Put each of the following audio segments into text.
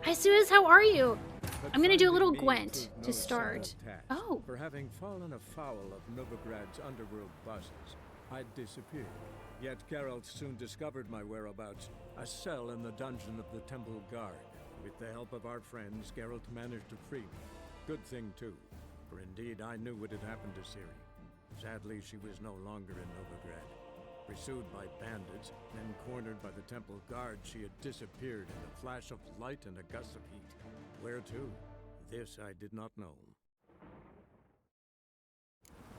Hi, Suez, how are you? But I'm gonna do a finding little me Gwent proved to no start. simple task. Oh, For having fallen afoul of Novigrad's underworld bosses, I'd disappeared. Yet Geralt soon discovered my whereabouts, a cell in the dungeon of the Temple Guard. With the help of our friends, Geralt managed to free me. Good thing, too, for indeed I knew what had happened to Ciri. Sadly, she was no longer in Novigrad. Pursued by bandits, then cornered by the Temple Guard, she had disappeared in a flash of light and a gust of heat. Where to? This I did not know.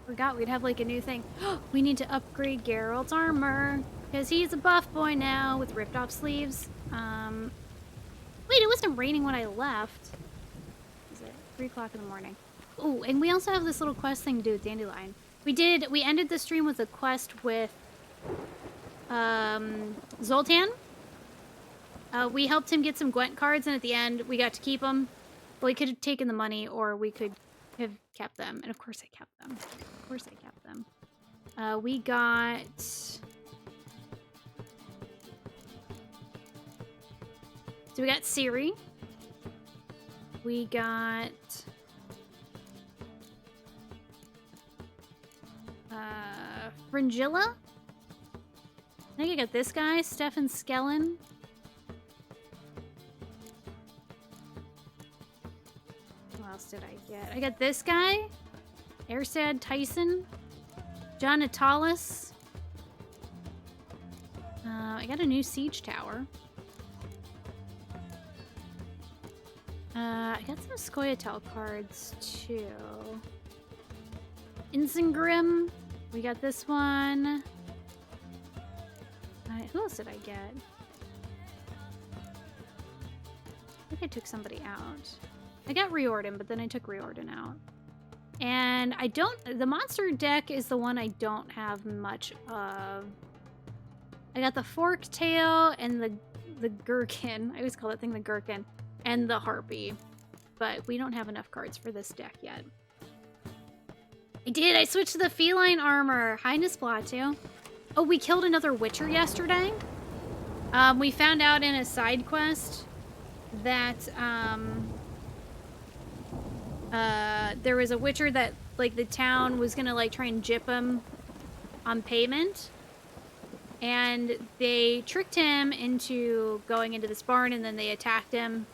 forgot we'd have like a new thing. We need to upgrade Geralt's armor because he's a buff boy now with ripped off sleeves. Wait, it wasn't raining when I left. Is it 3 o'clock in the morning? Oh, and we also have this little quest thing to do with Dandelion. We ended the stream with a quest with Zoltan. We helped him get some Gwent cards, and at the end, we got to keep them. Well, we could have taken the money, or we could have kept them. And of course I kept them. Of course I kept them. We got... So we got Ciri. We got... Fringilla? I think I got this guy, Stefan Skellen. What else did I get? I got this guy, Erstad Tyson, John Natalis. I got a new siege tower. I got some Scoia'tael cards too. Isengrim. We got this one. Who else did I get? I think I took somebody out. I got Riordan, but then I took Riordan out. And I don't... The monster deck is the one I don't have much of. I got the Forktail and the Gherkin. I always call that thing the Gherkin. And the Harpy. But we don't have enough cards for this deck yet. I did! I switched to the feline armor! Hi, Nisplatu. Oh, we killed another Witcher yesterday. We found out in a side quest that there was a Witcher that like the town was gonna like try and gyp him on payment, and they tricked him into going into this barn, and then they attacked him,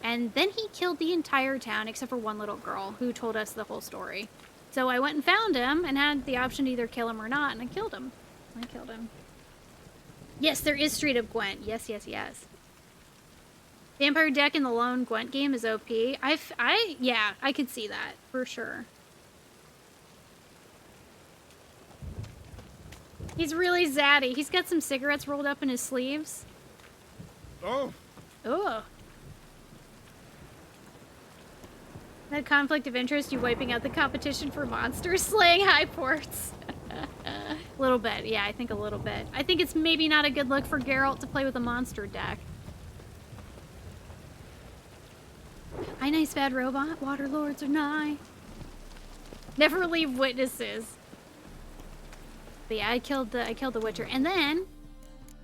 and then he killed the entire town except for one little girl who told us the whole story. So I went and found him and had the option to either kill him or not, and I killed him. Yes, there is Street of Gwent. Yes, yes, yes. Vampire deck in the lone Gwent game is OP. Yeah, I could see that for sure. He's really zaddy. He's got some cigarettes rolled up in his sleeves. Oh! Ugh. That conflict of interest, you wiping out the competition for monsters, slaying high ports. A little bit, yeah, I think a little bit. I think it's maybe not a good look for Geralt to play with a monster deck. Hi, nice bad robot. Water lords are nigh. Never leave witnesses. But yeah, I killed the Witcher, and then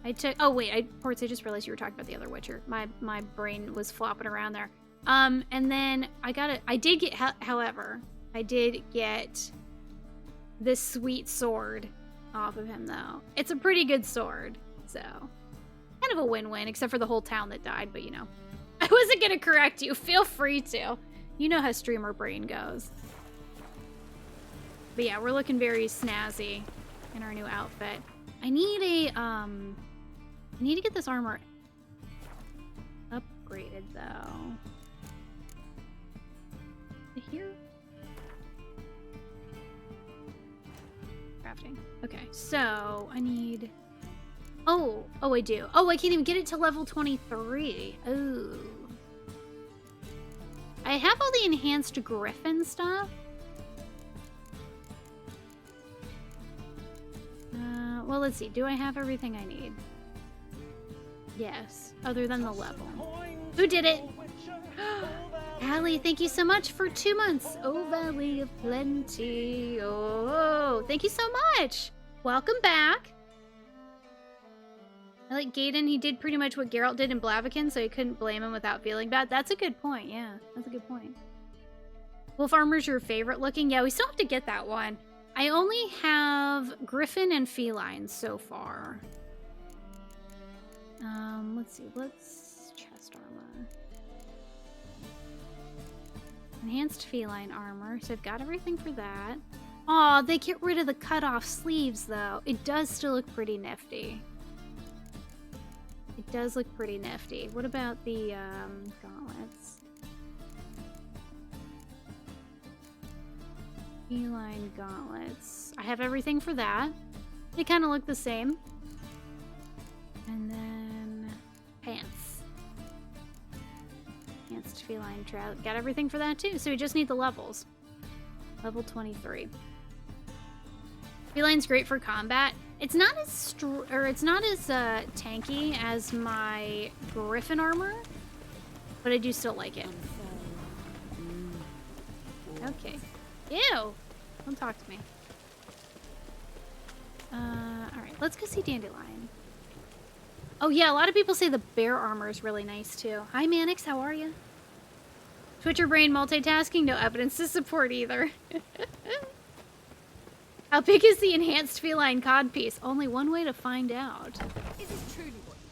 I took. Oh wait, Ports. I just realized you were talking about the other Witcher. My brain was flopping around there. And then I did get. However, I did get this sweet sword off of him, though. It's a pretty good sword, so kind of a win-win, except for the whole town that died, but you know. I wasn't gonna correct you. Feel free to. You know how streamer brain goes. But yeah, we're looking very snazzy in our new outfit. I need to get this armor upgraded, though. Here? Crafting. Okay, so I need... Oh, I do. Oh, I can't even get it to level 23. Oh. I have all the enhanced Griffin stuff. Well, let's see. Do I have everything I need? Yes, other than the level. Who did it? Allie, thank you so much for 2 months. Oh, Valley of Plenty. Oh, thank you so much. Welcome back. I like Gaiden. He did pretty much what Geralt did in Blaviken, so you couldn't blame him without feeling bad. That's a good point. Yeah, that's a good point. Wolf armor's your favorite looking? Yeah, we still have to get that one. I only have Griffin and Feline so far. Let's see. What's chest armor? Enhanced feline armor. So I've got everything for that. Aw, they get rid of the cut-off sleeves, though. It does still look pretty nifty. It does look pretty nifty. What about the gauntlets? Feline gauntlets. I have everything for that. They kind of look the same. And then pants. Enhanced feline trout. Got everything for that too. So we just need the levels. Level 23. Feline's great for combat. It's not as tanky as my Griffin armor, but I do still like it. Okay. Ew! Don't talk to me. Alright, let's go see Dandelion. Oh yeah, a lot of people say the bear armor is really nice too. Hi Mannix, how are you? Twitcher brain multitasking, no evidence to support either. How big is the enhanced feline codpiece? Only one way to find out. Is this truly what you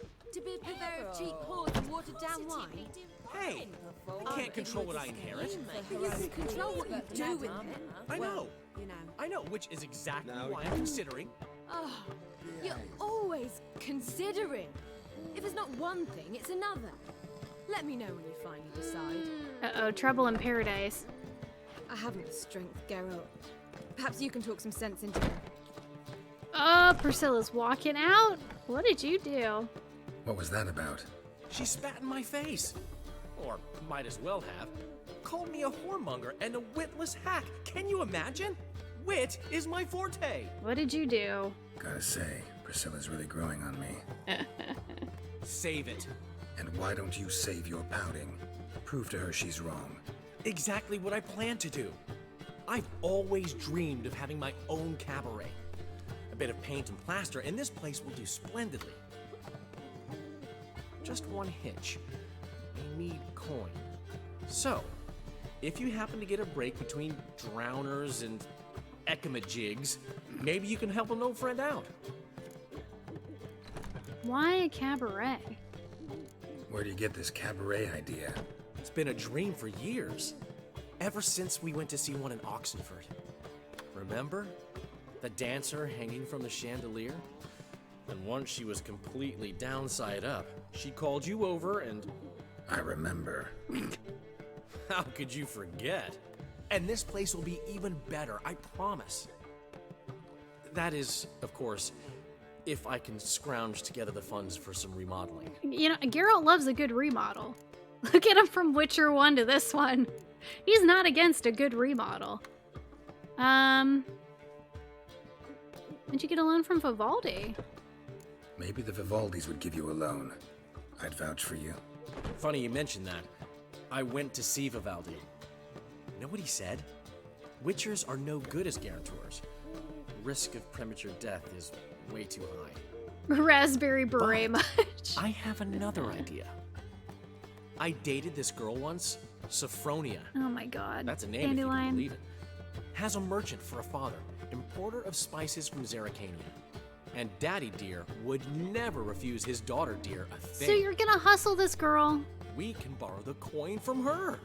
want? To be a purveyor of cheap whores and watered down wine? Hey! I can't control what I inherit. You can control what you do with it. I know. You know. I know, which is exactly why I'm considering. Oh, you're always considering. If it's not one thing, it's another. Let me know when you finally decide. Uh-oh, trouble in paradise. I haven't the strength, Geralt. Perhaps you can talk some sense into him. Oh, Priscilla's walking out? What did you do? What was that about? She spat in my face. Or might as well have. Called me a whoremonger and a witless hack. Can you imagine? Wit is my forte. What did you do? Gotta say, Priscilla's really growing on me. Save it. And why don't you save your pouting? Prove to her she's wrong. Exactly what I plan to do. I've always dreamed of having my own cabaret. A bit of paint and plaster, and this place will do splendidly. Just one hitch. I need coin. So, if you happen to get a break between drowners and ekamajigs, maybe you can help an old friend out. Why a cabaret? Where do you get this cabaret idea? It's been a dream for years. Ever since we went to see one in Oxenford. Remember? The dancer hanging from the chandelier? And once she was completely downside up, she called you over and... I remember. How could you forget? And this place will be even better, I promise. That is, of course, if I can scrounge together the funds for some remodeling. You know, Geralt loves a good remodel. Look at him from Witcher 1 to this one. He's not against a good remodel. Did you get a loan from Vivaldi? Maybe the Vivaldis would give you a loan. I'd vouch for you. Funny you mentioned that. I went to see Vivaldi. Know what he said? Witchers are no good as guarantors. Risk of premature death is way too high. Raspberry beret much. I have another idea. I dated this girl once, Sophronia. Oh my god. That's a name if you Dandelion. can believe it. Has a merchant for a father, importer of spices from Zerrikania. And Daddy Dear would never refuse his daughter Dear a thing. So you're gonna hustle this girl? We can borrow the coin from her.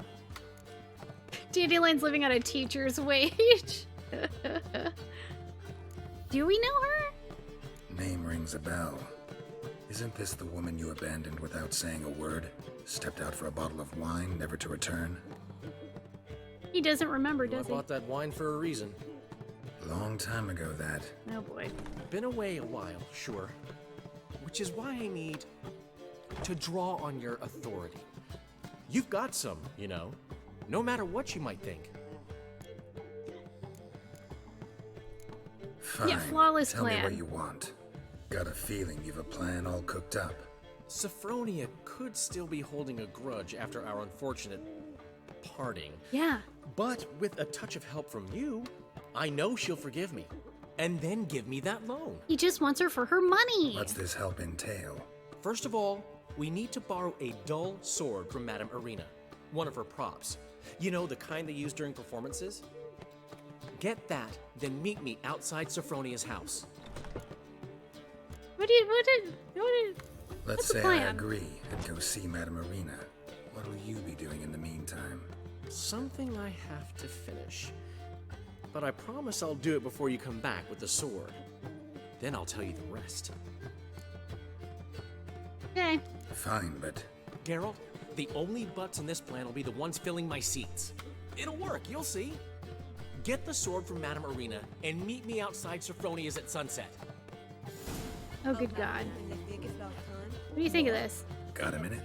Dandelion's living on a teacher's wage. Do we know her? Name rings a bell. Isn't this the woman you abandoned without saying a word? Stepped out for a bottle of wine, never to return? He doesn't remember, I does he? bought that wine for a reason. Long time ago, that. Oh boy. Been away a while, sure. Which is why I need to draw on your authority. You've got some, you know, no matter what you might think. Fine. Yeah, flawless Tell plan. me what you want. Got a feeling you've a plan all cooked up. Sophronia could still be holding a grudge after our unfortunate parting. Yeah. But with a touch of help from you, I know she'll forgive me. and then give me that loan. He just wants her for her money. What's this help entail? First of all, we need to borrow a dull sword from Madame Arena, one of her props. You know, the kind they use during performances? Get that, then meet me outside Sophronia's house. What did Let's What's the say I plan? agree and go see Madame Arena. What'll you be doing in the meantime? Something I have to finish. But I promise I'll do it before you come back with the sword. Then I'll tell you the rest. Okay. Fine, but Geralt, the only butts in this plan will be the ones filling my seats. It'll work, you'll see. Get the sword from Madame Arena and meet me outside Sophronia's at sunset. Oh, good God. What do you think of this? got a minute?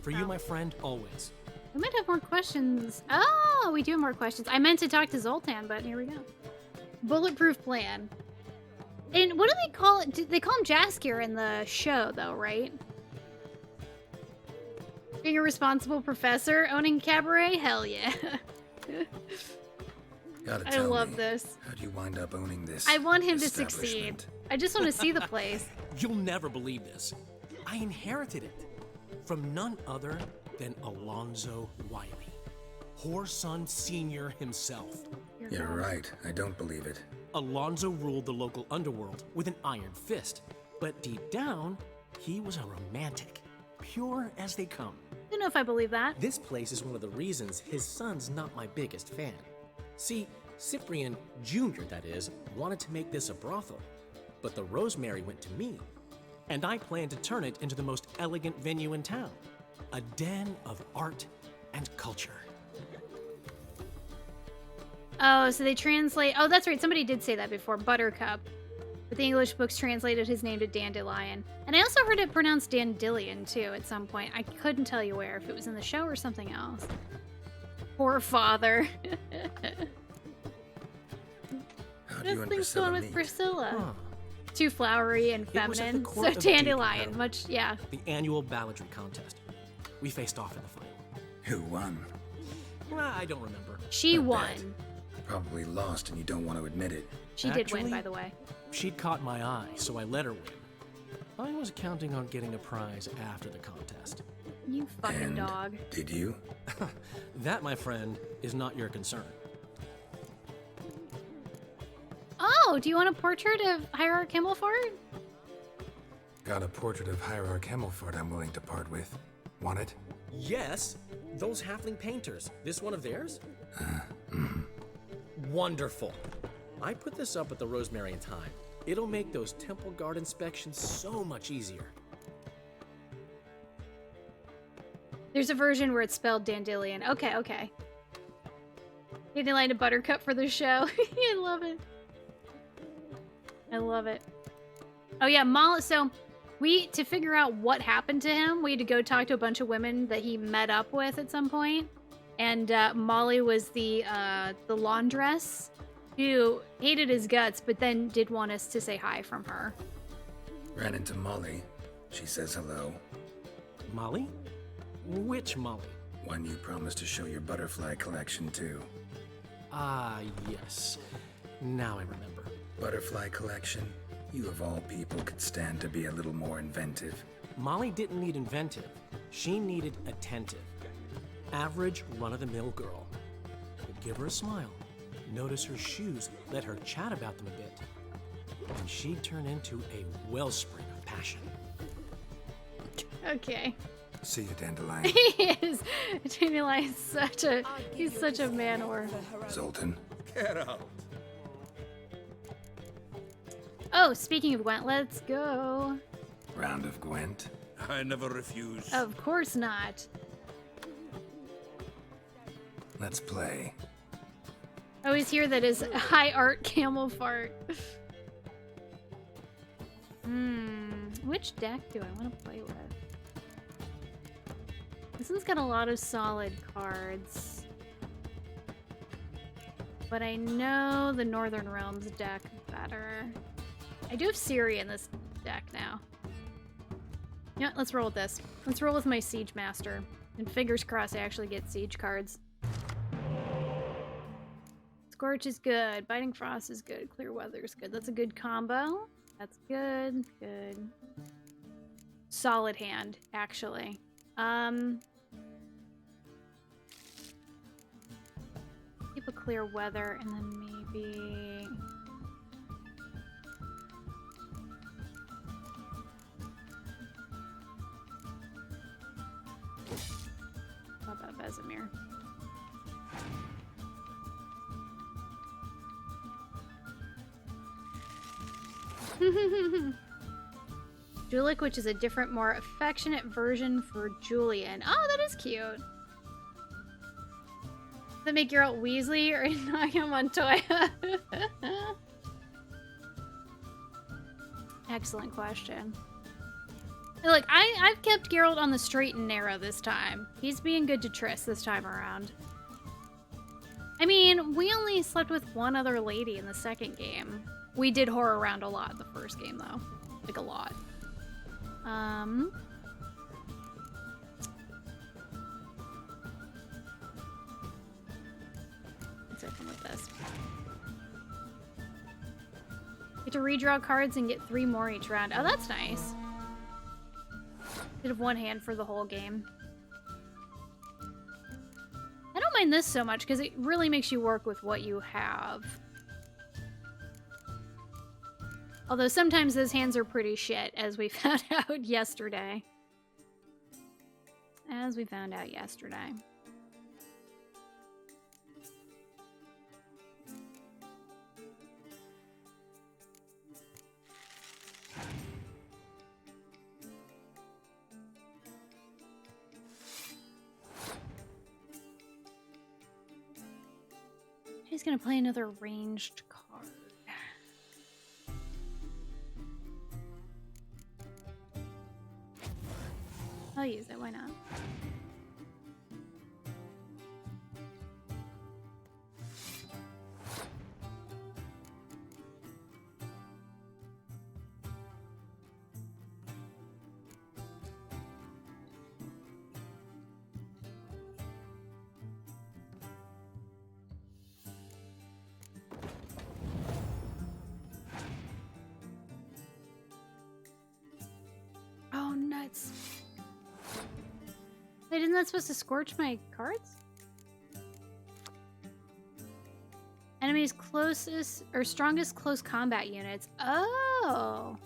For you, my friend, always. We might have more questions. Oh, we do have more questions. I meant to talk to Zoltan, but here we go. Bulletproof plan. And what do they call it? They call him Jaskier in the show, though, right? Being a responsible professor, owning cabaret? Hell yeah. Gotta I tell love me, this. How'd you wind up owning this? I want him to succeed. establishment? I just want to see the place. You'll never believe this. I inherited it from none other than Alonzo Wiley, Whoreson Sr. himself. You're right. I don't believe it. Alonzo ruled the local underworld with an iron fist, but deep down, he was a romantic, pure as they come. Don't know if I believe that. This place is one of the reasons his son's not my biggest fan. See, Cyprian Jr., that is, wanted to make this a brothel, but the Rosemary went to me, and I planned to turn it into the most elegant venue in town, a den of art and culture. Oh, so they translate. Oh, that's right. Somebody did say that before. Buttercup. But the English books translated his name to Dandelion. And I also heard it pronounced Dandelion, too, at some point. I couldn't tell you where, if it was in the show or something else. Poor father. How do you This and thing's Priscilla going with meet? Priscilla. Huh. Too flowery and It was at the feminine. court So of the Duke of Dandelion, Harold. much, yeah. The annual balladry contest. We faced off in the final. Who won? I don't remember. She I bet. won. Probably lost and you don't want to admit it. She did win, Actually- by the way. She'd caught my eye, so I let her win. I was counting on getting a prize after the contest. You fucking And dog. did you? That, my friend, is not your concern. Oh, do you want a portrait of Hierarch Himmelfart? Got a portrait of Hierarch Himmelfart I'm willing to part with. Want it? Yes, those halfling painters. This one of theirs? Wonderful. I put this up at the Rosemary in time. It'll make those temple guard inspections so much easier. There's a version where it's spelled Dandelion. Okay, okay. Dandelion to Buttercup for the show. I love it. I love it. Oh yeah, Molly. So to figure out what happened to him, we had to go talk to a bunch of women that he met up with at some point. And Molly was the laundress who hated his guts, but then did want us to say hi from her. Ran into Molly. She says hello. Molly? Which Molly? One you promised to show your butterfly collection to. Ah, yes. Now I remember. Butterfly collection? You of all people could stand to be a little more inventive. Molly didn't need inventive. She needed attentive. Average, run-of-the-mill girl. But give her a smile. Notice her shoes. Let her chat about them a bit. And she'd turn into a wellspring of passion. Okay. See you, Dandelion. He is. Dandelion's he's such a man-or. Zoltan. Get out. Oh, speaking of Gwent, let's go. Round of Gwent. I never refuse. Of course not. Let's play. I always hear that is high art camel fart. Which deck do I want to play with? This one's got a lot of solid cards. But I know the Northern Realms deck better. I do have Ciri in this deck now. Yeah, let's roll with this. Let's roll with my Siege Master. And fingers crossed I actually get Siege cards. Scorch is good. Biting Frost is good. Clear Weather is good. That's a good combo. That's good. Good. Solid hand, actually. Keep a Clear Weather and then maybe... How about Vesemir? Julik, which is a different, more affectionate version for Julian. Oh, that is cute. Does that make Geralt Weasley or Inigo Montoya? Excellent question. Hey, look, I've kept Geralt on the straight and narrow this time. He's being good to Triss this time around. I mean, we only slept with one other lady in the second game. We did horror around a lot in the first game, though. Like, a lot. Let's open with this. Get to redraw cards and get 3 more each round. Oh, that's nice. Instead of one hand for the whole game. I don't mind this so much because it really makes you work with what you have. Although sometimes those hands are pretty shit, as we found out yesterday. As we found out yesterday. He's gonna play another ranged card. I'll use it, why not? Oh, nuts. Wait, isn't that supposed to scorch my cards? Enemies closest or strongest close combat units. Oh.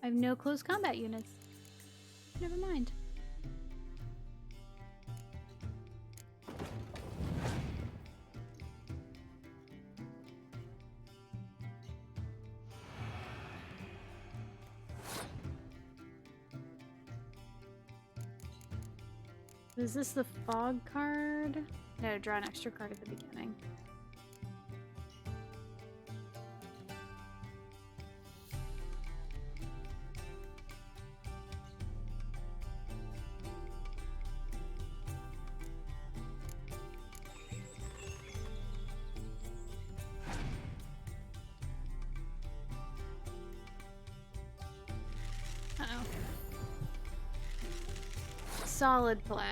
I have no close combat units. Never mind. Is this the fog card? No, draw an extra card at the beginning. Uh-oh. Solid play.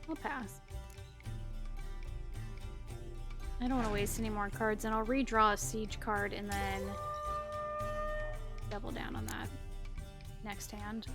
I'll pass. I don't want to waste any more cards, and I'll redraw a siege card and then double down on that next hand.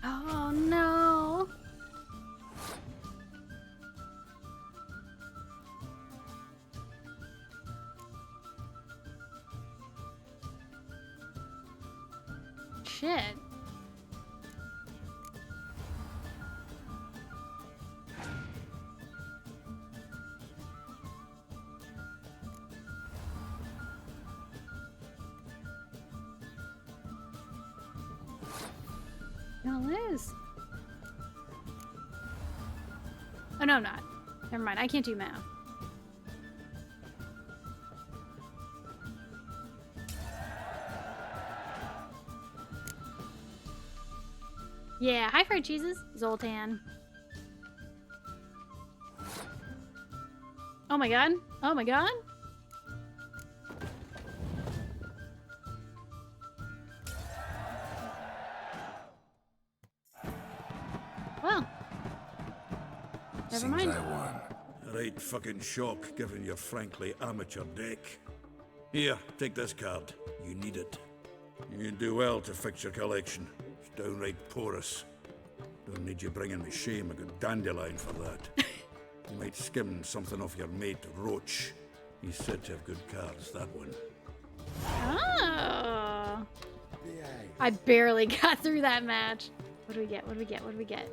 Oh no! shit. No, Liz. Oh, no, I'm not. Never mind. I can't do math. Yeah, hi, fried cheeses. Zoltan. Oh my god. Oh my god. Well. Never Seems mind. I won. Right fucking shock, given your frankly amateur deck. Here, take this card. You need it. You do well to fix your collection. It's downright porous. Don't need you bringing me shame. A good dandelion for that. You might skim something off your mate, Roach. He's said to have good cards, that one. Oh. I barely got through that match. What do we get? What do we get? What do we get?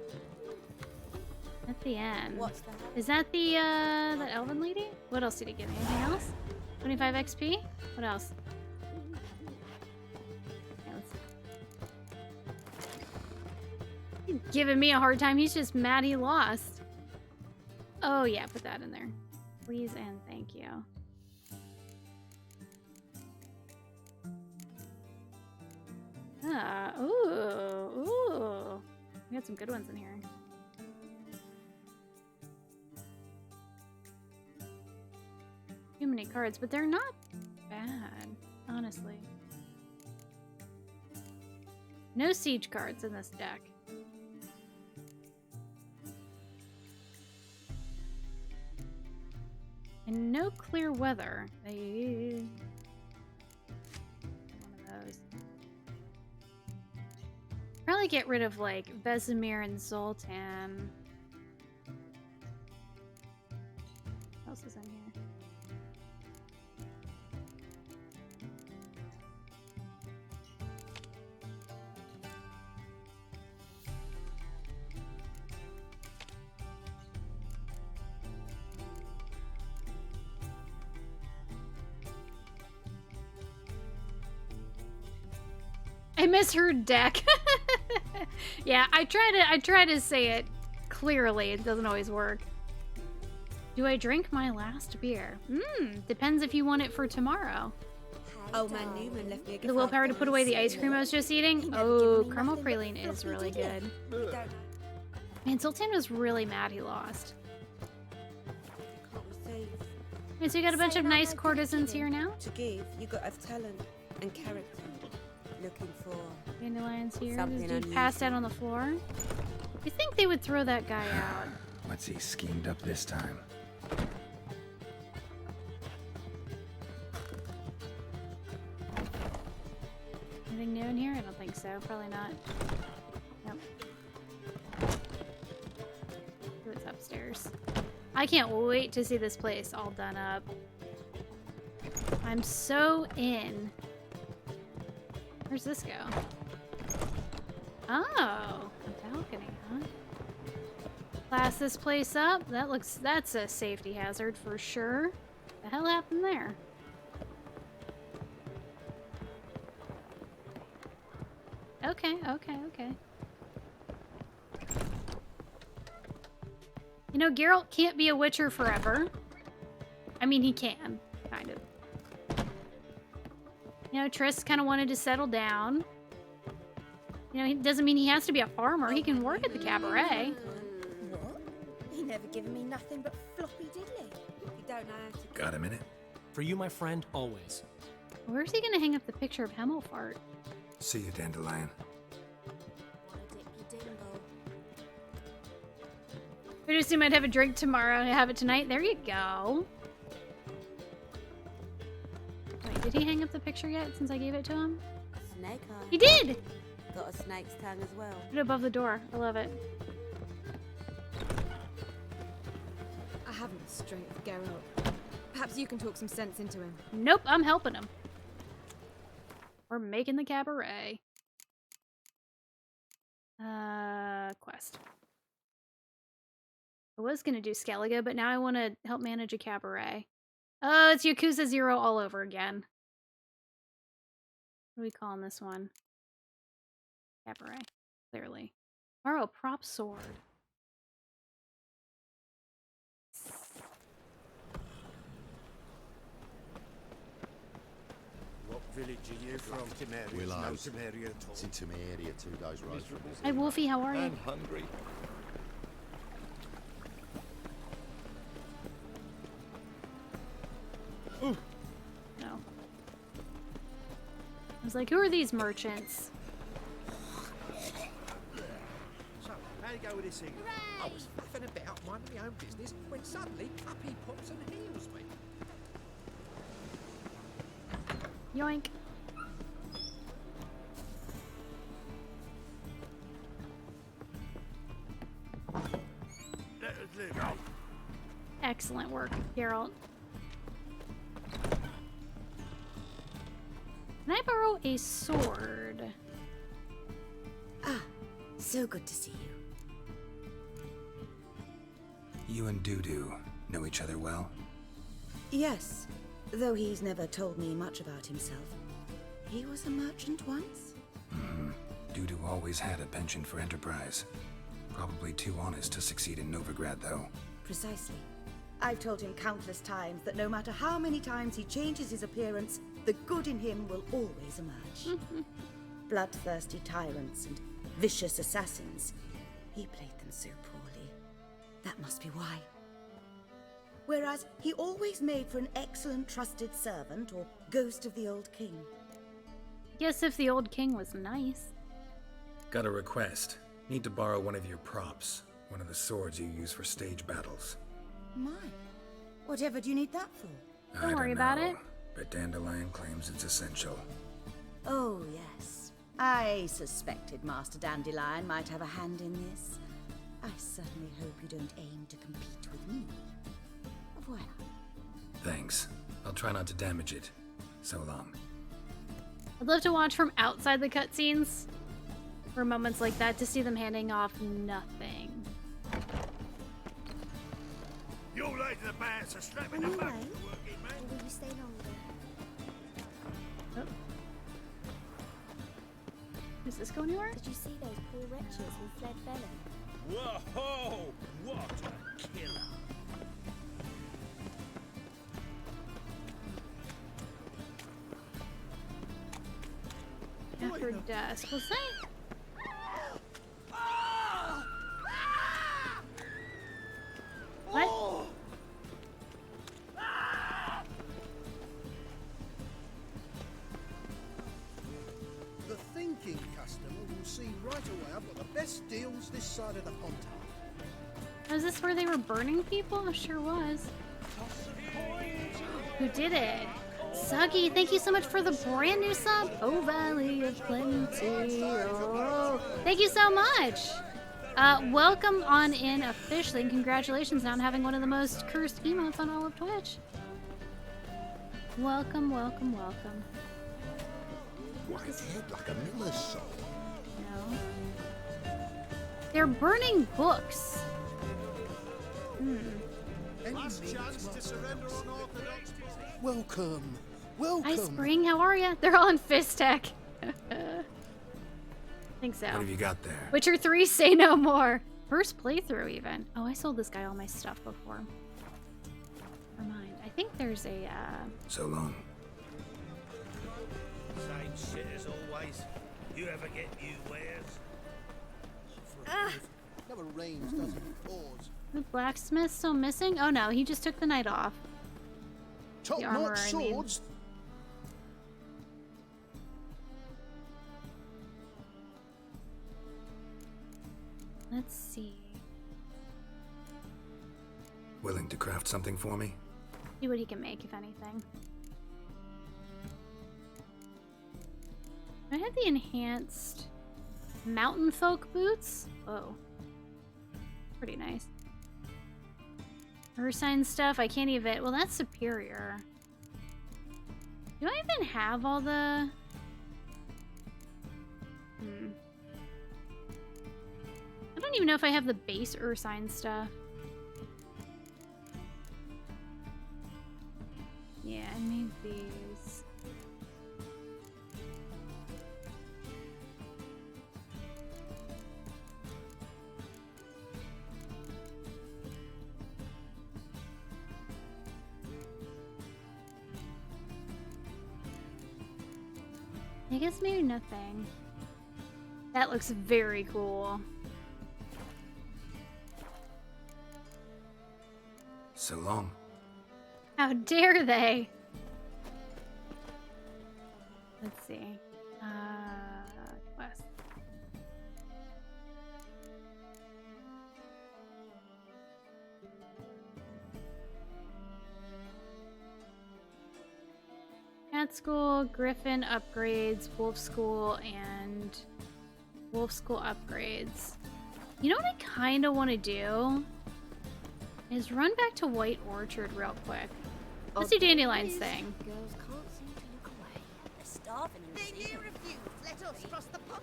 At the end. What's that? Is that the, that elven lady? What else did he give me? Anything else? 25 XP? What else? Yeah, He's giving me a hard time. He's just mad he lost. Oh, yeah, put that in there. Please and thank you. Ah, ooh, ooh. We got some good ones in here. Too many cards, but they're not bad, honestly. No siege cards in this deck. And no clear weather. One of those. Probably get rid of like Vesemir and Zoltan. What else is in here? I misheard deck. Yeah, I try to say it clearly. It doesn't always work. Do I drink my last beer? Depends if you want it for tomorrow. Old man Newman left me a gift. The willpower to put away the ice cream I was just eating? Oh, caramel praline is really good. You don't know. Man, Sultan was really mad he lost. Can't receive. And so you got a bunch of Same nice old courtesans here beginning. now? To give, you got to have talent and character. Looking for Dandelions here. Something This dude passed out unusual. on the floor. You think they would throw that guy out? What's he schemed up this time? Anything new in here? I don't think so. Probably not. Nope. Ooh, it's upstairs. I can't wait to see this place all done up. I'm so in. Where's this go? Oh, a balcony, huh? Class this place up. That's a safety hazard for sure. The hell happened there? Okay. You know, Geralt can't be a Witcher forever. I mean, he can, kind of. You know, Triss kind of wanted to settle down. You know, it doesn't mean he has to be a farmer. He can work at the cabaret. What? He never given me nothing but floppy diddly. you don't know how to. Got a minute? For you, my friend, always. Where's he gonna hang up the picture of Hemmelfart? See you, Dandelion. Wanna dip your dingle? We just might have a drink tomorrow and have it tonight. There you go. Wait, did he hang up the picture yet since I gave it to him? Snake eye. He did! Got a snake's tongue as well. Put it above the door. I love it. I haven't the strength, Geralt. Perhaps you can talk some sense into him. Nope, I'm helping him. We're making the cabaret. I was gonna do Skellige, but now I want to help manage a cabaret. Oh, it's Yakuza 0 all over again. What are we calling this one? Cabaret, clearly. Borrow a prop sword. What village are you from? Temeria. Willows. No Temeria at all. It's into my area, 2 days ride from Hi, Wolfie, how are you? And hungry. No. I was like, who are these merchants? So, how'd it go with this thing? I was faffing about minding my own business when suddenly Puppy pops and heals me. Yoink. Let us live. Excellent work, Geralt. Can I borrow a sword? Ah, so good to see you. You and Dudu know each other well? Yes, though he's never told me much about himself. He was a merchant once? Dudu always had a penchant for enterprise. Probably too honest to succeed in Novigrad, though. Precisely. I've told him countless times that no matter how many times he changes his appearance, the good in him will always emerge. Bloodthirsty tyrants and vicious assassins. He played them so poorly. That must be why. Whereas he always made for an excellent trusted servant or ghost of the old king. Guess if the old king was nice. Got a request. Need to borrow one of your props. One of the swords you use for stage battles. My, whatever do you need that for? Don't worry about it. But Dandelion claims it's essential. Oh, yes. I suspected Master Dandelion might have a hand in this. I certainly hope you don't aim to compete with me. Au revoir. Thanks. I'll try not to damage it. So long. I'd love to watch from outside the cutscenes for moments like that to see them handing off nothing. You late to the band, so slap in the back. Working man. Or will you stay longer? Oh. Does this go anywhere? Did you see those poor wretches who fled Velen? Whoa! What a killer! After dusk. Was that? What? The thinking customer will see right away I've got the best deals this side of the pond. Was this where they were burning people? It sure was. Who did it? Suggy, thank you so much for the brand new sub. Oh, Valley of Plenty. Oh, thank you so much. Welcome on in officially, and congratulations on having one of the most cursed emotes on all of Twitch. Welcome, welcome, welcome. White head like a miller's soul. No. They're burning books. Last chance to surrender unorthodox. Welcome. Welcome. Hi, Spring. How are ya? They're all in Fist Tech. Think so. What have you got there? Witcher 3, say no more. First playthrough, even. Oh, I sold this guy all my stuff before. Never mind. I think there's a, So long. Same shit as always. You ever get new wares? Never rains, does it? Pours. The blacksmith still missing? Oh no, he just took the night off. The armorer, Top-notch I mean. swords. Let's see. Willing to craft something for me? See what he can make, if anything. I have the enhanced mountain folk boots. Oh. Pretty nice. Ursine stuff, I can't even. Well, that's superior. Do I even have all the. I don't even know if I have the base Ursine stuff. Yeah, I made these. I guess maybe nothing. That looks very cool. So long. How dare they? Let's see. Quest. Cat School, Griffin upgrades, Wolf School, and Wolf School upgrades. You know what I kind of want to do? Is run back to White Orchard real quick. Let's do Dandelion's thing. Girls can't seem to look away. They're starving in Then this you refuse let us cross the pond,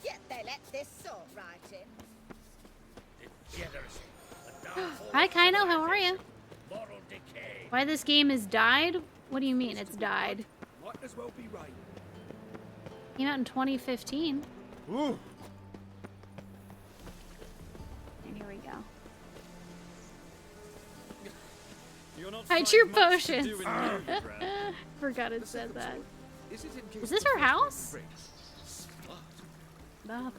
yet they let this sort right in. Hi, Kaino. How are you? Why this game has died? What do you mean it's died? Might as well be right. Came out in 2015. Ooh. And here we go. Hide your potions. Forgot it said that. Is this her house? Baba.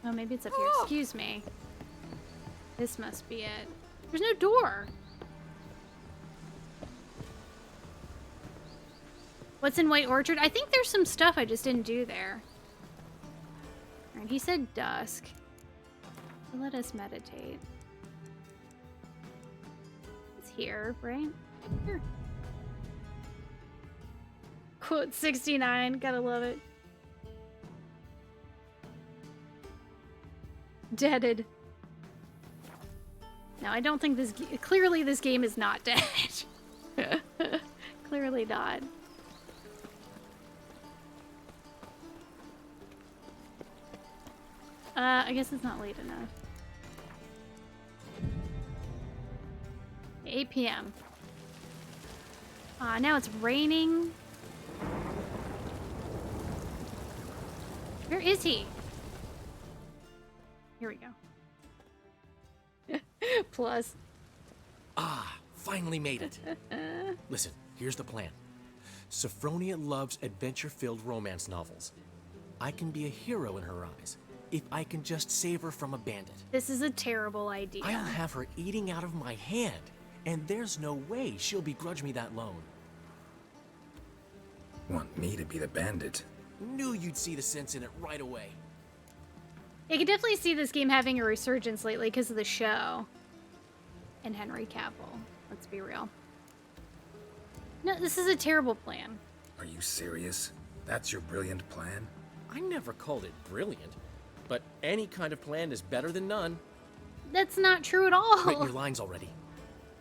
Oh, maybe it's up here. Excuse me. This must be it. There's no door. What's in White Orchard? I think there's some stuff I just didn't do there. Alright, he said dusk. So let us meditate. It's here, right? Here. Quote 69. Gotta love it. Deaded. No, I don't think this... Clearly this game is not dead. Clearly not. I guess it's not late enough. 8 p.m. Now it's raining. Where is he? Here we go. Plus. Ah, finally made it. Listen, here's the plan. Sophronia loves adventure-filled romance novels. I can be a hero in her eyes if I can just save her from a bandit. This is a terrible idea. I'll have her eating out of my hand, and there's no way she'll begrudge me that loan. Want me to be the bandit? Knew you'd see the sense in it right away. I can definitely see this game having a resurgence lately because of the show. And Henry Cavill. Let's be real. No, this is a terrible plan. Are you serious? That's your brilliant plan? I never called it brilliant, but any kind of plan is better than none. That's not true at all. Written your lines already.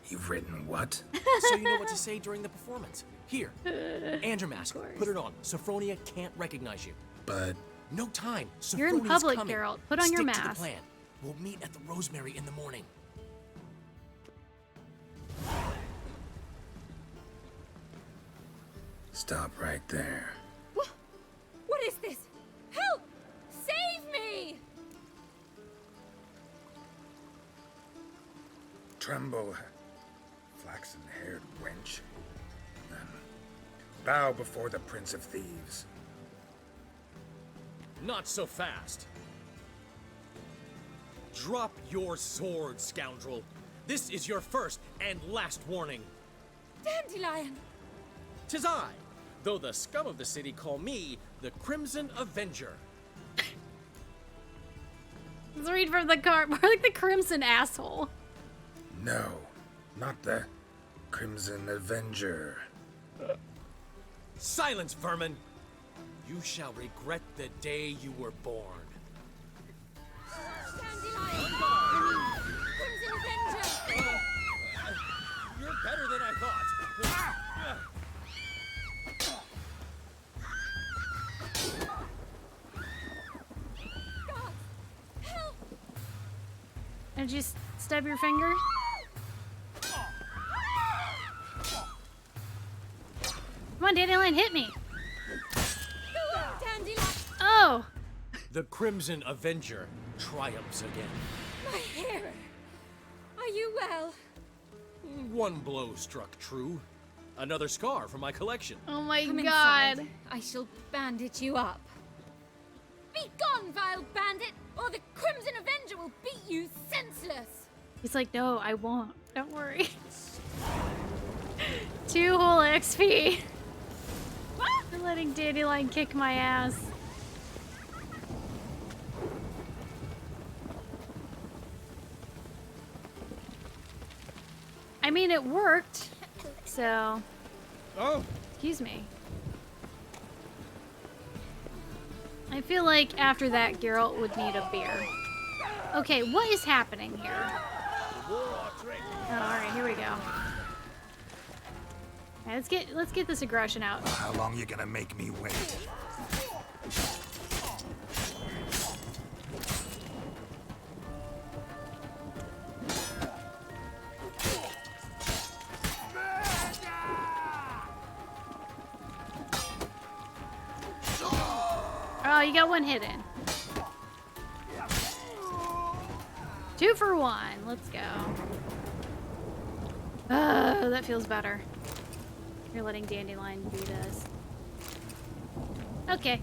You've written what? So you know what to say during the performance. Here, and your mask. Put it on. Sophronia can't recognize you. But... No time. You're in Sophronia's public, coming. Geralt. Put on Stick your to the mask. plan. We'll meet at the Rosemary in the morning. Stop right there. What is this? Help! Save me! Tremble, flaxen-haired wench. Bow before the Prince of Thieves. Not so fast. Drop your sword, scoundrel. This is your first and last warning. Dandelion! 'Tis I, though the scum of the city call me the Crimson Avenger. Let's read from the card. More like the Crimson Asshole. No, not the Crimson Avenger. Silence, vermin! You shall regret the day you were born. Dandelion! Crimson Avenger! You're better than I thought. God! Help! And just Stub your finger. Come on, Dandelion, hit me. Go on, Dandelion. Oh. The Crimson Avenger triumphs again. My hero. Are you well? One blow struck true. Another scar from my collection. Oh my Come god. inside. I shall bandage you up. Be gone, vile bandit, or the Crimson Avenger will beat you senseless. He's like, no, I won't. Don't worry. 2 whole XP. For letting Dandelion kick my ass. I mean, it worked. So. Oh. Excuse me. I feel like after that, Geralt would need a beer. Okay, what is happening here? Oh, alright, here we go. Alright, let's get this aggression out. How long you gonna make me wait? Oh, you got one hit in. 2 for 1. Let's go. Oh, that feels better. You're letting Dandelion beat us. Okay.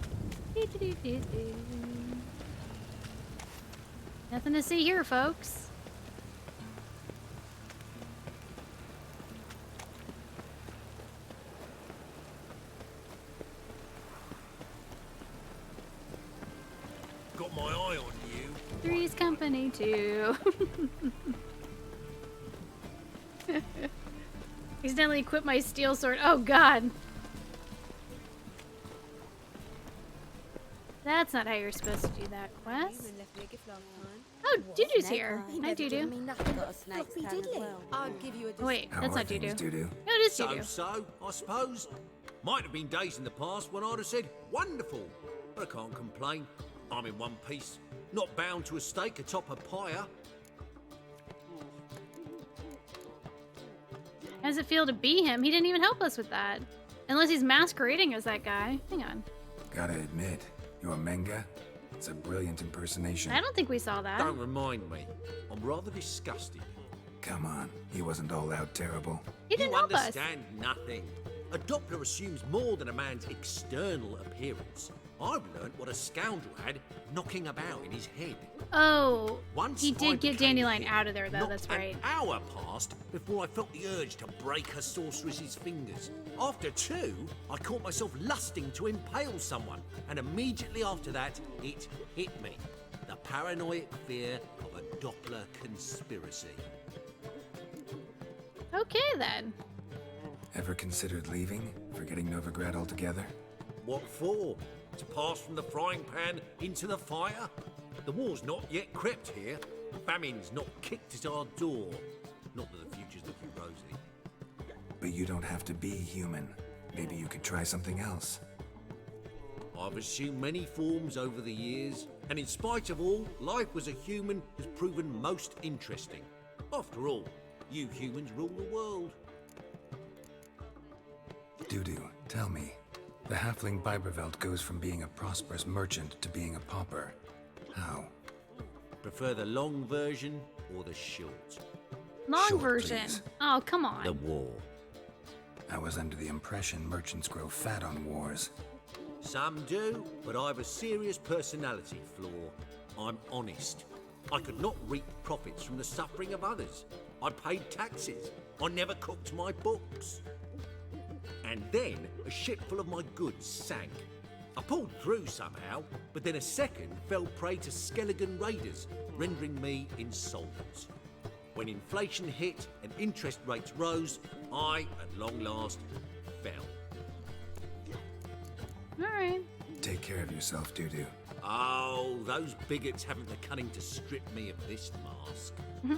Nothing to see here, folks. Got my eye on you. Three's company too. Accidentally equipped my steel sword. Oh god. That's not how you're supposed to do that quest. Oh, Dudu's here. Hi, Dudu. I'll give you a Wait, How that's are not things, Dudu. Dudu? No, it is Dudu. So, I suppose. Might have been days in the past when I'd have said, wonderful. But I can't complain. I'm in one piece. Not bound to a stake atop a pyre. How does it feel to be him? He didn't even help us with that. Unless he's masquerading as that guy. Hang on. Gotta admit, your Menga? It's a brilliant impersonation. I don't think we saw that. Don't remind me. I'm rather disgusted. Come on, he wasn't all out terrible. He didn't You help us. understand nothing. A Doppler assumes more than a man's external appearance. I've learnt what a scoundrel had knocking about in his head. Oh, Once he I did get became Dandelion him, out of there, though. not That's right. An hour passed before I felt the urge to break her sorceress's fingers. After 2, I caught myself lusting to impale someone, and immediately after that, it hit me. The paranoid fear of a Doppler conspiracy. Okay, then. Ever considered leaving? Forgetting Novigrad altogether? What for? To pass from the frying pan into the fire? The war's not yet crept here. Famine's not kicked at our door. Not that the future's looking rosy. But you don't have to be human. Maybe you could try something else. I've assumed many forms over the years, and in spite of all, life as a human has proven most interesting. After all, you humans rule the world. Dudu, tell me. The halfling Biberveld goes from being a prosperous merchant to being a pauper. How? Prefer the long version or the short? Long Short, version. please. Oh, come on. The war. I was under the impression merchants grow fat on wars. Some do, but I've a serious personality flaw. I'm honest. I could not reap profits from the suffering of others. I paid taxes. I never cooked my books. And then a ship full of my goods sank. I pulled through somehow, but then a second fell prey to Skelligan raiders, rendering me insolvent. When inflation hit and interest rates rose, I, at long last, fell. Alright. Take care of yourself, Dudu. Oh, those bigots haven't the cunning to strip me of this mask. You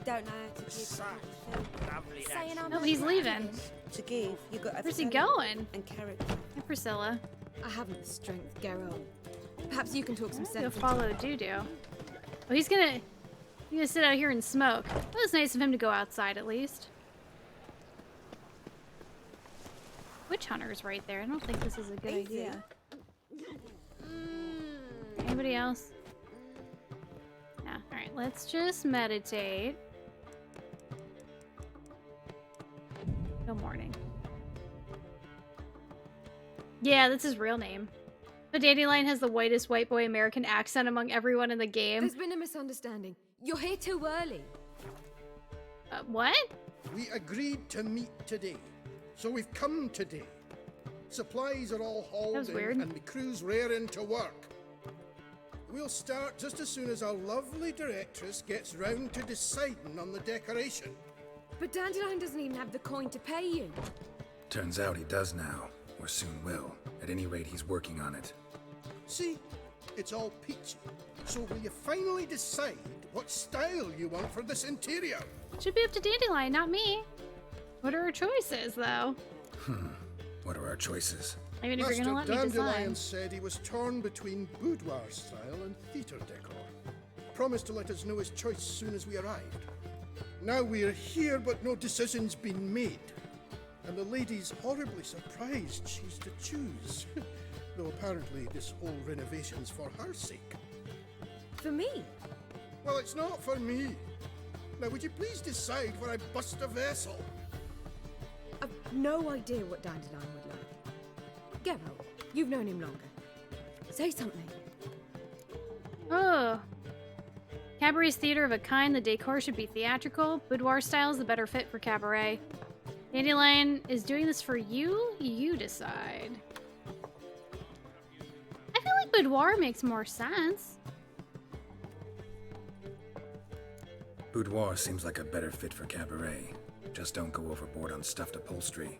don't know how to give. Saying I'm Oh, he's leaving. To give, you got. Where's he going? And character. Hey, Priscilla. I haven't the strength, Geralt. Perhaps you can talk some Go sense into follow Dudu. Oh, he's gonna sit out here and smoke. It was nice of him to go outside at least. Witch Hunter's right there. I don't think this is a good idea. Anybody else? No. Alright, let's just meditate. No morning. Yeah, that's his real name. The Dandelion has the whitest white boy American accent among everyone in the game. There's been a misunderstanding. You're here too early. What? We agreed to meet today, so we've come today. Supplies are all hauled in, and the crew's raring to work. We'll start just as soon as our lovely directress gets round to deciding on the decoration. But Dandelion doesn't even have the coin to pay you. Turns out he does now, or soon will. At any rate, he's working on it. See, it's all peachy. So will you finally decide what style you want for this interior? Should be up to Dandelion, not me. What are our choices, though? What are our choices? I mean, if you're gonna let me Dandelion decide. said he was torn between boudoir style and theatre decor. Promised to let us know his choice as soon as we arrived. Now we're here, but no decision's been made. And the lady's horribly surprised she's to choose. Though apparently this whole renovation's for her sake. For me? Well, it's not for me. Now, would you please decide where I bust a vessel? I've no idea what Dandelion would like. Geralt, you've known him longer. Say something. Oh. Cabaret's theater of a kind. The decor should be theatrical. Boudoir style is the better fit for cabaret. Dandelion is doing this for you? You decide. I feel like boudoir makes more sense. Boudoir seems like a better fit for cabaret. Just don't go overboard on stuffed upholstery.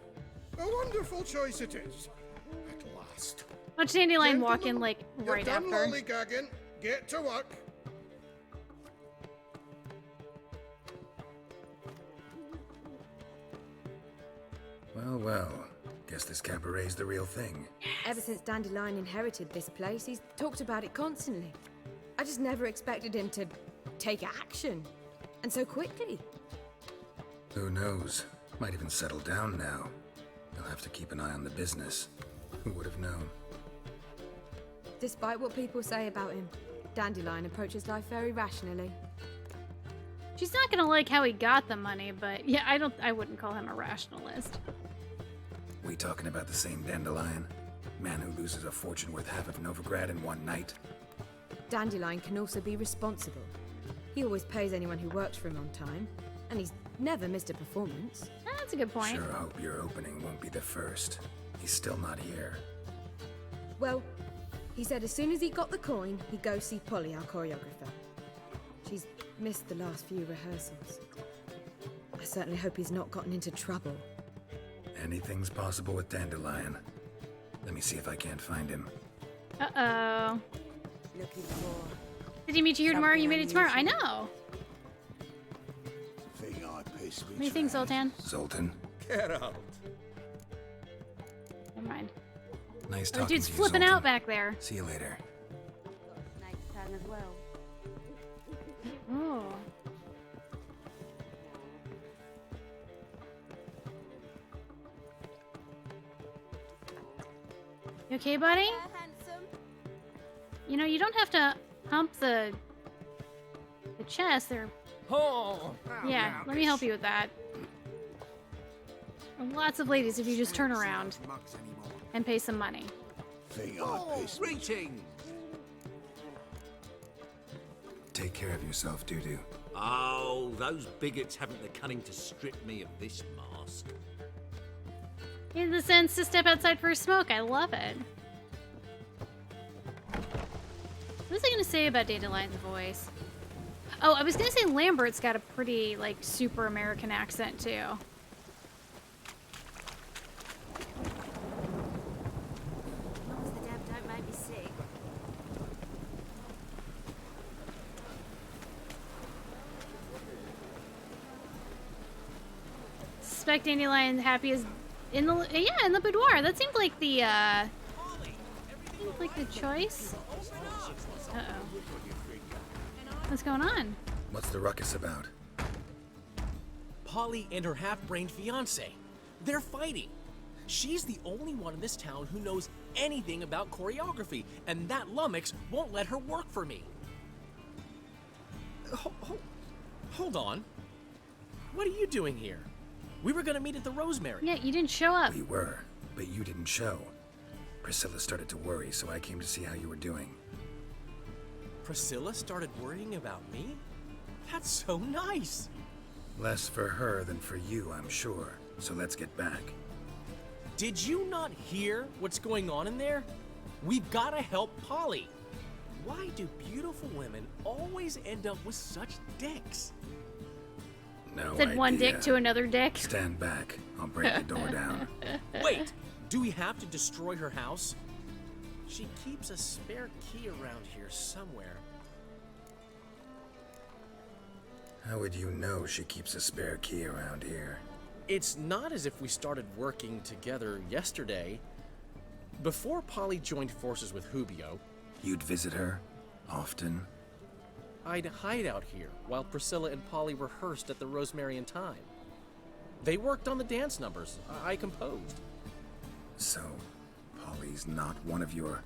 A wonderful choice it is. At last. Watch Dandelion walk in, like, right You're done after. lollygagging. Get to work. Well, well. Guess this cabaret's the real thing. Ever since Dandelion inherited this place, he's talked about it constantly. I just never expected him to take action. And so quickly. Who knows? Might even settle down now. You'll have to keep an eye on the business. Who would have known? Despite what people say about him, Dandelion approaches life very rationally. She's not gonna like how he got the money, but yeah, I wouldn't call him a rationalist. We talking about the same Dandelion? Man who loses a fortune worth half of Novigrad in one night? Dandelion can also be responsible. He always pays anyone who works for him on time, and he's never missed a performance. That's a good point. Sure hope your opening won't be the first. He's still not here. Well, he said as soon as he got the coin, he'd go see Polly, our choreographer. She's missed the last few rehearsals. I certainly hope he's not gotten into trouble. Anything's possible with Dandelion. Let me see if I can't find him. Uh-oh. Looking for... Did he meet you here tomorrow? You made it tomorrow. I know. Thing I piss me. What do you think, Zoltan? Zoltan? Get out. Never mind. Nice Oh, talking dude's to you, flipping Zoltan. out back there. See you later. Snake tongue as well. Oh. You okay, buddy? Handsome. You know, you don't have to hump the chest there. Oh! Yeah, let me help you with that. Lots of ladies if you just turn around and pay some money. Thing I piss me. Reaching! Take care of yourself, Dudu. Oh, those bigots haven't the cunning to strip me of this mask. He had the sense to step outside for a smoke. I love it. What was I gonna say about Dandelion's voice? Oh, I was gonna say Lambert's got a pretty, like, super American accent, too. As long as the dab don't make me sick. Suspect Dandelion happy is in the boudoir. That seemed like the choice. Uh-oh. What's going on? What's the ruckus about? Polly and her half-brained fiancé. They're fighting. She's the only one in this town who knows anything about choreography, and that lummox won't let her work for me. Hold on. What are you doing here? We were gonna meet at the Rosemary. Yeah, you didn't show up. We were, but you didn't show. Priscilla started to worry, so I came to see how you were doing. Priscilla started worrying about me? That's so nice. Less for her than for you, I'm sure. So let's get back. Did you not hear what's going on in there? We've gotta help Polly. Why do beautiful women always end up with such dicks? No Said idea. one dick to another dick. Stand back. I'll break the door down. Wait, do we have to destroy her house? She keeps a spare key around here somewhere. How would you know she keeps a spare key around here? It's not as if we started working together yesterday. Before Polly joined forces with Hubio, You'd visit her? Often? I'd hide out here while Priscilla and Polly rehearsed at the Rosemary in Time. They worked on the dance numbers I composed. So, Polly's not one of your...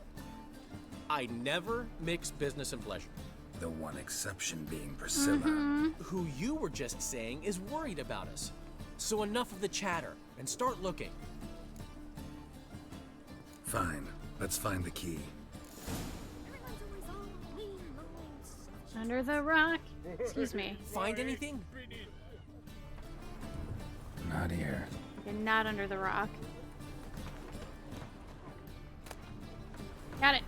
I never mix business and pleasure. The one exception being Priscilla. Who you were just saying is worried about us. So enough of the chatter and start looking. Fine. Let's find the key. Under the rock. Excuse me. Find anything? Not here. And not under the rock. Got it.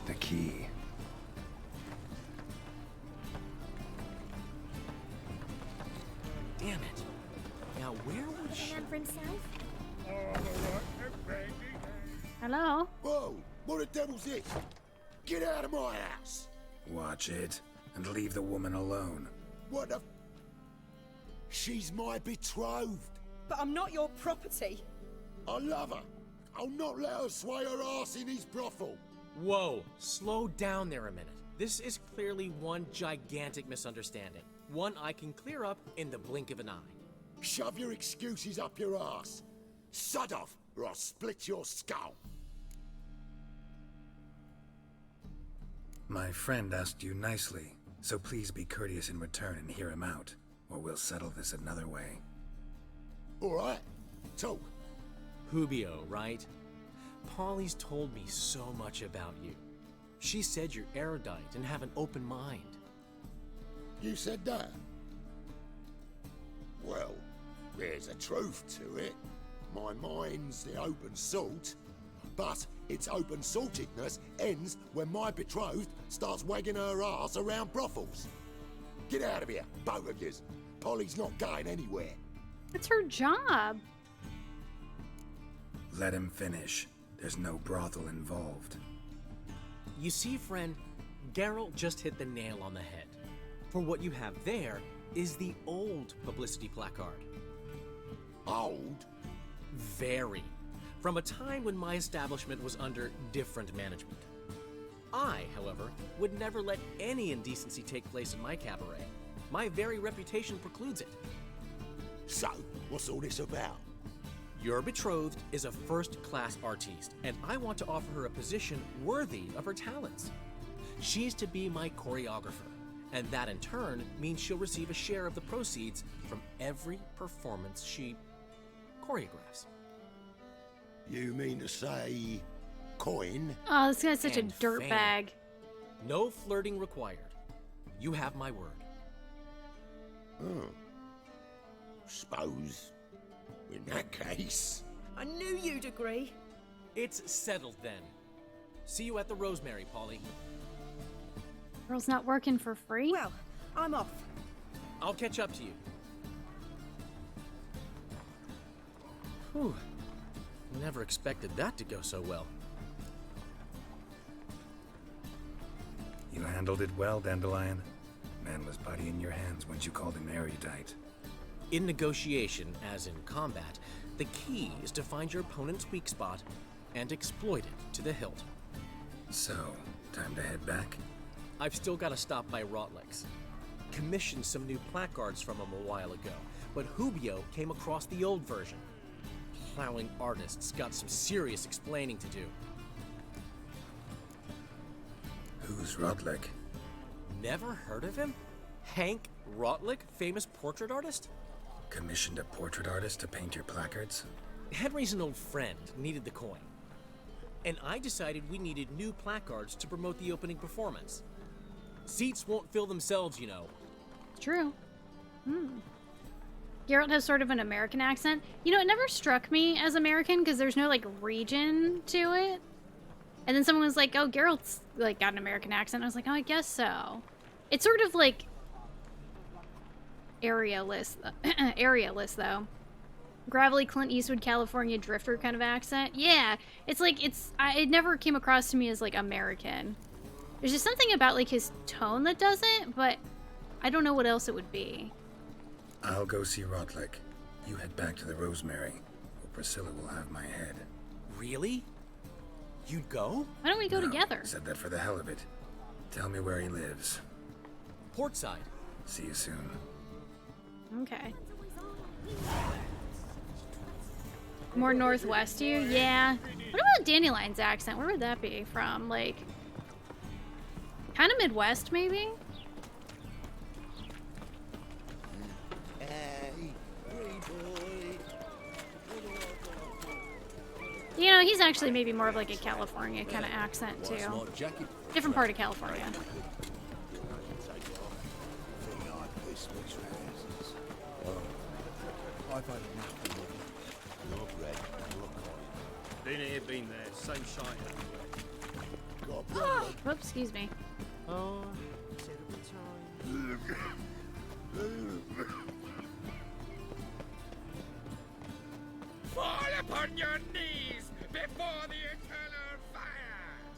The key. Damn it. Now where would she... For himself? Hello? Whoa! What the devil's this? Get out of my house! Watch it, and leave the woman alone. What the... She's my betrothed. But I'm not your property. I love her. I'll not let her sway her ass in his brothel. Whoa, slow down there a minute. This is clearly one gigantic misunderstanding. One I can clear up in the blink of an eye. Shove your excuses up your ass. Sod off, or I'll split your skull. My friend asked you nicely, so please be courteous in return and hear him out, or we'll settle this another way. All right, talk. Hubio, right? Polly's told me so much about you. She said you're erudite and have an open mind. You said that? Well, there's a truth to it. My mind's the open salt, but its open saltedness ends when my betrothed starts wagging her ass around brothels. Get out of here, both of yous. Polly's not going anywhere. It's her job. Let him finish. There's no brothel involved. You see, friend, Geralt just hit the nail on the head. For what you have there is the old publicity placard. Old? Very. From a time when my establishment was under different management. I, however, would never let any indecency take place in my cabaret. My very reputation precludes it. So, what's all this about? Your betrothed is a first-class artiste, and I want to offer her a position worthy of her talents. She's to be my choreographer, and that in turn means she'll receive a share of the proceeds from every performance she choreographs. You mean to say... coin? Oh, this guy's such a And dirtbag. No flirting required. You have my word. Oh. Suppose... in that case... I knew you'd agree. It's settled then. See you at the Rosemary, Polly. Girl's not working for free. Well, I'm off. I'll catch up to you. Whew. Never expected that to go so well. You handled it well, Dandelion. Man was body in your hands once you called him erudite. In negotiation, as in combat, the key is to find your opponent's weak spot and exploit it to the hilt. So, time to head back? I've still got to stop by Rotlick's. Commissioned some new placards from him a while ago, but Hubio came across the old version. Plowing artists got some serious explaining to do. Who's Rotlick? Never heard of him? Hank Rotlick, famous portrait artist? Commissioned a portrait artist to paint your placards? Henry's an old friend, needed the coin. And I decided we needed new placards to promote the opening performance. Seats won't fill themselves, you know. True. Geralt has sort of an American accent. You know, it never struck me as American because there's no, like, region to it. And then someone was like, oh, Geralt's, like, got an American accent. I was like, oh, I guess so. It's sort of, like, arealess, though. Gravelly Clint Eastwood, California drifter kind of accent. Yeah, it's like, it never came across to me as, like, American. There's just something about, like, his tone that does it, but I don't know what else it would be. I'll go see Rotlick. You head back to the Rosemary, or Priscilla will have my head. Really? You'd go? Why don't we go together? Said that for the hell of it. Tell me where he lives. Portside. See you soon. Okay. More northwest you? Yeah. What about Dandelion's accent? Where would that be from? Like, kind of Midwest, maybe? You know, he's actually maybe more of like a California kind of accent, too. Different part of California. Been here, been there. Same shite. Whoops, excuse me. Oh, Fall upon your knees before the eternal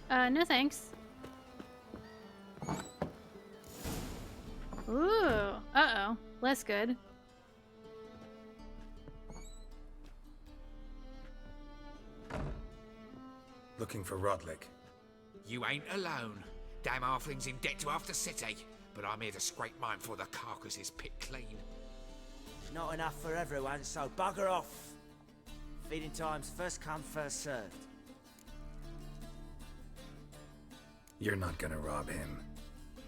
fire! No thanks. Ooh, uh-oh. Less good. Looking for Rotlick. You ain't alone. Damn halfling's in debt to half the city, but I'm here to scrape mine before the carcass is picked clean. Not enough for everyone, so bugger off. Feeding time's first come, first served. You're not gonna rob him.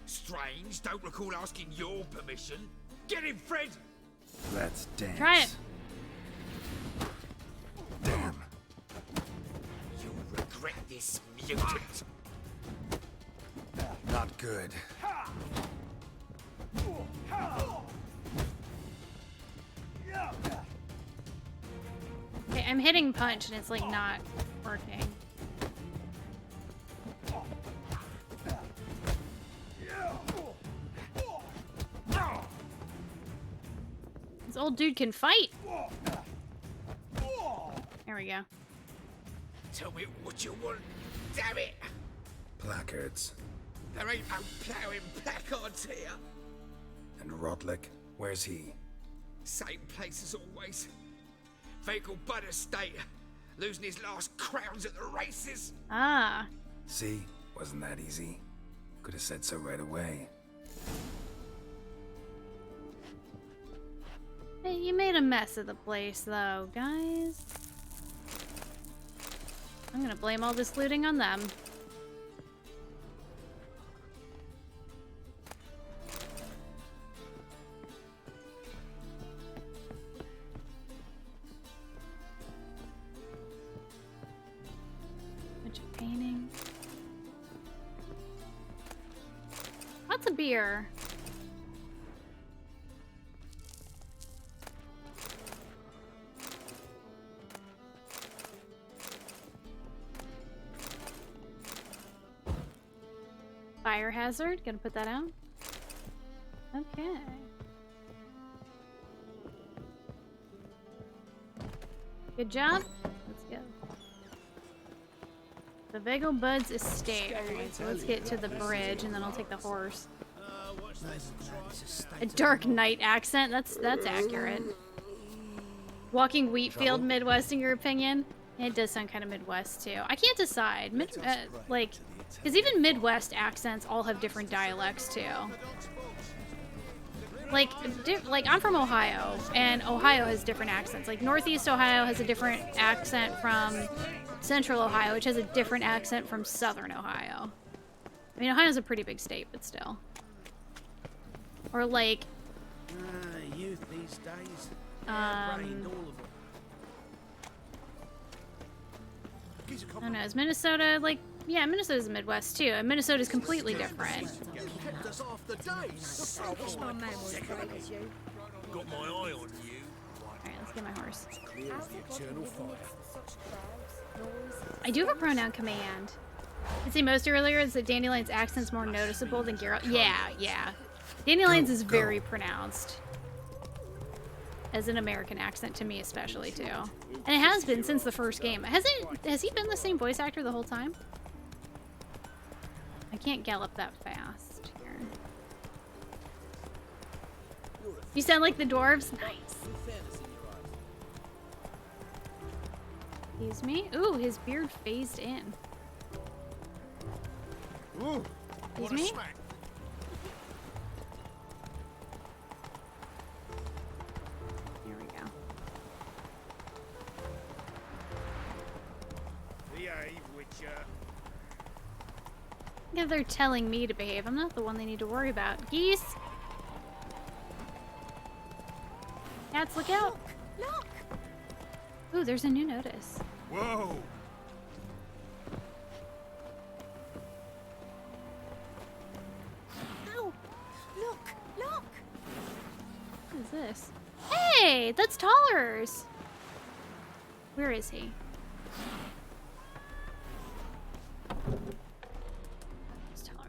Strange, don't recall asking your permission. Get him, Fred! Let's dance. Try it. Damn. You'll regret this, mutant. Not good. Okay, I'm hitting punch and it's like not working. This old dude can fight. There we go. Tell me what you want, damn it! Placards. There ain't no ploughing placards here. And Rotlick, where's he? Same place as always. Vehicle Bud Estate. Losing his last crowns at the races. Ah. See? Wasn't that easy? Could have said so right away. Hey, you made a mess of the place, though, guys. I'm gonna blame all this looting on them. Bunch of painting. Lots of beer. Fire hazard, gonna put that out. Okay. Good job. Let's go. The Vegal Buds Estate. Alright, so let's get to the bridge and then I'll take the horse. A Dark Knight accent, that's accurate. Walking wheat field Midwest in your opinion? It does sound kind of Midwest too. I can't decide. Because even Midwest accents all have different dialects too. Like I'm from Ohio, and Ohio has different accents. Like Northeast Ohio has a different accent from Central Ohio, which has a different accent from Southern Ohio. I mean, Ohio's a pretty big state, but still. Or like, Youth these days. I don't know, is Minnesota like, yeah, Minnesota's the Midwest too, and Minnesota's completely different. Kept us half the day. My man was great as you. Got my eye on you. Alright, let's get my horse. Clear the eternal fire. I do have a pronoun command. You see most earlier is that Dandelion's accent's more noticeable than Geralt. Yeah. Dandelion's is very pronounced. As an American accent to me especially too. And it has been since the first game. Has he been the same voice actor the whole time? I can't gallop that fast here. You sound like the dwarves? Nice. Excuse me? Ooh, his beard phased in. Ooh, Excuse me? Here we go. Behave, Witcher. Yeah, they're telling me to behave. I'm not the one they need to worry about. Geese! Cats, look out! Look! Ooh, there's a new notice. Whoa! Ow! Look! Look! What is this? Hey! That's Tollers! Where is he?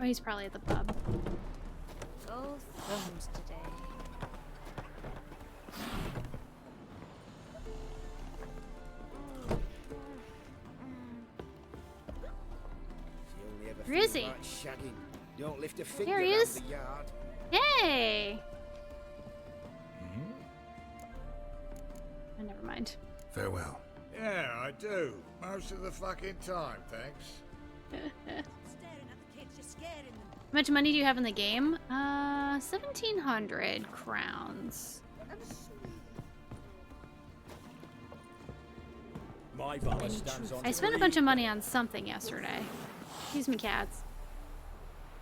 Oh, he's probably at the pub. Go thumbs today. Where is he? Don't lift a finger There he is. around the yard. Hey! Oh, never mind. Farewell. Yeah, I do. Most of the fucking time, thanks. How much money do you have in the game? 1,700 crowns. My valor stands on I spent a bunch of money on something yesterday. Excuse me, cats.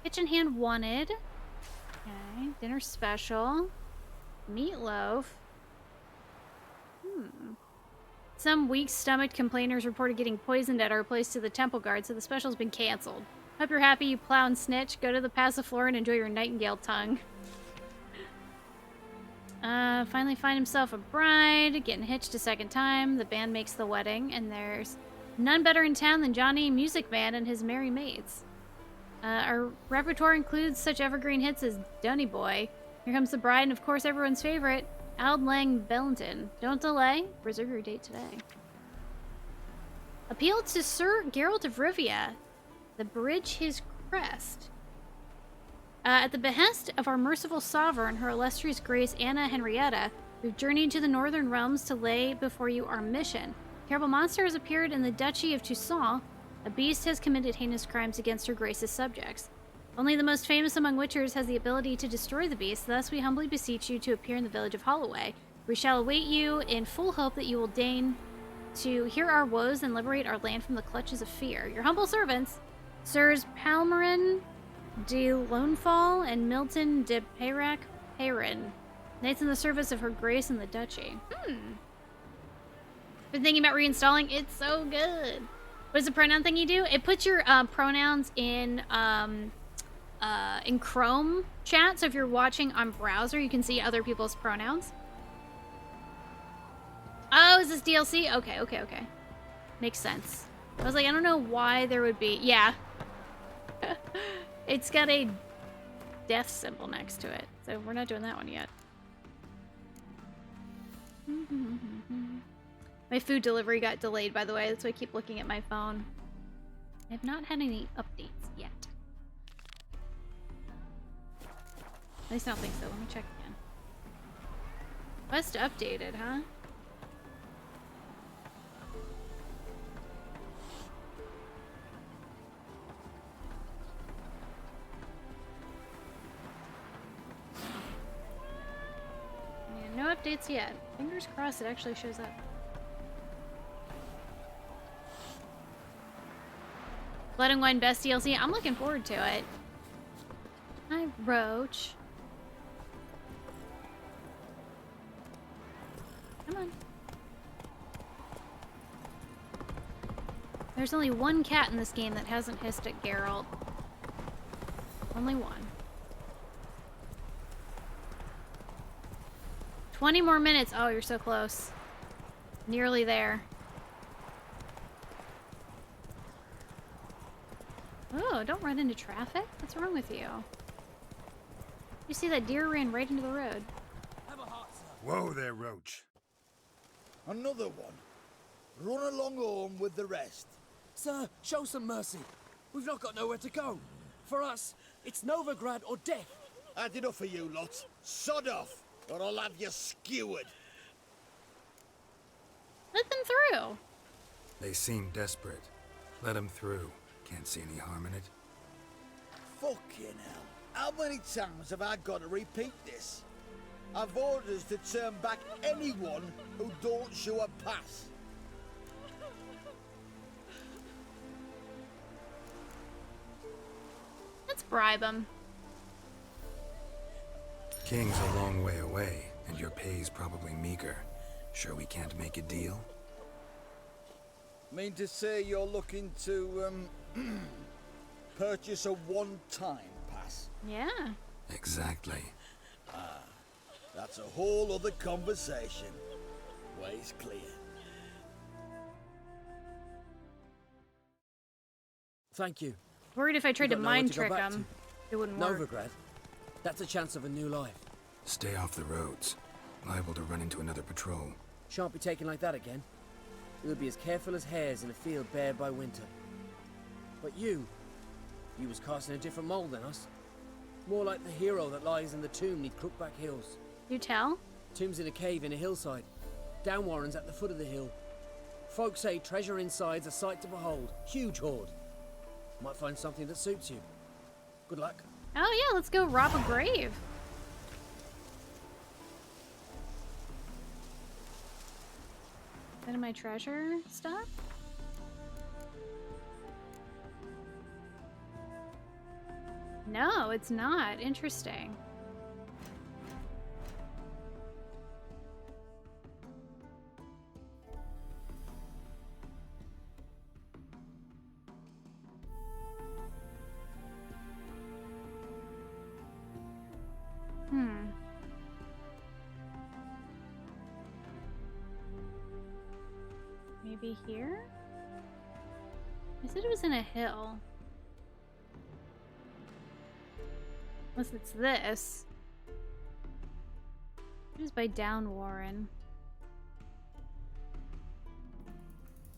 Kitchen hand wanted. Okay. Dinner special. Meatloaf. Some weak-stomached complainers reported getting poisoned at our place to the temple guard, so the special's been canceled. Hope you're happy, you plow and snitch. Go to the Passiflora and enjoy your nightingale tongue. Finally find himself a bride. Getting hitched a second time. The band makes the wedding, and there's none better in town than Johnny Music Man and his merry maids. Our repertoire includes such evergreen hits as Dunny Boy. Here comes the bride, and of course everyone's favorite, Auld Lang Bellington. Don't delay. Reserve your date today. Appeal to Sir Geralt of Rivia. The bridge his crest. At the behest of our merciful sovereign, her illustrious grace Anna Henrietta, we've journeyed to the northern realms to lay before you our mission. A terrible monster has appeared in the Duchy of Toussaint. A beast has committed heinous crimes against her grace's subjects. Only the most famous among witchers has the ability to destroy the beast, thus we humbly beseech you to appear in the village of Holloway. We shall await you in full hope that you will deign to hear our woes and liberate our land from the clutches of fear. Your humble servants, Sirs Palmerin de Lonefall and Milton de Peyrac Peyrin, knights in the service of her grace in the duchy. Been thinking about reinstalling? It's so good. What does the pronoun thingy do? It puts your pronouns in Chrome chat, so if you're watching on browser, you can see other people's pronouns. Oh, is this DLC? Okay. Makes sense. I was like, I don't know why there would be... Yeah. It's got a death symbol next to it, so we're not doing that one yet. My food delivery got delayed, by the way. That's why I keep looking at my phone. I have not had any updates yet. At least I don't think so. Let me check again. Quest updated, huh? updates yet. Fingers crossed it actually shows up. Blood and Wine Best DLC. I'm looking forward to it. Hi, Roach. Come on. There's only one cat in this game that hasn't hissed at Geralt. Only one. 20 more minutes. Oh, you're so close. Nearly there. Oh, don't run into traffic. What's wrong with you? You see that deer ran right into the road. Whoa there, Roach. Another one. Run along home with the rest. Sir, show some mercy. We've not got nowhere to go. For us, it's Novigrad or death. Had enough of you lot. Sod off, or I'll have you skewered. Let them through. They seem desperate. Let them through. Can't see any harm in it. Fucking hell. How many times have I got to repeat this? I've orders to turn back anyone who don't show a pass. Let's bribe them. King's a long way away, and your pay's probably meager. Sure we can't make a deal? Mean to say you're looking to, purchase a one-time pass? Yeah. Exactly. That's a whole other conversation. Way's clear. Thank you. Worried if I tried to We've got nowhere mind to go trick back them, it wouldn't work. Novigrad. That's a chance of a new life. Stay off the roads. Liable to run into another patrol. Shan't be taken like that again. We'll be as careful as hares in a field bared by winter. But you was cast in a different mold than us. More like the hero that lies in the tomb near Crookback Hills. You tell? Tomb's in a cave in a hillside. Downwarren's at the foot of the hill. Folks say treasure inside's a sight to behold. Huge hoard. Might find something that suits you. Good luck. Oh yeah, let's go rob a grave. Is that in my treasure stuff? No, it's not. Interesting. Maybe here? I said it was in a hill. Unless it's this. It is by Downwarren.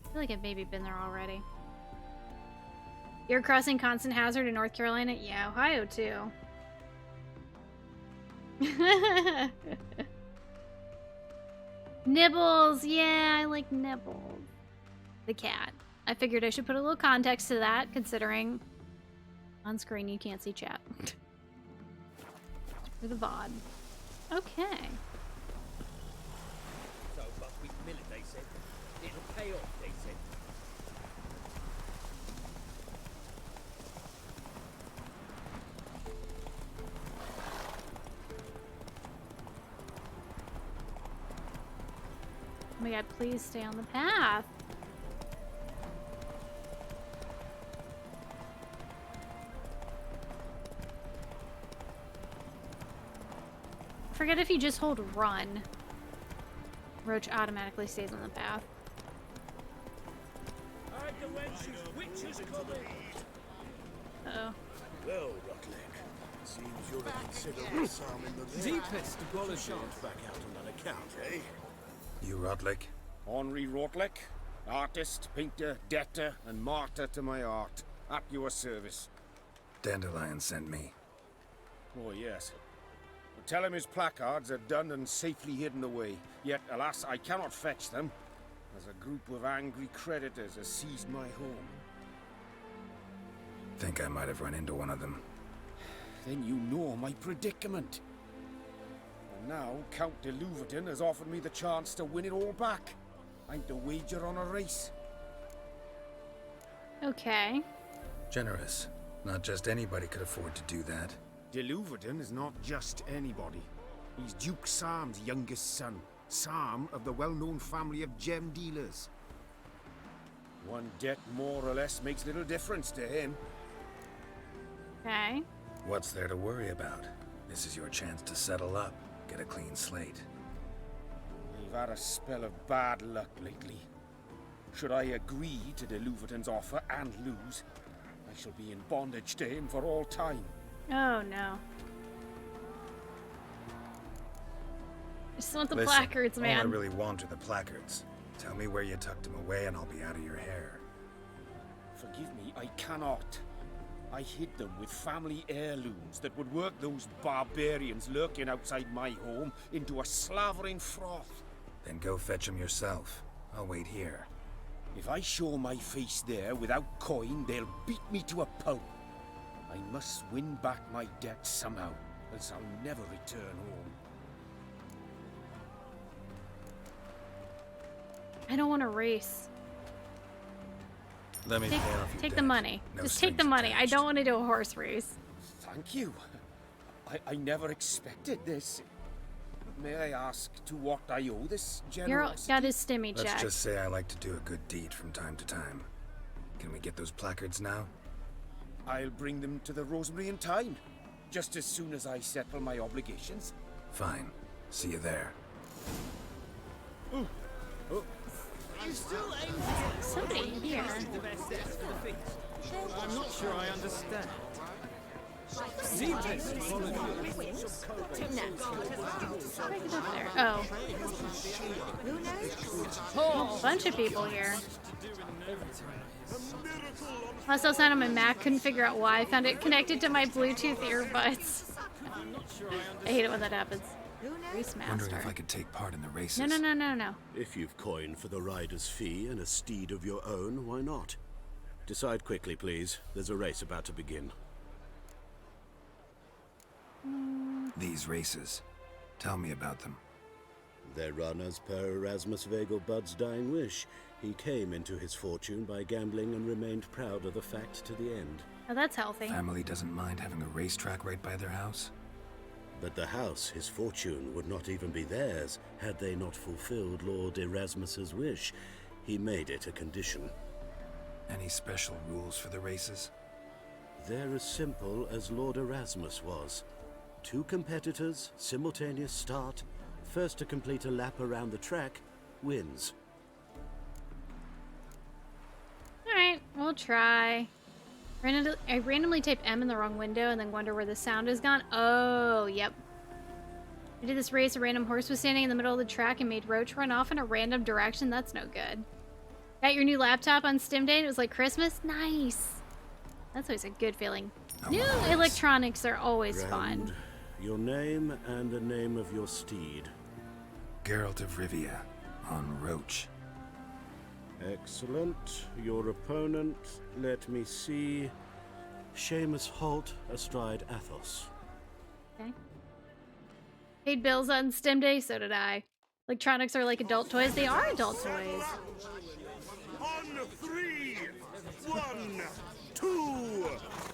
I feel like I've maybe been there already. You're crossing Constant Hazard in North Carolina? Yeah, Ohio too. Nibbles! Yeah, I like Nibbles. The cat. I figured I should put a little context to that, considering on screen you can't see chat. For the VOD. Okay. So, but we mill it, they said. It'll pay off, they said. Oh my god, please stay on the path. I forget if you just hold run. Roach automatically stays on the path. Uh-oh. Well, Rockleg, seems you're a considerable sum in the Deepest apologies. back out on that account, eh? You Rotlick? Henri Rotlick, artist, painter, debtor, and martyr to my art. At your service. Dandelion sent me. Oh, yes. But tell him his placards are done and safely hidden away. Yet, alas, I cannot fetch them, as a group of angry creditors has seized my home. Think I might have run into one of them. Then you know my predicament. And now Count de Louverton has offered me the chance to win it all back. I'm to wager on a race. Okay. Generous. Not just anybody could afford to do that. De Louverton is not just anybody. He's Duke Sam's youngest son. Sam of the well-known family of gem dealers. One debt more or less makes little difference to him. Okay. What's there to worry about? This is your chance to settle up, get a clean slate. We've had a spell of bad luck lately. Should I agree to de Louverton's offer and lose, I shall be in bondage to him for all time. Oh no. I just want the Listen, placards, man. All I really want are the placards. Tell me where you tucked them away and I'll be out of your hair. Forgive me, I cannot. I hid them with family heirlooms that would work those barbarians lurking outside my home into a slavering froth. Then go fetch them yourself. I'll wait here. If I show my face there without coin, they'll beat me to a pulp. I must win back my debt somehow, else I'll never return home. I don't want to race. Let me pay off your Take the debt. money. No Just take the strings money. I attached. don't want to do a horse race. Thank you. I never expected this. May I ask to what I owe this You're generosity? got his stimmy check. Let's just say I like to do a good deed from time to time. Can we get those placards now? I'll bring them to the Rosemary in time, just as soon as I settle my obligations. Fine. See you there. Oh. Somebody here. I'm not sure I understand. There. Oh. A bunch of people here. I saw sound on my Mac, couldn't figure out why. I found it connected to my Bluetooth earbuds. I hate it when that happens. Race Wondering if master. I could take part in the races. No. If you've coin for the rider's fee and a steed of your own, why not? Decide quickly, please. There's a race about to begin. These races. Tell me about them. They're run as per Erasmus Vegelbud's dying wish. He came into his fortune by gambling and remained proud of the fact to the end. Oh, that's healthy. Family doesn't mind having a racetrack right by their house? But the house, his fortune, would not even be theirs had they not fulfilled Lord Erasmus's wish. He made it a condition. Any special rules for the races? They're as simple as Lord Erasmus was. 2 competitors, simultaneous start. First to complete a lap around the track wins. Alright, we'll try. I randomly type M in the wrong window and then wonder where the sound has gone. Oh, yep. I did this race, a random horse was standing in the middle of the track and made Roach run off in a random direction. That's no good. Got your new laptop on Stim Day and it was like Christmas? Nice. That's always a good feeling. New electronics are always fun. Your name and the name of your steed. Geralt of Rivia, on Roach. Excellent. Your opponent, let me see. Seamus Holt astride Athos. Okay. Paid bills on Stim Day, so did I. Electronics are like adult toys. They are adult toys. On 3! 1, 2,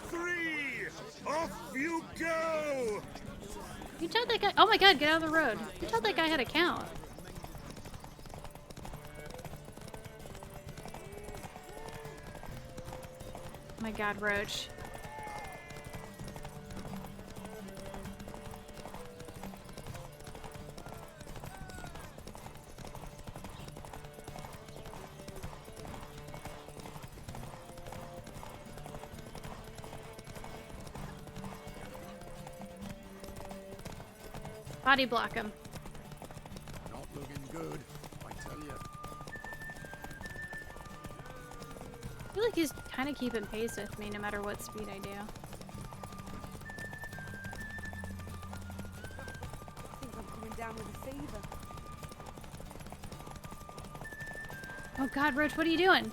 3! Off you go! You told that guy. Oh my god, get out of the road. You told that guy how to count. Oh my god, Roach. Body block him. Not looking good, I tell you. I feel like he's kind of keeping pace with me no matter what speed I do. I think I'm coming down with a fever. Oh god, Roach, what are you doing?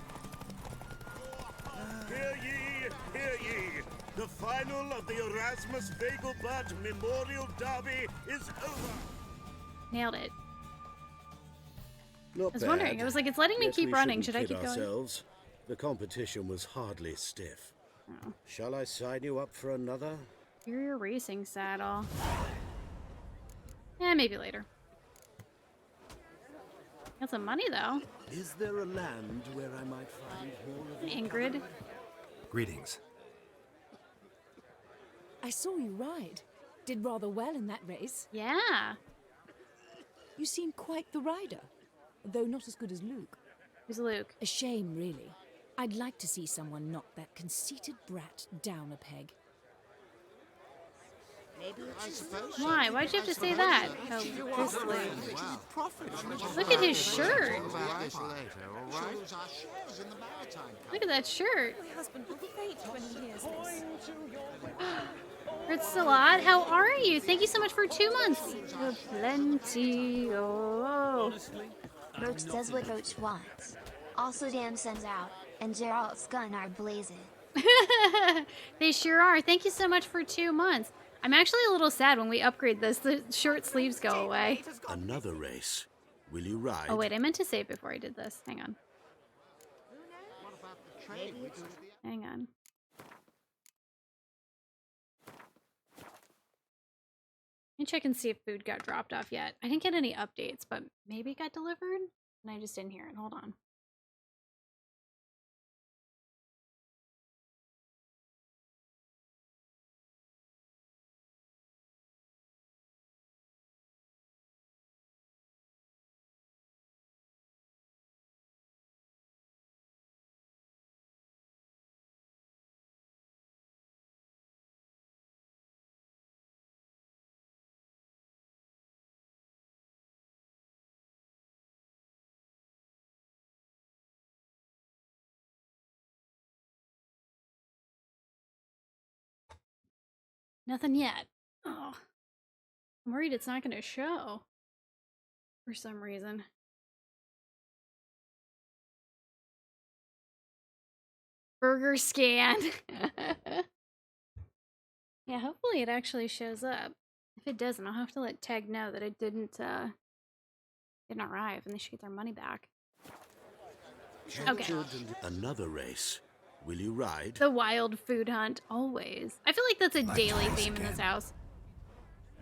Hear ye, hear ye! The final of the Erasmus Vegelbud Memorial Derby is over! Nailed it. Not I was wondering. bad. I was like, it's letting me Yet keep we running. shouldn't Should I kid keep going? ourselves. The competition was hardly stiff. Oh. Shall I sign you up for another? Superior racing saddle. Eh, maybe later. Got some money though. Is there a land where I might find more of your Ingrid. Greetings. I saw you ride. Did rather well in that race. Yeah. You seem quite the rider, though not as good as Luke. Who's Luke? A shame, really. I'd like to see someone knock that conceited brat down a peg. Why? Why'd you have to say that? Oh, this Luke. Look at his shirt. Look at that shirt. My husband will faint when he hears this. Fritz Salat, how are you? Thank you so much for 2 months. Plenty. Oh. Roach does what Roach wants. Also, Dan sends out, and Gerald's gun are blazing. They sure are. Thank you so much for 2 months. I'm actually a little sad when we upgrade this. The short sleeves go away. Another race. Will you ride? Oh wait, I meant to save before I did this. Hang on. Hang on. Let me check and see if food got dropped off yet. I didn't get any updates, but maybe it got delivered? And I just didn't hear it. Hold on. Nothing yet. Oh. I'm worried it's not going to show. For some reason. Burger scan. Yeah, hopefully it actually shows up. If it doesn't, I'll have to let Tag know that it didn't arrive and they should get their money back. Okay. Another race. Will you ride? The wild food hunt, always. I feel like that's a daily theme in this house.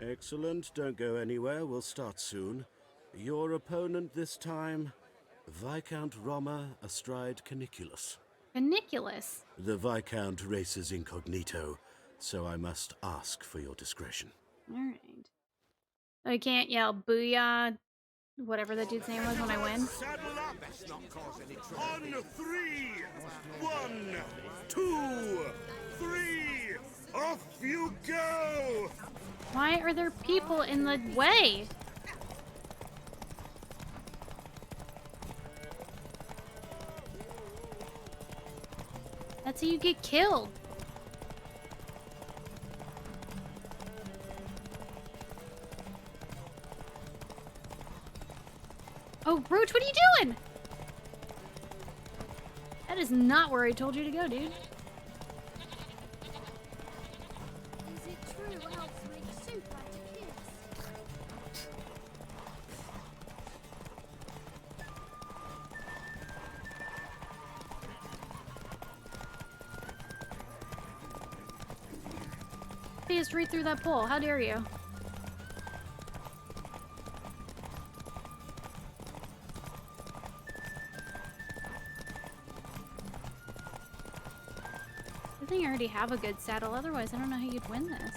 Excellent. Don't go anywhere. We'll start soon. Your opponent this time, Viscount Roma astride Caniculus. Caniculus? The Viscount races incognito, so I must ask for your discretion. Alright. I can't yell booyah, whatever that dude's name was when I win. On 3! 1, 2, 3! Off you go! Why are there people in the way? That's how you get killed. Oh, Roach, what are you doing? That is not where I told you to go, dude. Is it true elves make soup like the kids? Phased right through that pole. How dare you? I think I already have a good saddle, otherwise I don't know how you'd win this.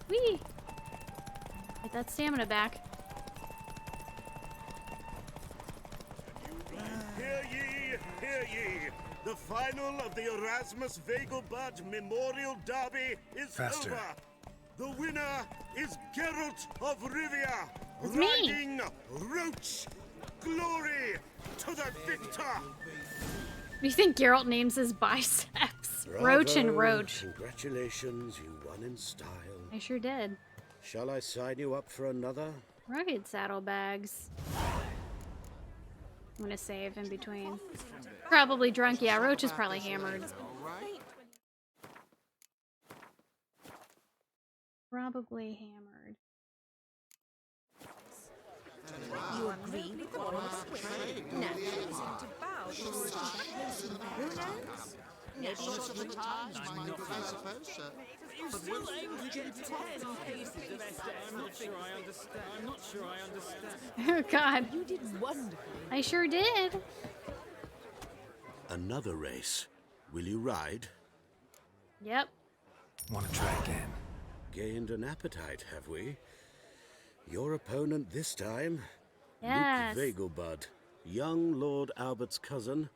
Whee! Get that stamina back. Hear ye, hear ye! The final of the Erasmus Vegelbud Memorial Derby is Faster. over. The winner is Geralt of Rivia, It's me. riding Roach. Glory to the victor! Do you think Geralt names his biceps? Roach and Bravo. Roach. Congratulations, you won in style. I sure did. Shall I sign you up for another? Rugged saddlebags. I'm gonna save in between. Probably drunk. Yeah, Roach is probably hammered. Probably hammered. You agree with the boss? Naturally to bow to who knows? Maybe You still aim to get 10 pieces of Esther. I'm not sure I understand. Oh God. You did wonderful. I sure did. Another race. Will you ride? Yep. Want to try again? Gained an appetite, have we? Your opponent this time? Yes. Luke Vegelbud, young Lord Albert's cousin,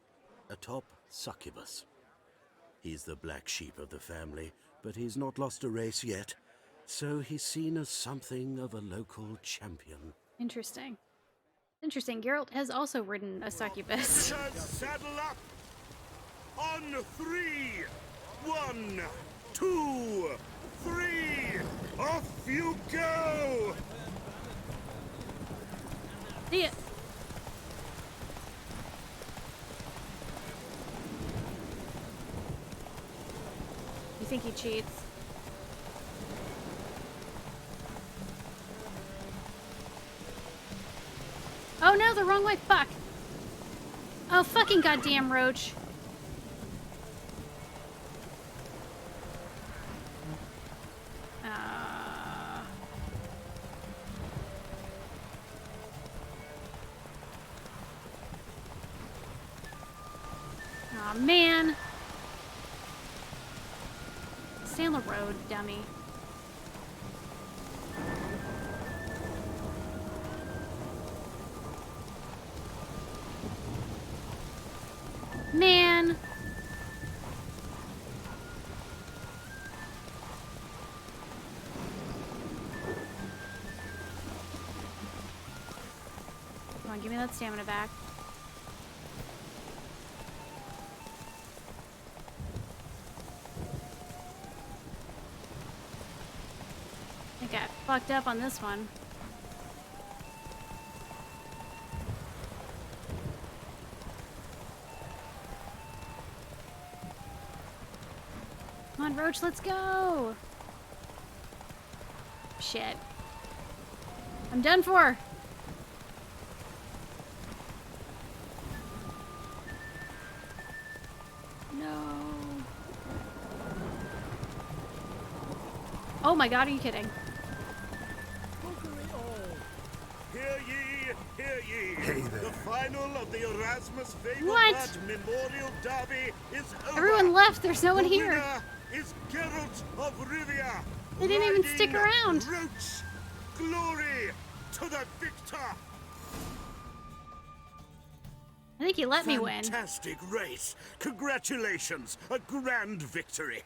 atop succubus. He's the black sheep of the family, but he's not lost a race yet, so he's seen as something of a local champion. Interesting. Interesting. Geralt has also ridden a succubus. Saddle up! On 3! 1, 2, 3! Off you go! See ya. You think he cheats? Oh no, the wrong way. Fuck. Oh fucking goddamn Roach. Aw, man. Stay on the road, dummy. Man. Come on, give me that stamina back. I think I fucked up on this one. Come on, Roach, let's go! Shit. I'm done for! No. Oh my god, are you kidding? Hear ye, hear ye! Hey there. The final of the Erasmus Vegelbud What? Memorial Derby is over. Everyone left, there's no one The here. winner is Geralt of Rivia. They didn't even stick riding around. Roach. Glory to the victor. I think he let me win. Fantastic race. Congratulations. A grand victory.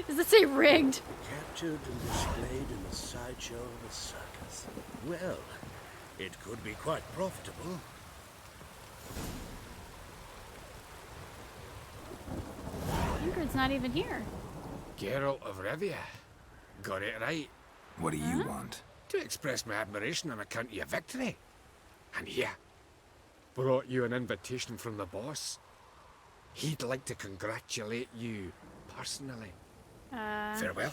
Does it say rigged? Captured and displayed in the sideshow of a circus. Well, it could be quite profitable. Ingrid's not even here. Geralt of Rivia. Got it right. What do you want? To express my admiration on account of your victory. And here, brought you an invitation from the boss. He'd like to congratulate you personally. Farewell.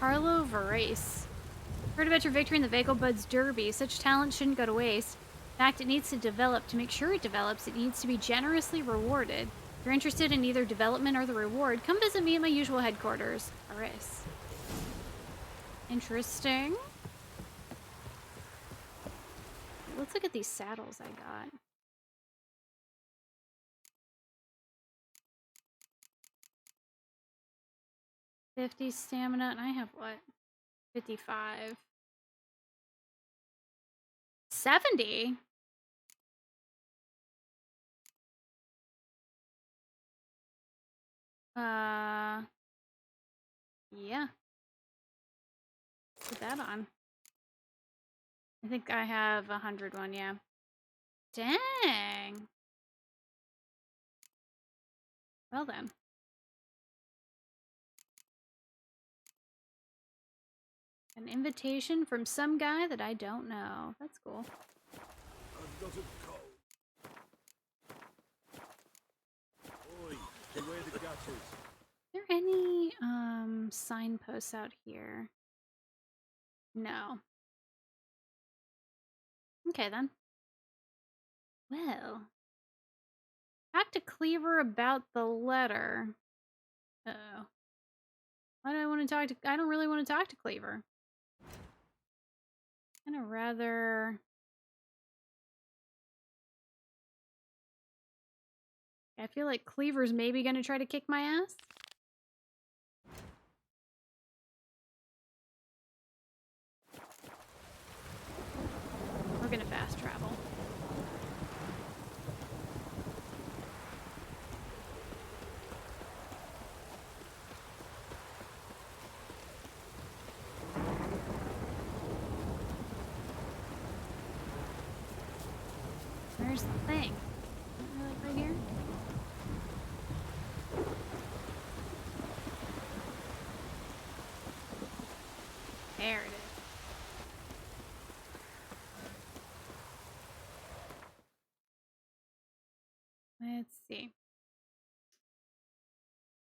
Carlo Verace. Heard about your victory in the Vegelbud's Derby. Such talent shouldn't go to waste. In fact, it needs to develop. To make sure it develops, it needs to be generously rewarded. If you're interested in either development or the reward, come visit me at my usual headquarters. Verace. Interesting. Let's look at these saddles I got. $50 stamina, and I have what? 55. 70? Yeah. Put that on. I think I have 101, yeah. Dang. Well then. An invitation from some guy that I don't know. That's cool. I've got a cold. Oi, beware the gutters. Is there any signposts out here? No. Okay then. Well, talk to Cleaver about the letter. Uh-oh. Why do I want to talk to? I don't really want to talk to Cleaver. Kind of rather. I feel like Cleaver's maybe gonna try to kick my ass. We're gonna fast travel. Where's the thing? Like right here? There it is. Let's see.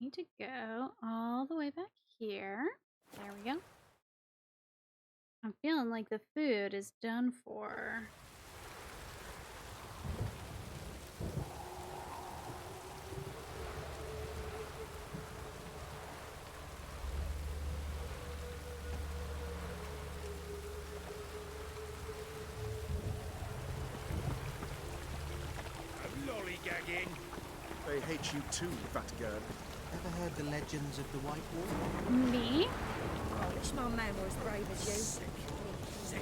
Need to go all the way back here. There we go. I'm feeling like the food is done for. Lollygagging. They hate you too, fat girl. Ever heard the legends of the White Wall? Me? I wish my man were as brave as you.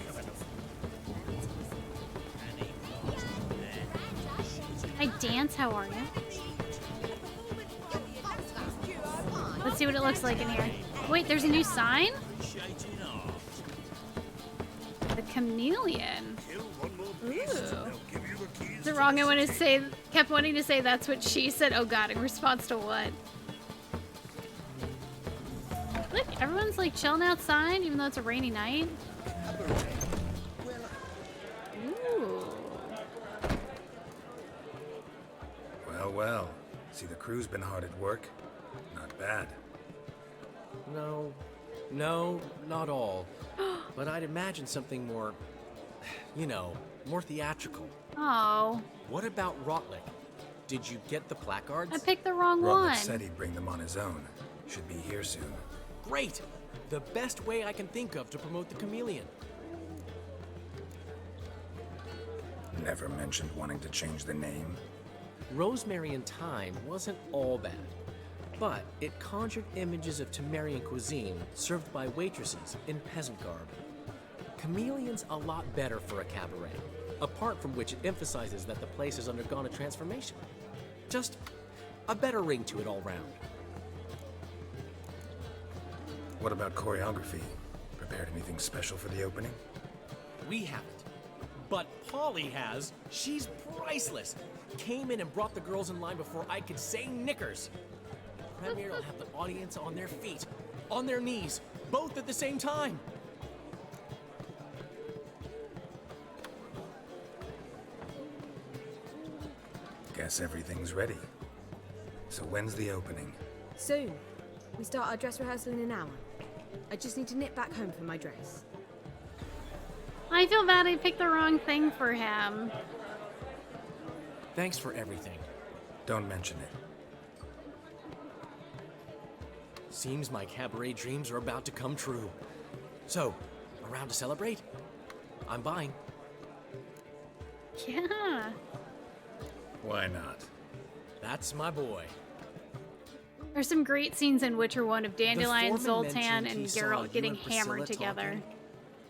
Hi, Dance. How are you? Let's see what it looks like in here. Wait, there's a new sign? The Chameleon. Ooh. Is it wrong? Kept wanting to say that's what she said. Oh god, in response to what? Look, everyone's like chilling outside, even though it's a rainy night. Ooh. Well, well. See, the crew's been hard at work. Not bad. No, not all. But I'd imagine something more, you know, more theatrical. Oh. What about Rotlick? Did you get the placards? I picked the wrong Rotlick one. said he'd bring them on his own. Should be here soon. Great! The best way I can think of to promote the Chameleon. Never mentioned wanting to change the name. Rosemary and Thyme wasn't all bad, but it conjured images of Temerian cuisine served by waitresses in peasant garb. Chameleon's a lot better for a cabaret, apart from which it emphasizes that the place has undergone a transformation. Just a better ring to it all round. What about choreography? Prepared anything special for the opening? We haven't. But Polly has. She's priceless. Came in and brought the girls in line before I could say knickers. Premiere will have the audience on their feet, on their knees, both at the same time. Guess everything's ready. So when's the opening? Soon. We start our dress rehearsal in an hour. I just need to nip back home for my dress. I feel bad I picked the wrong thing for him. Thanks for everything. Don't mention it. Seems my cabaret dreams are about to come true. So, around to celebrate? I'm buying. Yeah. Why not? That's my boy. There's some great scenes in Witcher 1 of Dandelion, foreman Zoltan, mentioned and he saw Geralt you getting and Priscilla hammered together. talking.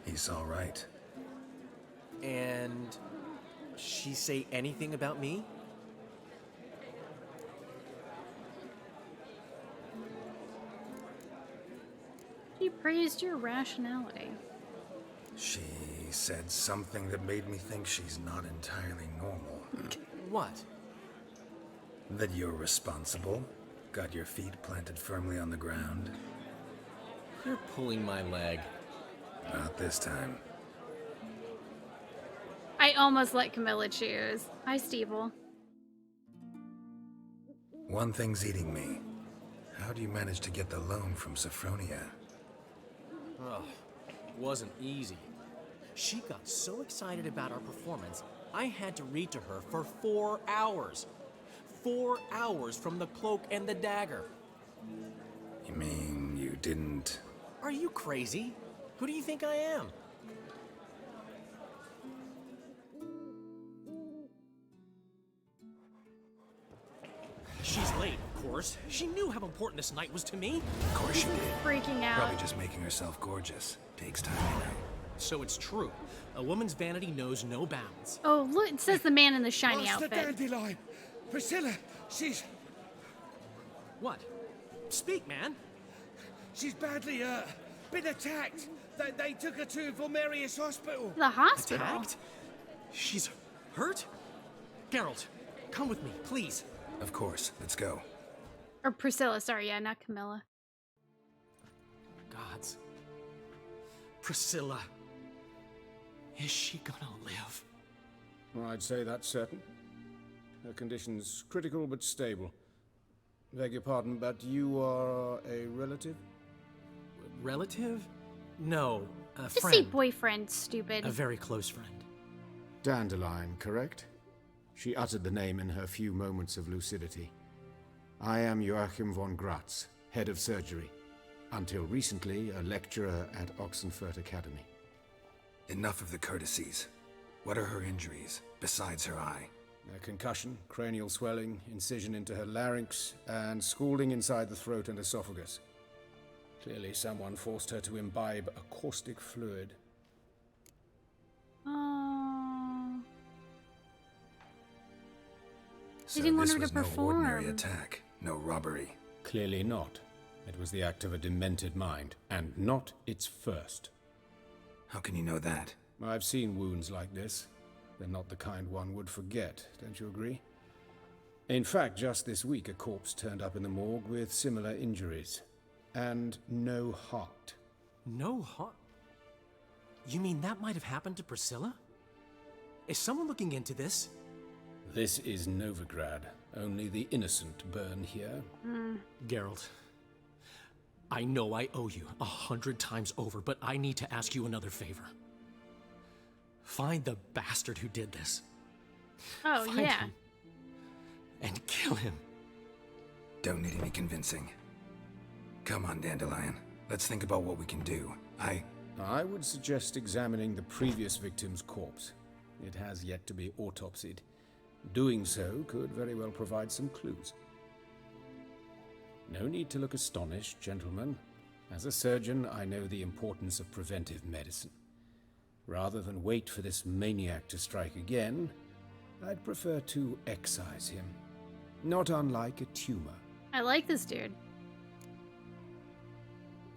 He's all right. And she say anything about me? She praised your rationality. She said something that made me think she's not entirely normal. What? That you're responsible, got your feet planted firmly on the ground. You're pulling my leg. Not this time. I almost let Camilla choose. Hi, Stevel. One thing's eating me. How do you manage to get the loan from Sophronia? Oh, it wasn't easy. She got so excited about our performance, I had to read to her for 4 hours. 4 hours from the Cloak and the Dagger. You mean you didn't... Are you crazy? Who do you think I am? She's late, of course. She knew how important this night was to me. Of course she did. Freaking out. Probably just making herself gorgeous. Takes time, you know. So it's true. A woman's vanity knows no bounds. Oh, look, it says the man in the shiny Master outfit. Dandelion! Priscilla, she's... What? Speak, man. She's badly hurt. Been attacked. They took her to Vulmerius Hospital. The hospital? Attacked? She's hurt? Geralt, come with me, please. Of course. Let's go. Or Priscilla, sorry, yeah, not Camilla. Gods. Priscilla. Is she gonna live? I'd say that's certain. Her condition's critical but stable. Beg your pardon, but you are a relative? Relative? No, a Just friend. say boyfriend, stupid. A very close friend. Dandelion, correct? She uttered the name in her few moments of lucidity. I am Joachim von Gratz, head of surgery. Until recently, a lecturer at Oxenfurt Academy. Enough of the courtesies. What are her injuries, besides her eye? A concussion, cranial swelling, incision into her larynx, and scalding inside the throat and esophagus. Clearly someone forced her to imbibe a caustic fluid. Oh. So didn't want this her to was no ordinary perform. attack, no robbery. Clearly not. It was the act of a demented mind, and not its first. How can you know that? I've seen wounds like this. They're not the kind one would forget, don't you agree? In fact, just this week a corpse turned up in the morgue with similar injuries. And no heart. No heart? You mean that might have happened to Priscilla? Is someone looking into this? This is Novigrad. Only the innocent burn here. Geralt, I know I owe you 100 times over, but I need to ask you another favor. Find the bastard who did this. Oh, Find yeah. him and kill him. Don't need any convincing. Come on, Dandelion. Let's think about what we can do. I would suggest examining the previous victim's corpse. It has yet to be autopsied. Doing so could very well provide some clues. No need to look astonished, gentlemen. As a surgeon, I know the importance of preventive medicine. Rather than wait for this maniac to strike again, I'd prefer to excise him. Not unlike a tumor. I like this dude.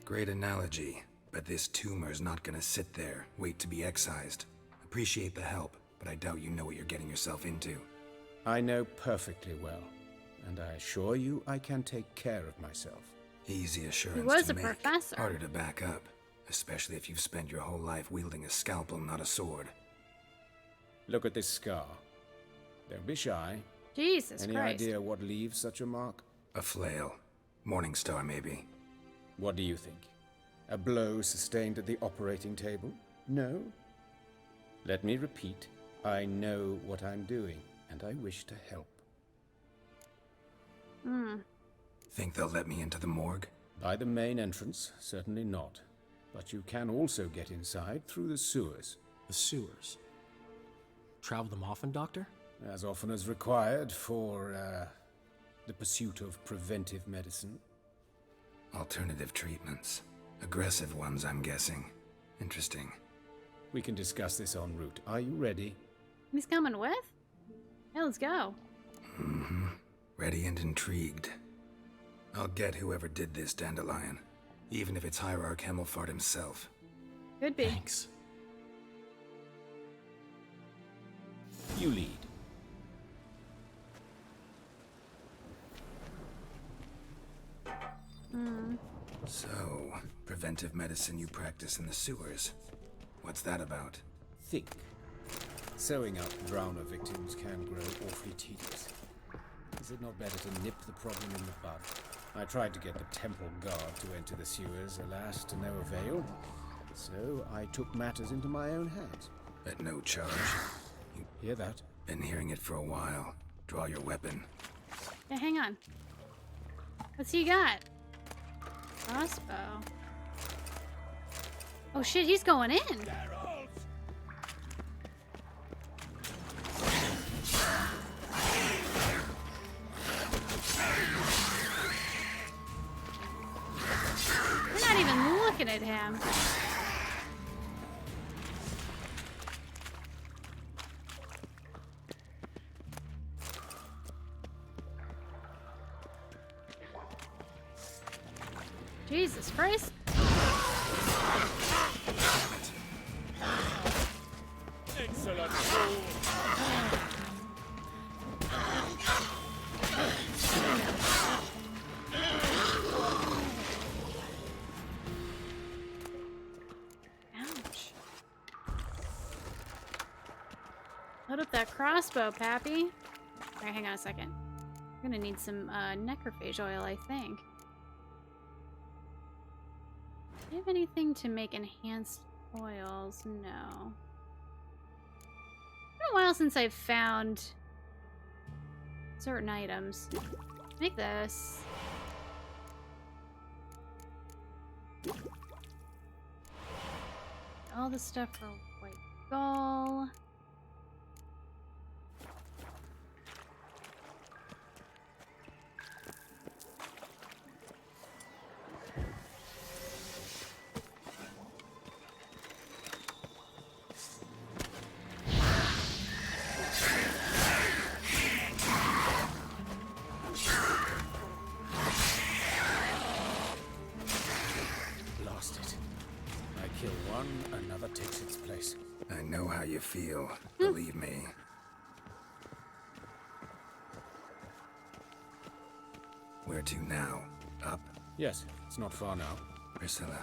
Great analogy, but this tumor's not gonna sit there, wait to be excised. Appreciate the help, but I doubt you know what you're getting yourself into. I know perfectly well, and I assure you I can take care of myself. Easy assurance He was to a make. professor. Harder to back up, especially if you've spent your whole life wielding a scalpel, not a sword. Look at this scar. Don't be shy. Jesus Any Christ. idea what leaves such a mark? A flail. Morningstar, maybe. What do you think? A blow sustained at the operating table? No? Let me repeat. I know what I'm doing, and I wish to help. Think they'll let me into the morgue? By the main entrance, certainly not. But you can also get inside through the sewers. The sewers? Travel them often, Doctor? As often as required for, the pursuit of preventive medicine. Alternative treatments. Aggressive ones, I'm guessing. Interesting. We can discuss this en route. Are you ready? He's coming with? Yeah, let's go. Ready and intrigued. I'll get whoever did this, Dandelion. Even if it's Hierarch Hemelfart himself. Could be. Thanks. You lead. So, preventive medicine you practice in the sewers. What's that about? Think. Sewing up drowner victims can grow awfully tedious. Is it not better to nip the problem in the bud? I tried to get the temple guard to enter the sewers, alas, to no avail. So I took matters into my own hands. At no charge. You hear that? Been hearing it for a while. Draw your weapon. Yeah, hang on. What's he got? Crossbow. Oh shit, he's going in. We're not even looking at him. Jesus Christ. Excellent. Ouch. Load up that crossbow, Pappy. Alright, hang on a second. We're gonna need some necrophage oil, I think. Do you have anything to make enhanced oils? No. It's been a while since I've found certain items. Make this. All the stuff for White Gull. Lost it. I kill one, another takes its place. I know how you feel. Believe me. Where to now? Up? Yes, it's not far now. Priscilla.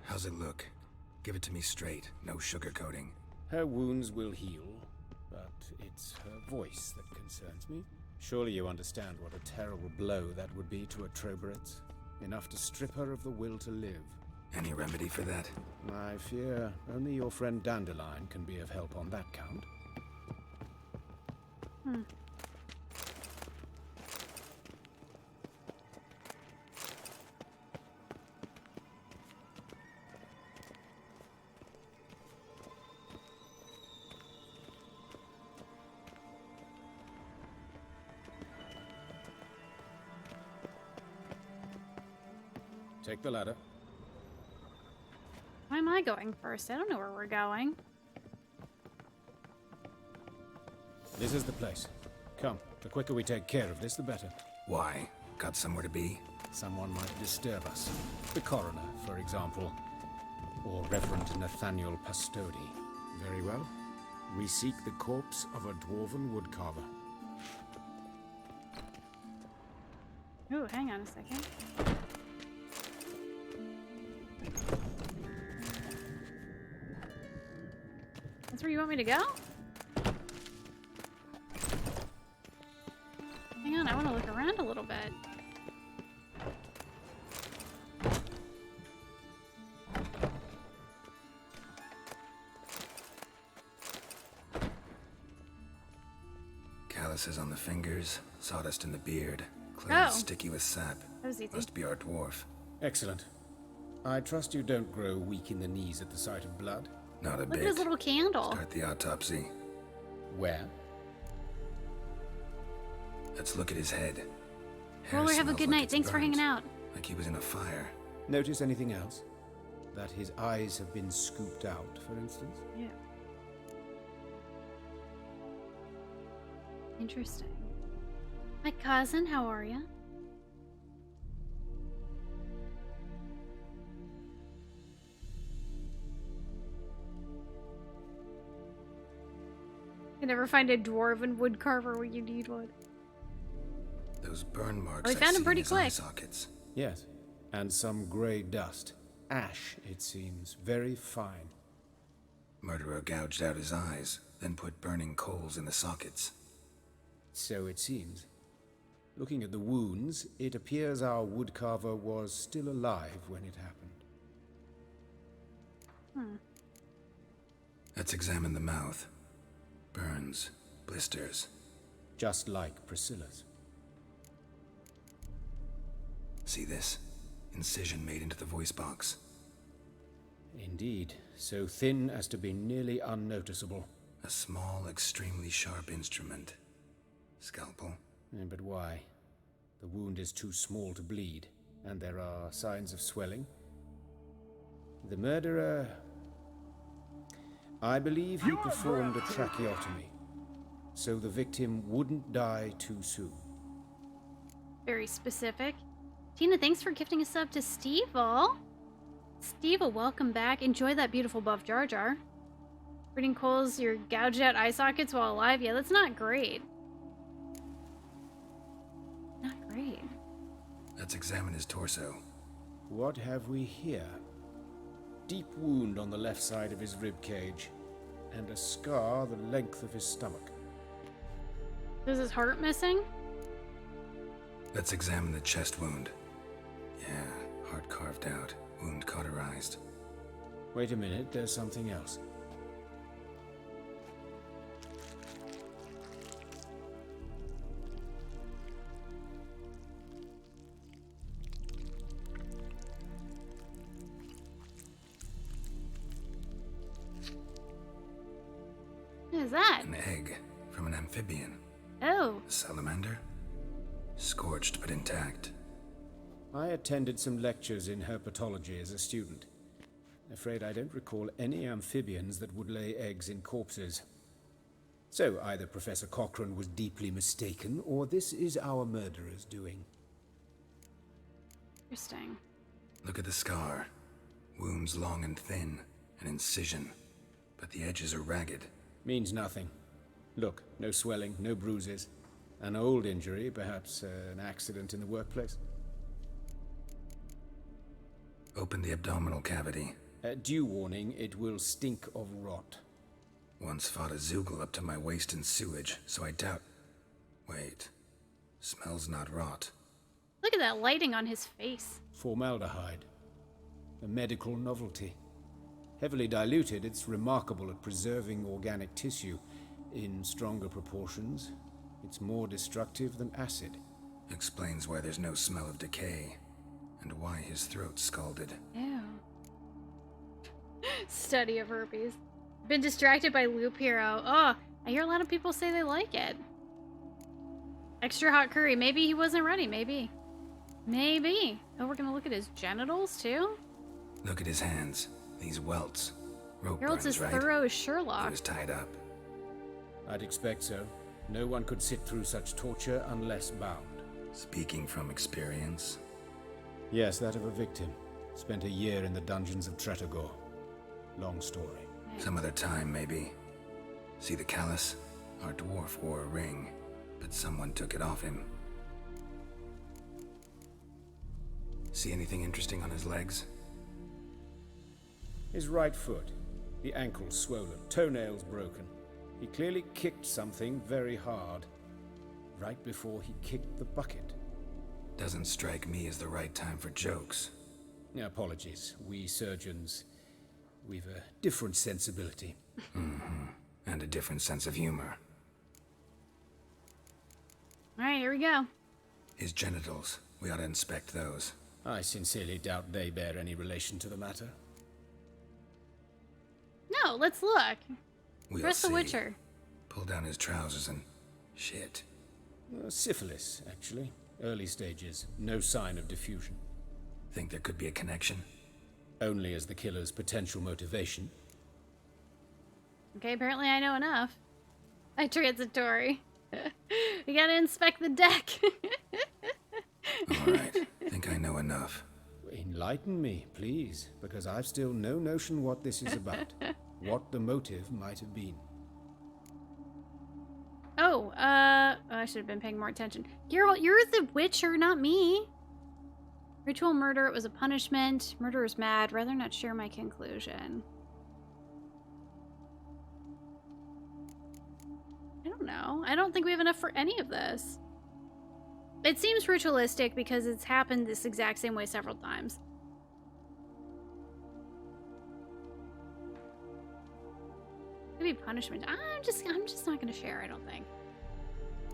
How's it look? Give it to me straight. No sugarcoating. Her wounds will heal, but it's her voice that concerns me. Surely you understand what a terrible blow that would be to a Troberet. Enough to strip her of the will to live. Any remedy for that? I fear only your friend Dandelion can be of help on that count. Take the ladder. Why am I going first? I don't know where we're going. This is the place. Come, the quicker we take care of this, the better. Why? Got somewhere to be? Someone might disturb us. The coroner, for example. Or Reverend Nathaniel Pastodi. Very well. We seek the corpse of a dwarven woodcarver. Ooh, hang on a second. That's where you want me to go? Hang on, I want to look around a little bit. Calluses on the fingers, sawdust in the beard, clothes Oh. sticky with sap. That was easy. Must be our dwarf. Excellent. I trust you don't grow weak in the knees at the sight of blood. Not a Look bit. at his little candle. Start the autopsy. Where? Let's look at his head. Hair Roller, have a smells good like night. it's Thanks for burnt, hanging out. Like he was in a fire. Notice anything else? That his eyes have been scooped out, for instance? Yeah. Interesting. Hi, cousin. How are you? You never find a dwarven woodcarver where you need one. Those burn marks. Oh, we I've found him seen pretty his eye quick. sockets. Yes. And some grey dust. Ash, it seems. Very fine. Murderer gouged out his eyes, then put burning coals in the sockets. So it seems. Looking at the wounds, it appears our woodcarver was still alive when it happened. Let's examine the mouth. Burns, blisters. Just like Priscilla's. See this? Incision made into the voice box. Indeed, so thin as to be nearly unnoticeable. A small, extremely sharp instrument. Scalpel? But why? The wound is too small to bleed, and there are signs of swelling. The murderer... I believe he performed a tracheotomy, so the victim wouldn't die too soon. Very specific. Tina, thanks for gifting a sub to Stevel. Stevel, welcome back. Enjoy that beautiful buff Jar Jar. Burning coals, your gouged out eye sockets while alive. Yeah, that's not great. Not great. Let's examine his torso. What have we here? Deep wound on the left side of his rib cage, and a scar the length of his stomach. Is his heart missing? Let's examine the chest wound. Yeah, heart carved out, wound cauterized. Wait a minute, there's something else. What is that? An egg from an amphibian. Oh. A salamander? Scorched but intact. I attended some lectures in herpetology as a student. Afraid I don't recall any amphibians that would lay eggs in corpses. So either Professor Cochrane was deeply mistaken, or this is our murderer's doing. Interesting. Look at the scar. Wounds long and thin, an incision, but the edges are ragged. Means nothing. Look, no swelling, no bruises. An old injury, perhaps an accident in the workplace. Open the abdominal cavity. Due warning, it will stink of rot. Once fought a Zoogle up to my waist in sewage, so I doubt... Wait. Smells not rot. Look at that lighting on his face. Formaldehyde. A medical novelty. Heavily diluted, it's remarkable at preserving organic tissue. In stronger proportions, it's more destructive than acid. Explains why there's no smell of decay, and why his throat's scalded. Ew. Study of herpes. Been distracted by Loop Hero. Oh, I hear a lot of people say they like it. Extra hot curry. Maybe he wasn't ready. Maybe. Maybe. Oh, we're gonna look at his genitals too? Look at his hands. These welts. Rope Harold's burns, as right? thorough as Sherlock. He was tied up. I'd expect so. No one could sit through such torture unless bound. Speaking from experience? Yes, that of a victim. Spent a year in the dungeons of Tretogor. Long story. Some other time, maybe. See the callus? Our dwarf wore a ring, but someone took it off him. See anything interesting on his legs? His right foot. The ankle swollen, toenails broken. He clearly kicked something very hard. Right before he kicked the bucket. Doesn't strike me as the right time for jokes. Apologies. We surgeons, we've a different sensibility. Mm-hmm. And a different sense of humor. Alright, here we go. His genitals. We ought to inspect those. I sincerely doubt they bear any relation to the matter. No, let's look. We'll Where's the see. Witcher? Pull down his trousers and... shit. Syphilis, actually. Early stages. No sign of diffusion. Think there could be a connection? Only as the killer's potential motivation. Okay, apparently I know enough. I transitory. We gotta inspect the deck. Alright, think I know enough. Enlighten me, please, because I've still no notion what this is about. What the motive might have been. Oh, I should have been paying more attention. Geralt, you're the Witcher, not me. Ritual murder, it was a punishment. Murderer's mad. Rather not share my conclusion. I don't know. I don't think we have enough for any of this. It seems ritualistic because it's happened this exact same way several times. Maybe punishment. I'm just not gonna share, I don't think.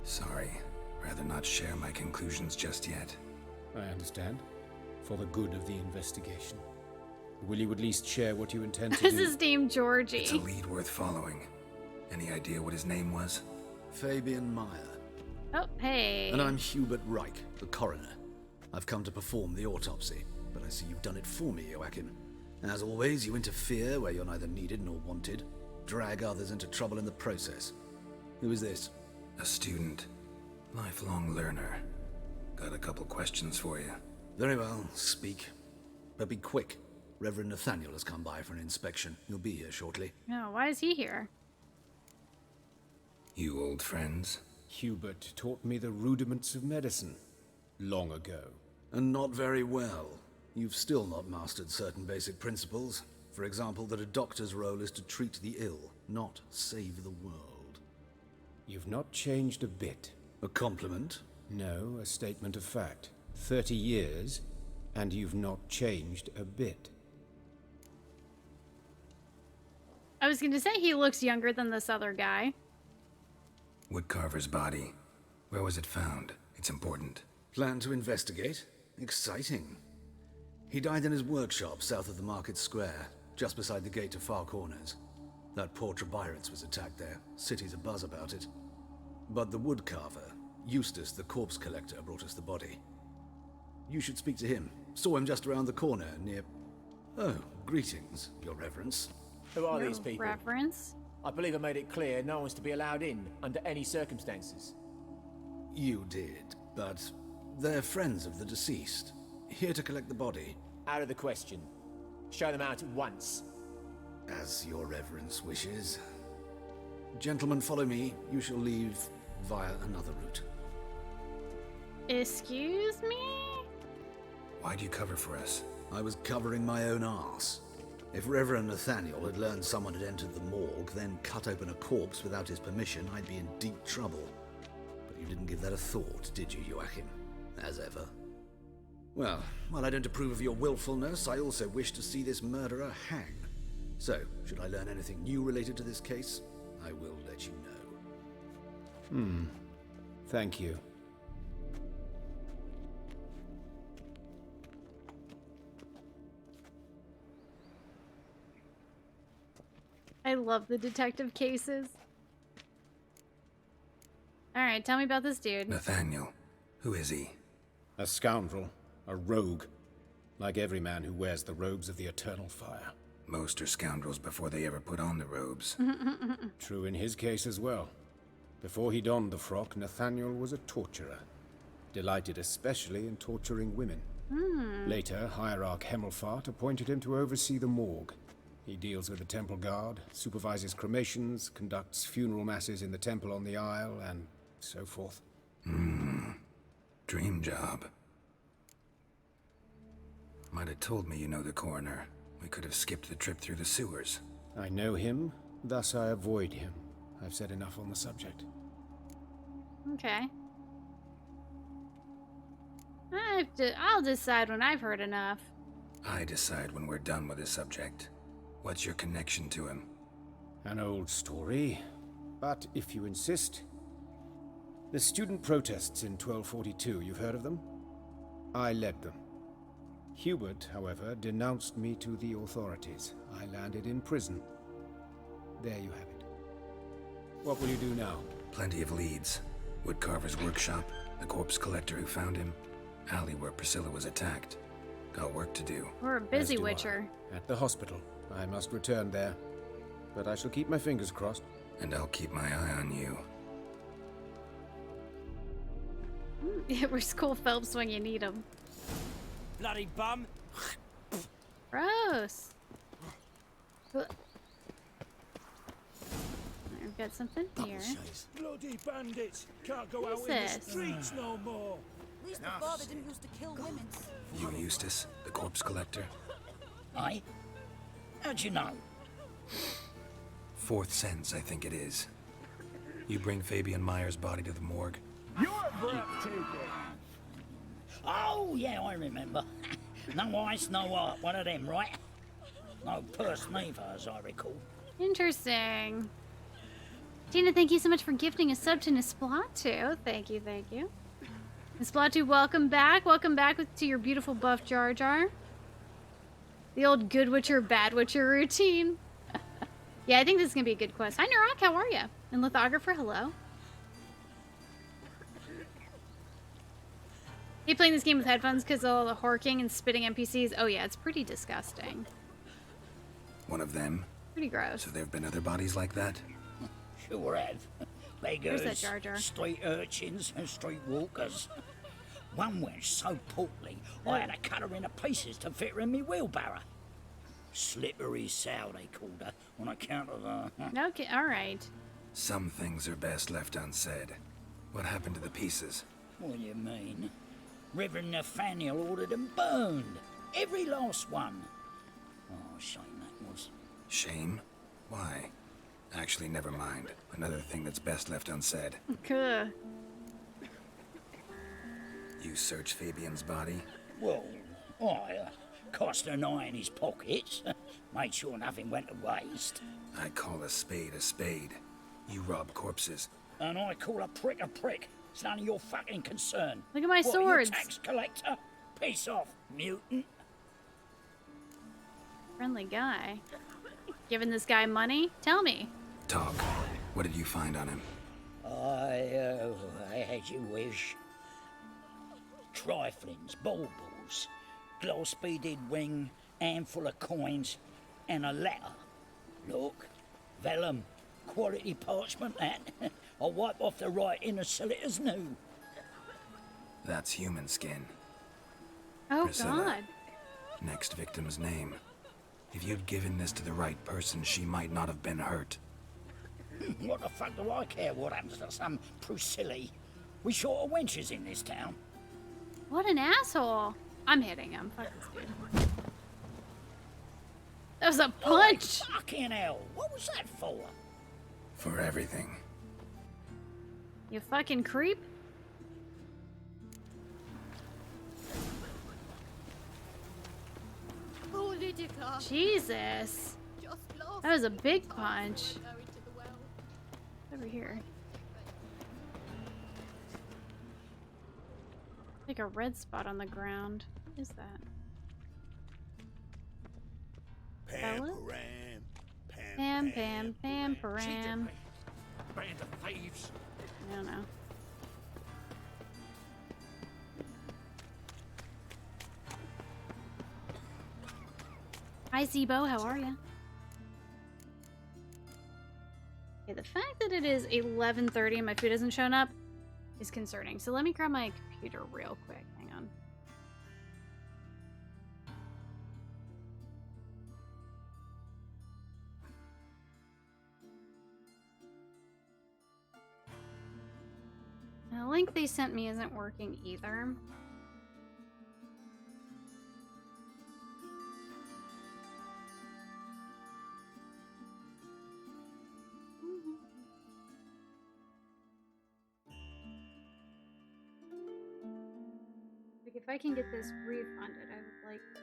Sorry. Rather not share my conclusions just yet. I understand. For the good of the investigation. Will you at least share what you intend to do? This is named Georgie. It's a lead worth following. Any idea what his name was? Fabian Meyer. Oh, hey. And I'm Hubert Reich, the coroner. I've come to perform the autopsy, but I see you've done it for me, Joachim. As always, you interfere where you're neither needed nor wanted. Drag others into trouble in the process. Who is this? A student. Lifelong learner. Got a couple questions for you. Very well, speak. But be quick. Reverend Nathaniel has come by for an inspection. He'll be here shortly. No, why is he here? You old friends? Hubert taught me the rudiments of medicine. Long ago. And not very well. You've still not mastered certain basic principles. For example, that a doctor's role is to treat the ill, not save the world. You've not changed a bit. A compliment? No, a statement of fact. 30 years, and you've not changed a bit. I was gonna say he looks younger than this other guy. Woodcarver's body. Where was it found? It's important. Plan to investigate? Exciting. He died in his workshop south of the market square, just beside the gate to Far Corners. That poor Trebyritz was attacked there. City's abuzz about it. But the woodcarver, Eustace the corpse collector, brought us the body. You should speak to him. Saw him just around the corner near... Oh, greetings, Your Reverence. Who are these people? Reverence? I believe I made it clear no one's to be allowed in under any circumstances. You did, but they're friends of the deceased. Here to collect the body. Out of the question. Show them out at once. As Your Reverence wishes. Gentlemen, follow me. You shall leave via another route. Excuse me? Why'd you cover for us? I was covering my own arse. If Reverend Nathaniel had learned someone had entered the morgue, then cut open a corpse without his permission, I'd be in deep trouble. But you didn't give that a thought, did you, Joachim? As ever. Well, while I don't approve of your willfulness, I also wish to see this murderer hang. So, should I learn anything new related to this case, I will let you know. Thank you. I love the detective cases. Alright, tell me about this dude. Nathaniel. Who is he? A scoundrel. A rogue. Like every man who wears the robes of the Eternal Fire. Most are scoundrels before they ever put on the robes. True in his case as well. Before he donned the frock, Nathaniel was a torturer. Delighted especially in torturing women. Later, Hierarch Hemmelfart appointed him to oversee the morgue. He deals with the temple guard, supervises cremations, conducts funeral masses in the temple on the Isle, and so forth. Dream job. Might have told me you know the coroner. We could have skipped the trip through the sewers. I know him, thus I avoid him. I've said enough on the subject. Okay. I'll decide when I've heard enough. I decide when we're done with the subject. What's your connection to him? An old story, but if you insist. The student protests in 1242, you've heard of them? I led them. Hubert, however, denounced me to the authorities. I landed in prison. There you have it. What will you do now? Plenty of leads. Woodcarver's workshop, the corpse collector who found him, alley where Priscilla was attacked. Got work to do. We're a busy Witcher. At the hospital. I must return there. But I shall keep my fingers crossed. And I'll keep my eye on you. Where's Cole Phelps when you need him? Bloody bum! Gross. I've got something here. Bloody bandits! Can't go Who's out in this? the streets no more! At least the father didn't used to kill women. You Eustace, the corpse collector? Aye? How'd you know? Fourth sense, I think it is. You bring Fabian Meyer's body to the morgue. You're breathtaking. Oh, yeah, I remember. No eyes, no art. One of them, right? No purse neither, as I recall. Interesting. Tina, thank you so much for gifting a sub to Nisplatu. Thank you, thank you. Nisplatu, welcome back. Welcome back to your beautiful buff Jar Jar. The old good Witcher, bad Witcher routine. Yeah, I think this is going to be a good quest. Hi, Narok, how are you? And Lithographer, hello. You playing this game with headphones because of all the horking and spitting NPCs? Oh yeah, it's pretty disgusting. One of them? Pretty gross. So there have been other bodies like that? Sure have. Beggars, Where's that Jar Jar? street urchins, and street walkers. One wench so portly, I had to cut her into pieces to fit her in me wheelbarrow. Slippery sow, they called her, on account of her. Okay, alright. Some things are best left unsaid. What happened to the pieces? What do you mean? Reverend Nathaniel ordered them burned. Every last one. Oh, shame that was. Shame? Why? Actually, never mind. Another thing that's best left unsaid. Cool. You search Fabian's body? Well, I cast an eye in his pockets. Made sure nothing went to waste. I call a spade a spade. You rob corpses. And I call a prick a prick. It's none of your fucking concern. Look at my What, swords. You tax collector? Piss off, mutant. Friendly guy. Giving this guy money? Tell me. Talk. What did you find on him? As you wish. Triflings, baubles, gloss-beaded ring, handful of coins, and a letter. Look, vellum, quality parchment, that. I'll wipe off the writing and sell it as new. That's human skin. Oh, Priscilla. God. Next victim's name. If you'd given this to the right person, she might not have been hurt. What the fuck do I care what happens to some Priscilla? We short of wenches in this town. What an asshole. I'm hitting him. Fuck this dude. That was a punch. Oh, fucking hell. What was that for? For everything. You fucking creep. Jesus. That was a big punch. Over here. Like a red spot on the ground. What is that? Bella? Pam, pam, pam, param. Band of thieves. I don't know. Hi, Zebo. How are you? Okay, the fact that it is 11:30 and my food hasn't shown up is concerning. So let me grab my computer real quick. Hang on. The link they sent me isn't working either. Like, if I can get this refunded, I would like to.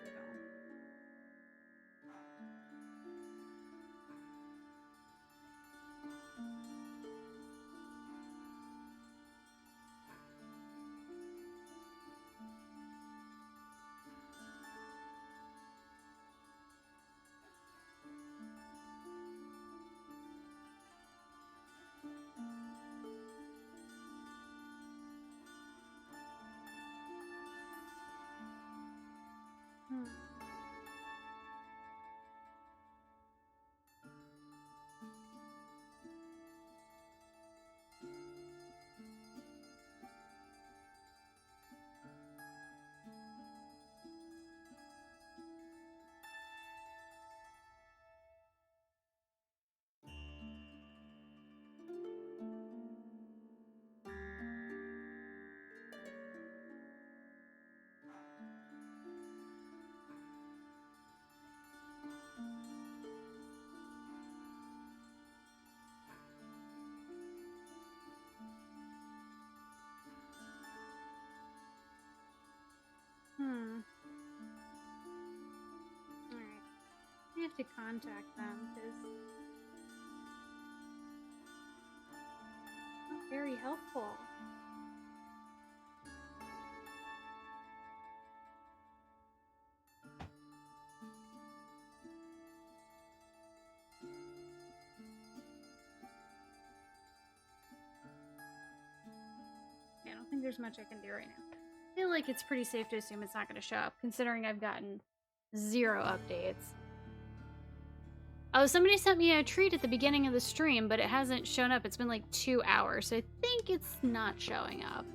have to contact them because not very helpful. I don't think there's much I can do right now. I feel like it's pretty safe to assume it's not going to show up, considering I've gotten 0 updates. Oh, somebody sent me a treat at the beginning of the stream, but it hasn't shown up. It's been like 2 hours, so I think it's not showing up.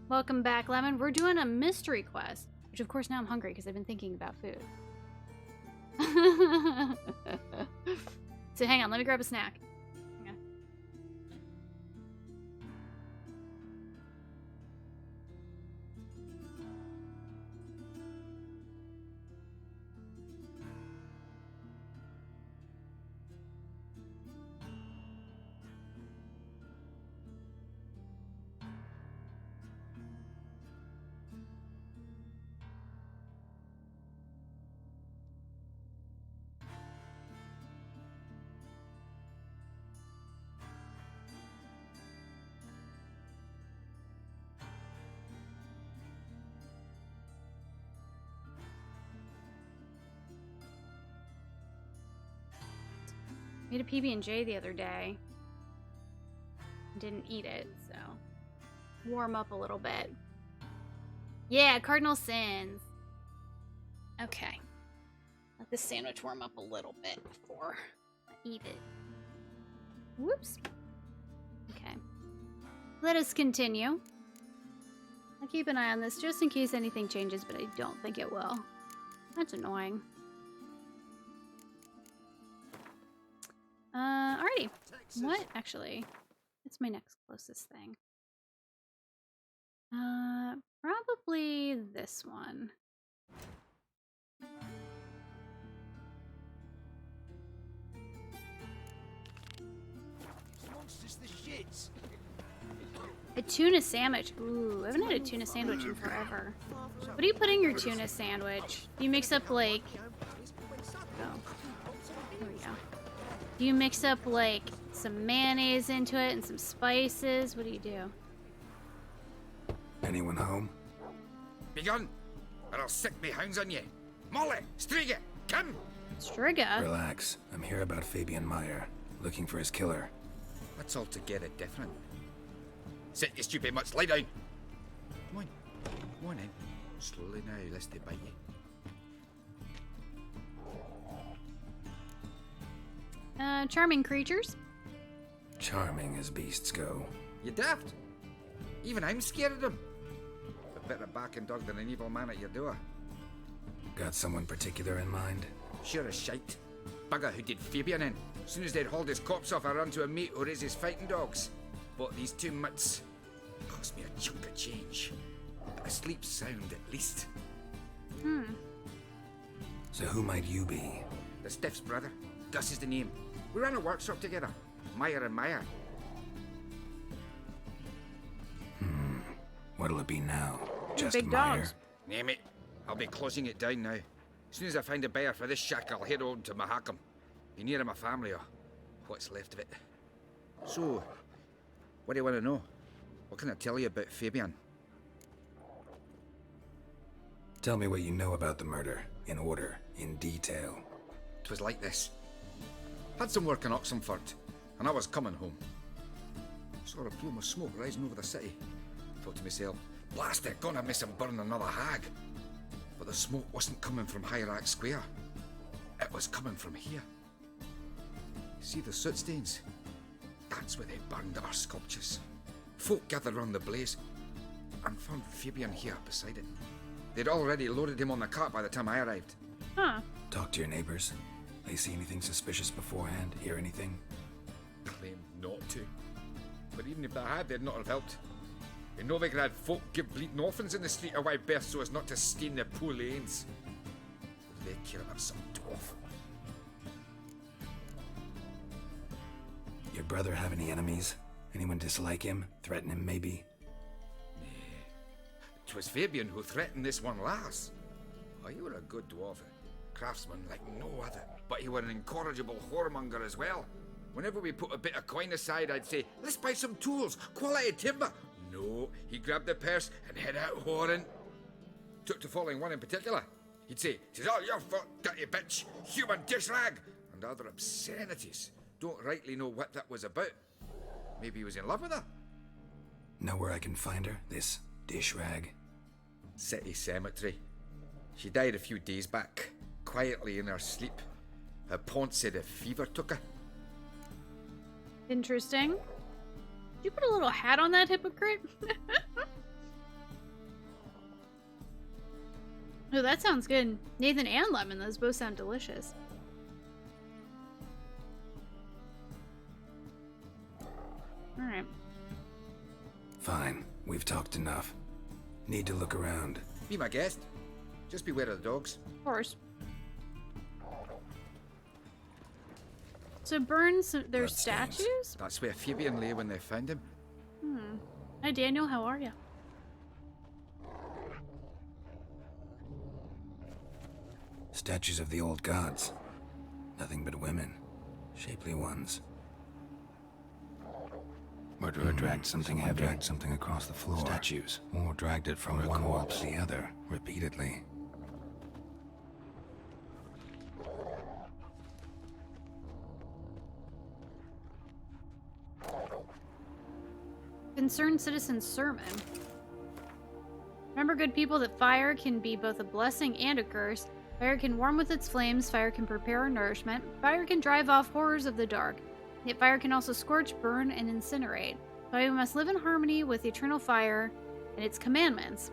Welcome back, Lemon. We're doing a mystery quest, which of course now I'm hungry because I've been thinking about food. So hang on, let me grab a snack. Made a PB&J the other day. Didn't eat it, so warm up a little bit. Yeah, cardinal sins. Okay. Let this sandwich warm up a little bit before I eat it. Whoops. Okay. Let us continue. I'll keep an eye on this just in case anything changes, but I don't think it will. That's annoying. Alrighty. What? Actually, it's my next closest thing. Probably this one. Monsters the shits. A tuna sandwich. Ooh, I haven't had a tuna sandwich in forever. What do you put in your tuna sandwich? Do you mix up like... Oh. There we go. Do you mix up like some mayonnaise into it and some spices? What do you do? Anyone home? Begone, or I'll sick me hounds on you. Molly, Striga, come! Striga? Relax. I'm here about Fabian Meyer, looking for his killer. That's altogether different. Sit, you stupid mutts, lie down. Come on in. Slowly now, lest they bite you. Charming creatures. Charming as beasts go. You daft? Even I'm scared of them. A better backing dog than an evil man at your door. Got someone particular in mind? Sure as shite. Bugger who did Fabian in. As soon as they'd hauled his corpse off, I run to a mate who raises fighting dogs. Bought these 2 mutts. Cost me a chunk of change. But I sleep sound at least. So who might you be? The Stiff's brother. Gus is the name. We ran a workshop together. Meyer and Meyer. What'll it be now? Just big Meyer? dogs. Name it. I'll be closing it down now. As soon as I find a buyer for this shack, I'll head on to Mahakam. Be near my family, or what's left of it. So, what do you want to know? What can I tell you about Fabian? Tell me what you know about the murder, in order, in detail. 'Twas like this. Had some work in Oxenford, and I was coming home. Saw a plume of smoke rising over the city. Thought to myself, blast it, gonna miss him burn another hag. But the smoke wasn't coming from Hierarch Square. It was coming from here. See the soot stains? That's where they burned our sculptures. Folk gathered round the blaze and found Fabian here beside it. They'd already loaded him on the cart by the time I arrived. Huh. Talk to your neighbors. They see anything suspicious beforehand? Hear anything? Claimed not to. But even if they had, they'd not have helped. In Novigrad, folk give bleeding orphans in the street a wide berth so as not to stain their poor lanes. What do they care about some dwarf? Your brother have any enemies? Anyone dislike him? Threaten him, maybe? 'Twas Fabian who threatened this one last. Oh, you were a good dwarf. Craftsman like no other. But he were an incorrigible whoremonger as well. Whenever we put a bit of coin aside, I'd say, let's buy some tools, quality timber. No, he grabbed the purse and head out whoring. Took to following one in particular. He'd say, "'Tis all your fault, dirty bitch, human dish rag," and other obscenities. Don't rightly know what that was about. Maybe he was in love with her. Know where I can find her, this dish rag? City cemetery. She died a few days back, quietly in her sleep. Her pont said a fever took her. Interesting. Did you put a little hat on that hypocrite? Oh, that sounds good. Nathan and lemon, those both sound delicious. Alright. Fine, we've talked enough. Need to look around. Be my guest. Just beware of the dogs. Of course. So Burns, there's statues? That's where Fabian lay when they found him. Hi Daniel, how are you? Statues of the old gods. Nothing but women. Shapely ones. Murderer dragged something heavy. Dragged something across the floor. Statues. Or dragged it from one wall to the other, repeatedly. Concerned Citizen's Sermon. Remember, good people, that fire can be both a blessing and a curse. Fire can warm with its flames, fire can prepare our nourishment, fire can drive off horrors of the dark. Yet fire can also scorch, burn, and incinerate. But we must live in harmony with eternal fire and its commandments.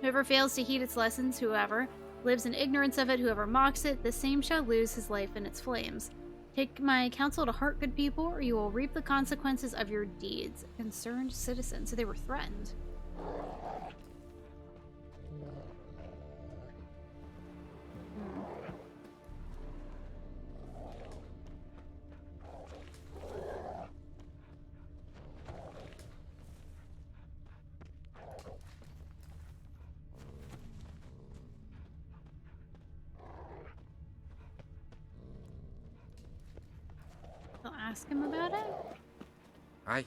Whoever fails to heed its lessons, whoever lives in ignorance of it, whoever mocks it, the same shall lose his life in its flames. Take my counsel to heart, good people, or you will reap the consequences of your deeds. Concerned citizen. So they were threatened. I'll ask him about it. Aye.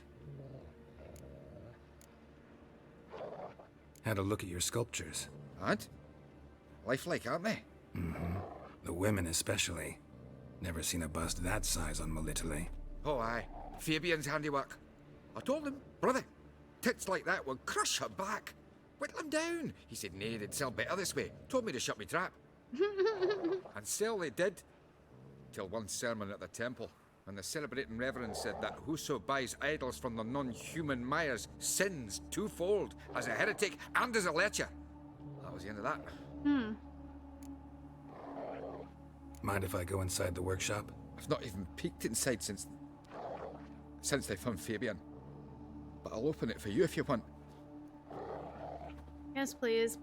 Had a look at your sculptures. And? Lifelike, aren't they? Mm-hmm. The women especially. Never seen a bust that size on Melitele. Oh, aye. Fabian's handiwork. I told him, brother, tits like that would crush her back. Whittle him down. He said, nay, they'd sell better this way. Told me to shut me trap. And sell they did. Till one sermon at the temple. And the celebrating reverend said that whoso buys idols from the non-human Myers sins twofold, as a heretic and as a lecher. That was the end of that. Mind if I go inside the workshop? I've not even peeked inside since they found Fabian. But I'll open it for you if you want. Yes, please.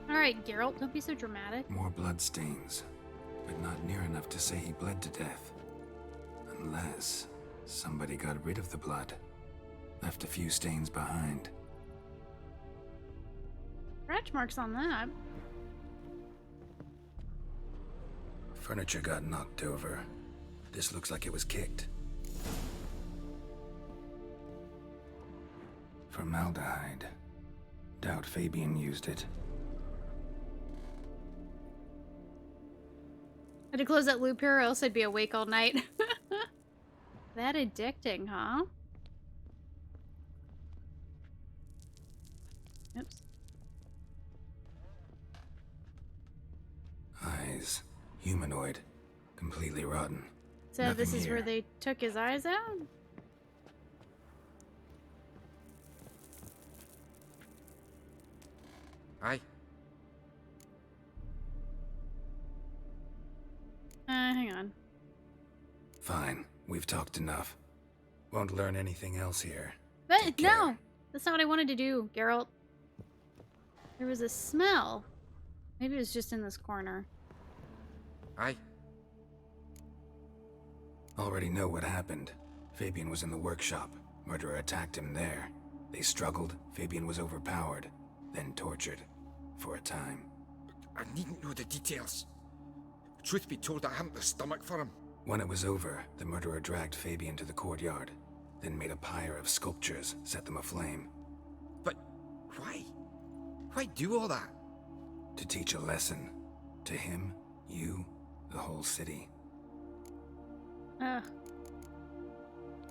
Alright, Geralt, don't be so dramatic. More bloodstains, but not near enough to say he bled to death. Unless somebody got rid of the blood. Left a few stains behind. Scratch marks on that. Furniture got knocked over. This looks like it was kicked. Formaldehyde. Doubt Fabian used it. I had to close that loop here or else I'd be awake all night. That addicting, huh? Oops. Eyes. Humanoid. Completely rotten. So Nothing this is here. where they took his eyes out? Aye. Hang on. Fine. We've talked enough. Won't learn anything else here. But no! That's not what I wanted to do, Geralt. There was a smell. Maybe it was just in this corner. Aye. Already know what happened. Fabian was in the workshop. Murderer attacked him there. They struggled. Fabian was overpowered, then tortured. For a time. I needn't know the details. Truth be told, I hadn't the stomach for him. When it was over, the murderer dragged Fabian to the courtyard, then made a pyre of sculptures, set them aflame. But why? Why do all that? To teach a lesson. To him, you, the whole city.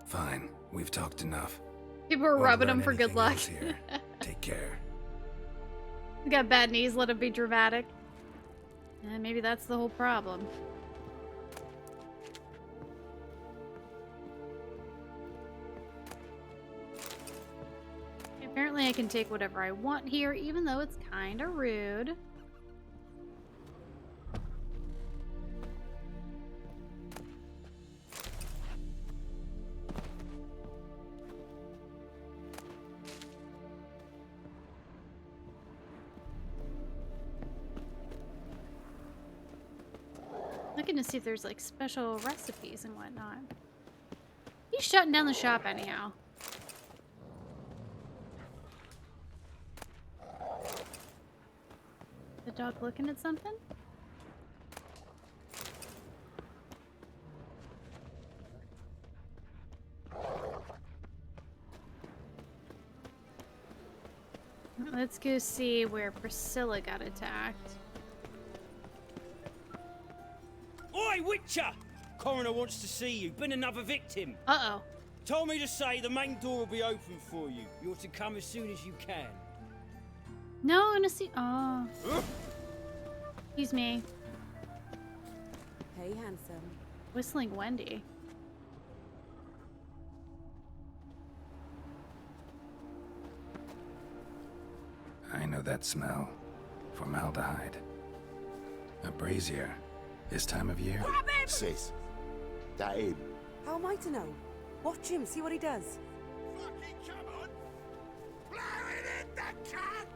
Fine, we've talked enough. People were Won't rubbing learn him for good anything luck. else here. Take care. He got bad knees, let him be dramatic. And maybe that's the whole problem. Apparently I can take whatever I want here, even though it's kind of rude. Looking to see if there's like special recipes and whatnot. He's shutting down the shop anyhow. The dog looking at something? Let's go see where Priscilla got attacked. Oi, Witcher! Coroner wants to see you. Been another victim. Uh-oh. Told me to say the main door will be open for you. You're to come as soon as you can. No, I'm gonna see. Oh. Excuse me. Hey, handsome. Whistling Wendy. I know that smell. Formaldehyde. A brazier. This time of year? Sis, that him? How am I to know? Watch him, see what he does. Fucking come on! Blow it in the cat!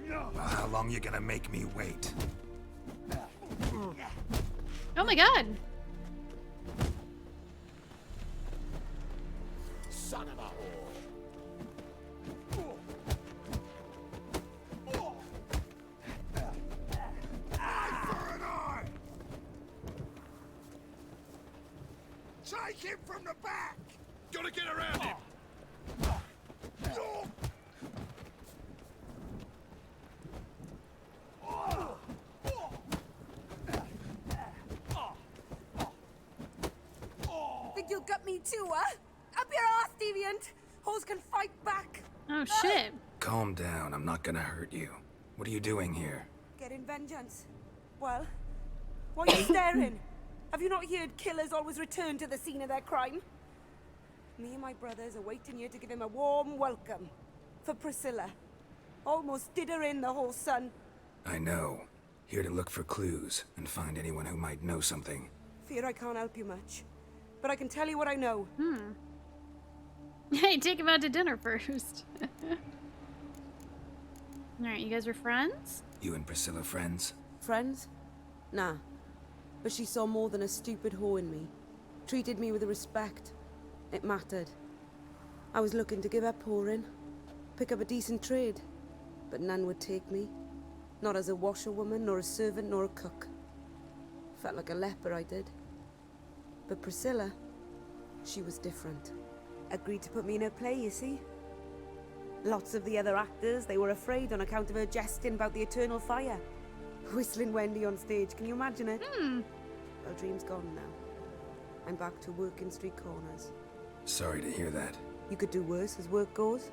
Well, how long you gonna make me wait? Oh my god. Son of a whore. Take him from the back! Gotta get around him! Think you'll gut me too, huh? Up your ass, deviant! Hoes can fight back! Oh shit. Calm down, I'm not gonna hurt you. What are you doing here? Getting vengeance. Well, why are you staring? Have you not heard killers always return to the scene of their crime? Me and my brothers are waiting here to give him a warm welcome. For Priscilla. Almost did her in, the whole son. I know. Here to look for clues and find anyone who might know something. Fear I can't help you much. But I can tell you what I know. Hey, take him out to dinner first. Alright, you guys are friends? You and Priscilla friends? Friends? Nah. But she saw more than a stupid whore in me. Treated me with respect. It mattered. I was looking to give her pouring. Pick up a decent trade. But none would take me. Not as a washerwoman, nor a servant, nor a cook. Felt like a leper, I did. But Priscilla, she was different. Agreed to put me in her play, you see? Lots of the other actors, they were afraid on account of her jesting about the eternal fire. Whistling Wendy on stage, can you imagine it? Well, dream's gone now. I'm back to working street corners. Sorry to hear that. You could do worse as work goes.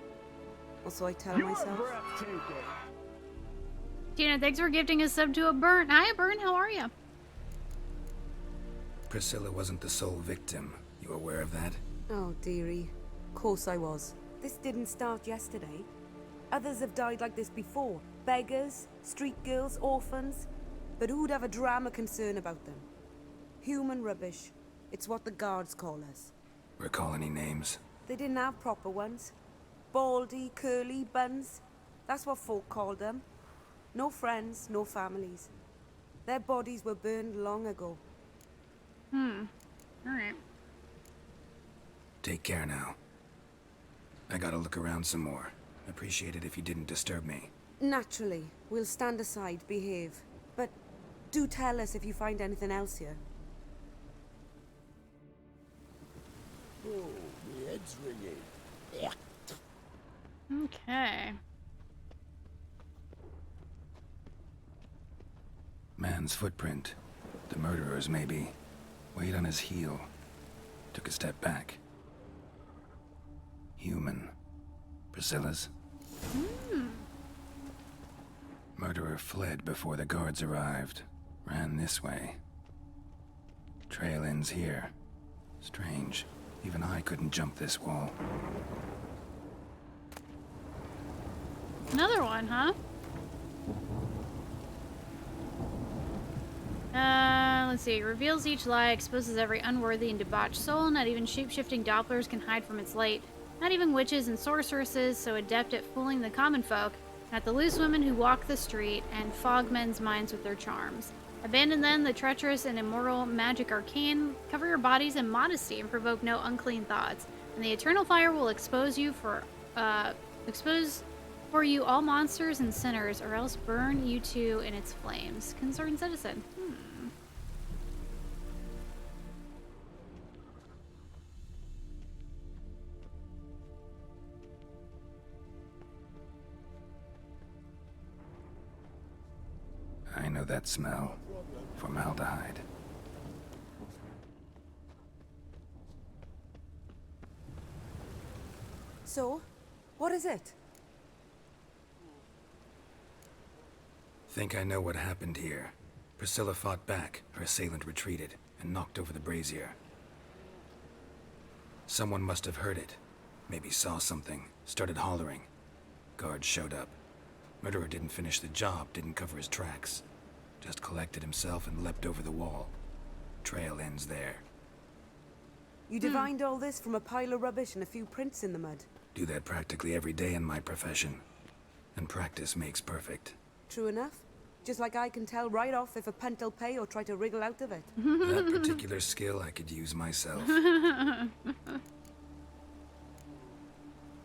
Or so I tell myself. Tina, thanks for gifting a sub to a Burn. Hi, Burn, how are you? Priscilla wasn't the sole victim. You aware of that? Oh, dearie. Of course I was. This didn't start yesterday. Others have died like this before. Beggars, street girls, orphans. But who'd have a drama concern about them? Human rubbish. It's what the guards call us. Recall any names? They didn't have proper ones. Baldy, curly buns. That's what folk called them. No friends, no families. Their bodies were burned long ago. Alright. Take care now. I gotta look around some more. Appreciate it if you didn't disturb me. Naturally, we'll stand aside, behave. But do tell us if you find anything else here. Oh, my head's ringing. Okay. Man's footprint. The murderer's, maybe. Weight on his heel. Took a step back. Human. Priscilla's. Murderer fled before the guards arrived. Ran this way. Trail ends here. Strange. Even I couldn't jump this wall. Another one, huh? Let's see. Reveals each lie, exposes every unworthy and debauched soul. Not even shape-shifting Dopplers can hide from its light. Not even witches and sorceresses, so adept at fooling the common folk. Not the loose women who walk the street and fog men's minds with their charms. Abandon then the treacherous and immoral magic arcane. Cover your bodies in modesty and provoke no unclean thoughts. And the eternal fire will expose for you all monsters and sinners, or else burn you too in its flames. Concerned citizen. I know that smell. Formaldehyde. So, what is it? Think I know what happened here. Priscilla fought back, her assailant retreated, and knocked over the brazier. Someone must have heard it. Maybe saw something, started hollering. Guards showed up. Murderer didn't finish the job, didn't cover his tracks. Just collected himself and leapt over the wall. Trail ends there. You divined all this from a pile of rubbish and a few prints in the mud. Do that practically every day in my profession. And practice makes perfect. True enough. Just like I can tell right off if a punt'll pay or try to wriggle out of it. That particular skill I could use myself.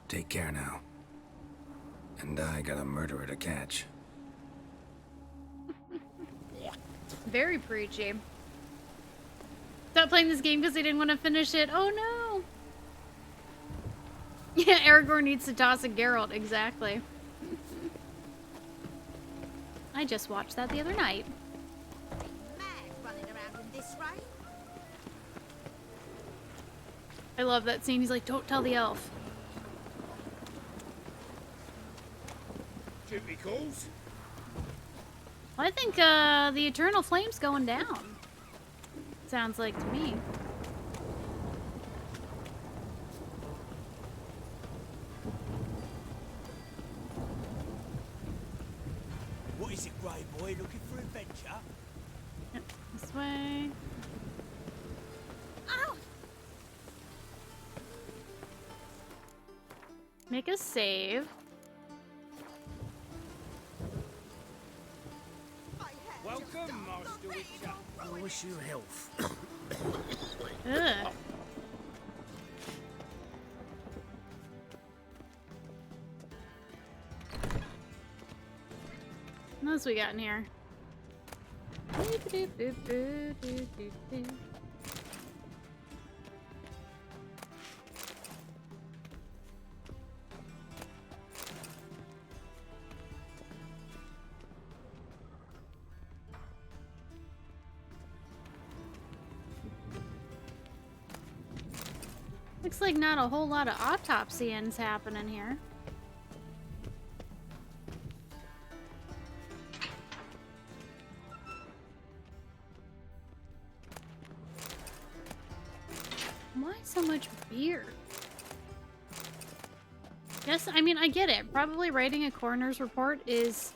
Take care now. And I got a murderer to catch. Very preachy. Stop playing this game because they didn't want to finish it. Oh no! Yeah, Aragorn needs to toss a Geralt. Exactly. I just watched that the other night. Running around in this rain. I love that scene. He's like, don't tell the elf. Duty calls. Well, I think the Eternal Flame's going down. Sounds like to me. What is it, Grey Boy? Looking for adventure? Yep, this way. Ow! Make a save. Welcome, Master Witcher. I wish you health. Ugh. What else we got in here? Looks like not a whole lot of autopsyings happening here. Why so much beer? Yes, I mean, I get it. Probably writing a coroner's report is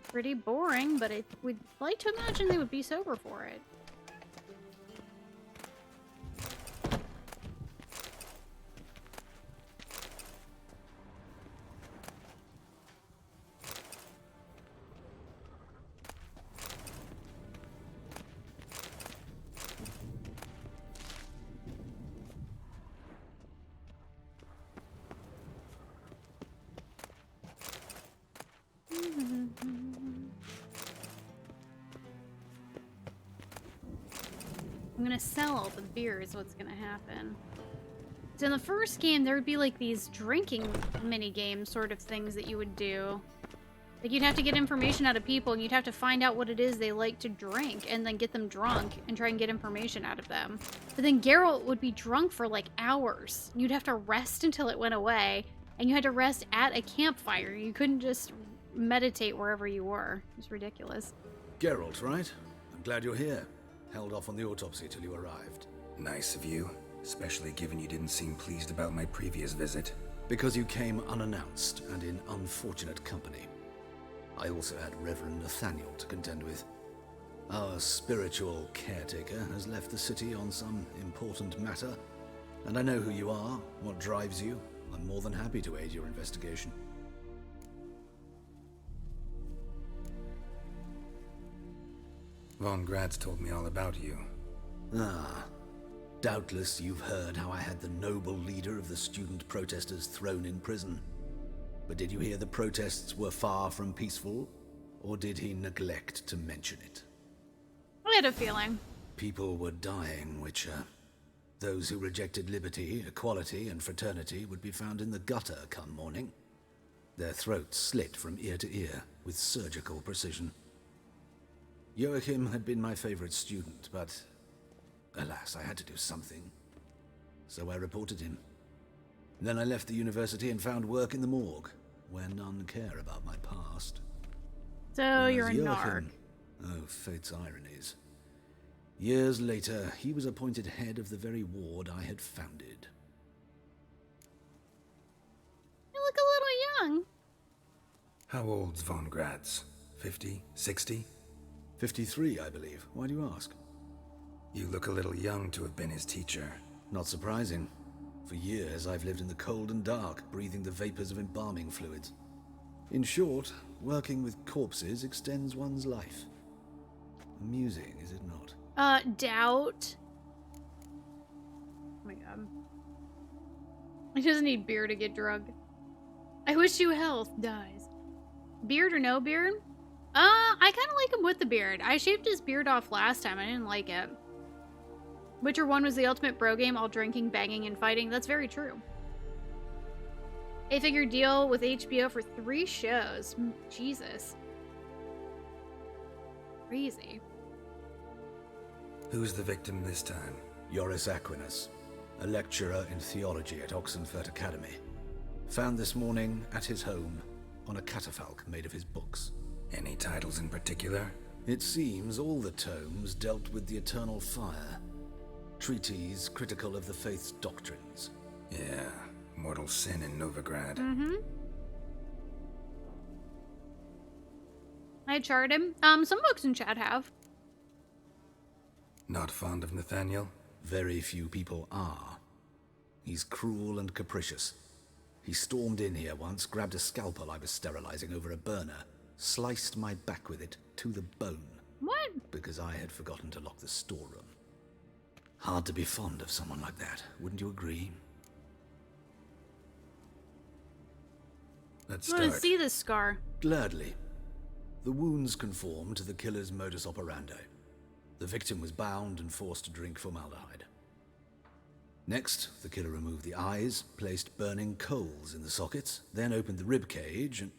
pretty boring, but I would like to imagine they would be sober for it. I'm gonna sell all the beer is what's gonna happen. So in the first game, there would be like these drinking mini games sort of things that you would do. Like you'd have to get information out of people and you'd have to find out what it is they like to drink and then get them drunk and try and get information out of them. But then Geralt would be drunk for like hours. You'd have to rest until it went away and you had to rest at a campfire. You couldn't just meditate wherever you were. It was ridiculous. Geralt, right? I'm glad you're here. Held off on the autopsy till you arrived. Nice of you, especially given you didn't seem pleased about my previous visit. Because you came unannounced and in unfortunate company. I also had Reverend Nathaniel to contend with. Our spiritual caretaker has left the city on some important matter, and I know who you are, what drives you. I'm more than happy to aid your investigation. Von Grad's told me all about you. Ah, doubtless you've heard how I had the noble leader of the student protesters thrown in prison. But did you hear the protests were far from peaceful, or did he neglect to mention it? I had a feeling. People were dying, Witcher. Those who rejected liberty, equality, and fraternity would be found in the gutter come morning. Their throats slit from ear to ear with surgical precision. Joachim had been my favorite student, but alas, I had to do something. So I reported him. Then I left the university and found work in the morgue, where none care about my past. So you're a narc. Joachim, oh, fate's ironies. Years later, he was appointed head of the very ward I had founded. You look a little young. How old's Von Grad's? 50? 60? 53, I believe. Why do you ask? You look a little young to have been his teacher. Not surprising. For years, I've lived in the cold and dark, breathing the vapors of embalming fluids. In short, working with corpses extends one's life. Amusing, is it not? Doubt. Oh my god. He doesn't need beer to get drunk. I wish you health. Dies. Beard or no beard? I kind of like him with the beard. I shaved his beard off last time. I didn't like it. Witcher 1 was the ultimate bro game, all drinking, banging, and fighting. That's very true. 8-figure deal with HBO for 3 shows. Jesus. Crazy. Who's the victim this time? Joris Aquinas, a lecturer in theology at Oxenfurt Academy. Found this morning at his home on a catafalque made of his books. Any titles in particular? It seems all the tomes dealt with the eternal fire. Treatises critical of the faith's doctrines. Yeah, mortal sin in Novigrad. Mm-hmm. I charted him. Some folks in chat have. Not fond of Nathaniel? Very few people are. He's cruel and capricious. He stormed in here once, grabbed a scalpel I was sterilizing over a burner, sliced my back with it to the bone. What? Because I had forgotten to lock the storeroom. Hard to be fond of someone like that, wouldn't you agree? Let's start. I want to see this scar. Gladly. The wounds conform to the killer's modus operandi. The victim was bound and forced to drink formaldehyde. Next, the killer removed the eyes, placed burning coals in the sockets, then opened the rib cage and...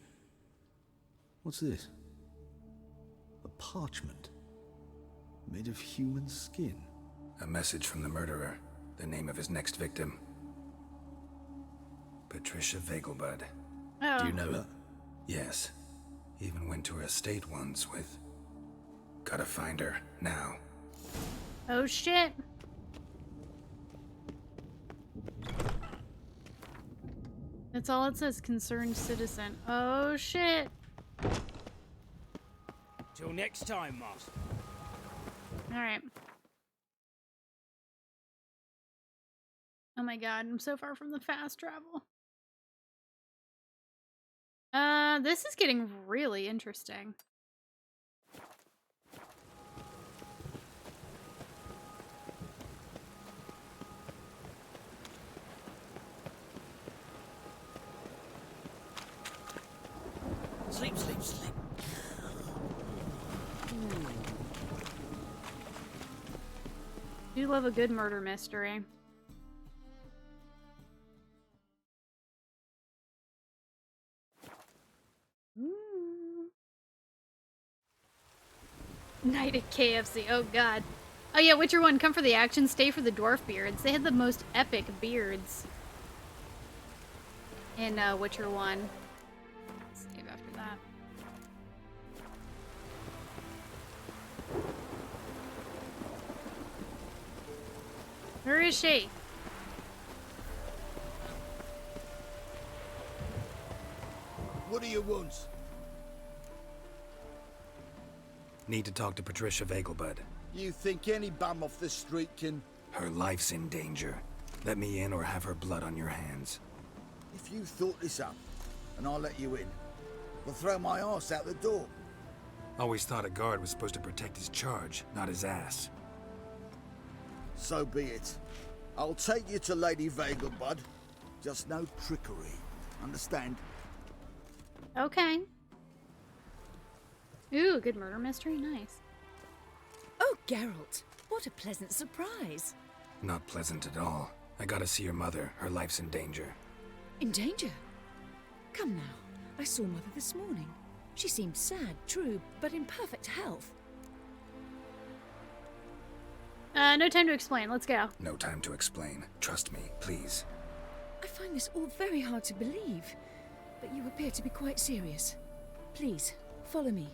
What's this? A parchment. Made of human skin. A message from the murderer. The name of his next victim. Patricia Vegelbud. Oh. Do you know her? Yes. Even went to her estate once with... Gotta find her, now. Oh shit. That's all it says, concerned citizen. Oh shit. Till next time, Master. Alright. Oh my god, I'm so far from the fast travel. This is getting really interesting. Sleep, sleep, sleep. Do love a good murder mystery. Night at KFC. Oh god. Oh yeah, Witcher 1, come for the action, stay for the dwarf beards. They had the most epic beards in Witcher 1. Save after that. Where is she? What do you want? Need to talk to Patricia Vegelbud. You think any bum off the street can... Her life's in danger. Let me in or have her blood on your hands. If you thought this up, and I'll let you in, I'll throw my ass out the door. Always thought a guard was supposed to protect his charge, not his ass. So be it. I'll take you to Lady Vegelbud. Just no trickery. Understand? Okay. Ooh, good murder mystery. Nice. Oh, Geralt, what a pleasant surprise. Not pleasant at all. I gotta see your mother. Her life's in danger. In danger? Come now. I saw Mother this morning. She seemed sad, true, but in perfect health. No time to explain. Let's go. No time to explain. Trust me, please. I find this all very hard to believe, but you appear to be quite serious. Please, follow me.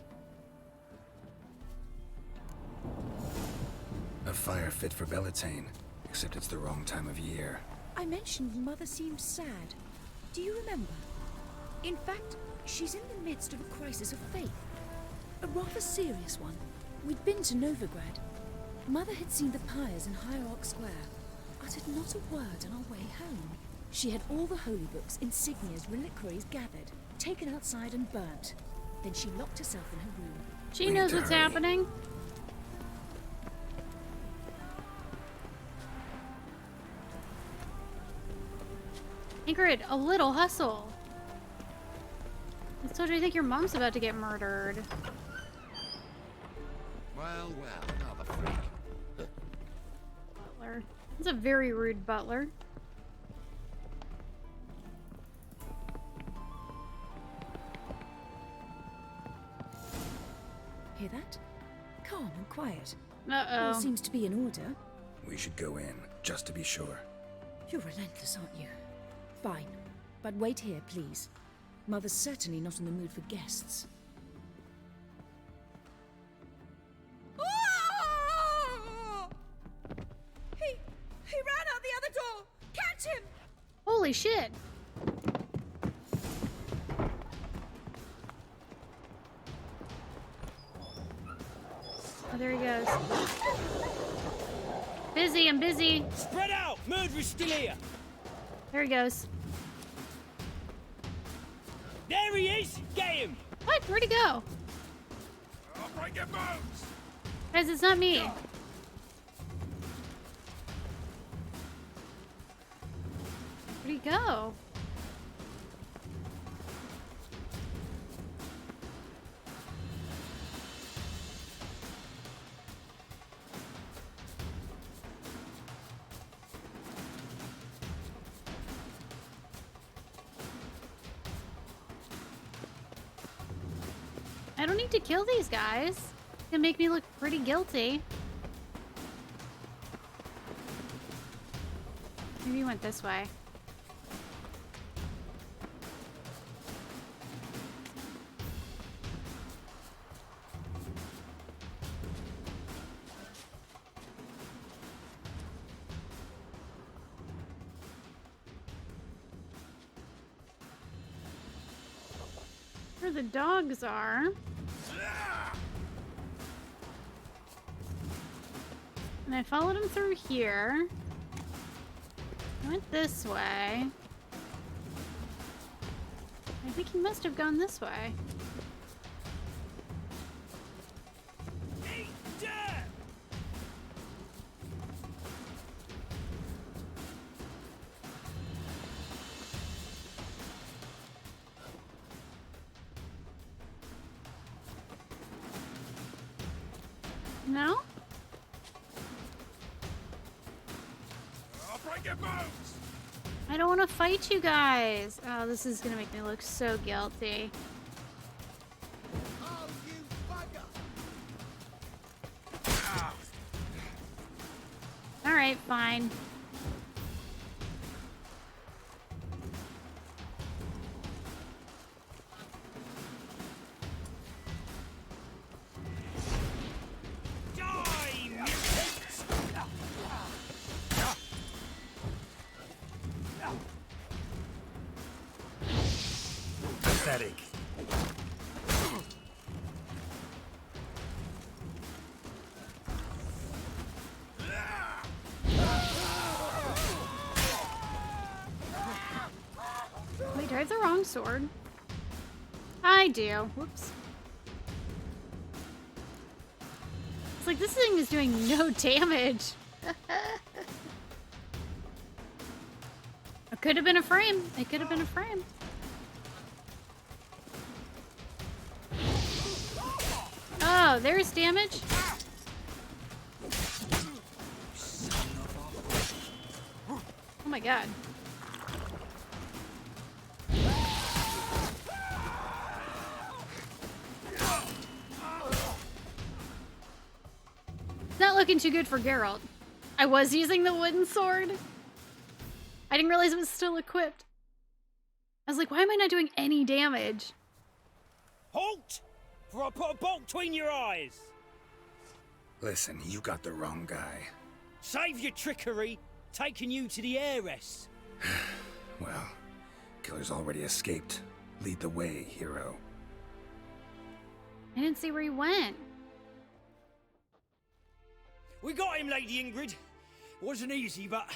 A fire fit for Bellatane, except it's the wrong time of year. I mentioned Mother seemed sad. Do you remember? In fact, she's in the midst of a crisis of faith. A rather serious one. We'd been to Novigrad. Mother had seen the pyres in Hierarch Square, uttered not a word on our way home. She had all the holy books, insignias, reliquaries gathered, taken outside and burnt. Then she locked herself in her room. She knows what's happening. Ingrid, a little hustle. So do you think your mom's about to get murdered? Well, another freak. Butler. That's a very rude butler. Hear that? Calm and quiet. Uh-oh. All seems to be in order. We should go in, just to be sure. You're relentless, aren't you? Fine. But wait here, please. Mother's certainly not in the mood for guests. He ran out the other door! Catch him! Holy shit! Oh, there he goes. Busy, I'm busy. Spread out! Murderer's still here! There he goes. There he is! Get him! What? Where'd he go? I'll break your bones! Guys, it's not me. Where'd he go? I don't need to kill these guys. It's gonna make me look pretty guilty. Maybe he went this way. Where the dogs are. And I followed him through here. I went this way. I think he must have gone this way. No? break your bones! I don't want to fight you guys. Oh, this is gonna make me look so guilty. Oh, you bugger! All right, fine. Pathetic. Wait, do I have the wrong sword? I do. Whoops. It's like this thing is doing no damage. It could have been a frame. It could have been a frame. Oh, there's damage. Oh my god. It's not looking too good for Geralt. I was using the wooden sword. I didn't realize it was still equipped. I was like, why am I not doing any damage? Halt! For I put a bolt between your eyes. Listen, you got the wrong guy. Save your trickery, taking you to the heiress. Well, killer's already escaped. Lead the way, hero. I didn't see where he went. We got him, Lady Ingrid. Wasn't easy, but...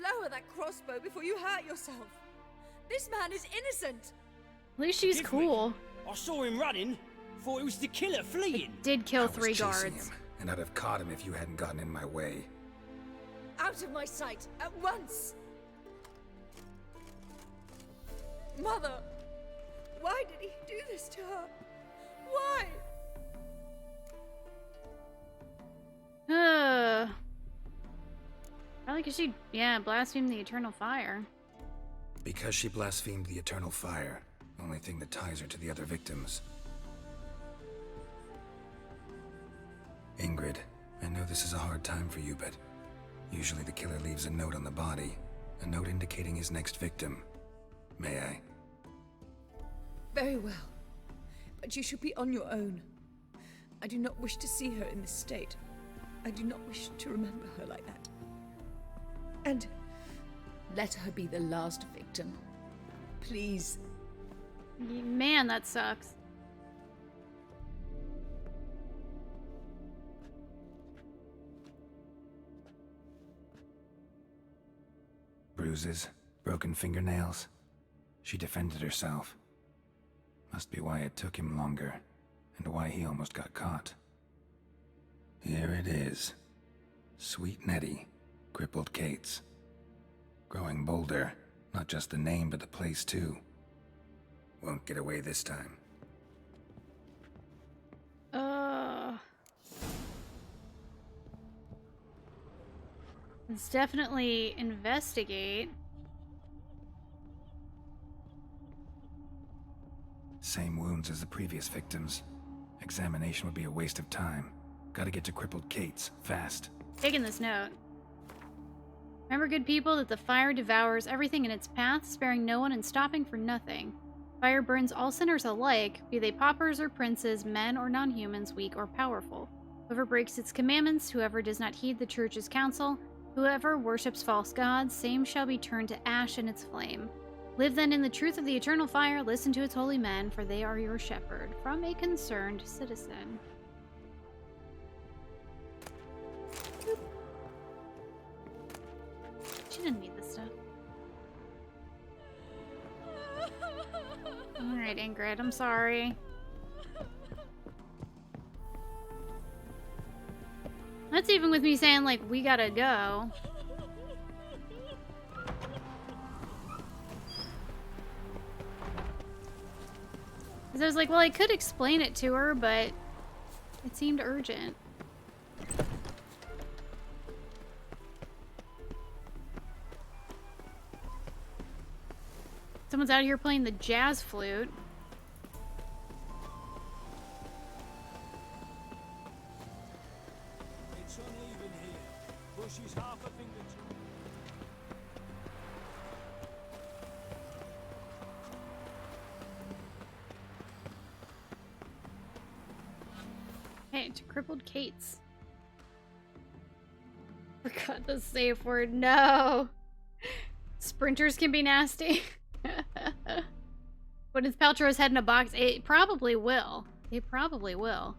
Lower that crossbow before you hurt yourself. This man is innocent. At least she's cool. I saw him running. Thought it was the killer fleeing. Did kill I was 3 chasing guards. him, and I'd have caught him if you hadn't gotten in my way. Out of my sight, at once! Mother! Why did he do this to her? Why? Probably because she, blasphemed the eternal fire. Because she blasphemed the eternal fire. Only thing that ties her to the other victims. Ingrid, I know this is a hard time for you, but usually the killer leaves a note on the body. A note indicating his next victim. May I? Very well. But you should be on your own. I do not wish to see her in this state. I do not wish to remember her like that. And let her be the last victim. Please. Man, that sucks. Bruises, broken fingernails. She defended herself. Must be why it took him longer, and why he almost got caught. Here it is. Sweet Nettie, crippled Kate's. Growing bolder, not just the name but the place too. Won't get away this time. Let's definitely investigate. Same wounds as the previous victims. Examination would be a waste of time. Gotta get to crippled Kate's, fast. Taking this note. Remember, good people, that the fire devours everything in its path, sparing no one and stopping for nothing. Fire burns all sinners alike, be they paupers or princes, men or non-humans, weak or powerful. Whoever breaks its commandments, whoever does not heed the church's counsel, whoever worships false gods, same shall be turned to ash in its flame. Live then in the truth of the eternal fire, listen to its holy men, for they are your shepherd. From a concerned citizen. Boop. She didn't need this stuff. Alright, Ingrid, I'm sorry. That's even with me saying, like, we gotta go. Because I was like, well, I could explain it to her, but it seemed urgent. Someone's out here playing the jazz flute. It's uneven here. Bushes half a finger tall. Hey, to crippled Kate's. Forgot the safe word. No. Sprinters can be nasty. But is Paltrow's head in a box? It probably will. It probably will.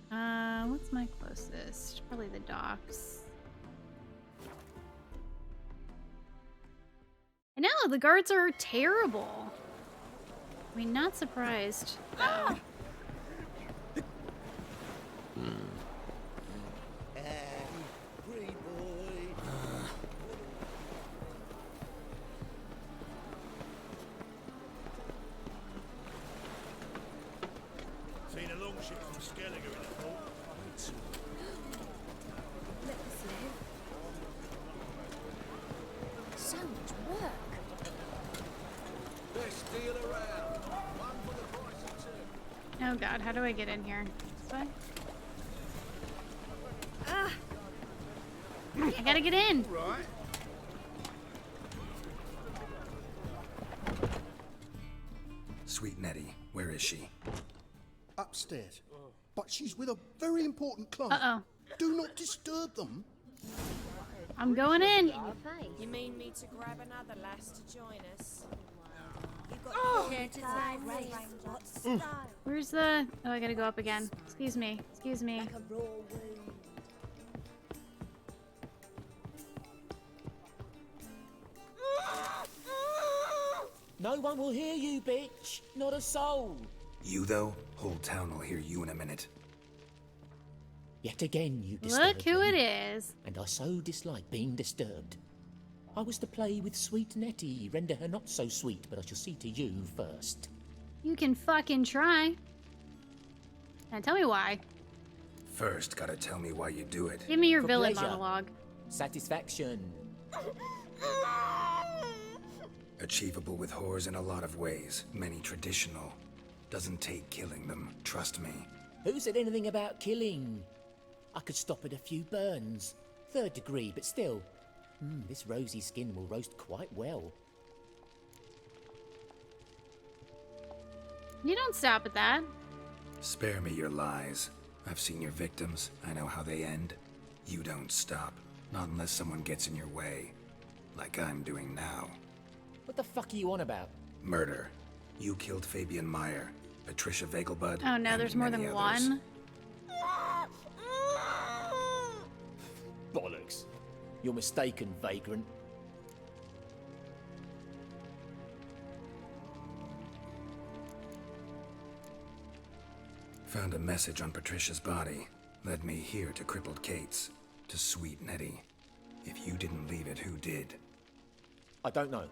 What's my closest? Probably the docks. I know, the guards are terrible. I mean, not surprised, though. Seen a long ship from Skelliger in the port. So much work. Best deal around. One for the price of two. Oh god, how do I get in here? This way? Ah! I gotta get in! Right. Sweet Nettie, where is she? Upstairs. But she's with a very important client. Uh-oh. Do not disturb them. I'm going in! You mean me to grab another lass to join us? Where's the... Oh, I gotta go up again. Excuse me. Excuse me. No one will hear you, bitch. Not a soul. You, though? Whole town will hear you in a minute. Yet again, you disturb Look who me, it is. and I so dislike being disturbed. I was to play with sweet Nettie, render her not so sweet, but I shall see to you first. You can fucking try. Now tell me why. First, gotta tell me why you do it. Give me your For villain pleasure. monologue. Satisfaction. Achievable with whores in a lot of ways, many traditional. Doesn't take killing them, trust me. Who said anything about killing? I could stop at a few burns. 3rd degree, but still. This rosy skin will roast quite well. You don't stop at that. Spare me your lies. I've seen your victims, I know how they end. You don't stop, not unless someone gets in your way. Like I'm doing now. What the fuck are you on about? Murder. You killed Fabian Meyer, Patricia Vegelbud. Oh no, and there's more many than others. one. Bollocks. You're mistaken, vagrant. Found a message on Patricia's body. Led me here to crippled Kate's. To sweet Nettie. If you didn't leave it, who did? I don't know,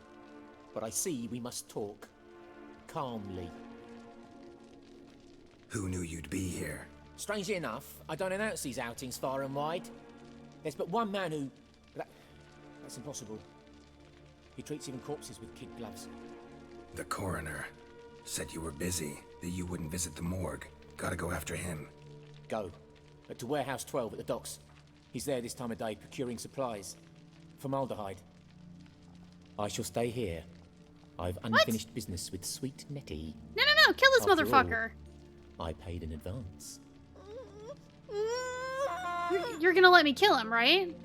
but I see we must talk. Calmly. Who knew you'd be here? Strangely enough, I don't announce these outings far and wide. There's but one man who... That's impossible. He treats even corpses with kid gloves. The coroner. Said you were busy, that you wouldn't visit the morgue. Gotta go after him. Go. To Warehouse 12 at the docks. He's there this time of day procuring supplies. Formaldehyde. I shall stay here. I've unfinished business with sweet Nettie. No, no, no! Kill this After motherfucker! all, I paid in advance. You're gonna let me kill him, right?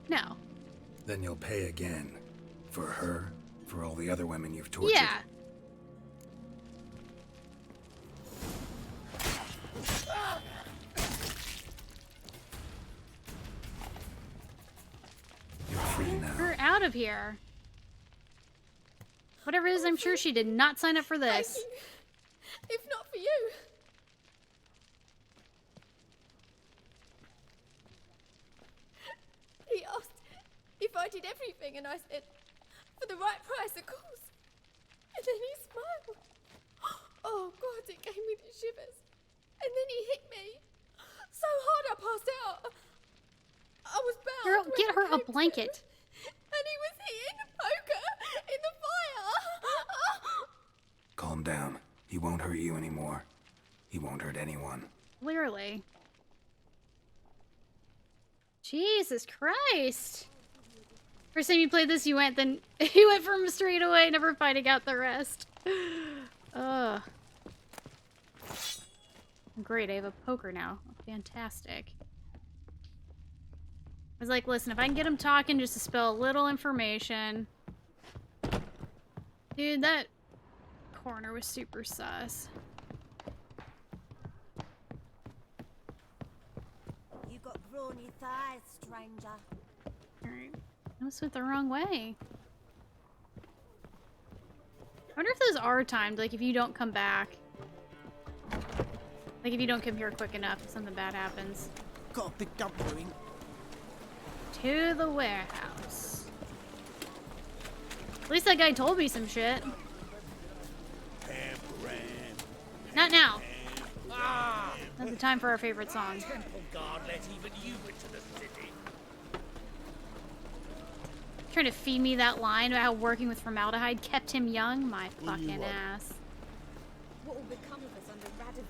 No. Then you'll pay again. For her, for all the other women you've tortured. Yeah. You're free now. We're out of here. Whatever it is, I'm sure she did not sign up for this. If not for you. He asked if I did everything, and I said, for the right price, of course. And then he smiled. Oh, God, it gave me the shivers. And then he hit me so hard I passed out. I was bound. Girl, when get I her a came to, blanket. and he was hitting won't hurt you anymore. He won't hurt anyone. Clearly. Jesus Christ. First time you played this, you went from straight away, never finding out the rest. Ugh. Great, I have a poker now. Fantastic. I was like, listen, if I can get him talking just to spill a little information. Dude, that corner was super sus. You got brawny thighs, stranger. Alright. I almost went the wrong way. I wonder if those are timed, like if you don't come back. Like if you don't come here quick enough, if something bad happens. Got a big dump doing. To the warehouse. At least that guy told me some shit. Not now. Not the time for our favorite song. Temple guard let even you into the city. Trying to feed me that line about how working with formaldehyde kept him young? My fucking ass. What will become of us under Radovid?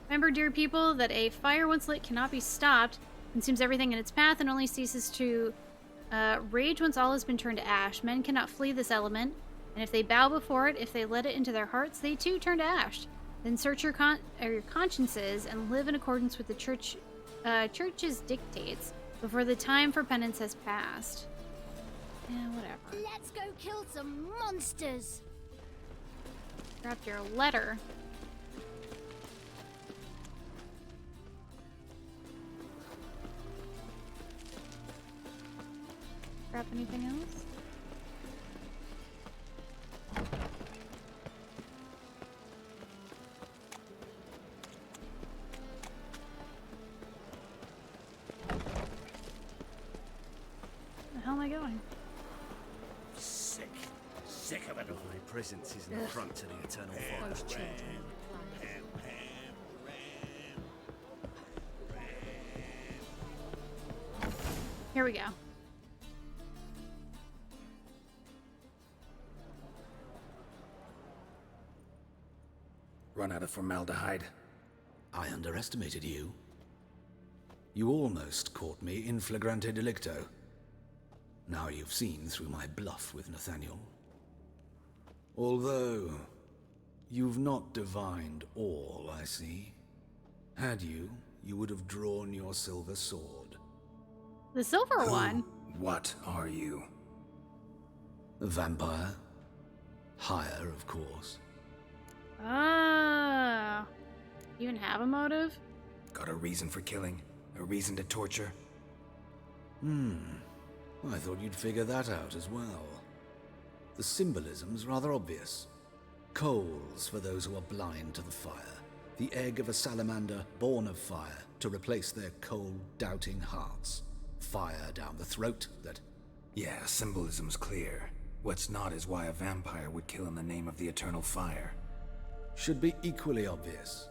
Remember, dear people, that a fire once lit cannot be stopped, consumes everything in its path, and only ceases to rage once all has been turned to ash. Men cannot flee this element, and if they bow before it, if they let it into their hearts, they too turn to ash. Then search your consciences and live in accordance with the church's dictates before the time for penance has passed. Yeah, whatever. Let's go kill some monsters. Dropped your letter. Grab anything else? Where the hell am I going? Sick of it all. My presence is an affront to the eternal fire. Those children. Here we go. Run out of formaldehyde. I underestimated you. You almost caught me in flagrante delicto. Now you've seen through my bluff with Nathaniel. Although, you've not divined all, I see. Had you, you would have drawn your silver sword. The silver one? What are you? A vampire. Higher, of course. Ah. You even have a motive? Got a reason for killing? A reason to torture? I thought you'd figure that out as well. The symbolism's rather obvious. Coals for those who are blind to the fire. The egg of a salamander born of fire to replace their cold, doubting hearts. Fire down the throat that... Yeah, symbolism's clear. What's not is why a vampire would kill in the name of the eternal fire. Should be equally obvious.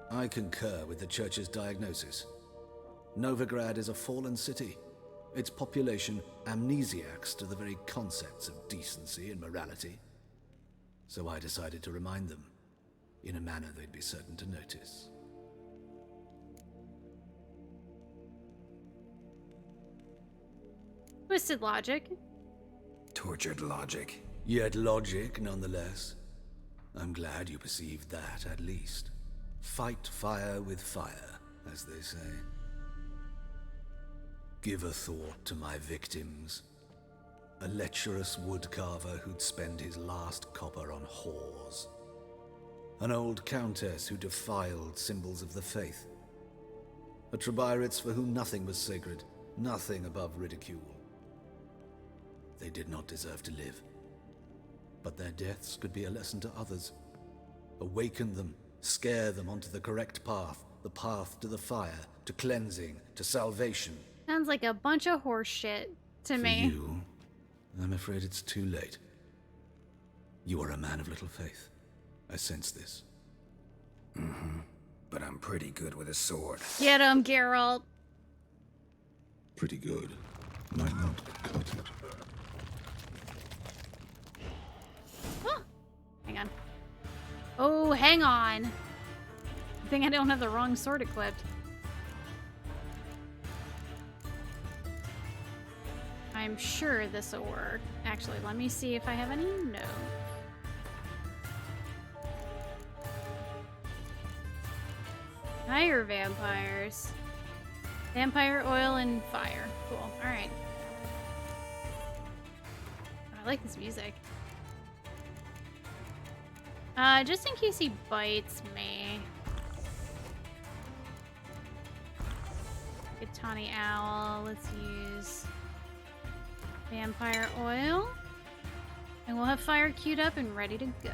I concur with the Church's diagnosis. Novigrad is a fallen city. Its population amnesiacs to the very concepts of decency and morality. So I decided to remind them, in a manner they'd be certain to notice. Twisted logic. Tortured logic. Yet logic, nonetheless. I'm glad you perceived that, at least. Fight fire with fire, as they say. Give a thought to my victims. A lecherous woodcarver who'd spend his last copper on whores. An old countess who defiled symbols of the faith. A Trebyrites for whom nothing was sacred, nothing above ridicule. They did not deserve to live. But their deaths could be a lesson to others. Awaken them, scare them onto the correct path, the path to the fire, to cleansing, to salvation. Sounds like a bunch of horse shit to me. For you, I'm afraid it's too late. You are a man of little faith. I sense this. But I'm pretty good with a sword. Get him, Geralt. Pretty good. Might not cut it. Hang on. Oh, hang on. I think I don't have the wrong sword equipped. I'm sure this will work. Actually, let me see if I have any notes. Fire vampires. Vampire oil and fire. Cool. Alright. I like this music. Just in case he bites me. Tawny Owl. Let's use vampire oil. And we'll have fire queued up and ready to go.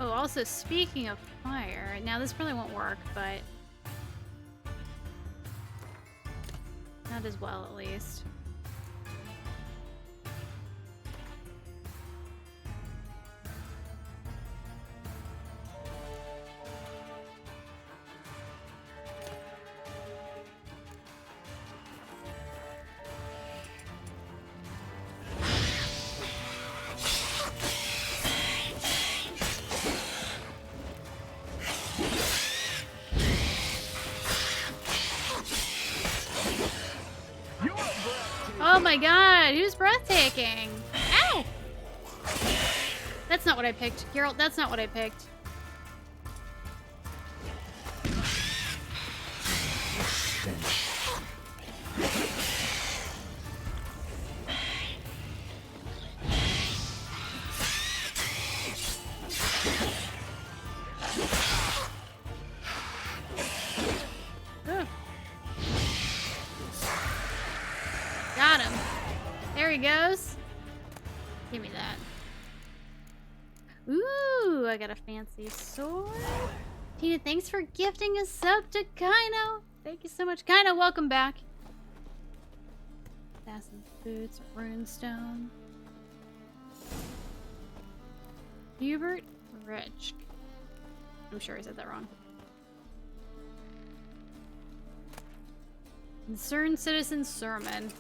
Oh, also speaking of fire, now this probably won't work, but not as well at least. Oh my god, who's breathtaking? Ow! That's not what I picked. Geralt, that's not what I picked. Got him. There he goes. Give me that. Ooh, I got a fancy sword. Tina, thanks for gifting a sub to Kaino. Thank you so much. Kaino, welcome back. Assassin's Boots, Runestone. Hubert Rich. I'm sure I said that wrong. Concerned Citizen Sermon.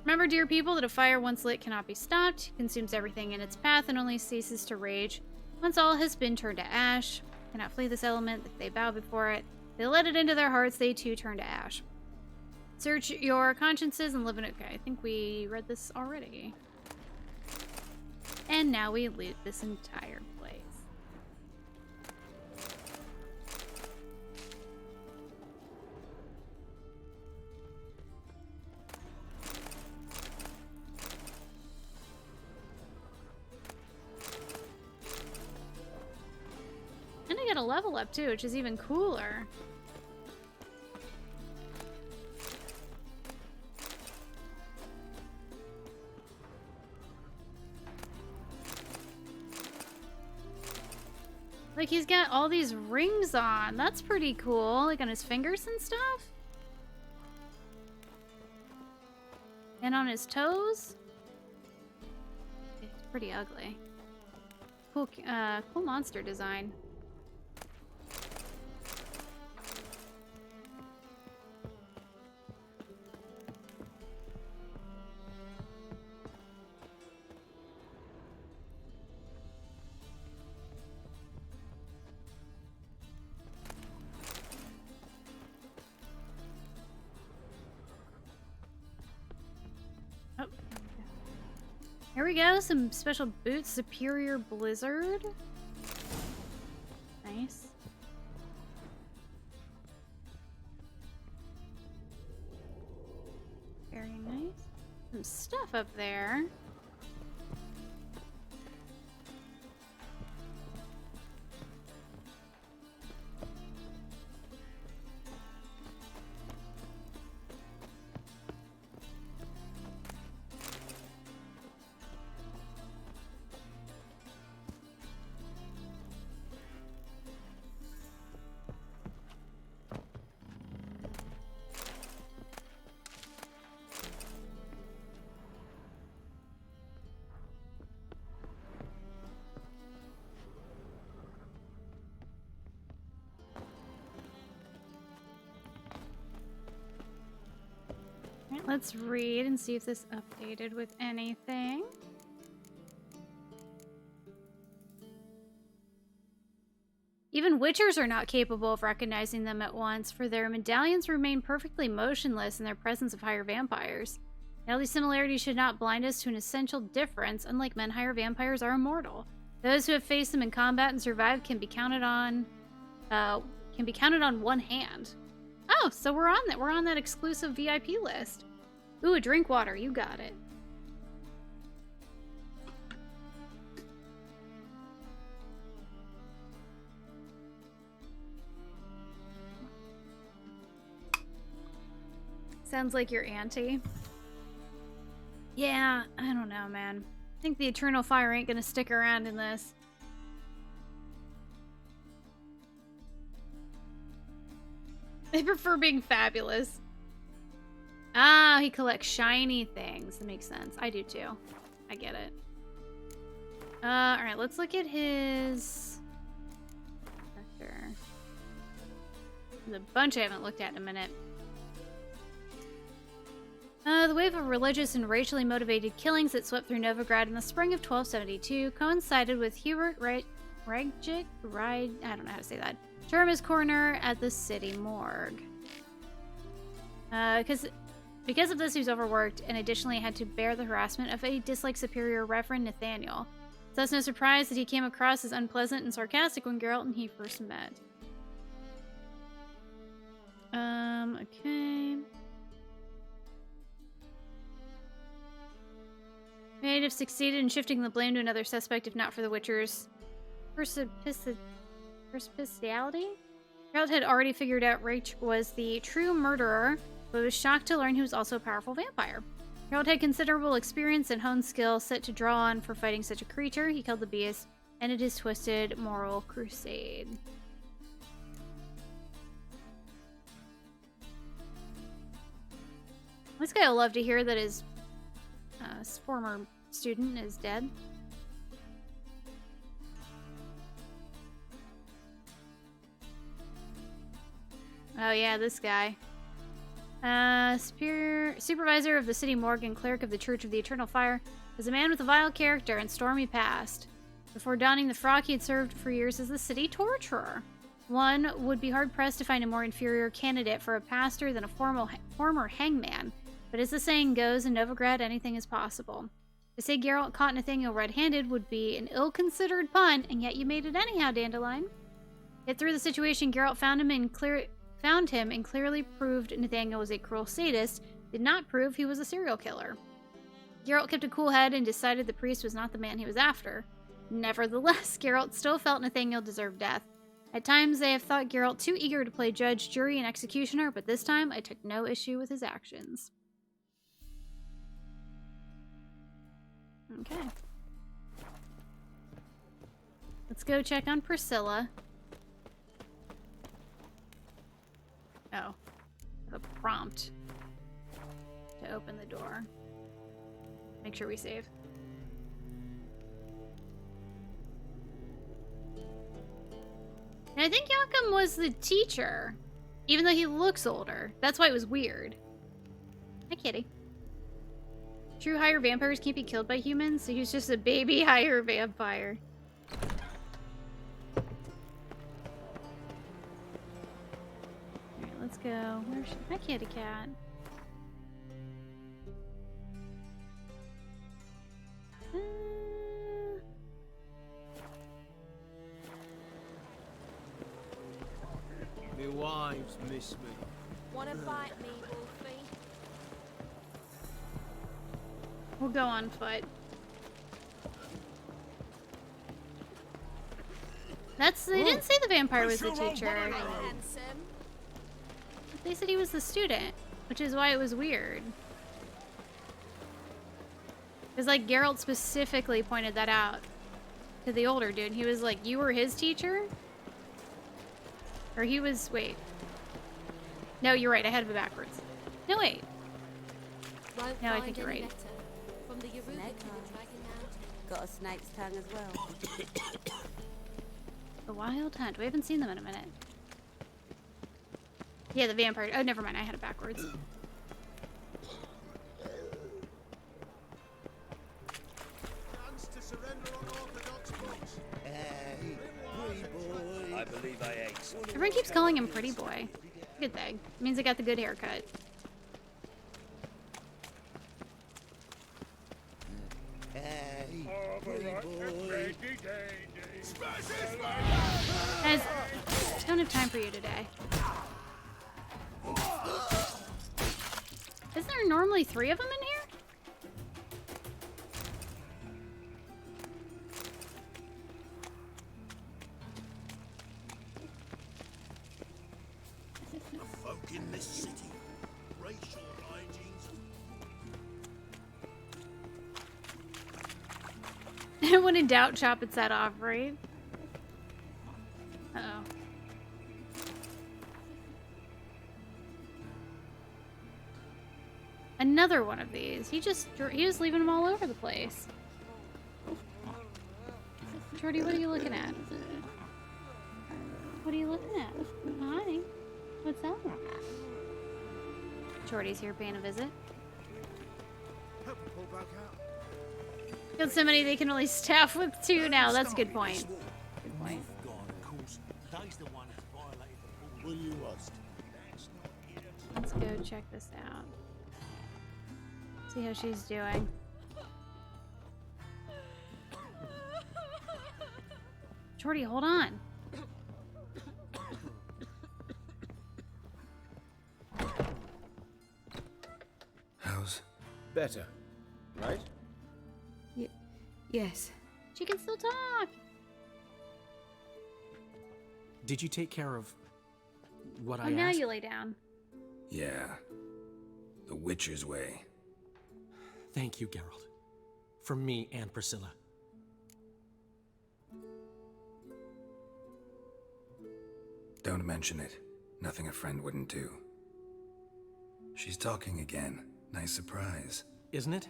Remember, dear people, that a fire once lit cannot be stopped, consumes everything in its path, and only ceases to rage once all has been turned to ash. Cannot flee this element if they bow before it. They let it into their hearts, they too turn to ash. Search your consciences and live in it. Okay, I think we read this already. And now we loot this entire place. And I get a level up too, which is even cooler. Like, he's got all these rings on. That's pretty cool. Like, on his fingers and stuff. And on his toes. It's pretty ugly. Cool, cool monster design. Here we go, some special boots, Superior Blizzard. Nice. Very nice. Some stuff up there. Let's read and see if this updated with anything. Even witchers are not capable of recognizing them at once, for their medallions remain perfectly motionless in their presence of higher vampires. Now, these similarities should not blind us to an essential difference. Unlike men, higher vampires are immortal. Those who have faced them in combat and survived can be counted on one hand. Oh, so we're on that. We're on that exclusive VIP list. Ooh, a drink water. You got it. Sounds like your auntie. Yeah, I don't know, man. I think the Eternal Fire ain't gonna stick around in this. I prefer being fabulous. Ah, he collects shiny things. That makes sense. I do too. I get it. Alright, let's look at his... Sector. There's a bunch I haven't looked at in a minute. The wave of religious and racially motivated killings that swept through Novigrad in the spring of 1272 coincided with Hubert Ragic, I don't know how to say that, term as coroner at the city morgue. Because of this, he was overworked and additionally had to bear the harassment of a disliked superior, Reverend Nathaniel. It's thus no surprise that he came across as unpleasant and sarcastic when Geralt and he first met. Okay. May have succeeded in shifting the blame to another suspect if not for the Witcher's perspicuity? Geralt had already figured out Raich was the true murderer, but was shocked to learn he was also a powerful vampire. Geralt had considerable experience and honed skill set to draw on for fighting such a creature. He killed the beast, ended his twisted moral crusade. This guy will love to hear that his former student is dead. Oh yeah, this guy. Supervisor of the city morgue and cleric of the Church of the Eternal Fire was a man with a vile character and stormy past. Before donning the frock, he had served for years as the city torturer. One would be hard-pressed to find a more inferior candidate for a pastor than a former hangman. But as the saying goes, in Novigrad, anything is possible. To say Geralt caught Nathaniel red-handed would be an ill-considered pun, and yet you made it anyhow, Dandelion. Yet through the situation, Geralt found him and clearly proved Nathaniel was a cruel sadist, did not prove he was a serial killer. Geralt kept a cool head and decided the priest was not the man he was after. Nevertheless, Geralt still felt Nathaniel deserved death. At times, I have thought Geralt too eager to play judge, jury, and executioner, but this time I took no issue with his actions. Okay. Let's go check on Priscilla. Oh. A prompt to open the door. Make sure we save. And I think Joachim was the teacher, even though he looks older. That's why it was weird. Hi, kitty. True higher vampires can't be killed by humans, so he's just a baby higher vampire. Alright, let's go. Where's she? Hi, kitty cat. My wives miss me. Wanna bite me, Wolfie? We'll go on foot. They didn't say the vampire was the teacher. They said he was the student, which is why it was weird. Because, like, Geralt specifically pointed that out to the older dude. He was like, you were his teacher? Or he was, wait. No, you're right, I had it backwards. No, wait. No, I think you're right. From the Yaruga to the Dragon Mountain. Got a snake's tongue as well. The Wild Hunt. We haven't seen them in a minute. Yeah, the vampire. Oh, never mind. I had it backwards. I believe Everyone keeps calling him Pretty Boy. Good thing. It means I got the good haircut. Guys, I don't have time for you today. Isn't there normally 3 of them in here? The folk in this city, racial hygiene's When in doubt, chop its head off, right? Uh-oh. Another one of these. He was leaving them all over the place. Jordy, what are you looking at? What are you looking at? Hi. What's up? Jordy's here paying a visit. Got so many they can only staff with 2 now. That's a good point. Good point. Let's go check this out. See how she's doing. Jordy, hold on. How's? Better, right? Yes. She can still talk. Did you take care of what I Oh, now asked? you lay down. Yeah. The Witcher's way. Thank you, Geralt. For me and Priscilla. Don't mention it. Nothing a friend wouldn't do. She's talking again. Nice surprise. Isn't it?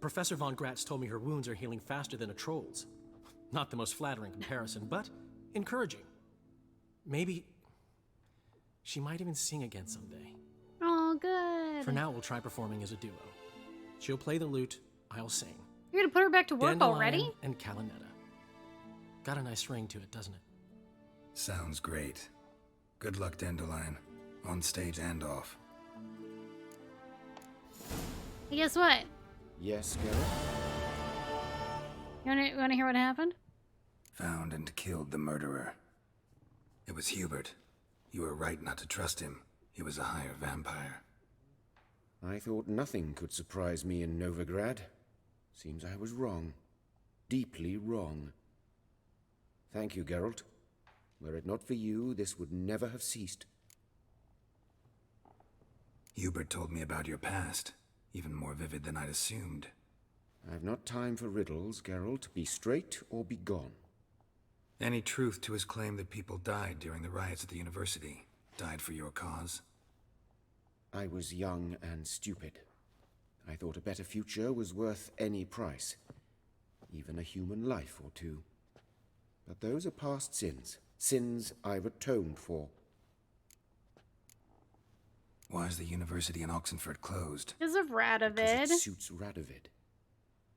Professor Von Gratz told me her wounds are healing faster than a troll's. Not the most flattering comparison, but encouraging. Maybe she might even sing again someday. Oh, good. For now, we'll try performing as a duo. She'll play the lute, I'll sing. You're gonna put her back to work Dandelion already? and Calinetta. Got a nice ring to it, doesn't it? Sounds great. Good luck, Dandelion. On stage and off. Hey, guess what? Yes, Geralt? You wanna hear what happened? Found and killed the murderer. It was Hubert. You were right not to trust him. He was a higher vampire. I thought nothing could surprise me in Novigrad. Seems I was wrong. Deeply wrong. Thank you, Geralt. Were it not for you, this would never have ceased. Hubert told me about your past. Even more vivid than I'd assumed. I've not time for riddles, Geralt. Be straight or be gone. Any truth to his claim that people died during the riots at the university? Died for your cause? I was young and stupid. I thought a better future was worth any price. Even a human life or two. But those are past sins. Sins I've atoned for. Why is the university in Oxenford closed? Because of Radovid. Because it suits Radovid.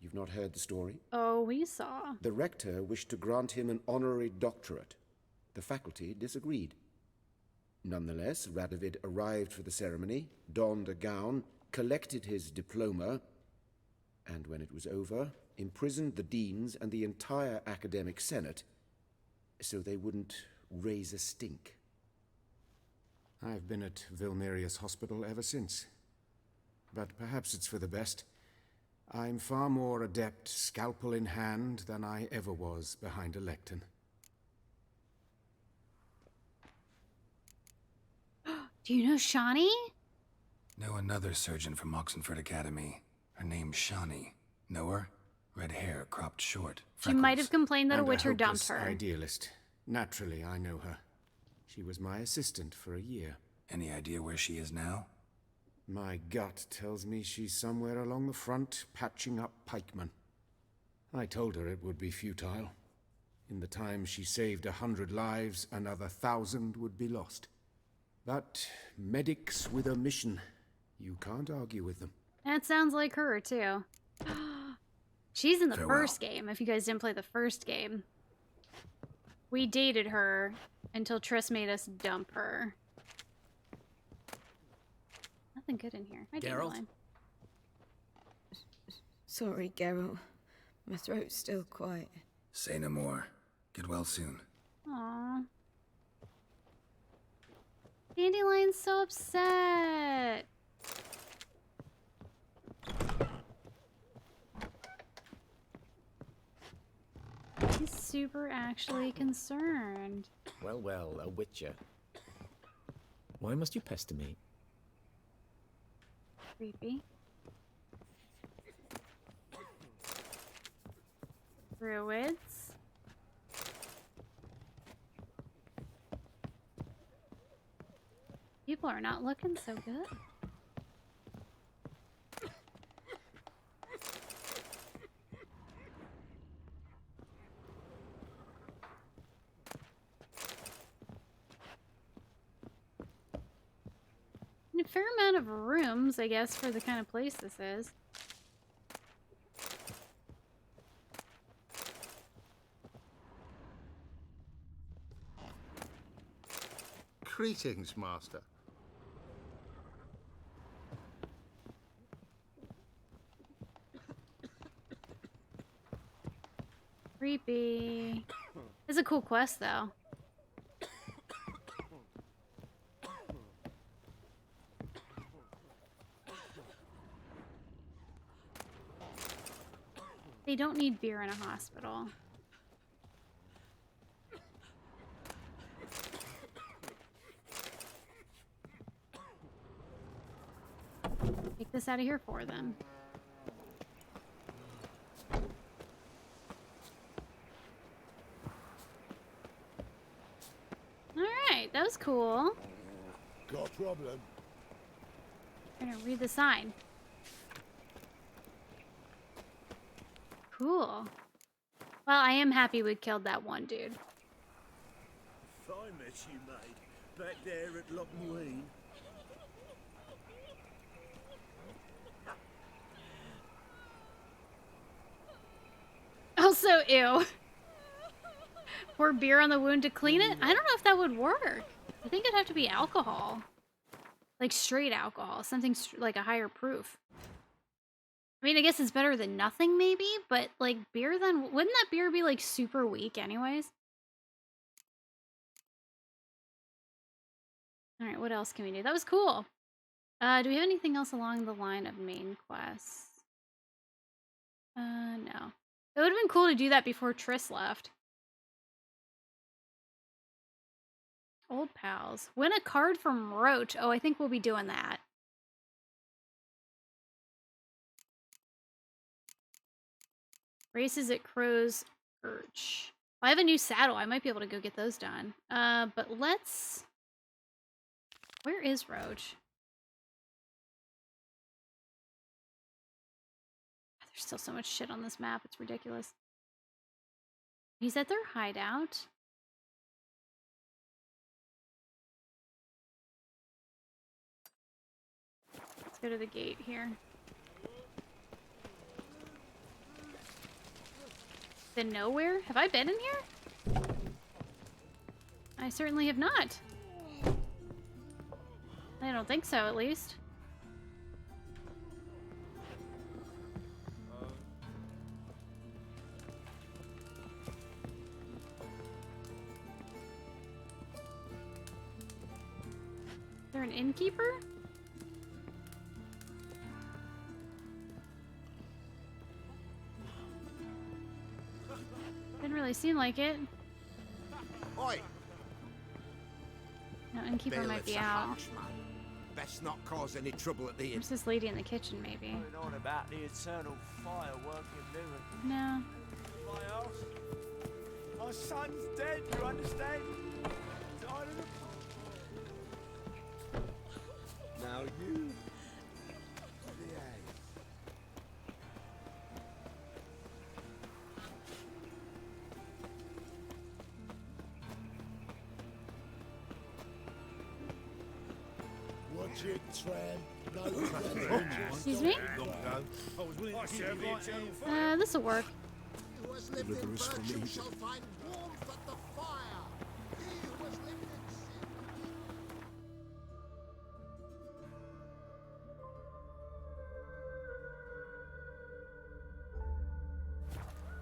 You've not heard the story? Oh, we saw. The rector wished to grant him an honorary doctorate. The faculty disagreed. Nonetheless, Radovid arrived for the ceremony, donned a gown, collected his diploma, and when it was over, imprisoned the deans and the entire academic senate so they wouldn't raise a stink. I've been at Vilmerius Hospital ever since. But perhaps it's for the best. I'm far more adept, scalpel in hand, than I ever was behind a lectern. Do you know Shani? Know another surgeon from Oxenford Academy. Her name's Shani. Know her? Red hair, cropped short. She might have complained that a And Witcher dumped hopeless her. Idealist. Naturally, I know her. She was my assistant for a year. Any idea where she is now? My gut tells me she's somewhere along the front, patching up pikemen. I told her it would be futile. In the time she saved 100 lives, another 1,000 would be lost. But medics with a mission. You can't argue with them. That sounds like her, too. She's in the Farewell. first game, if you guys didn't play the first game. We dated her until Triss made us dump her. Nothing good in here. Hi, Geralt? Dandelion. Sorry, Geralt. My throat's still quiet. Say no more. Get well soon. Aww. Dandelion's so upset. He's super actually concerned. Well, well, a witcher. Why must you pester me? Creepy. Druids. People are not looking so good. A fair amount of rooms, I guess, for the kind of place this is. Greetings, Master. Creepy. It's a cool quest, though. They don't need beer in a hospital. Take this out of here for them. Alright, that was cool. Got a problem? I'm gonna read the sign. Cool. Well, I am happy we killed that one dude. Fine mess you made. Back there at Loch Muine. Also, ew. Pour beer on the wound to clean it? I don't know if that would work. I think it'd have to be alcohol. Like straight alcohol. Something like a higher proof. I mean, I guess it's better than nothing, maybe, but, like, beer then... Wouldn't that beer be, like, super weak anyways? Alright, what else can we do? That was cool. Do we have anything else along the line of main quests? No. It would have been cool to do that before Triss left. Old pals. Win a card from Roach. Oh, I think we'll be doing that. Races at Crow's Perch. Well, I have a new saddle. I might be able to go get those done. But let's... Where is Roach? There's still so much shit on this map. It's ridiculous. He's at their hideout. Let's go to the gate here. The nowhere? Have I been in here? I certainly have not. I don't think so, at least. Is there an innkeeper? Didn't really seem like it. Oi! No, innkeeper might be out. Best not cause any trouble at the inn. There's this lady in the kitchen, maybe. Going on about the eternal fire working Lewin. No. My house. My son's dead, you understand? Died in a... Now you... Watch it, Tram. No Excuse me? This'll work. Who has lived in Berkshire shall find warmth at the fire. He who was living in sin.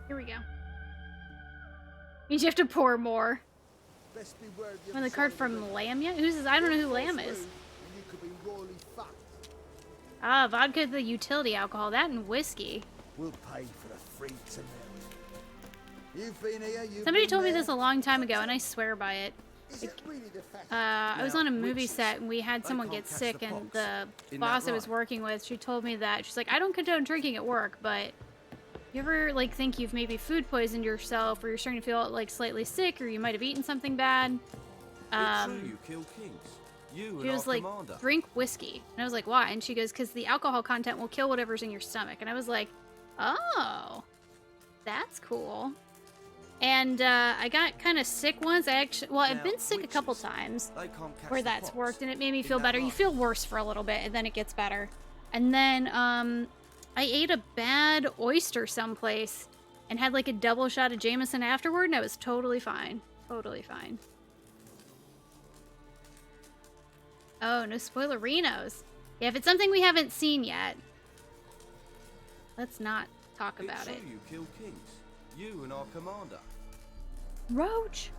Here we go. Means you have to pour more. Best beware of When the card from Lamia? Who's this? I don't know who Lamb is. and you could be royally fucked. Ah, vodka, the utility alcohol, that and whiskey. We'll pay for the free to You've been here, you've Somebody been told me there. this a long time ago, and I swear by it. Is it really the fact? I was Now, on a movie witches, set, and we had someone can't get catch sick, the and pox. the Isn't boss that I was right? working with, she told me that. She's like, I don't condone drinking at work, but you ever, like, think you've maybe food poisoned yourself, or you're starting to feel, like, slightly sick, or you might have eaten something bad? It's true you kill kings. You She and was our like, commander. drink whiskey. And I was like, why? And she goes, because the alcohol content will kill whatever's in your stomach. And I was like, oh, that's cool. And I got kind of sick once. I've been sick a couple times where that's worked, and it made me feel better. You feel worse for a little bit, and then it gets better. And then I ate a bad oyster someplace and had like a double shot of Jameson afterward, and I was totally fine. Totally fine. Oh, no spoilerinos. Yeah, if it's something we haven't seen yet, let's not talk about it. You kill kings. You and our commander. Roach!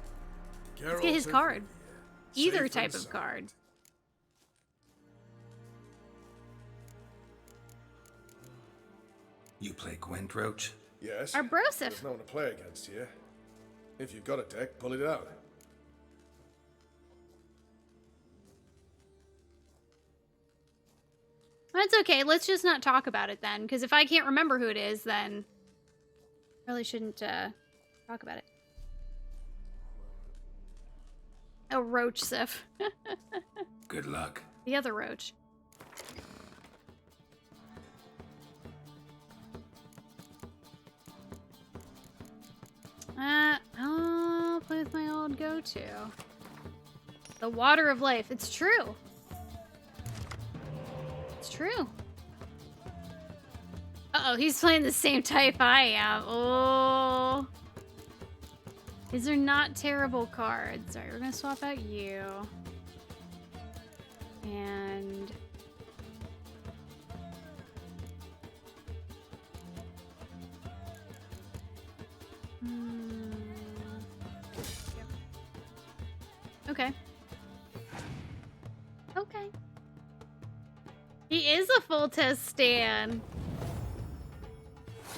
Let's Geralt get his said card. we, Either safe type and of sound. card. You play Gwent, Roach? Yes. Our Broseph. There's no one to play against here. If you've got a deck, pull it out. That's okay. Let's just not talk about it then, because if I can't remember who it is, then really shouldn't talk about it. Oh, Roach Sif. Good luck. The other Roach. I'll play with my old go-to. The Water of Life. It's true. It's true. Uh-oh, he's playing the same type I am. Oh. These are not terrible cards. Alright, we're gonna swap out you. And... Okay. Okay. He is a full test stan.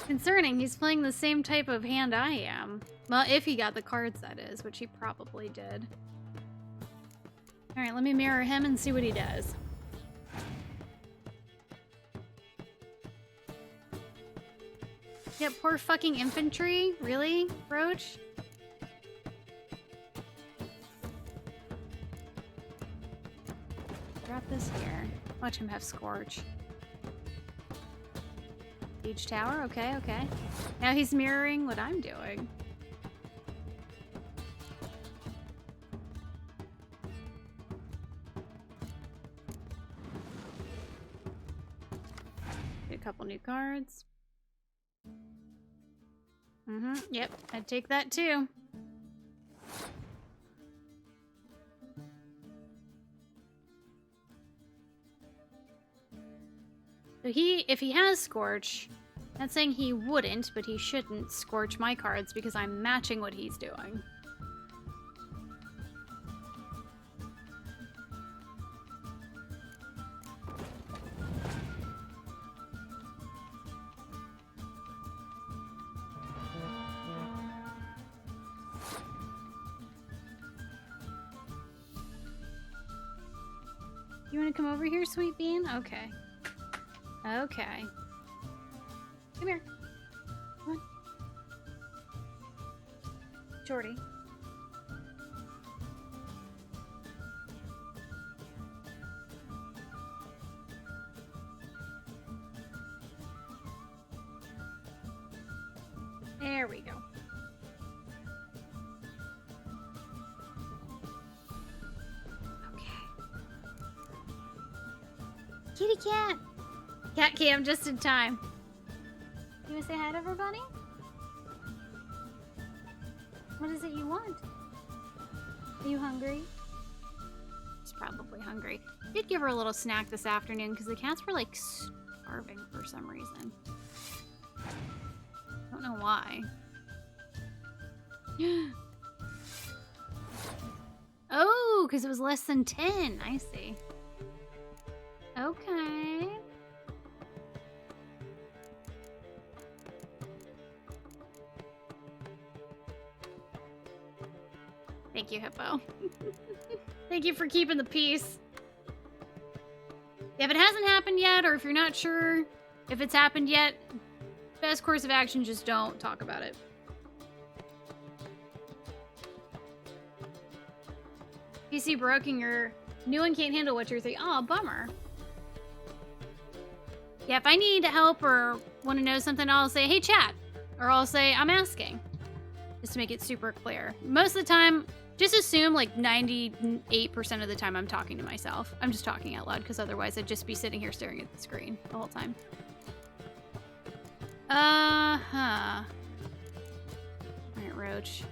Concerning, he's playing the same type of hand I am. Well, if he got the cards, that is, which he probably did. Alright, let me mirror him and see what he does. Yeah, poor fucking infantry? Really, Roach? Drop this here. Watch him have Scorch. Siege Tower, okay, okay. Now he's mirroring what I'm doing. Get a couple new cards. Yep, I'd take that too. So if he has Scorch, not saying he wouldn't, but he shouldn't Scorch my cards because I'm matching what he's doing. You want to come over here, Sweet Bean? Okay. Okay. Come here. Come on. Jordy. There we go. Kitty cat! Cat cam just in time. You wanna say hi to everybody? What is it you want? Are you hungry? She's probably hungry. Did give her a little snack this afternoon because the cats were like starving for some reason. Don't know why. Oh, because it was less than 10. I see. Okay. Thank you, Hippo. Thank you for keeping the peace. If it hasn't happened yet, or if you're not sure if it's happened yet, best course of action, just don't talk about it. PC broke and your new one can't handle Witcher 3. Oh, bummer. Yeah, if I need help or want to know something, I'll say, hey, chat. Or I'll say, I'm asking. Just to make it super clear. Most of the time, just assume like 98% of the time I'm talking to myself. I'm just talking out loud because otherwise I'd just be sitting here staring at the screen the whole time. Alright, Roach.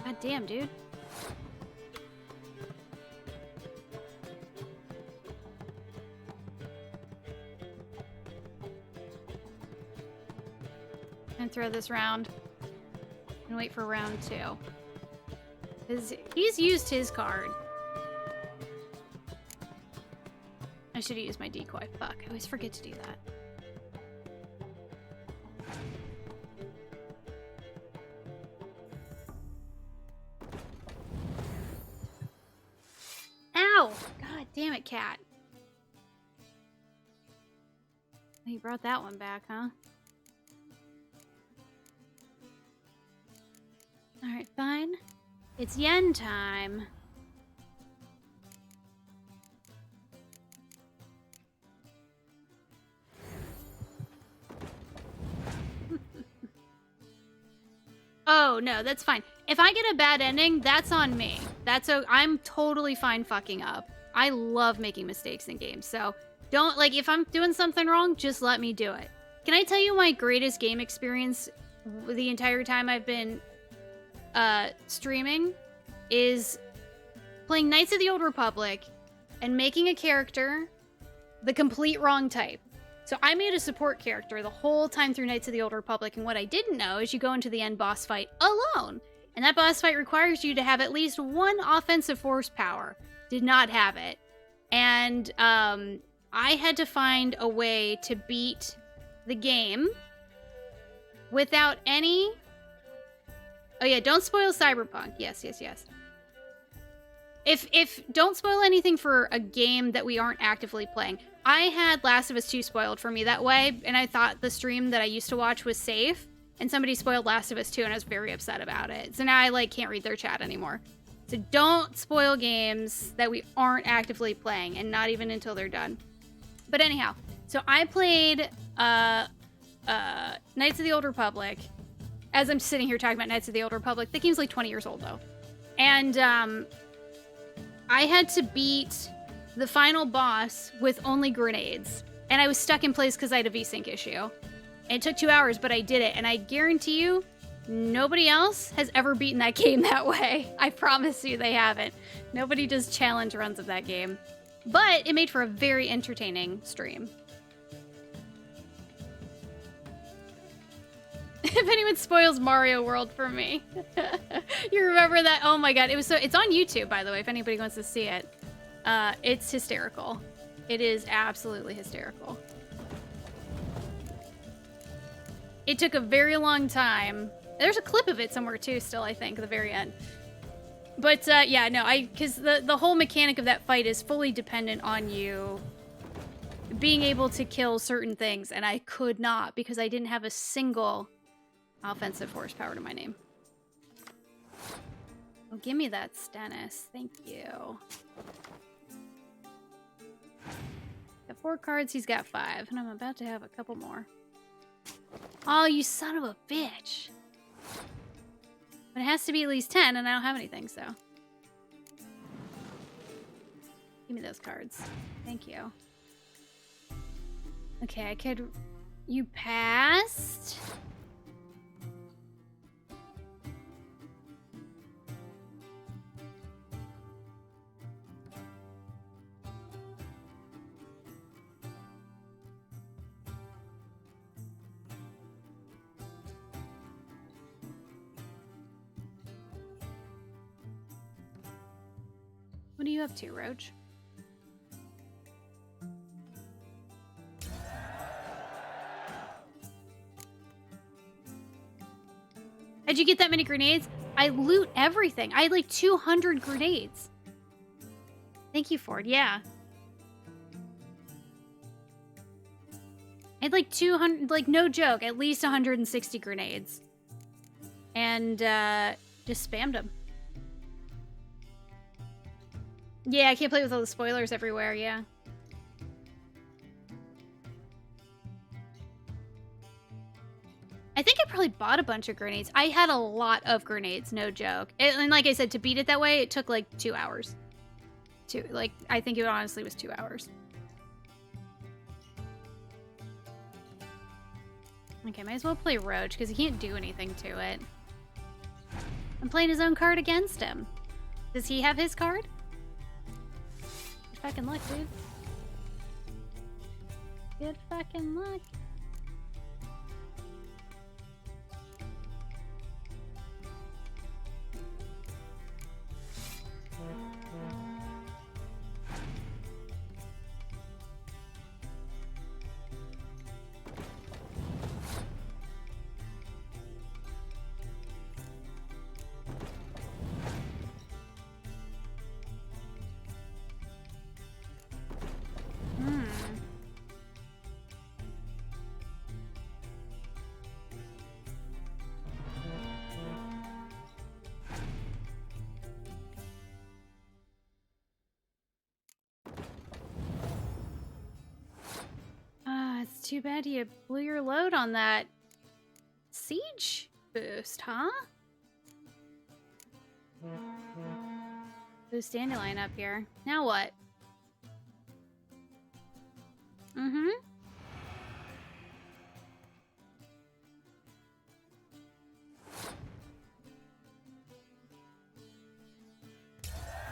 God damn, dude. And throw this round and wait for round 2. Because he's used his card. I should have used my decoy. Fuck, I always forget to do that. Ow! God damn it, cat. You brought that one back, huh? Alright, fine. It's yen time. Oh, no, that's fine. If I get a bad ending, that's on me. I'm totally fine fucking up. I love making mistakes in games, so don't, like, if I'm doing something wrong, just let me do it. Can I tell you my greatest game experience the entire time I've been streaming is playing Knights of the Old Republic and making a character the complete wrong type. So I made a support character the whole time through Knights of the Old Republic, and what I didn't know is you go into the end boss fight alone. And that boss fight requires you to have at least 1 offensive horsepower. Did not have it. And I had to find a way to beat the game without any... Oh yeah, don't spoil Cyberpunk. Yes. If don't spoil anything for a game that we aren't actively playing. I had Last of Us 2 spoiled for me that way, and I thought the stream that I used to watch was safe, and somebody spoiled Last of Us 2, and I was very upset about it. So now I like can't read their chat anymore. So don't spoil games that we aren't actively playing, and not even until they're done. But anyhow, so I played Knights of the Old Republic. As I'm sitting here talking about Knights of the Old Republic, the game's like 20 years old though. And I had to beat the final boss with only grenades. And I was stuck in place because I had a VSync issue. And it took 2 hours, but I did it. And I guarantee you, nobody else has ever beaten that game that way. I promise you they haven't. Nobody does challenge runs of that game. But it made for a very entertaining stream. If anyone spoils Mario World for me. You remember that? Oh my god. It's on YouTube, by the way, if anybody wants to see it. It's hysterical. It is absolutely hysterical. It took a very long time. There's a clip of it somewhere too, still, I think, at the very end. But yeah, no, because the whole mechanic of that fight is fully dependent on you being able to kill certain things, and I could not because I didn't have a single offensive horsepower to my name. Oh, give me that, Stennis. Thank you. Got 4 cards, he's got 5, and I'm about to have a couple more. Oh, you son of a bitch. But it has to be at least 10, and I don't have anything, so. Give me those cards. Thank you. Okay, I could... You passed? What are you up to, Roach? How'd you get that many grenades? I loot everything. I had like 200 grenades. Thank you, Ford. Yeah. I had like 200, like no joke, at least 160 grenades. And just spammed them. Yeah, I can't play with all the spoilers everywhere, yeah. I think I probably bought a bunch of grenades. I had a lot of grenades, no joke. And like I said, to beat it that way, it took like 2 hours. I think it honestly was 2 hours. Okay, might as well play Roach, because he can't do anything to it. I'm playing his own card against him. Does he have his card? Good fucking luck, dude. Good fucking luck. It's too bad you blew your load on that siege boost, huh? Boost dandelion up here. Now what? Mm-hmm.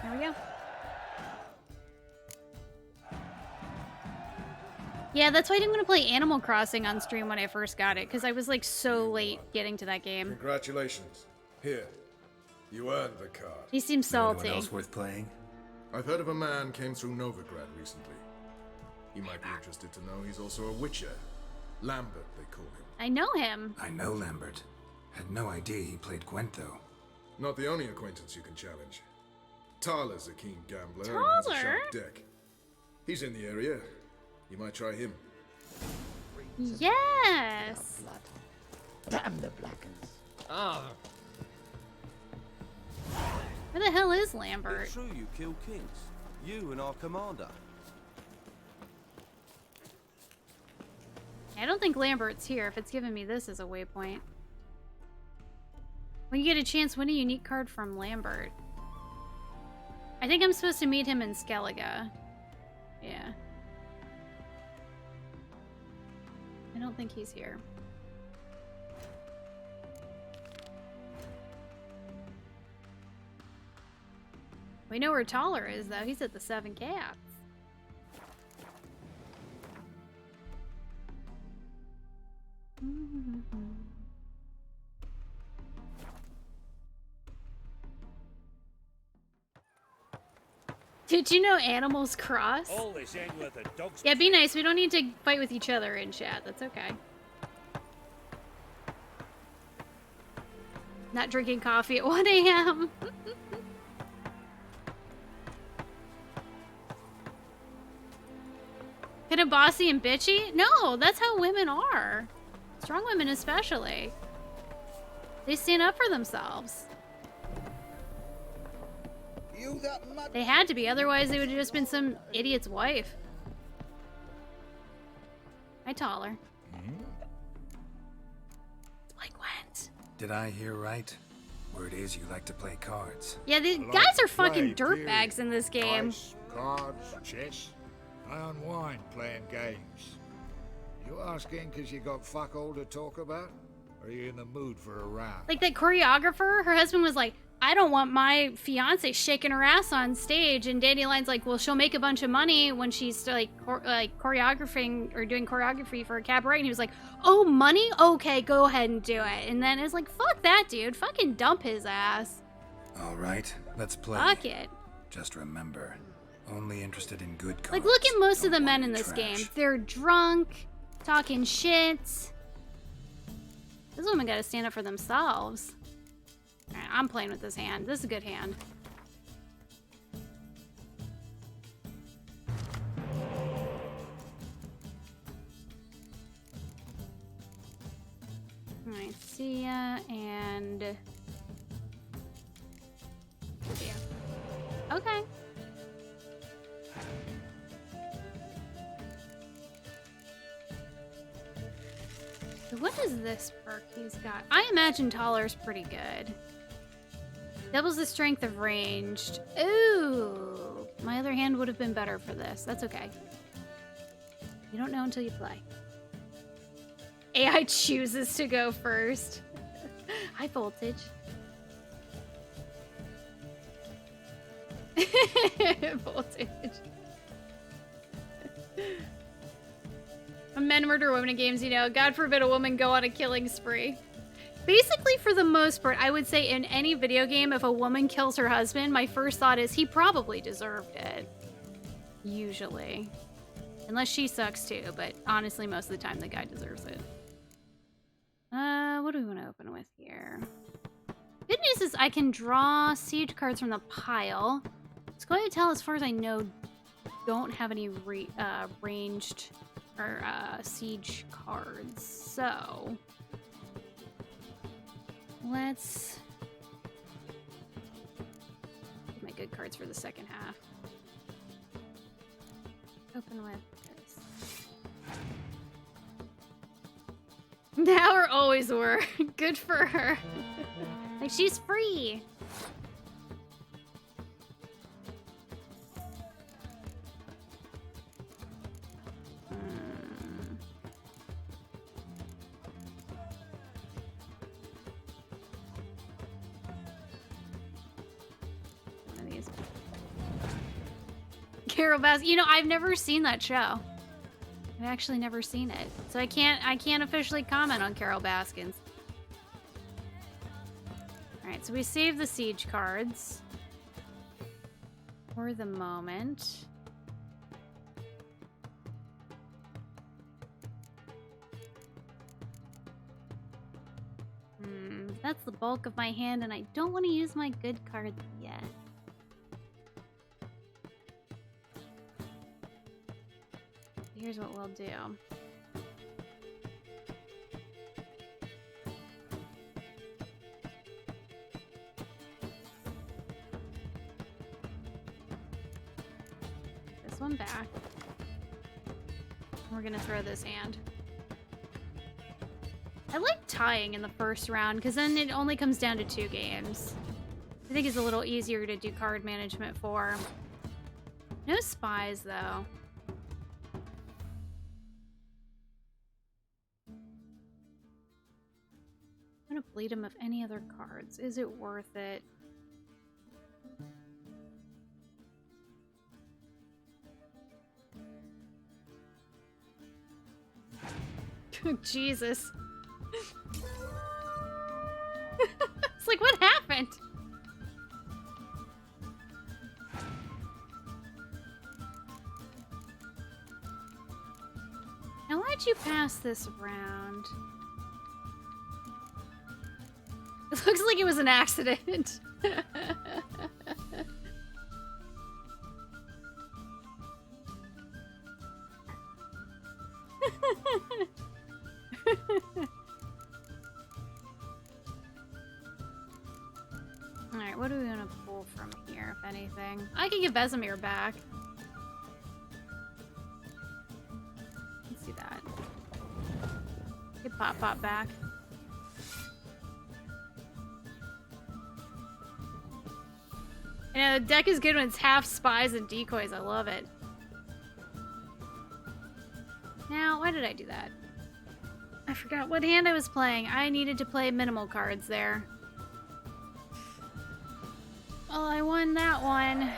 There we go. Yeah, that's why I didn't want to play Animal Crossing on stream when I first got it, because I was like so late getting to that game. Congratulations. Here. You earned the card. He seems salty. Anyone else worth playing? I've heard of a man came through Novigrad recently. You might be interested to know he's also a witcher. Lambert, they call him. I know him. I know Lambert. Had no idea he played Gwent, though. Not the only acquaintance you can challenge. Taler's a keen gambler and has a sharp deck. He's in the area. You might try him. Yes! Damn the Blackens. Ah. Where the hell is Lambert? It's true you killed kings. You and our commander. I don't think Lambert's here if it's giving me this as a waypoint. When you get a chance, win a unique card from Lambert. I think I'm supposed to meet him in Skellige. Yeah. I don't think he's here. We know where Taller is, though. He's at the 7 Cats. Did you know animals cross? All this ain't worth a dog's. Yeah, be nice. We don't need to fight with each other in chat. That's okay. Not drinking coffee at 1 a.m. Kind of bossy and bitchy? No, that's how women are. Strong women especially. They stand up for themselves. They had to be, otherwise they would have just been some idiot's wife. Hi, Taller. It's like Gwent. Did I hear right? Word is you like to play cards. Yeah, the guys are fucking dirtbags in this game. cards, chess. I unwind playing games. You asking because you got fuck all to talk about? Or are you in the mood for a round? Like that choreographer, her husband was like, I don't want my fiance shaking her ass on stage. And Dandelion's like, well, she'll make a bunch of money when she's like choreographing or doing choreography for a cabaret. And he was like, oh, money? Okay, go ahead and do it. And then it's like, fuck that dude. Fucking dump his ass. All right, let's play. Fuck it. Just remember, only interested in good cards. Like, look at most of the men in this trash. game. They're drunk, talking shit. This woman gotta stand up for themselves. Alright, I'm playing with this hand. This is a good hand. Alright, see ya, and... see ya. Okay. So what is this perk he's got? I imagine Taller's pretty good. Doubles the strength of ranged. Ooh. My other hand would have been better for this. That's okay. You don't know until you play. AI chooses to go first. High voltage. Voltage. Men murder women in games, you know. God forbid a woman go on a killing spree. Basically, for the most part, I would say in any video game, if a woman kills her husband, my first thought is he probably deserved it. Usually. Unless she sucks too, but honestly, most of the time, the guy deserves it. What do we want to open with here? Good news is I can draw siege cards from the pile. It's going to tell, as far as I know, don't have any ranged or siege cards. So let's get my good cards for the second half. Open with this. Now or always were. Good for her. Like, she's free. One of these. Carol Baskin. You know, I've never seen that show. I've actually never seen it. So I can't officially comment on Carol Baskins. Alright, so we save the siege cards for the moment. That's the bulk of my hand, and I don't want to use my good cards yet. Here's what we'll do. This one back. We're gonna throw this hand. I like tying in the first round because then it only comes down to 2 games. I think it's a little easier to do card management for. No spies though. I'm gonna bleed him of any other cards. Is it worth it? Jesus. It's like, what happened? Now, why'd you pass this around? It looks like it was an accident. Alright, what do we want to pull from here, if anything? I can give Vesemir back. Let's do that. Get Pop back. I know, deck is good when it's half spies and decoys. I love it. Now, why did I do that? I forgot what hand I was playing. I needed to play minimal cards there. Well, I won that one.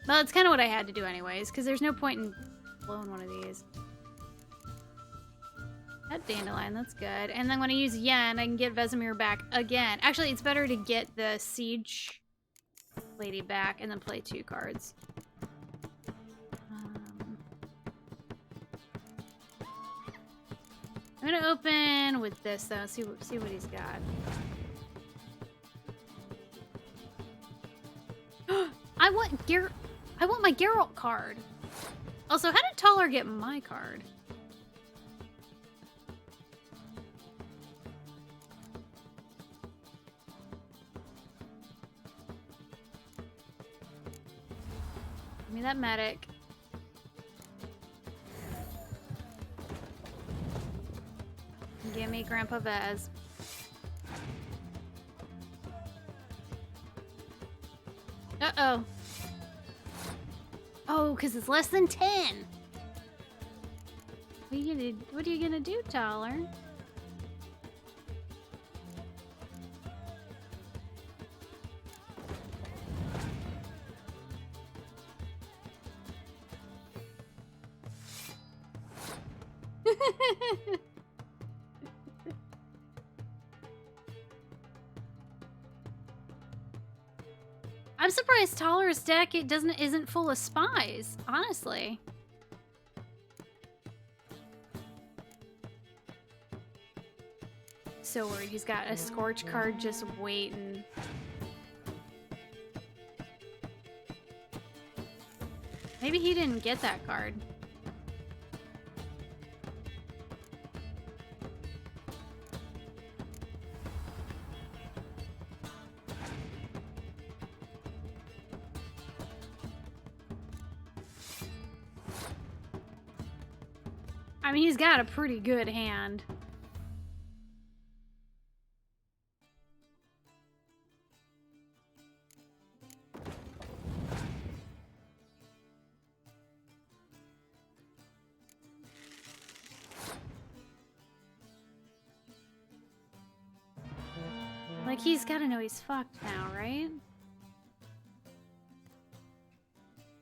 Well, it's kind of what I had to do anyways, because there's no point in blowing one of these. That Dandelion, that's good. And then when I use Yen, I can get Vesemir back again. Actually, it's better to get the Siege Lady back and then play 2 cards. I'm gonna open with this though. See what he's got. I want my Geralt card. Also, how did Taller get my card? Give me that medic. Give me Grandpa Vez. Uh-oh. Oh, because it's less than 10. What are you gonna do, Taller? I'm surprised Taller's deck isn't full of spies, honestly. So worried he's got a Scorch card just waiting. Maybe he didn't get that card. I mean, he's got a pretty good hand. Like, he's gotta know he's fucked now, right?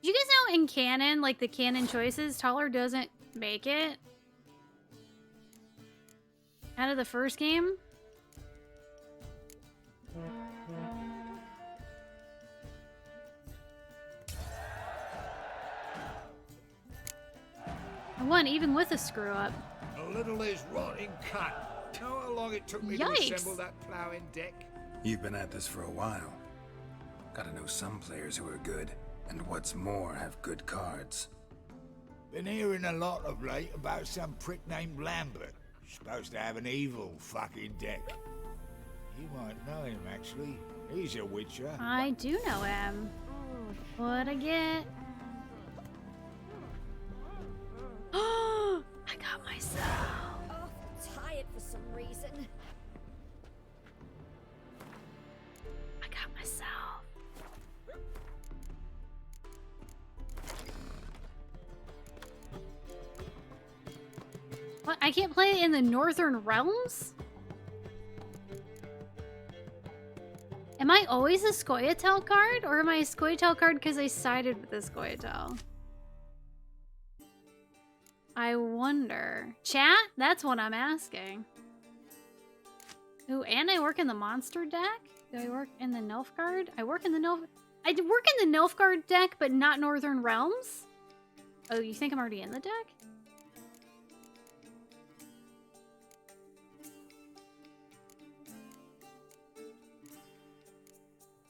Do you guys know in canon, like the canon choices, Taller doesn't make it out of the first game? I won even with a screw up. A little is rotting cut. Know how long it took me to assemble that ploughing deck? You've been at this for a while. Gotta know some players who are good, and what's more, have good cards. Been hearing a lot of late about some prick named Lambert. Supposed to have an evil fucking deck. You might know him, actually. He's a witcher. I do know him. What'd I get? I got myself. Oh, tired for some reason. I got myself. What? I can't play it in the Northern Realms? Am I always a Scoia'tael card? Or am I a Scoia'tael card because I sided with the Scoia'tael? I wonder. Chat? That's what I'm asking. Ooh, and I work in the monster deck? Do I work in the Nilfgaard? I work in the Nilfgaard deck, but not Northern Realms? Oh, you think I'm already in the deck?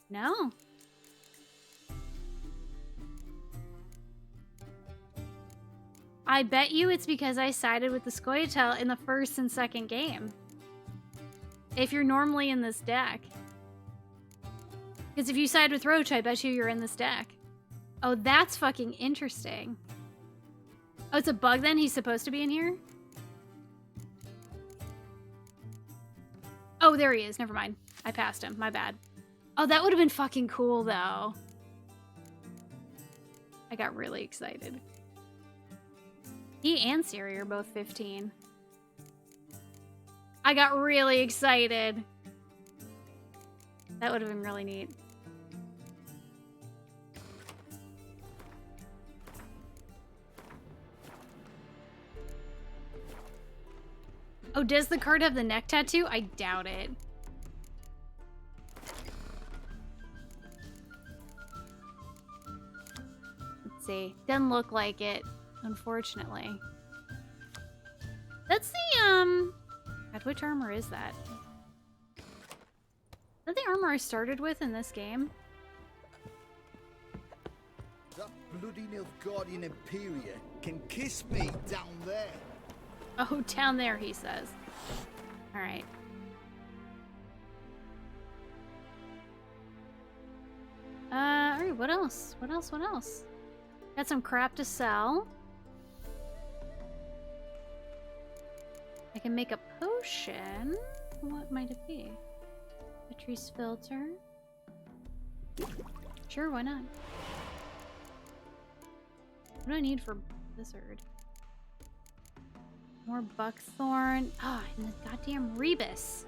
No. I bet you it's because I sided with the Scoia'tael in the first and second game. If you're normally in this deck. Because if you side with Roach, I bet you're in this deck. Oh, that's fucking interesting. Oh, it's a bug then? He's supposed to be in here? Oh, there he is. Never mind. I passed him. My bad. Oh, that would have been fucking cool, though. I got really excited. He and Siri are both 15. I got really excited. That would have been really neat. Oh, does the card have the neck tattoo? I doubt it. Let's see. Doesn't look like it, unfortunately. That's the, God, which armor is that? Is that the armor I started with in this game? That bloody Nilfgaardian Imperia can kiss me down there. Oh, down there, he says. Alright. Alright, what else? What else? What else? Got some crap to sell. I can make a potion. What might it be? Patrice filter. Sure, why not? What do I need for Blizzard? More buckthorn. Ah, and the goddamn rebus.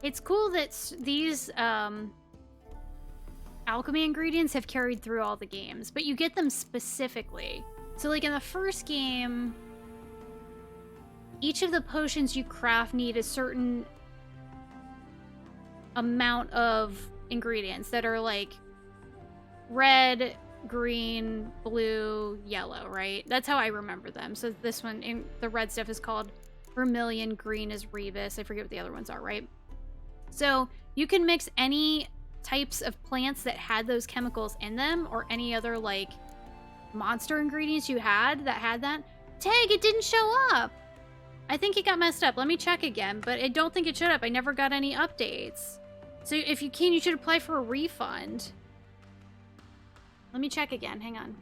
It's cool that these alchemy ingredients have carried through all the games, but you get them specifically. So like in the first game, each of the potions you craft need a certain amount of ingredients that are like red, green, blue, yellow, right? That's how I remember them. So this one, the red stuff is called vermilion, green is rebus. I forget what the other ones are, right? So you can mix any types of plants that had those chemicals in them or any other like monster ingredients you had that had that. Tag, it didn't show up. I think it got messed up. Let me check again, but I don't think it showed up. I never got any updates. So if you can, you should apply for a refund. Let me check again. Hang on.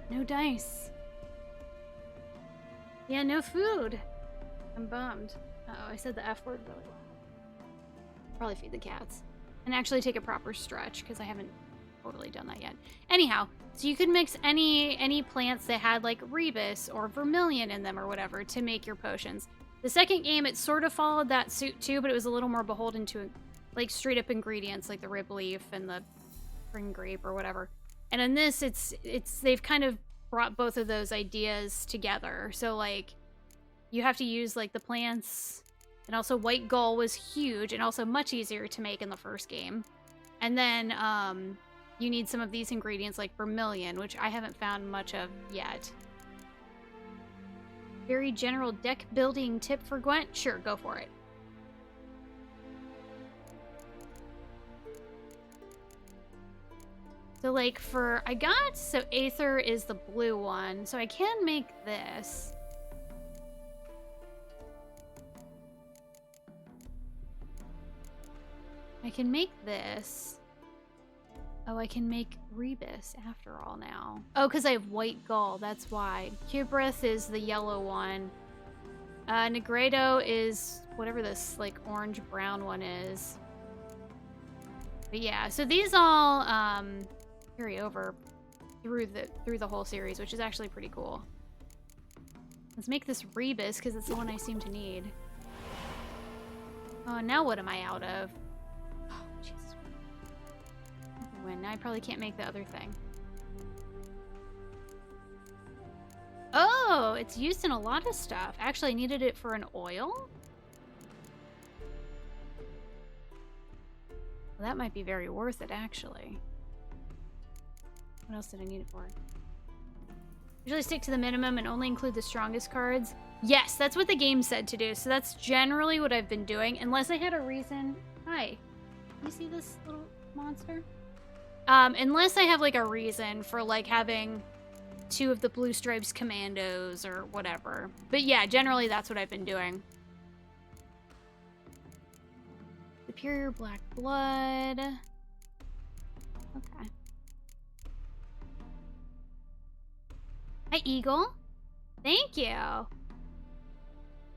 No dice. Yeah, no food. I'm bummed. Uh-oh, I said the F word really well. Probably feed the cats. And actually take a proper stretch, because I haven't totally done that yet. Anyhow, so you could mix any plants that had like rebus or vermilion in them or whatever to make your potions. The second game, it sort of followed that suit too, but it was a little more beholden to like straight up ingredients like the rib leaf and the spring grape or whatever. And in this, they've kind of brought both of those ideas together. So like, you have to use like the plants, and also white gull was huge and also much easier to make in the first game. And then you need some of these ingredients like vermilion, which I haven't found much of yet. Very general deck building tip for Gwent? Sure, go for it. So like so Aether is the blue one, so I can make this. I can make this. Oh, I can make rebus after all now. Oh, because I have white gull, that's why. Cubreth is the yellow one. Negredo is whatever this like orange brown one is. But yeah, so these all carry over through the whole series, which is actually pretty cool. Let's make this rebus because it's the one I seem to need. Oh, now what am I out of? Oh, Jesus. Now I probably can't make the other thing. Oh, it's used in a lot of stuff. Actually, I needed it for an oil. Well, that might be very worth it, actually. What else did I need it for? Usually stick to the minimum and only include the strongest cards. Yes, that's what the game said to do. So that's generally what I've been doing, unless I had a reason. Hi. You see this little monster? Unless I have like a reason for like having 2 of the Blue Stripes commandos or whatever. But yeah, generally that's what I've been doing. Superior Black Blood. Okay. Hi, Eagle. Thank you.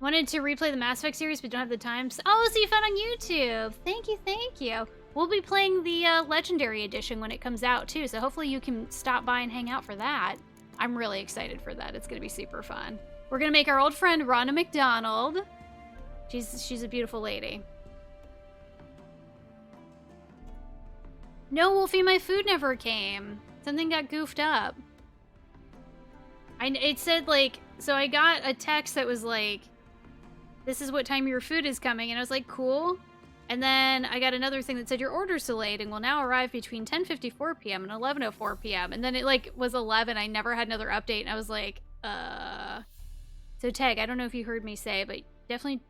Wanted to replay the Mass Effect series, but don't have the time. Oh, so you found on YouTube. Thank you, thank you. We'll be playing the Legendary Edition when it comes out, too, so hopefully you can stop by and hang out for that. I'm really excited for that. It's going to be super fun. We're going to make our old friend Rhonda McDonald. She's a beautiful lady. No, Wolfie, my food never came. Something got goofed up. It said, like, so I got a text that was like, this is what time your food is coming, and I was like, cool. And then I got another thing that said your order's delayed and will now arrive between 10:54 p.m. and 11:04 p.m. And then it like was 11. I never had another update, and I was like, So Teg, I don't know if you heard me say, but definitely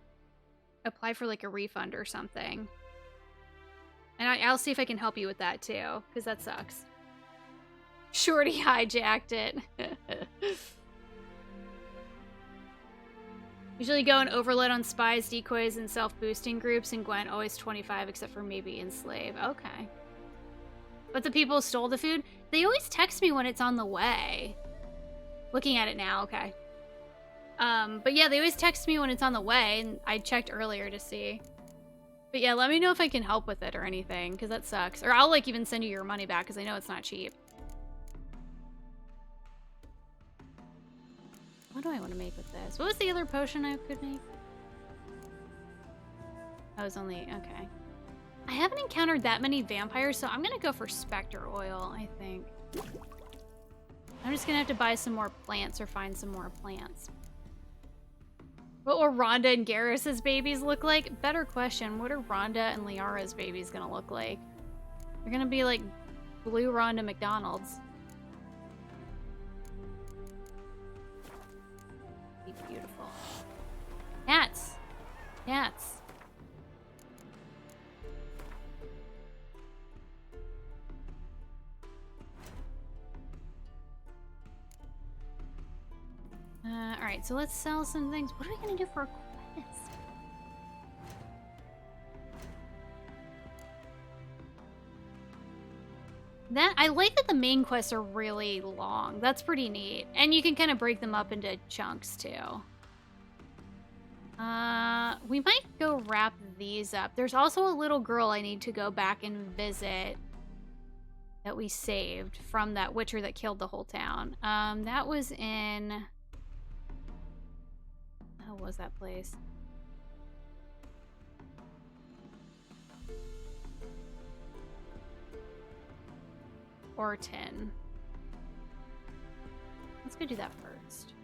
apply for like a refund or something. And I'll see if I can help you with that too, because that sucks. Shorty hijacked it. Usually go and overload on spies, decoys, and self-boosting groups, and Gwent always 25, except for maybe Enslave. Okay. But the people stole the food? They always text me when it's on the way. Looking at it now, okay. But yeah, they always text me when it's on the way, and I checked earlier to see. But yeah, let me know if I can help with it or anything, because that sucks. Or I'll like even send you your money back, because I know it's not cheap. What do I want to make with this? What was the other potion I could make? I was only... okay. I haven't encountered that many vampires, so I'm going to go for Spectre Oil, I think. I'm just going to have to buy some more plants or find some more plants. What will Rhonda and Garrus's babies look like? Better question. What are Rhonda and Liara's babies going to look like? They're going to be like blue Rhonda McDonald's. Beautiful. Cats. Cats. Alright, so let's sell some things. What are we gonna do for a quest? I like that the main quests are really long. That's pretty neat. And you can kind of break them up into chunks, too. We might go wrap these up. There's also a little girl I need to go back and visit that we saved from that Witcher that killed the whole town. That was in... how was that place? Orton. Let's go do that first.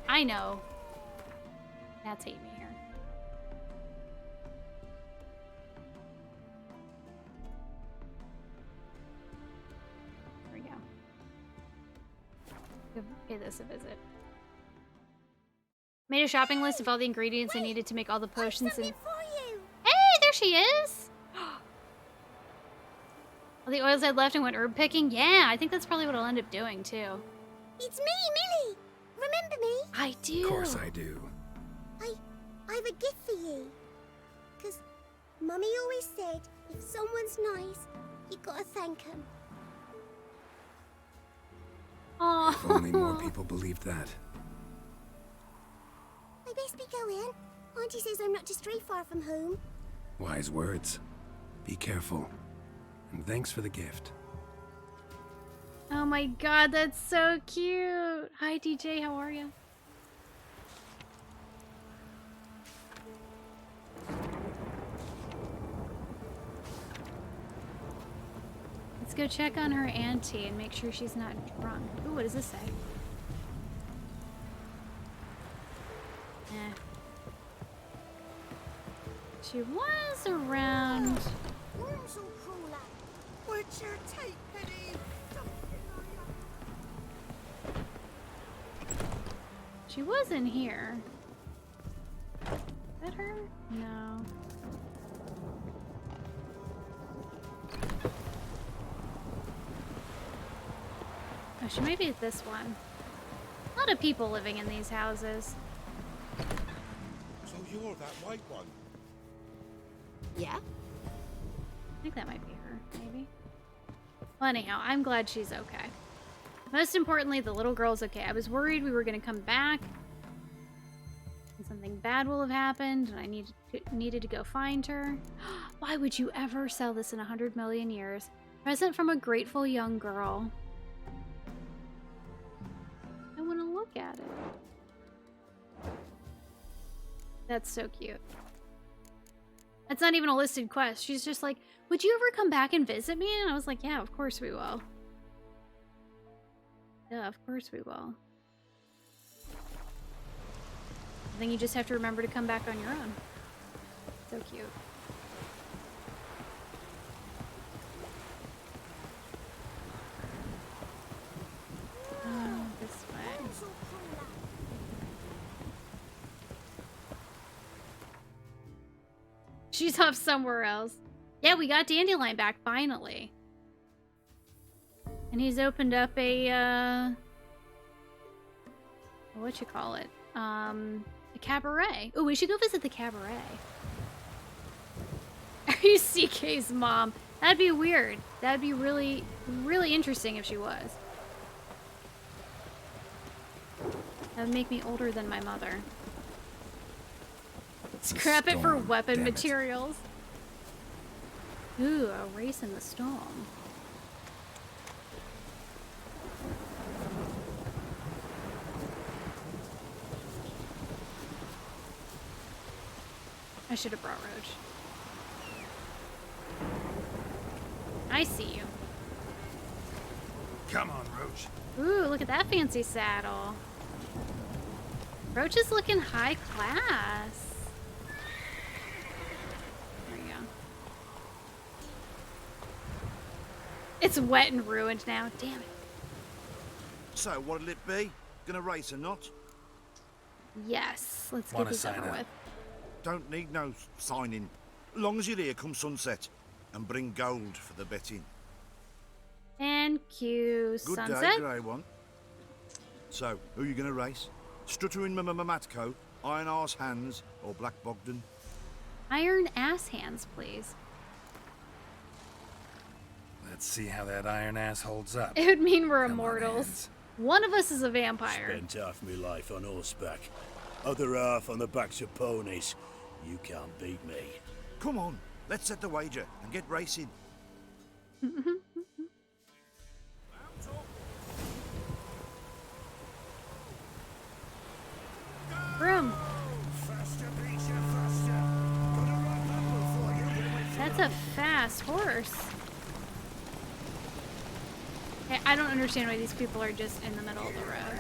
I know. Cats hate me here. There we go. Go pay this a visit. Made a shopping list of all the ingredients I needed to make all the potions and... Hey, there she is! All the oils I'd left and went herb picking? Yeah, I think that's probably what I'll end up doing, too. It's me, Millie! Remember me? I do. Of course I do. I have a gift for you. Because Mummy always said, if someone's nice, you gotta thank them. Aww. If only more people believed that. I best be going. Auntie says I'm not to stray far from home. Wise words. Be careful. And thanks for the gift. Oh my god, that's so cute. Hi, DJ, how are you? Let's go check on her auntie and make sure she's not drunk. Ooh, what does this say? She was around... Witcher, take pity. She was in here. Is that her? No. Oh, she might be at this one. A lot of people living in these houses. So you're that white one? Yeah. I think that might be her, maybe. Well, anyhow, I'm glad she's okay. Most importantly, the little girl's okay. I was worried we were going to come back and something bad will have happened and I needed to go find her. Why would you ever sell this in 100 million years? Present from a grateful young girl. I want to look at it. That's so cute. That's not even a listed quest. She's just like, would you ever come back and visit me? And I was like, yeah, of course we will. Yeah, of course we will. Then you just have to remember to come back on your own. So cute. Oh, this way. She's off somewhere else. Yeah, we got Dandelion back, finally. And he's opened up a, what you call it? A cabaret. Oh, we should go visit the cabaret. Are you CK's mom? That'd be weird. That'd be really, really interesting if she was. That would make me older than my mother. Scrap it for weapon materials. Ooh, a race in the storm. I should have brought Roach. I see you. Come on, Roach. Ooh, look at that fancy saddle. Roach is looking high class. There you go. It's wet and ruined now. Damn it. So, what'll it be? Gonna race or not? Yes. Let's get this over with. Don't need no signing. Long as you're here come sunset. And bring gold for the betting. Thank you, Good sunset. day, Grey One. So, who you gonna race? Struttering Matco, Iron Arse Hands, or Black Bogdan? Iron ass hands, please. Let's see how that iron ass holds up. It would mean we're immortals. One of us is a vampire. Spent half my life on horseback. Other half on the backs of ponies. You can't beat me. Come on, let's set the wager and get racing. Room. That's a fast horse. Hey, I don't understand why these people are just in the middle of the road.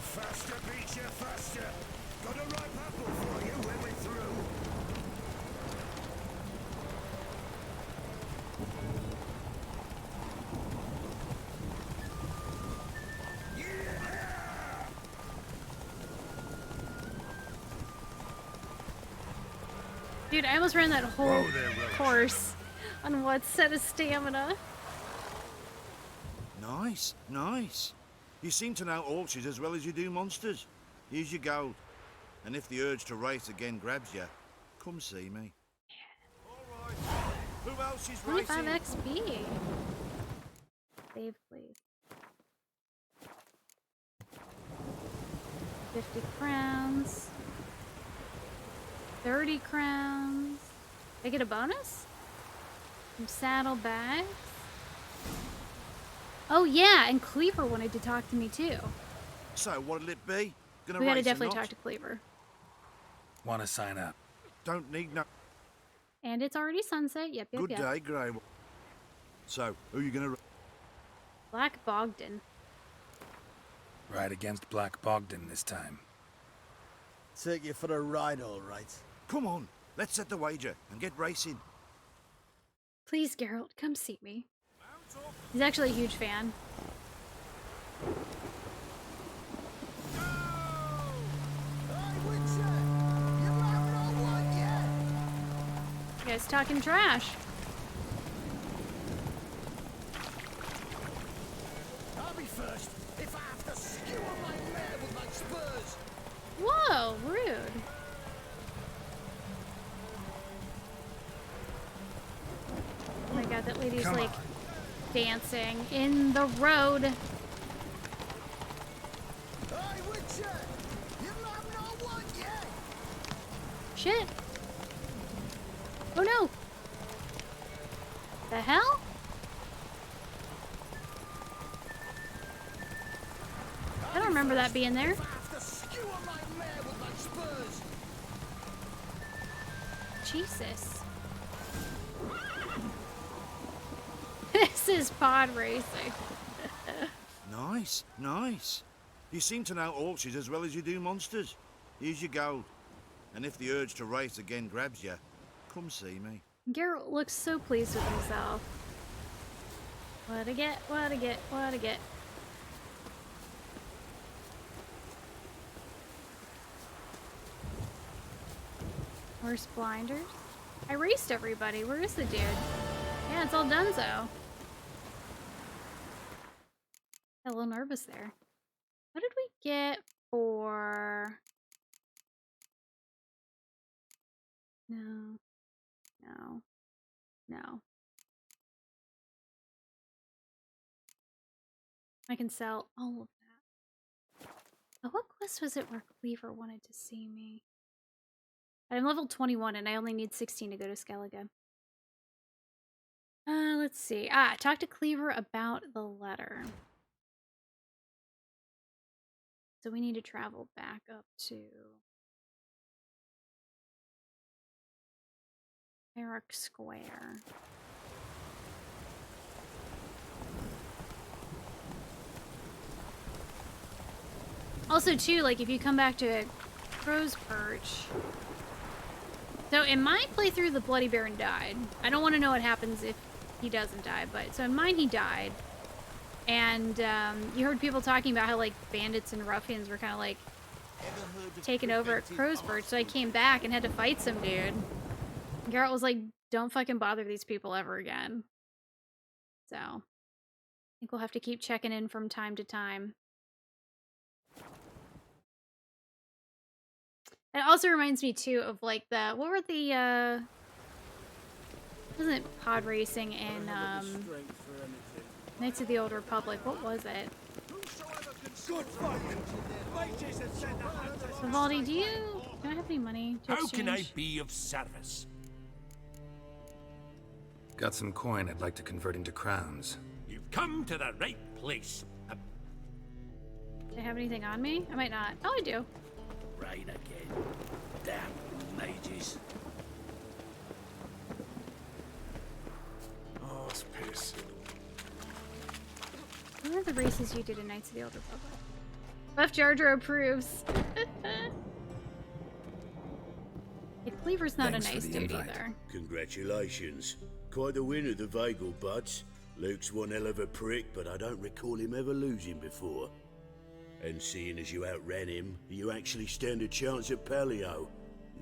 Faster, Beecher, faster. Got a ripe apple for you when we're through. Dude, I almost ran that whole course on one set of stamina. Nice, nice. You seem to know horses as well as you do monsters. Here's your gold. And if the urge to race again grabs you, come see me. All right. Who else is 25 racing? XP. Save, please. 50 crowns. 30 crowns. I get a bonus? Some saddlebags. Oh yeah, and Cleaver wanted to talk to me too. So what'll it be? Gonna We gotta race or definitely not? talk to Cleaver. Want to sign up? Don't need no. And it's already sunset. Yep, Good day, Grey. So who you gonna? Black Bogdan. Right against Black Bogdan this time. Take you for a ride, all right. Come on, let's set the wager and get racing. Please, Geralt, come see me. He's actually a huge fan. You guys talking trash. I'll be first if I have to skewer my mare with my spurs. Whoa, rude. Oh my god, that lady's Come like on. dancing in the road. Hey, Witcher! You have no one yet! Shit. Oh no. The hell? I don't remember that being there. I have to skewer my mare with my spurs. Jesus. This is pod racing. Nice, nice. You seem to know horses as well as you do monsters. Here's your gold. And if the urge to race again grabs you, come see me. Geralt looks so pleased with himself. What I get, what I get, what I get. Horse blinders? I raced everybody. Where is the dude? Yeah, it's all done so. Got a little nervous there. What did we get for... No. No. No. I can sell all of that. Oh, what quest was it where Cleaver wanted to see me? I'm level 21 and I only need 16 to go to Skellige. Let's see. Talk to Cleaver about the letter. So we need to travel back up to Merrick Square. Also, too, like, if you come back to Crow's Perch... So, in my playthrough, the Bloody Baron died. I don't want to know what happens if he doesn't die, but... So, in mine, he died. And, you heard people talking about how, like, bandits and ruffians were kind of, like, taking over at Crow's Perch, so I came back and had to fight some dude. Geralt was like, don't fucking bother these people ever again. So, I think we'll have to keep checking in from time to time. It also reminds me, too, of, like, the... What were the, wasn't pod racing in, Knights of the Old Republic? What was it? Vivaldi, do I have any money to How can I exchange? be of service? Got some coin I'd like to convert into crowns. You've come to the right place. Do I have anything on me? I might not. Oh, I do. Right again. Damn mages. Oh, it's piss. What are the races you did in Knights of the Old Republic? Buff Jar Jar approves. Yeah, Cleaver's not Thanks a for nice the dude invite. either. Congratulations. Quite the winner, the Vagel buds. Luke's one hell of a prick, but I don't recall him ever losing before. And seeing as you outran him, you actually stand a chance at Paleo.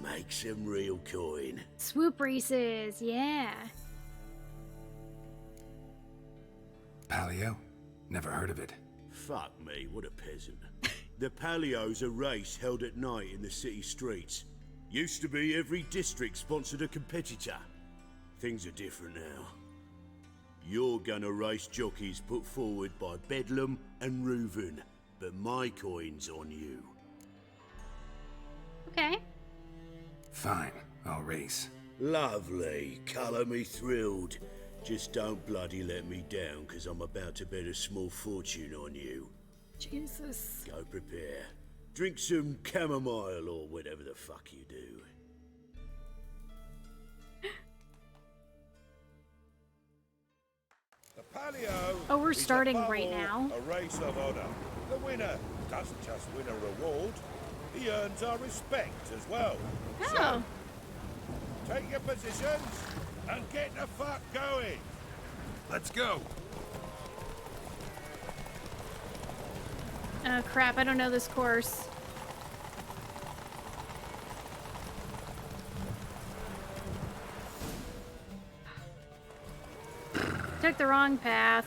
Make some real coin. Swoop races, yeah. Paleo? Never heard of it. Fuck me, what a peasant. The Paleo's a race held at night in the city streets. Used to be every district sponsored a competitor. Things are different now. You're gonna race jockeys put forward by Bedlam and Reuven, but my coin's on you. Okay. Fine, I'll race. Lovely, colour me thrilled. Just don't bloody let me down, cause I'm about to bet a small fortune on you. Jesus. Go prepare. Drink some chamomile or whatever the fuck you do. The Paleo Oh, we're is starting above right all now? a race of honor. The winner doesn't just win a reward, he earns our respect as well. Oh. So, take your positions and get the fuck going. Let's go. Oh crap, I don't know this course. Took the wrong path.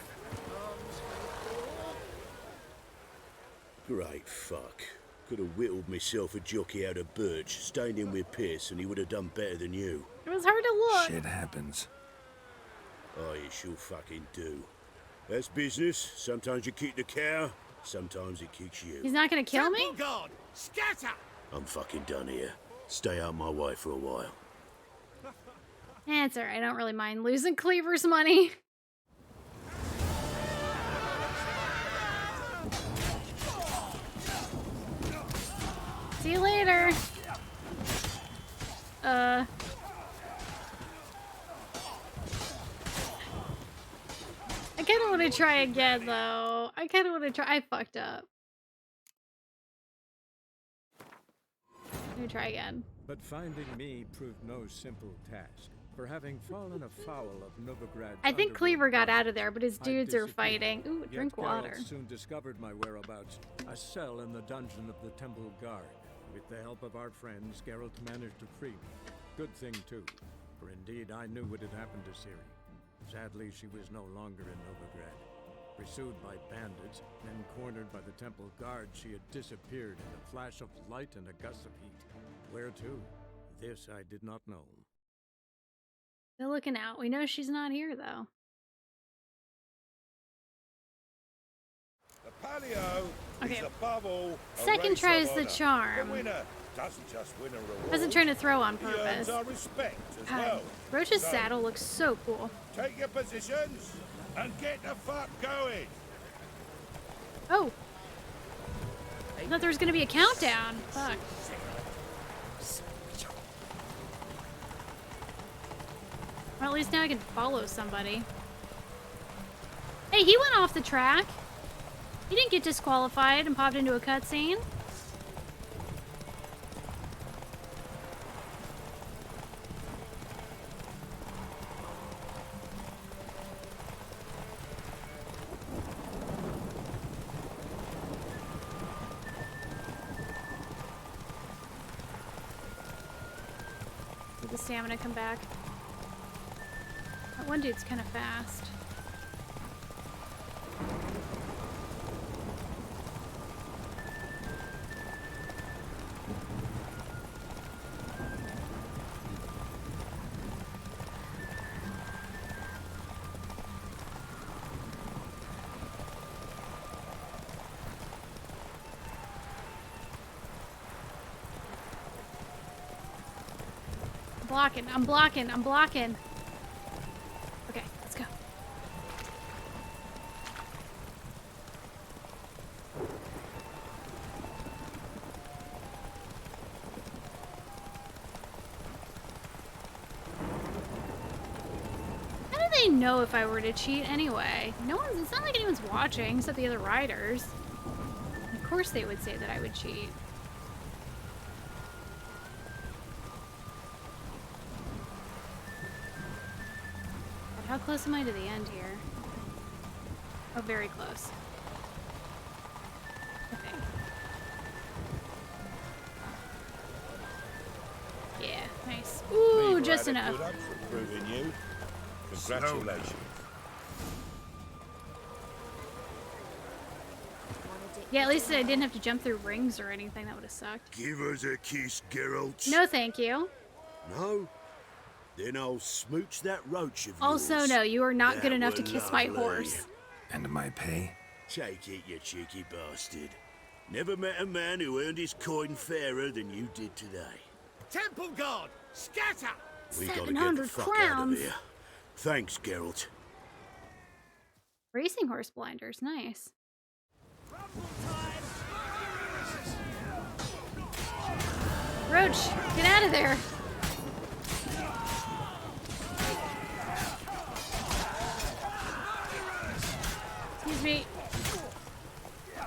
Great fuck. Could have whittled myself a jockey out of birch, stayed in with Pierce, and he would have done better than you. It was hard to look. Shit happens. Oh, you sure fucking do. That's business. Sometimes you kick the cow, sometimes it kicks you. He's not gonna kill me? God, scatter! I'm fucking done here. Stay out my way for a while. Eh, it's alright, I don't really mind losing Cleaver's money. See you later. I kind of want to try again, though. I kind of want to try. I fucked up. Let me try again. But finding me proved no simple task. For having fallen afoul of Novigrad. I think Cleaver got out of there, but his dudes are fighting. Ooh, Yet drink water. Geralt soon discovered my whereabouts, a cell in the dungeon of the Temple Guard. With the help of our friends, Geralt managed to free me. Good thing, too, for indeed I knew what had happened to Ciri. Sadly, she was no longer in Novigrad. Pursued by bandits, then cornered by the Temple Guard, she had disappeared in a flash of light and a gust of heat. Where to? This I did not know. They're looking out. We know she's not here, though. The palio Okay. is above all a Second race try of is the honor. charm. The winner doesn't just win a reward. Wasn't trying to throw on he earns purpose. our respect as God, well. Roach's So, saddle looks so cool. take your positions and get the fuck going. Oh! I thought there was gonna be a countdown. Fuck. Well, at least now I can follow somebody. Hey, he went off the track. He didn't get disqualified and popped into a cutscene. Did the stamina come back? That one dude's kind of fast. I'm blocking. Okay, let's go. How do they know if I were to cheat anyway? No one's, it's not like anyone's watching except the other riders. Of course they would say that I would cheat. How close am I to the end here? Oh, very close. Okay. Yeah, nice. Ooh, just enough. Good up for proving you. Congratulations. Yeah, at least I didn't have to jump through rings or anything. That would have sucked. Give us a kiss, Geralt. No, thank you. No? Then I'll smooch that roach of yours. Also, no, you are not good That enough to were kiss my lovely. horse. And my pay? Take it, you cheeky bastard. Never met a man who earned his coin fairer than you did today. Temple Guard, scatter! We gotta get the 700 fuck out of crowns. here. Thanks, Geralt. Racing horse blinders, nice. Roach, get out of there. Excuse me.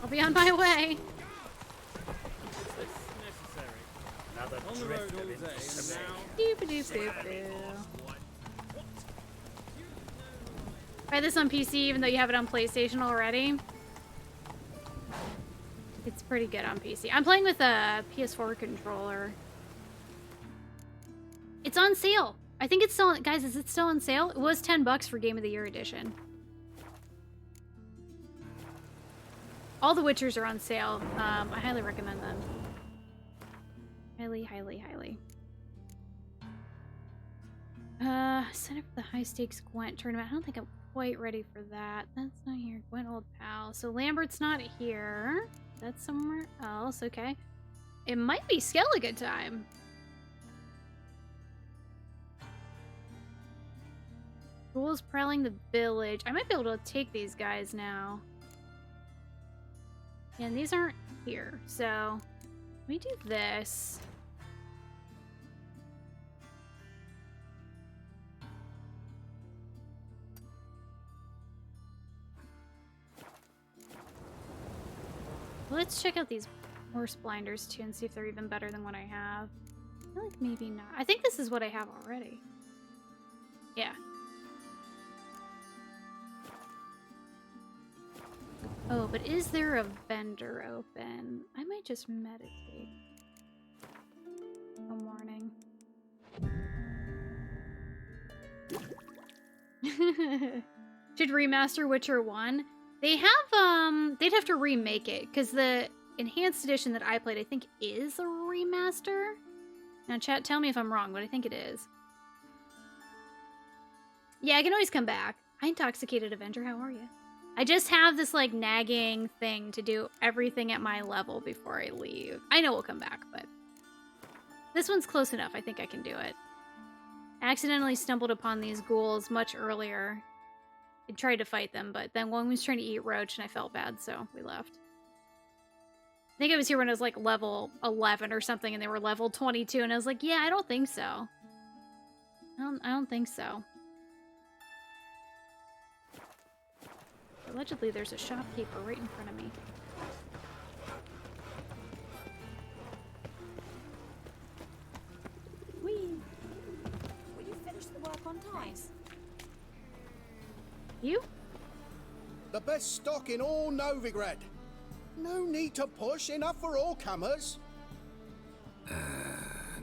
I'll be on my way. Another On the road all day, and now... Doop-a-doop-doop-doo. Try this on PC even though you have it on PlayStation already. It's pretty good on PC. I'm playing with a PS4 controller. It's on sale. I think it's still, guys, is it still on sale? It was $10 for Game of the Year edition. All the Witchers are on sale. I highly recommend them. Highly, highly, highly. Sign up for the high stakes Gwent tournament. I don't think I'm quite ready for that. That's not here. Gwent old pal. So Lambert's not here. That's somewhere else. Okay. It might be Skellige time. Ghouls prowling the village. I might be able to take these guys now. And these aren't here, so let me do this. Let's check out these horse blinders too and see if they're even better than what I have. I feel like maybe not. I think this is what I have already. Yeah. Oh, but is there a vendor open? I might just meditate. One morning. Should remaster Witcher 1. They have, they'd have to remake it, because the enhanced edition that I played, I think, is a remaster. Now, chat, tell me if I'm wrong, but I think it is. Yeah, I can always come back. Hi, Intoxicated Avenger, how are you? I just have this, like, nagging thing to do everything at my level before I leave. I know we'll come back, but this one's close enough. I think I can do it. I accidentally stumbled upon these ghouls much earlier. I tried to fight them, but then one was trying to eat Roach, and I felt bad, so we left. I think I was here when I was, like, level 11 or something, and they were level 22, and I was like, yeah, I don't think so. I don't think so. Allegedly, there's a shopkeeper right in front of me. Whee! Will you finish the work on time? You? The best stock in all Novigrad. No need to push, enough for all comers.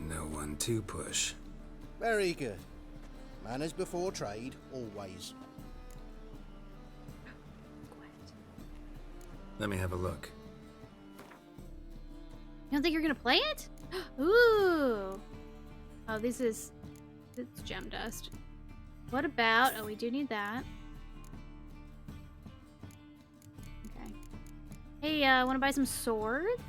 No one to push. Very good. Manners before trade, always. Let me have a look. You don't think you're gonna play it? Ooh! Oh, it's gem dust. What about, oh, we do need that. Okay. Hey, wanna buy some swords?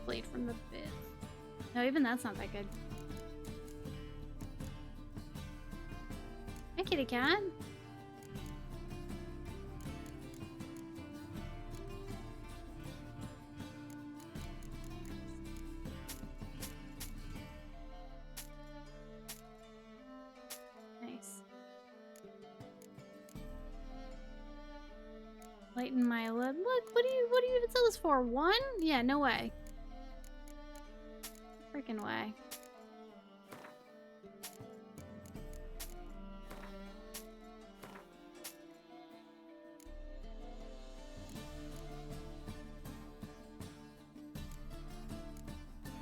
Blade from the bit. No, even that's not that good. Hi, kitty cat. Nice. Lighten my load. Look, what do you even sell this for? 1? Yeah, no way. Freaking way.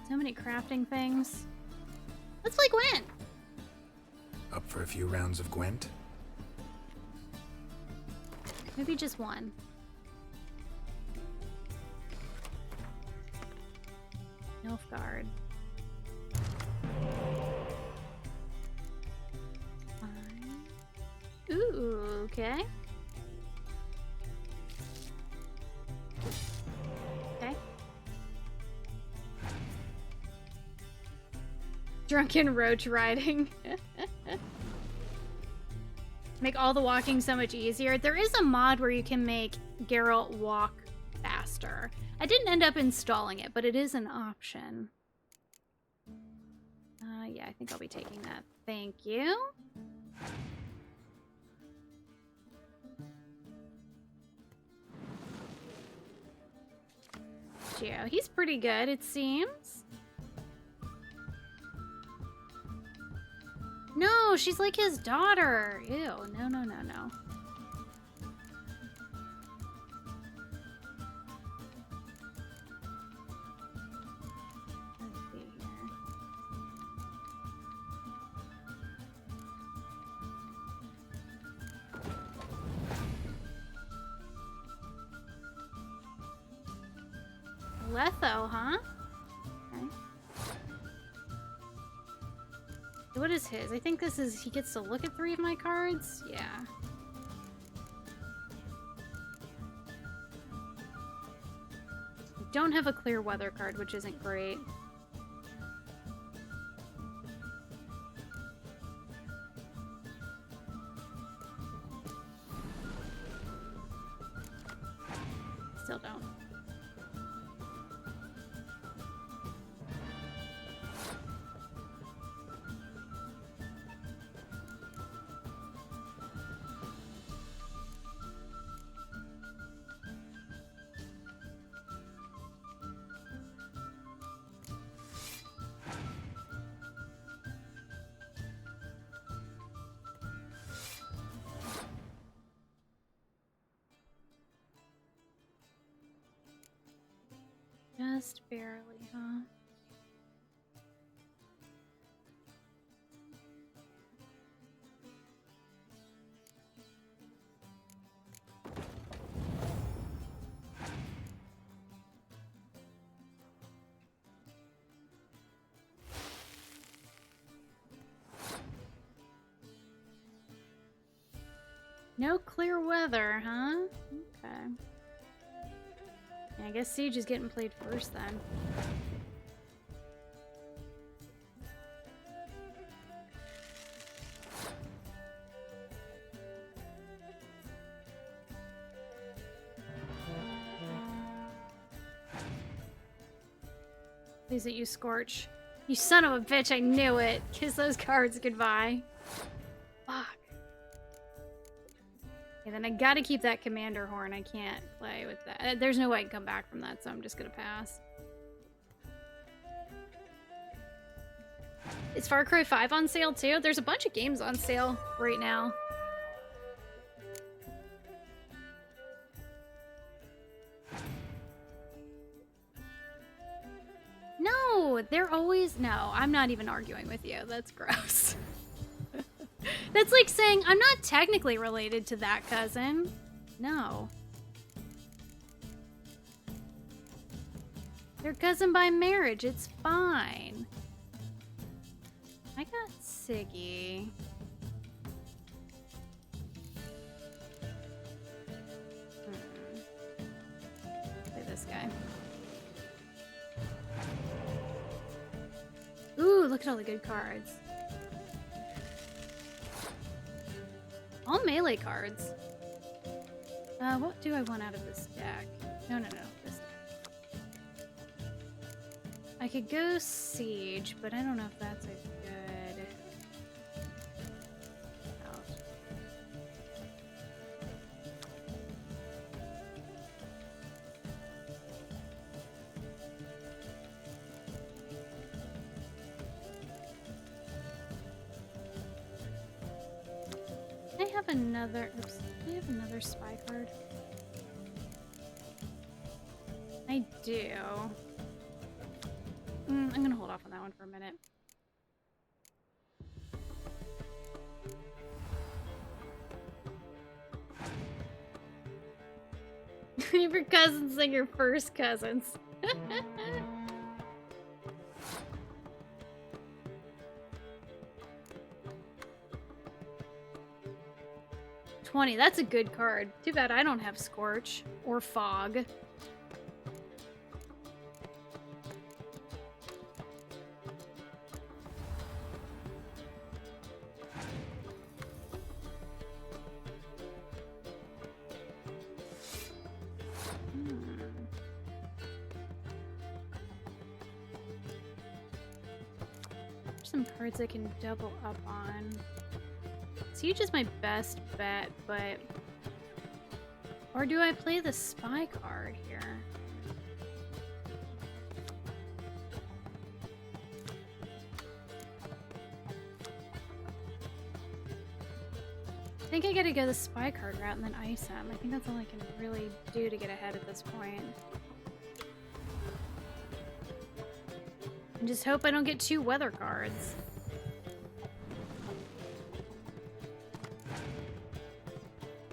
So many crafting things. Let's play Gwent. Up for a few rounds of Gwent? Maybe just one. Nilfgaard. Ooh, okay. Okay. Drunken roach riding. Make all the walking so much easier. There is a mod where you can make Geralt walk faster. I didn't end up installing it, but it is an option. Yeah, I think I'll be taking that. Thank you. Geo, he's pretty good, it seems. No, she's like his daughter. Ew, no, no, no, no. Let's see here. Letho, huh? Okay. What is his? I think this is, he gets to look at 3 of my cards? Yeah. I don't have a clear weather card, which isn't great. Still don't. Just barely, huh? No clear weather, huh? Okay. I guess Siege is getting played first then. Please that you Scorch. You son of a bitch, I knew it. Kiss those cards goodbye. Fuck. Okay, then I gotta keep that Commander Horn. I can't play with that. There's no way I can come back from that, so I'm just gonna pass. Is Far Cry 5 on sale too? There's a bunch of games on sale right now. No, they're always... No, I'm not even arguing with you. That's gross. That's like saying, I'm not technically related to that cousin. No. They're cousin by marriage. It's fine. I got Siggy. Play this guy. Ooh, look at all the good cards. All melee cards. What do I want out of this deck? No, no, no. This deck. I could go Siege, but I don't know if that's a good... out. I have another... Oops. I have another spy card. I do. I'm gonna hold off on that one for a minute. Your cousins and your first cousins. 20, that's a good card. Too bad I don't have Scorch or Fog. some cards I can double up on. Siege is my best bet, but... Or do I play the spy card here? I think I gotta go the spy card route and then ice him. I think that's all I can really do to get ahead at this point. And just hope I don't get 2 weather cards.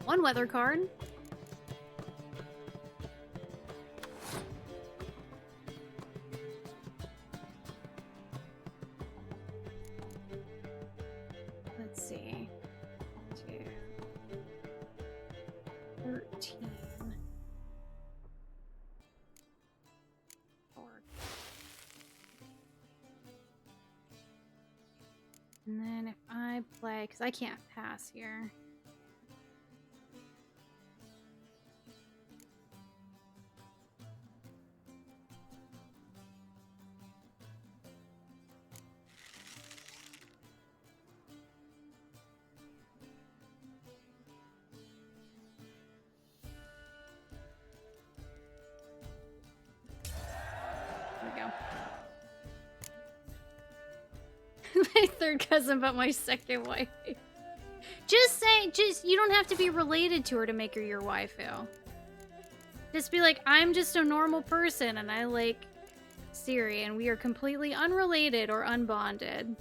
One weather card. Let's see. 2, 13. 4. And then if I play, because I can't pass here. My third cousin, but my second wife. Just say, you don't have to be related to her to make her your waifu. Just be like, I'm just a normal person and I like Ciri and we are completely unrelated or unbonded.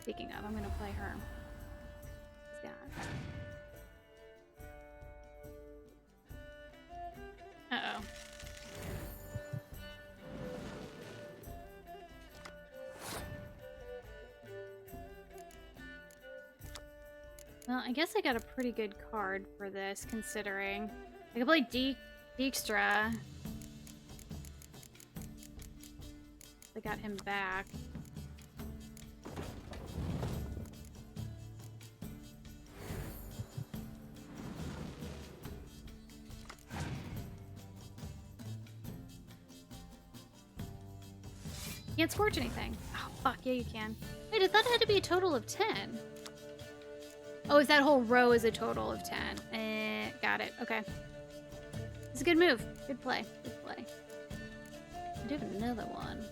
Speaking of, I'm gonna play her. Yeah. Uh-oh. Well, I guess I got a pretty good card for this, considering. I could play Dijkstra. I got him back. Can't scorch anything. Oh, fuck. Yeah, you can. Wait, I thought it had to be a total of 10. Oh, if that whole row is a total of 10. Got it. Okay. It's a good move. Good play. Good play. I do have another one.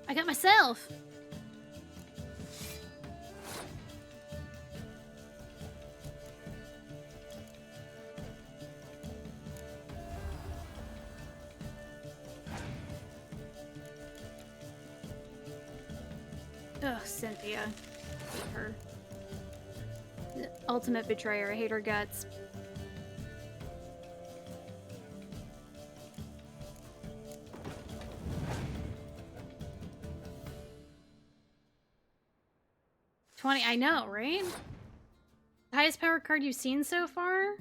I got myself! Ugh, Cynthia. I hate her. The ultimate betrayer. I hate her guts. $20. I know, right? The highest power card you've seen so far?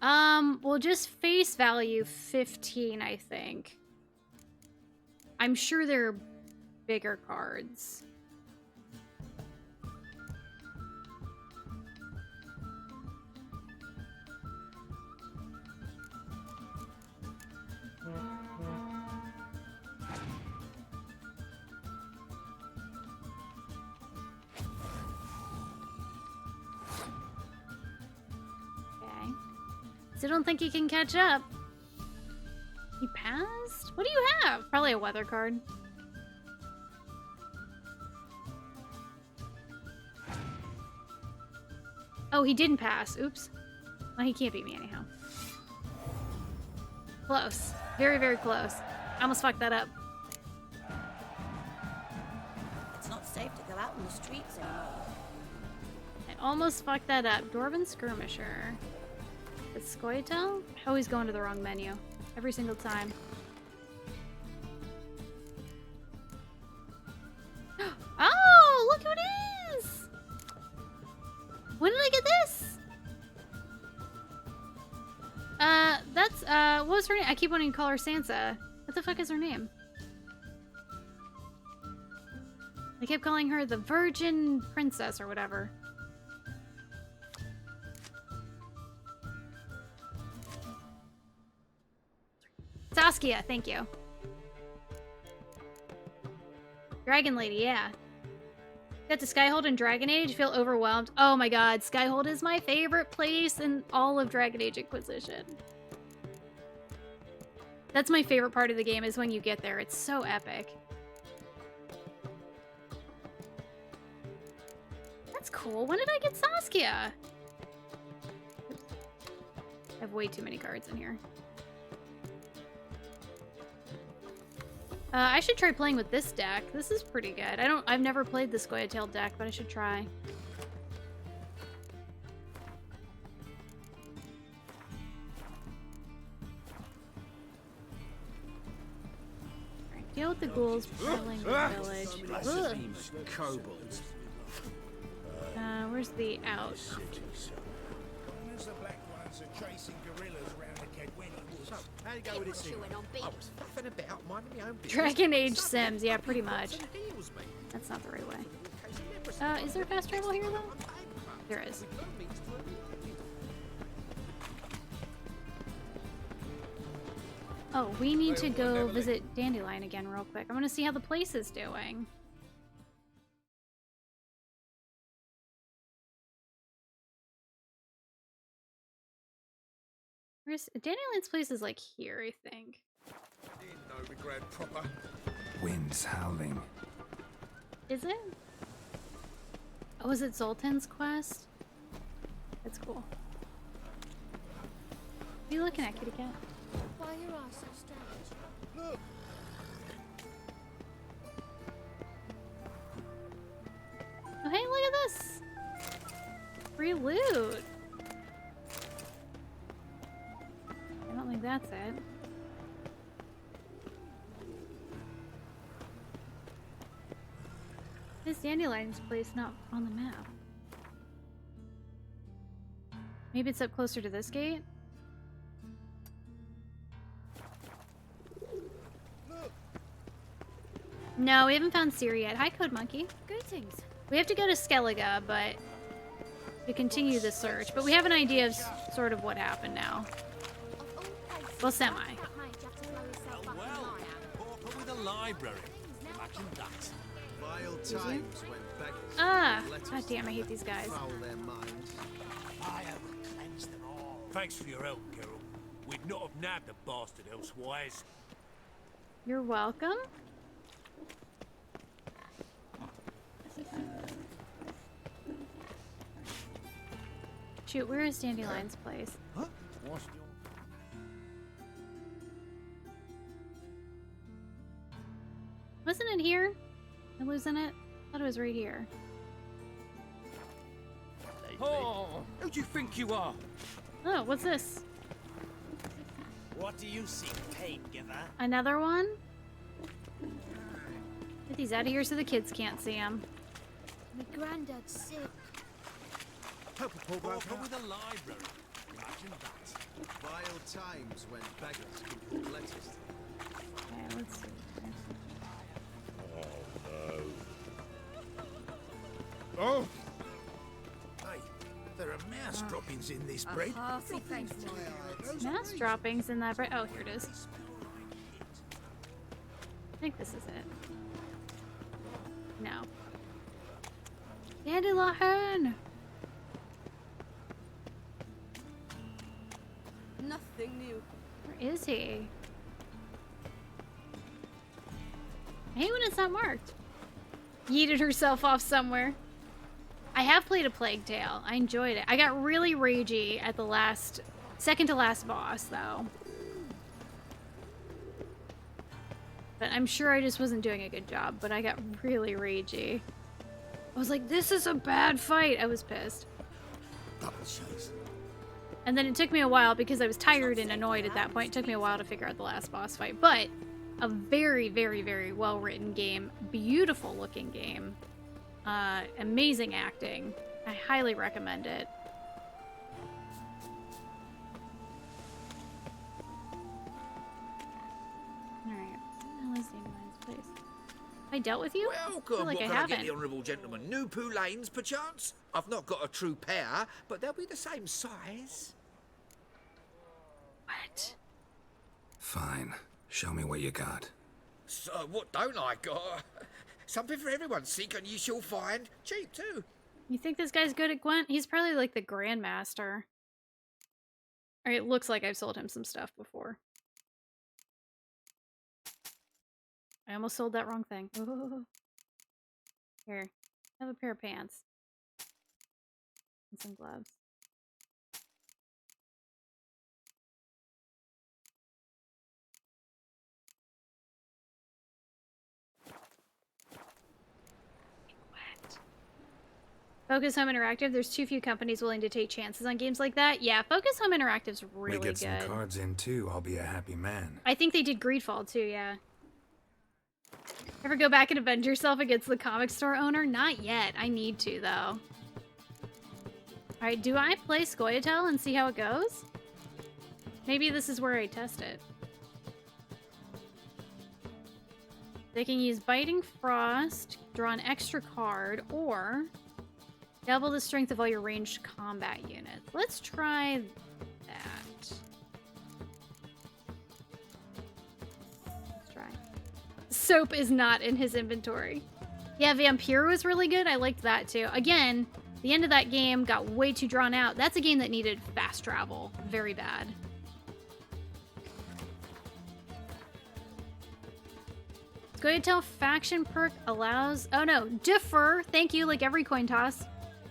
Well, just face value 15, I think. I'm sure there are bigger cards. Okay. So I don't think he can catch up. He passed? What do you have? Probably a weather card. Oh, he didn't pass. Oops. Well, he can't beat me anyhow. Close. Very, very close. I almost fucked that up. It's not safe to go out in the streets anymore. I almost fucked that up. Dwarven Skirmisher. It's Scoia'tael? I always go into the wrong menu. Every single time. Oh, look who it is! When did I get this? That's, what was her name? I keep wanting to call her Sansa. What the fuck is her name? They kept calling her the Virgin Princess or whatever. Saskia, thank you. Dragon Lady, yeah. Got to Skyhold and Dragon Age, feel overwhelmed. Oh my god, Skyhold is my favorite place in all of Dragon Age Inquisition. That's my favorite part of the game, is when you get there. It's so epic. That's cool. When did I get Saskia? I have way too many cards in here. I should try playing with this deck. This is pretty good. I've never played the Scoia'tael deck, but I should try. Alright, deal with the ghouls patrolling the village. Ugh. Kobolds. Where's the out? As the black ones are chasing gorillas around the Kedweni woods. So, how you go with this thing? I was faffing about, minding my own business. Dragon Age Sims, yeah, pretty much. That's not the right way. Is there fast travel here, though? There is. Oh, we need to go visit Dandelion again real quick. I want to see how the place is doing. Dandelion's place is like here, I think. Novigrad proper. Wind's howling. Is it? Oh, is it Zoltan's quest? That's cool. What are you looking at, kitty cat? Why are your eyes so strange? Look. Oh, hey, look at this! Free loot! I don't think that's it. This Dandelion's place not on the map. Maybe it's up closer to this gate? No, we haven't found Ciri yet. Hi, Code Monkey. Greetings. We have to go to Skellige, but to continue the search. But we have an idea of sort of what happened now. Well, semi. Pauper with a library. Imagine that. Vile times when beggars Ah! God damn, I hate these guys. foul their minds. Fire will cleanse them all. Thanks for your help, Geralt. We'd not have nabbed the bastard elsewise. You're welcome. Shoot, where is Dandelion's place? Huh? Wasn't it here? Am I losing it? I thought it was right here. Oh, who do you think you are? Oh, what's this? What do you seek, pain giver? Another one? Get these out of here so the kids can't see them. My granddad's sick. Pauper with a library. Imagine that. Vile times when beggars can put letters to them. Okay, let's see. Oh! Hey, there are mouse droppings in this bread. Hearty thanks to you. Mass droppings in that bread. Oh, here it is. I think this is it. No. Dandelion! Nothing new. Where is he? I hate when it's not marked. Yeeted herself off somewhere. I have played a Plague Tale. I enjoyed it. I got really ragey at the second to last boss, though. But I'm sure I just wasn't doing a good job, but I got really ragey. I was like, this is a bad fight. I was pissed. And then it took me a while because I was tired and annoyed at that point. It took me a while to figure out the last boss fight. But a very, very, very well-written game. Beautiful looking game. Amazing acting. I highly recommend it. Alright. That was Dandelion's place. I dealt with you? I Welcome. feel like What I can I haven't. get the honourable gentleman? New Poo Lanes, perchance? I've not got a true pair, but they'll be the same size. What? Fine. Show me what you got. So, what don't I got? Something for everyone. Seek and ye shall find. Cheap, too. You think this guy's good at Gwent? He's probably like the Grandmaster. Or it looks like I've sold him some stuff before. I almost sold that wrong thing. Ooh. Here, have a pair of pants. And some gloves. Focus Home Interactive, there's too few companies willing to take chances on games like that. Yeah, Focus Home Interactive's really we get good. some cards in too, I'll be a happy man. I think they did Greedfall too, yeah. Ever go back and avenge yourself against the comic store owner? Not yet. I need to, though. Alright, do I play Scoia'tael and see how it goes? Maybe this is where I test it. They can use Biting Frost, draw an extra card, or double the strength of all your ranged combat units. Let's try that. Let's try. Soap is not in his inventory. Yeah, Vampire was really good. I liked that too. Again, the end of that game got way too drawn out. That's a game that needed fast travel. Very bad. Scoia'tael faction perk allows... Oh no, defer. Thank you, like every coin toss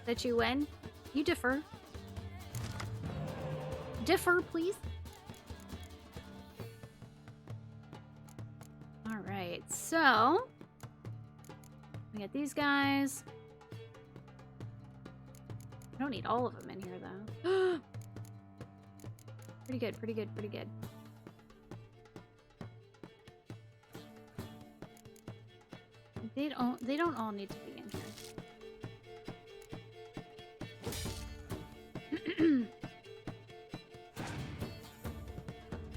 that you win. You defer. Defer, please. Alright, so... we got these guys. I don't need all of them in here, though. Pretty good, pretty good, pretty good. They don't all need to be in here.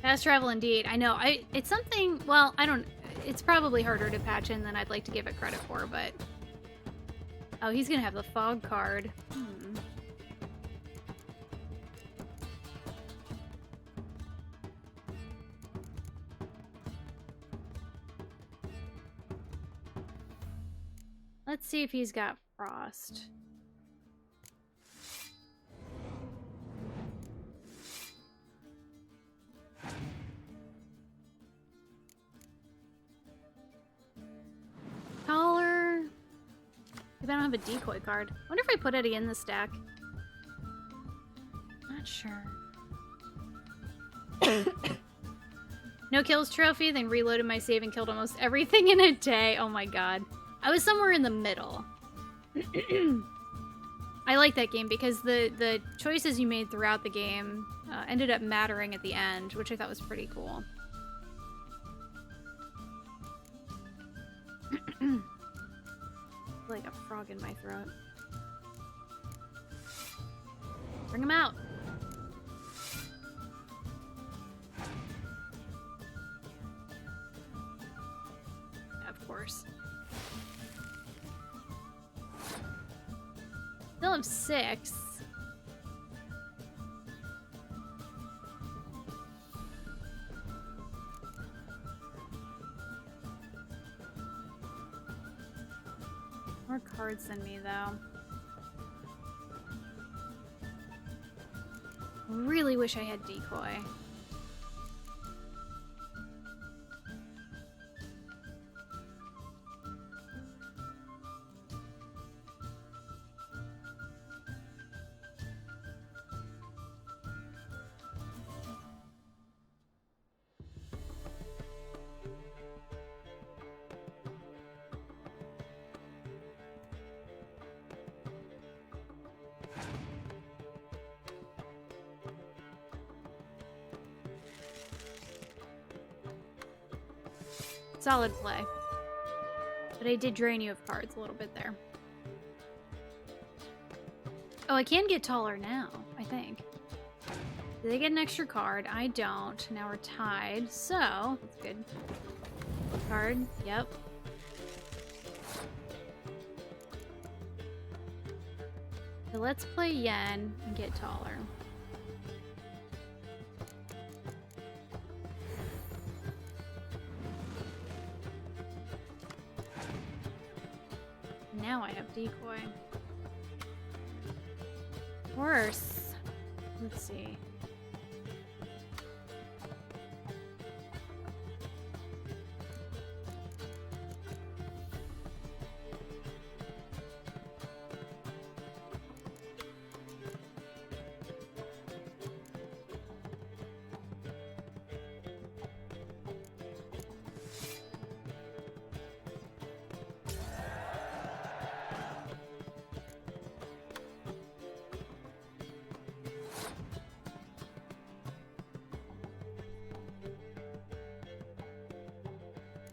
Fast travel indeed. I know. It's something, well, I don't, it's probably harder to patch in than I'd like to give it credit for, but... Oh, he's gonna have the fog card. Let's see if he's got frost. Collar. Maybe I don't have a decoy card. I wonder if I put Eddie in the stack. Not sure. No kills trophy, then reloaded my save and killed almost everything in a day. Oh my god. I was somewhere in the middle. I like that game because the choices you made throughout the game ended up mattering at the end, which I thought was pretty cool. Like a frog in my throat. Bring him out. Of course. Still have 6. More cards than me, though. Really wish I had decoy. Solid play. But I did drain you of cards a little bit there. Oh, I can get taller now, I think. Do they get an extra card? I don't. Now we're tied, so that's good. Card, yep. So let's play Yen and get taller. Now I have decoy. Worse. Let's see.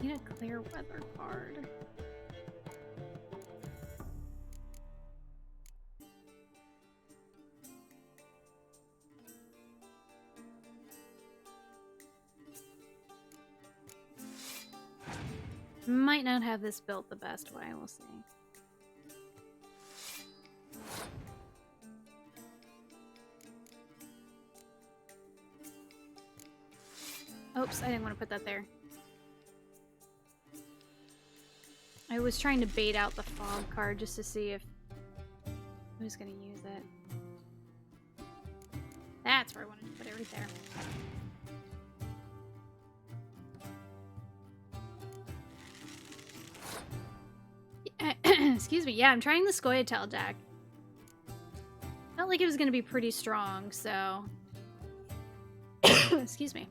Need a clear weather card. Might not have this built the best way, we'll see. Oops, I didn't want to put that there. I was trying to bait out the fog card just to see if who's gonna use it. That's where I wanted to put it, right there. Excuse me. Yeah, I'm trying the Scoia'tael deck. Felt like it was gonna be pretty strong, so excuse me.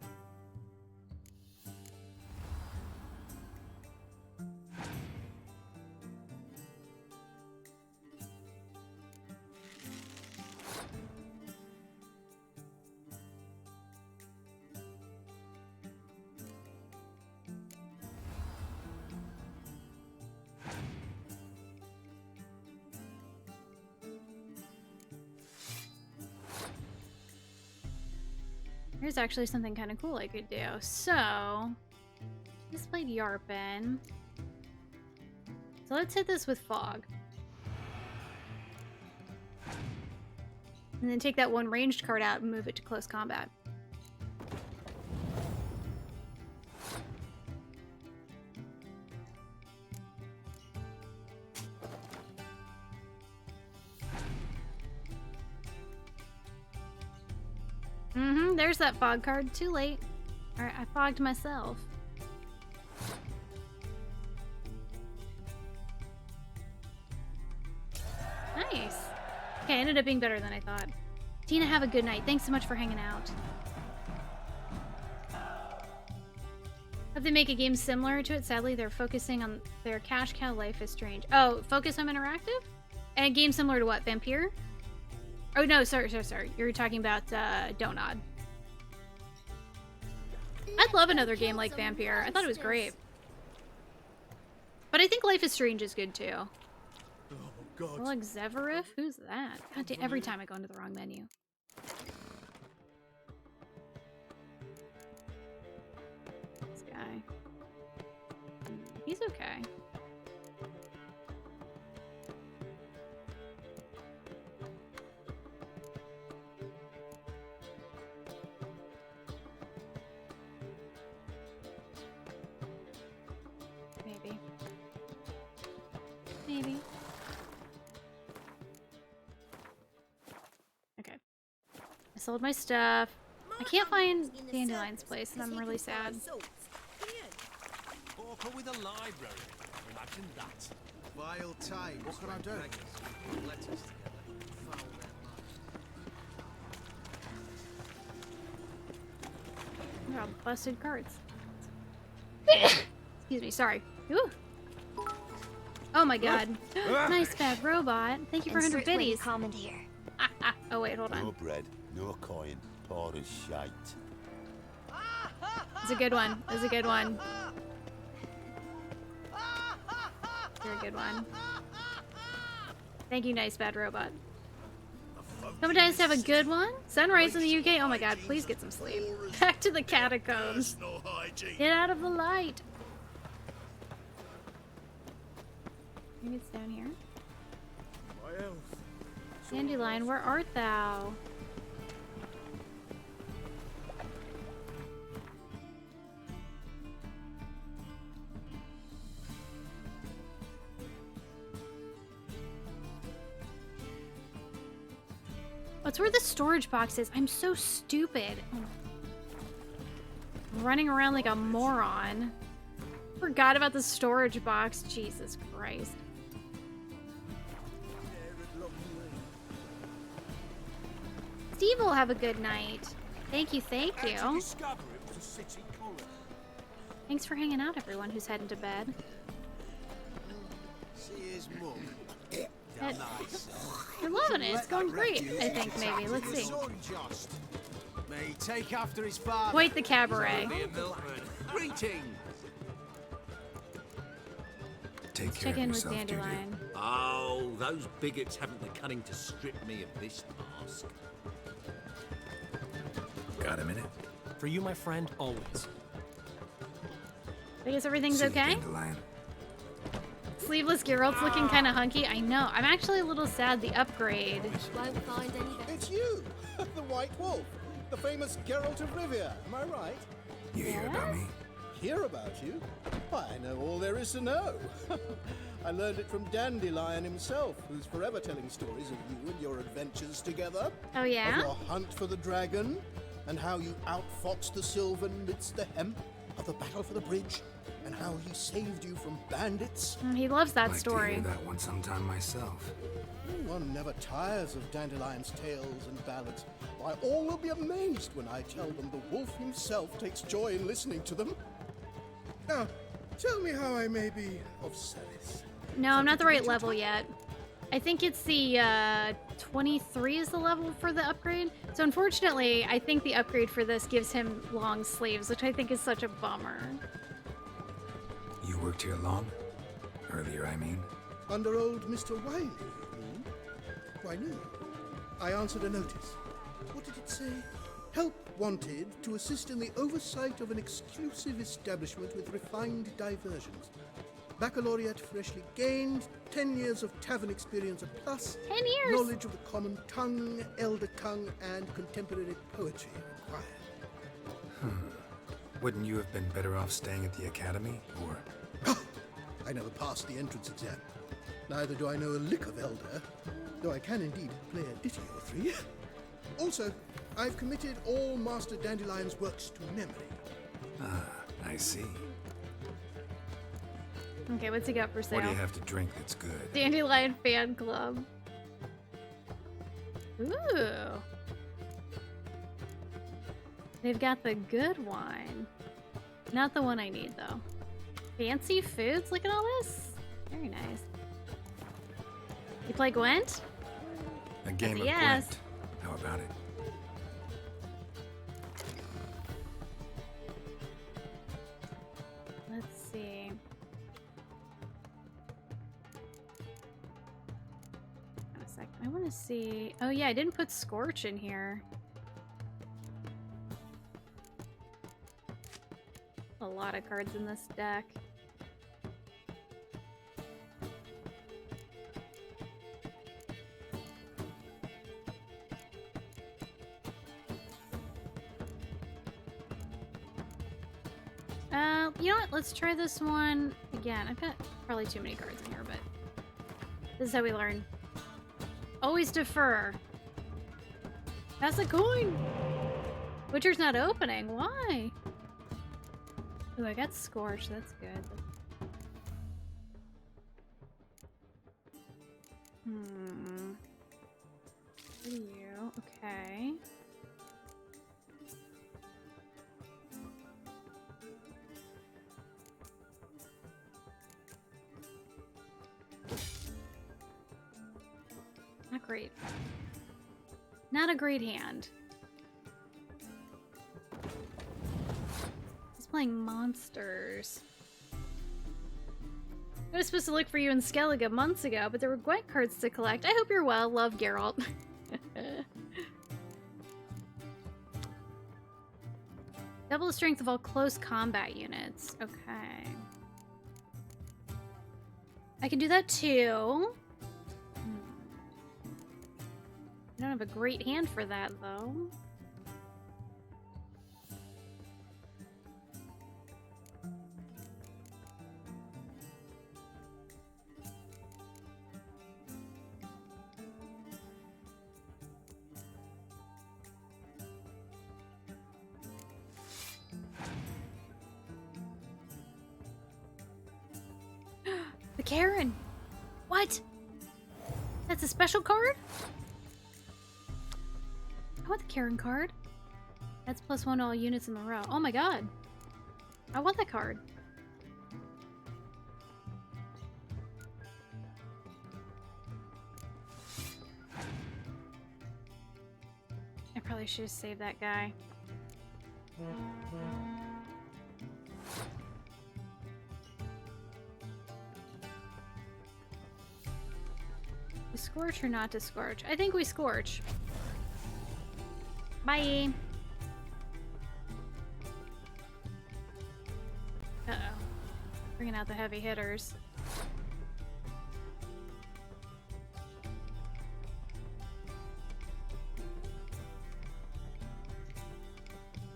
Here's actually something kind of cool I could do. So, just played Yarpen. So let's hit this with Fog. And then take that one ranged card out and move it to close combat. There's that fog card. Too late. Alright, I fogged myself. Nice. Okay, ended up being better than I thought. Tina, have a good night. Thanks so much for hanging out. Hope they make a game similar to it. Sadly, they're focusing on their cash cow Life is Strange. Oh, Focus Home Interactive? And a game similar to what? Vampire? Oh, no, sorry. You're talking about Donod. I'd love another game like Vampire. I thought it was great. But I think Life is Strange is good too. Oh, God. Oleg Zverev? Who's that? God damn, every time I go into the wrong menu. This guy. He's okay. Maybe. Okay. I sold my stuff. I can't find Dandelion's place, and I'm really sad. Pauper with a library. Imagine that. Vile times. What can I do? Letters together. Foul their They're all busted cards. Excuse me, sorry. Ooh. Oh my god. Nice fat robot. Thank you for 100 biddies. Comment here. Oh wait, hold on. No bread, no coin, poor as shite. It's a good one. It's a good one. You're a good one. Thank you, nice bad robot. Somebody has to have a good one. Sunrise in the UK. Oh my god, please get some sleep. Back to the catacombs. Get out of the light. Maybe it's down here. My health Dandelion, where art thou? What's where the storage box is? I'm so stupid. Running around like a moron. Forgot about the storage box. Jesus Christ. Steve will have a good night. Thank you, thank you. Thanks for hanging out, everyone who's heading to bed. See his mum. You're loving it. It's going great, I think, maybe. Let's see. May he take after his father. Quite the cabaret. Greeting. Take Let's care check of in with yourself, Dandelion. Oh, those bigots haven't the cunning to strip me of this mask. Got a minute? For you, my friend, always. I guess everything's See you, okay? Dandelion. Sleeveless Geralt's looking kind of hunky. I know. I'm actually a little sad the upgrade. Won't find any. It's you, the White Wolf, the famous Geralt of Rivia. Am I right? You hear about me? Hear about you? Why, I know all there is to know. I learned it from Dandelion himself, who's forever telling stories of you and your adventures together. Oh, yeah? Of your hunt for the dragon, and how you outfoxed the Sylvan midst the hemp, of the battle for the bridge, and how he saved you from bandits. He loves that Like story. to hear that one sometime myself. One never tires of Dandelion's tales and ballads. Why, all will be amazed when I tell them the wolf himself takes joy in listening to them. Now, tell me how I may be of service. No, I'm not the right level yet. I think it's the 23 is the level for the upgrade. So unfortunately, I think the upgrade for this gives him long sleeves, which I think is such a bummer. You worked here long? Earlier, I mean. Under old Mr. Wiley, you mean? Why, no. I answered a notice. What did it say? Help wanted to assist in the oversight of an exclusive establishment with refined diversions. Baccalaureate freshly gained, 10 years of tavern experience a plus. 10 years? Knowledge of the common tongue, elder tongue, and contemporary poetry required. Wouldn't you have been better off staying at the academy, or? I never passed the entrance exam. Neither do I know a lick of Elder, though I can indeed play a ditty or three. Also, I've committed all Master Dandelion's works to memory. Ah, I see. Okay, what's he got for sale? What do you have to drink that's good? Dandelion Fan Club. Ooh. They've got the good wine. Not the one I need, though. Fancy foods? Look at all this. Very nice. You play Gwent? A game of yes. Gwent. How about it? Let's see. Wait a second. I want to see. Oh, yeah, I didn't put Scorch in here. A lot of cards in this deck. You know what? Let's try this one again. I've got probably too many cards in here, but this is how we learn. Always defer. Pass a coin. Witcher's not opening. Why? Ooh, I got Scorch. That's good. What are you? Okay. Not great. Not a great hand. He's playing monsters. I was supposed to look for you in Skellige months ago, but there were Gwent cards to collect. I hope you're well. Love, Geralt. Double the strength of all close combat units. Okay. I can do that too. don't have a great hand for that, though. The Karen! What? That's a special card? I want the Karen card. That's +1 to all units in the row. Oh my god. I want that card. I probably should have saved that guy. To scorch or not to scorch? I think we scorch. Bye. Uh-oh. Bringing out the heavy hitters.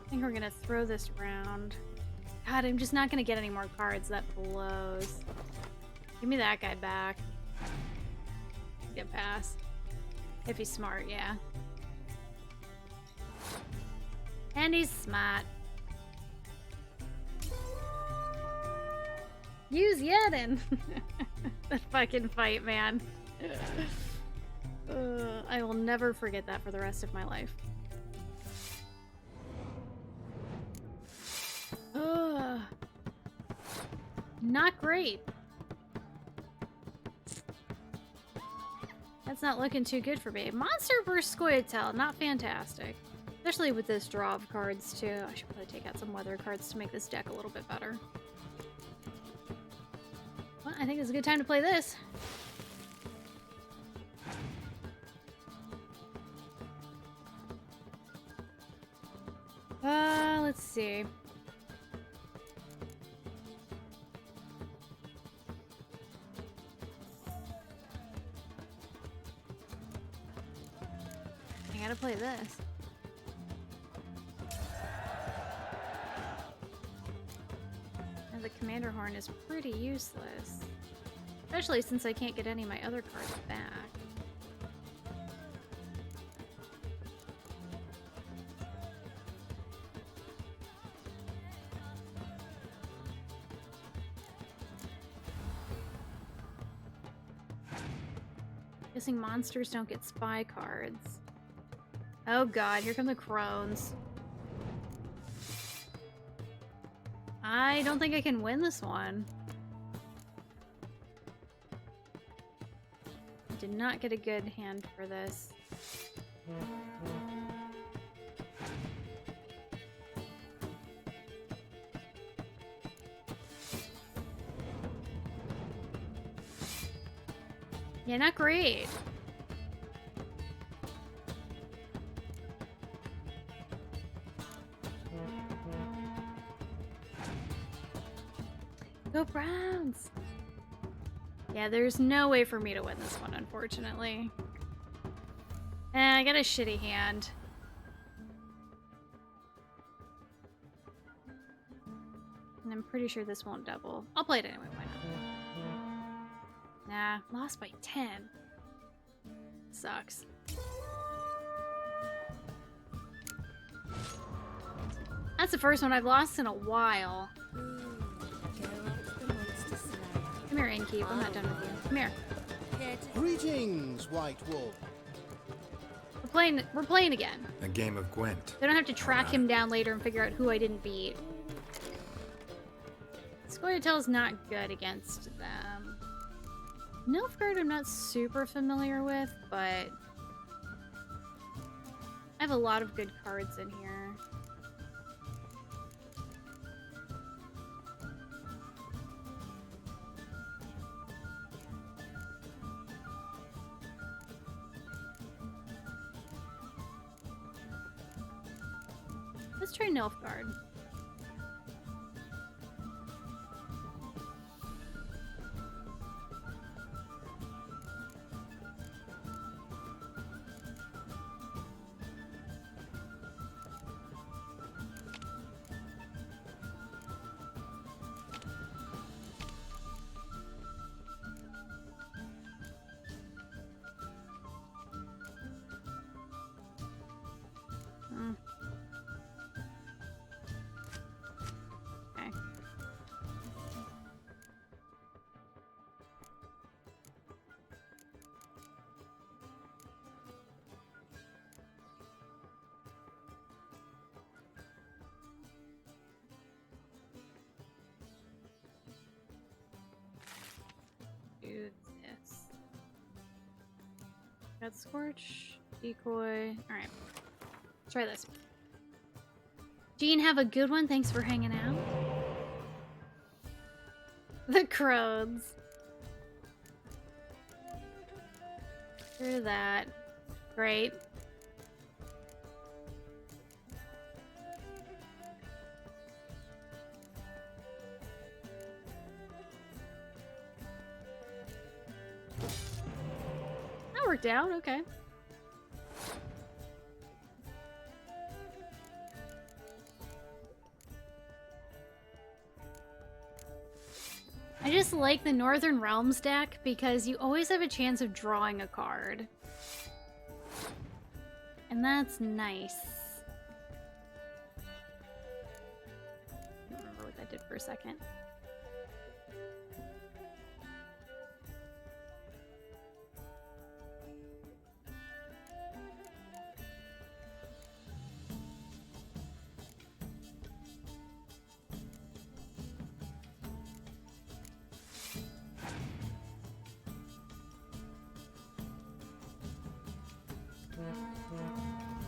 I think we're gonna throw this round. God, I'm just not gonna get any more cards. That blows. Give me that guy back. Get past. If he's smart, yeah. And he's smart. Use Yedin! That fucking fight, man. I will never forget that for the rest of my life. Not great. That's not looking too good for me. Monster vs. Scoia'tael, not fantastic. Especially with this draw of cards, too. I should probably take out some weather cards to make this deck a little bit better. Well, I think it's a good time to play this. Let's see. I gotta play this. And the Commander Horn is pretty useless. Especially since I can't get any of my other cards back. Guessing monsters don't get spy cards. Oh god, here come the crones. I don't think I can win this one. I did not get a good hand for this. Yeah, not great. Go Browns! Yeah, there's no way for me to win this one, unfortunately. I got a shitty hand. And I'm pretty sure this won't double. I'll play it anyway, why not? Nah, lost by 10. Sucks. That's the first one I've lost in a while. Come here, Innkeep. I'm not done with you. Come here. Greetings, White Wolf. We're playing again. A game of Gwent. They don't have to track him down later and figure out who I didn't beat. Scoia'tael's not good against them. Nilfgaard I'm not super familiar with, but I have a lot of good cards in here. Let's try Nilfgaard. do this. Got Scorch, Decoy. Alright. Let's try this. Jean, have a good one. Thanks for hanging out. The Crones. Through that. Great. That worked out, okay. I just like the Northern Realms deck because you always have a chance of drawing a card. And that's nice. I don't remember what that did for a second.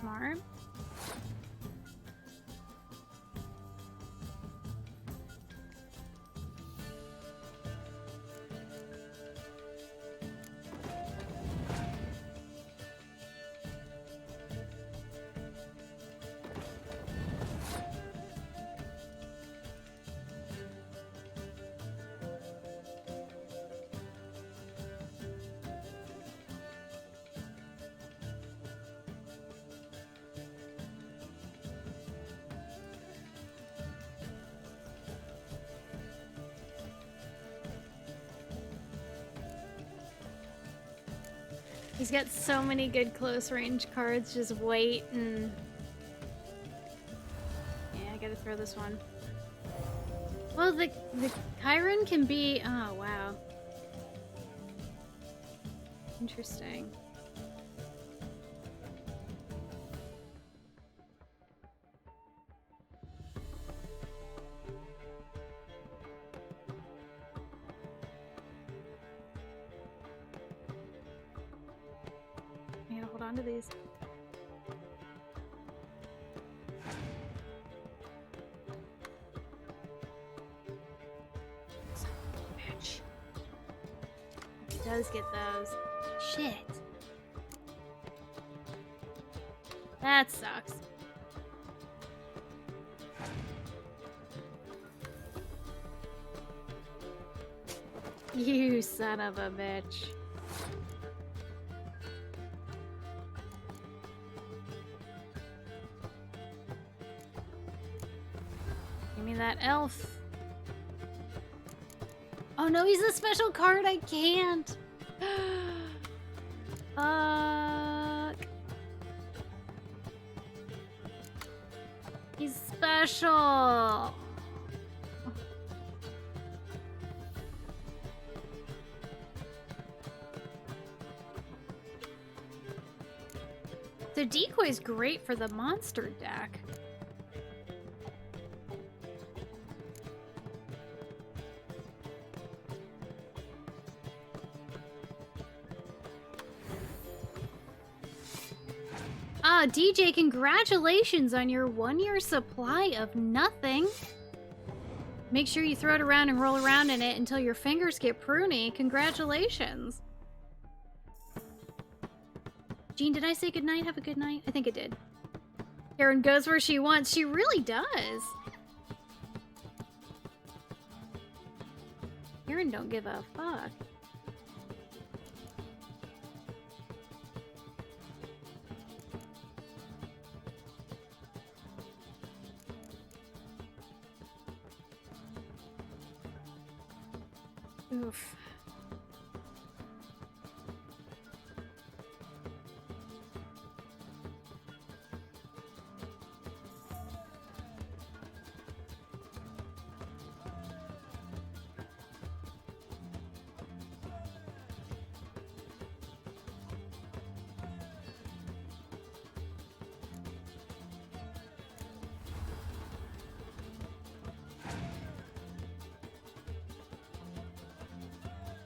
Smart. He's got so many good close range cards. Just wait and... Yeah, I gotta throw this one. Well, the Chiron can be... Oh, wow. Interesting. I gotta hold on to these. Son of a bitch. He does get those. Shit. That sucks. You son of a bitch. Give me that elf. Oh no, he's a special card. I can't. Fuck. He's special. So Decoy's great for the monster deck. Ah, DJ, congratulations on your 1-year supply of nothing. Make sure you throw it around and roll around in it until your fingers get pruny. Congratulations. Jean, did I say goodnight? Have a good night? I think it did. Karen goes where she wants. She really does. Karen don't give a fuck. Oof.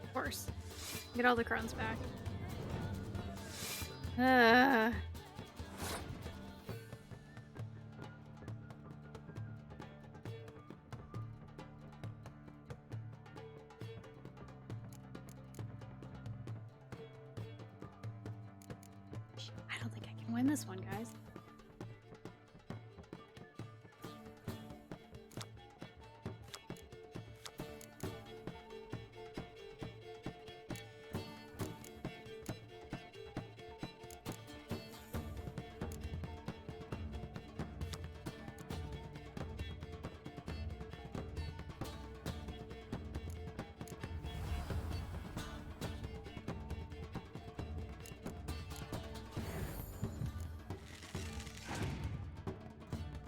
Of course. Get all the crowns back. I don't think I can win this one, guys.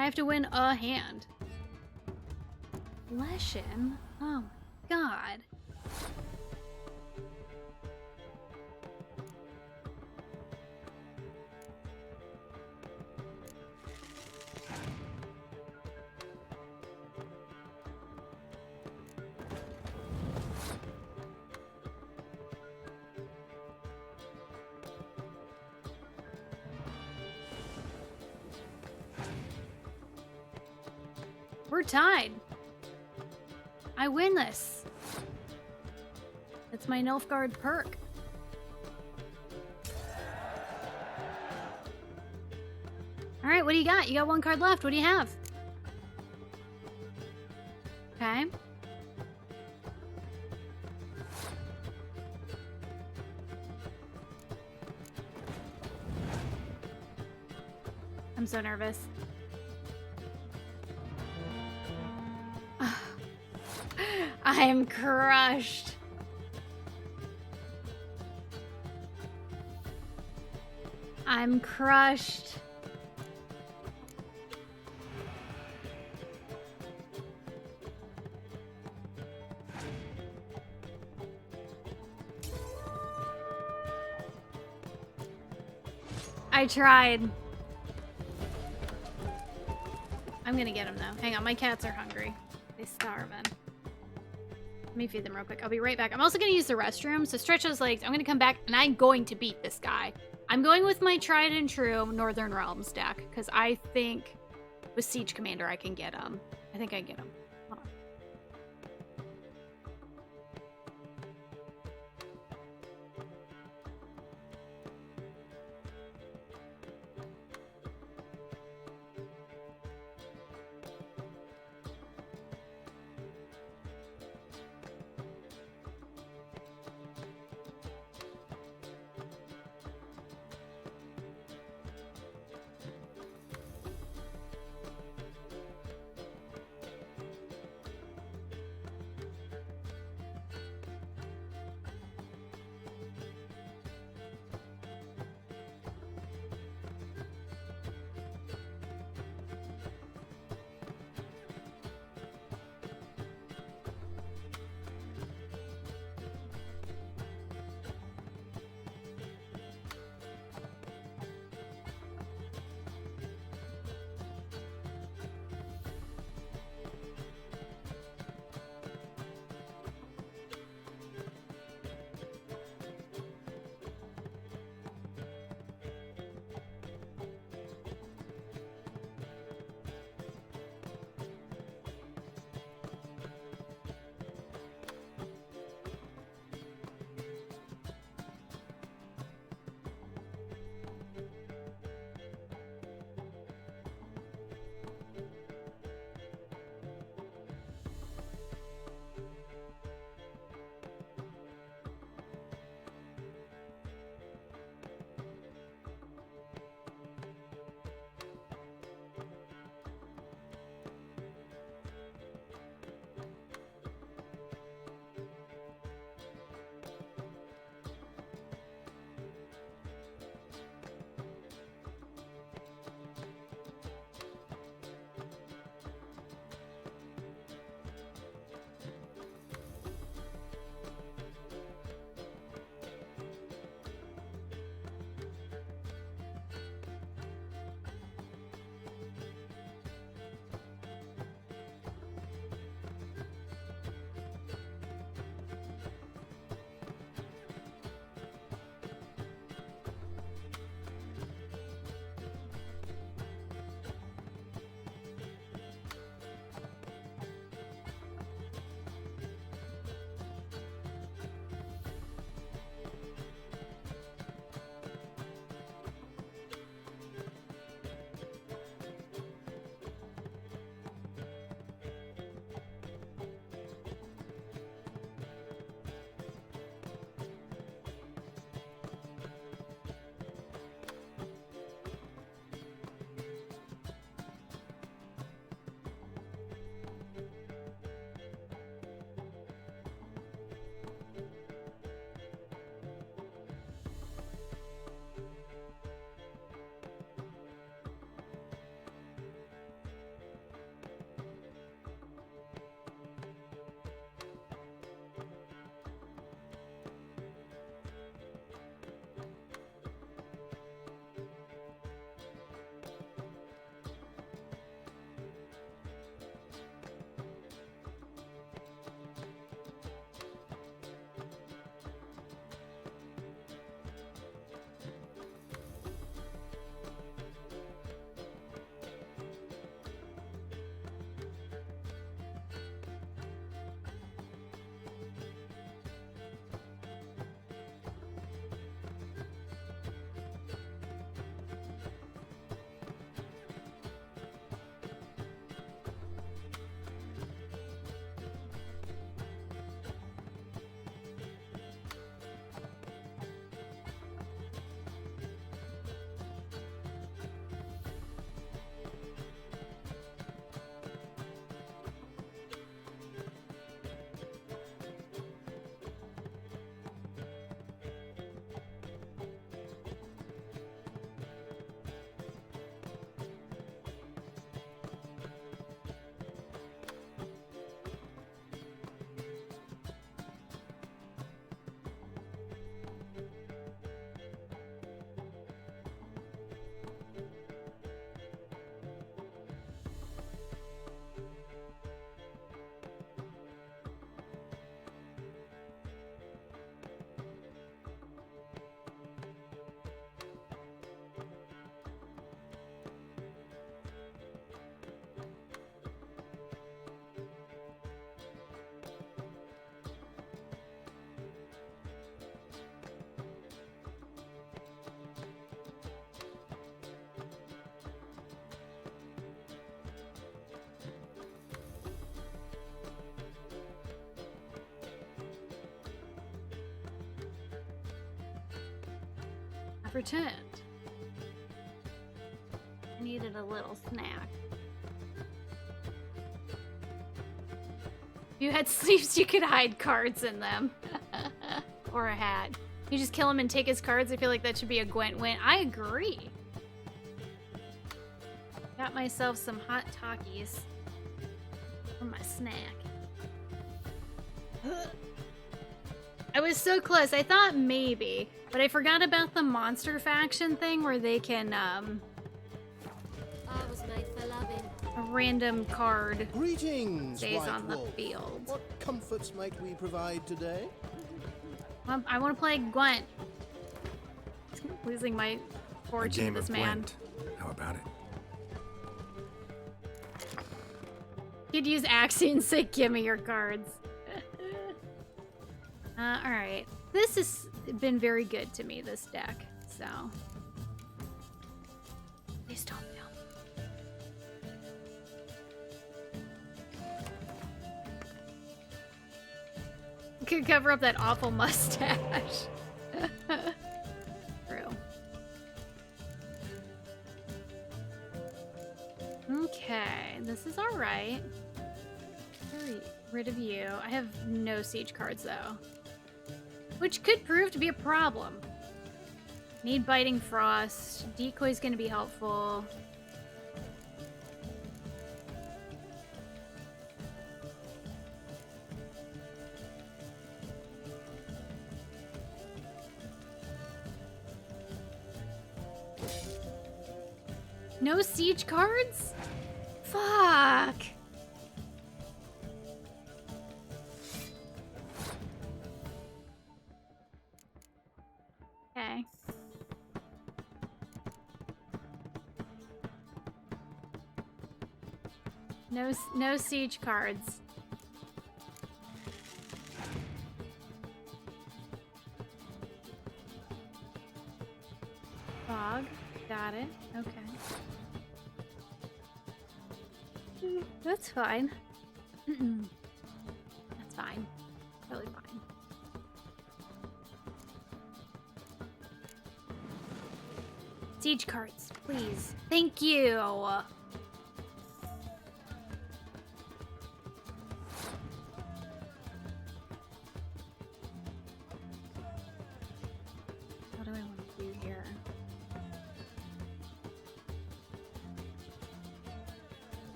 I have to win a hand. Leshen? Oh my god. We're tied. I win this. It's my Nilfgaard perk. All right, what do you got? You got one card left. What do you have? Okay. I'm so nervous. I am crushed. I'm crushed. I tried. I'm gonna get them though. Hang on, my cats are hungry. They starving. Let me feed them real quick. I'll be right back. I'm also going to use the restroom, so stretch those legs. I'm going to come back, and I'm going to beat this guy. I'm going with my tried and true Northern Realms deck, because I think with Siege Commander I can get him. I think I can get him. Hold on. I've returned. I needed a little snack. If you had sleeves, you could hide cards in them. Or a hat. You just kill him and take his cards. I feel like that should be a Gwent win. I agree. Got myself some hot Takis for my snack. I was so close. I thought maybe, but I forgot about the monster faction thing where they can I was made for loving. a random card Greetings, stays White on the Wolf. field. What comforts might we provide today? I want to play Gwent. Losing my A fortune game to this of man. Gwent. How about it? He'd use Axie and say, give me your cards. Alright. This has been very good to me, this deck, so. Please don't fail. Could cover up that awful mustache. True. Okay, this is alright. Get rid of you. I have no siege cards though. Which could prove to be a problem. Need Biting Frost. Decoy's gonna be helpful. No siege cards? Fuck. Okay. No siege cards. Fog. Got it. Okay. That's fine. That's fine. Really fine. Siege cards, please. Thank you. What do I want to do here?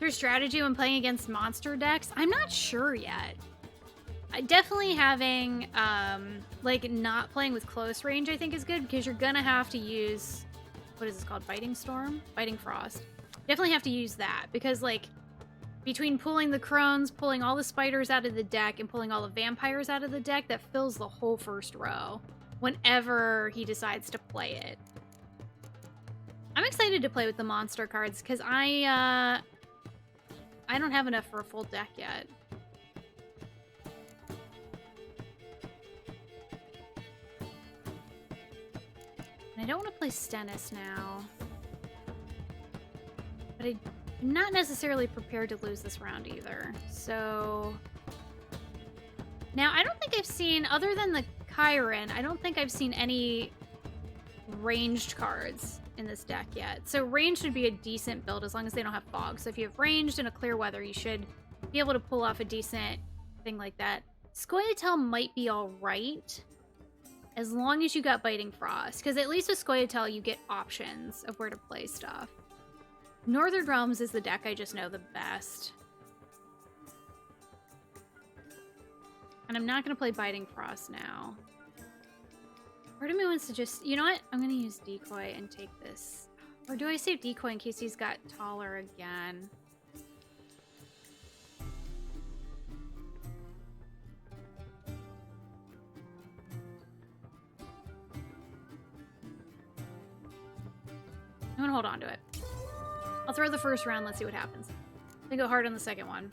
Your strategy when playing against monster decks? I'm not sure yet. Definitely having, like, not playing with close range I think is good because you're gonna have to use, what is this called? Biting Storm? Biting Frost. Definitely have to use that because, like, between pulling the crones, pulling all the spiders out of the deck, and pulling all the vampires out of the deck, that fills the whole first row whenever he decides to play it. I'm excited to play with the monster cards because I don't have enough for a full deck yet. And I don't want to play Stennis now. But I'm not necessarily prepared to lose this round either. So... Now, I don't think I've seen, other than the Chiron, I don't think I've seen any ranged cards in this deck yet. So ranged would be a decent build as long as they don't have fog. So if you have ranged and a clear weather, you should be able to pull off a decent thing like that. Scoia'tael might be alright as long as you got Biting Frost, because at least with Scoia'tael you get options of where to play stuff. Northern Realms is the deck I just know the best. And I'm not going to play Biting Frost now. Part of me wants to just... You know what? I'm going to use Decoy and take this. Or do I save Decoy in case he's got taller again? I'm going to hold on to it. I'll throw the first round. Let's see what happens. Then go hard on the second one.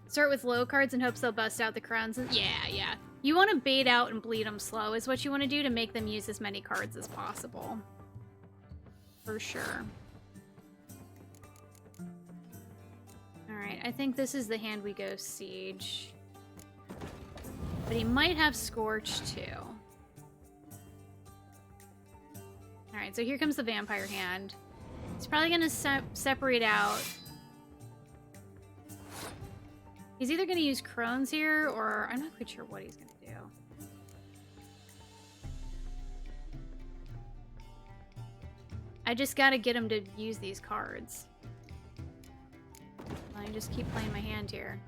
Start with low cards in hopes they'll bust out the crowns. Yeah. You want to bait out and bleed them slow is what you want to do to make them use as many cards as possible. For sure. Alright, I think this is the hand we go Siege. But he might have Scorch too. Alright, so here comes the vampire hand. He's probably gonna separate out. He's either gonna use Crohn's here, or I'm not quite sure what he's gonna do. I just gotta get him to use these cards. I just keep playing my hand here.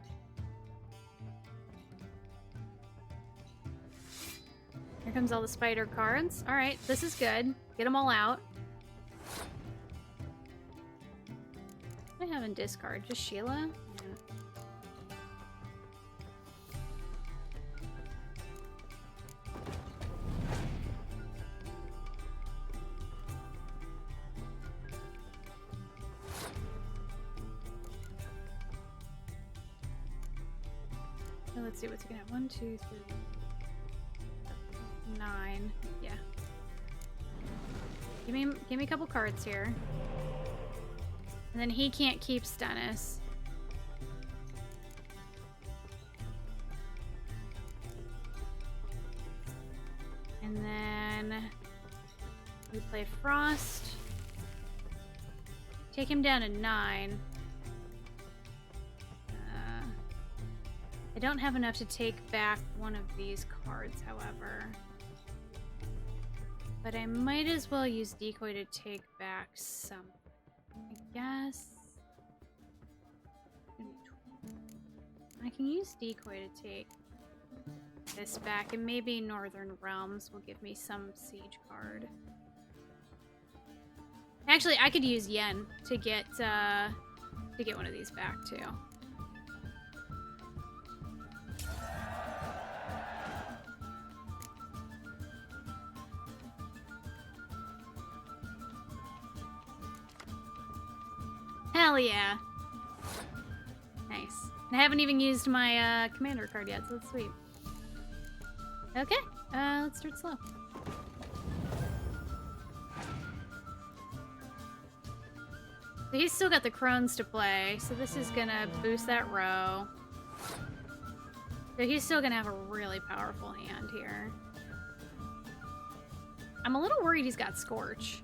Here comes all the spider cards. Alright, this is good. Get them all out. What do I have in discard? Just Sheila? Yeah. So let's see what's he gonna have. 1, 2, 3, 9. Yeah. Give me a couple cards here. And then he can't keep Stennis. And then we play Frost. Take him down to 9. I don't have enough to take back one of these cards, however. But I might as well use Decoy to take back some. I guess. I can use Decoy to take this back, and maybe Northern Realms will give me some siege card. Actually, I could use Yen to get one of these back too. Hell yeah. Nice. I haven't even used my commander card yet, so that's sweet. Okay, let's start slow. So he's still got the Crones to play, so this is gonna boost that row. So he's still gonna have a really powerful hand here. I'm a little worried he's got Scorch.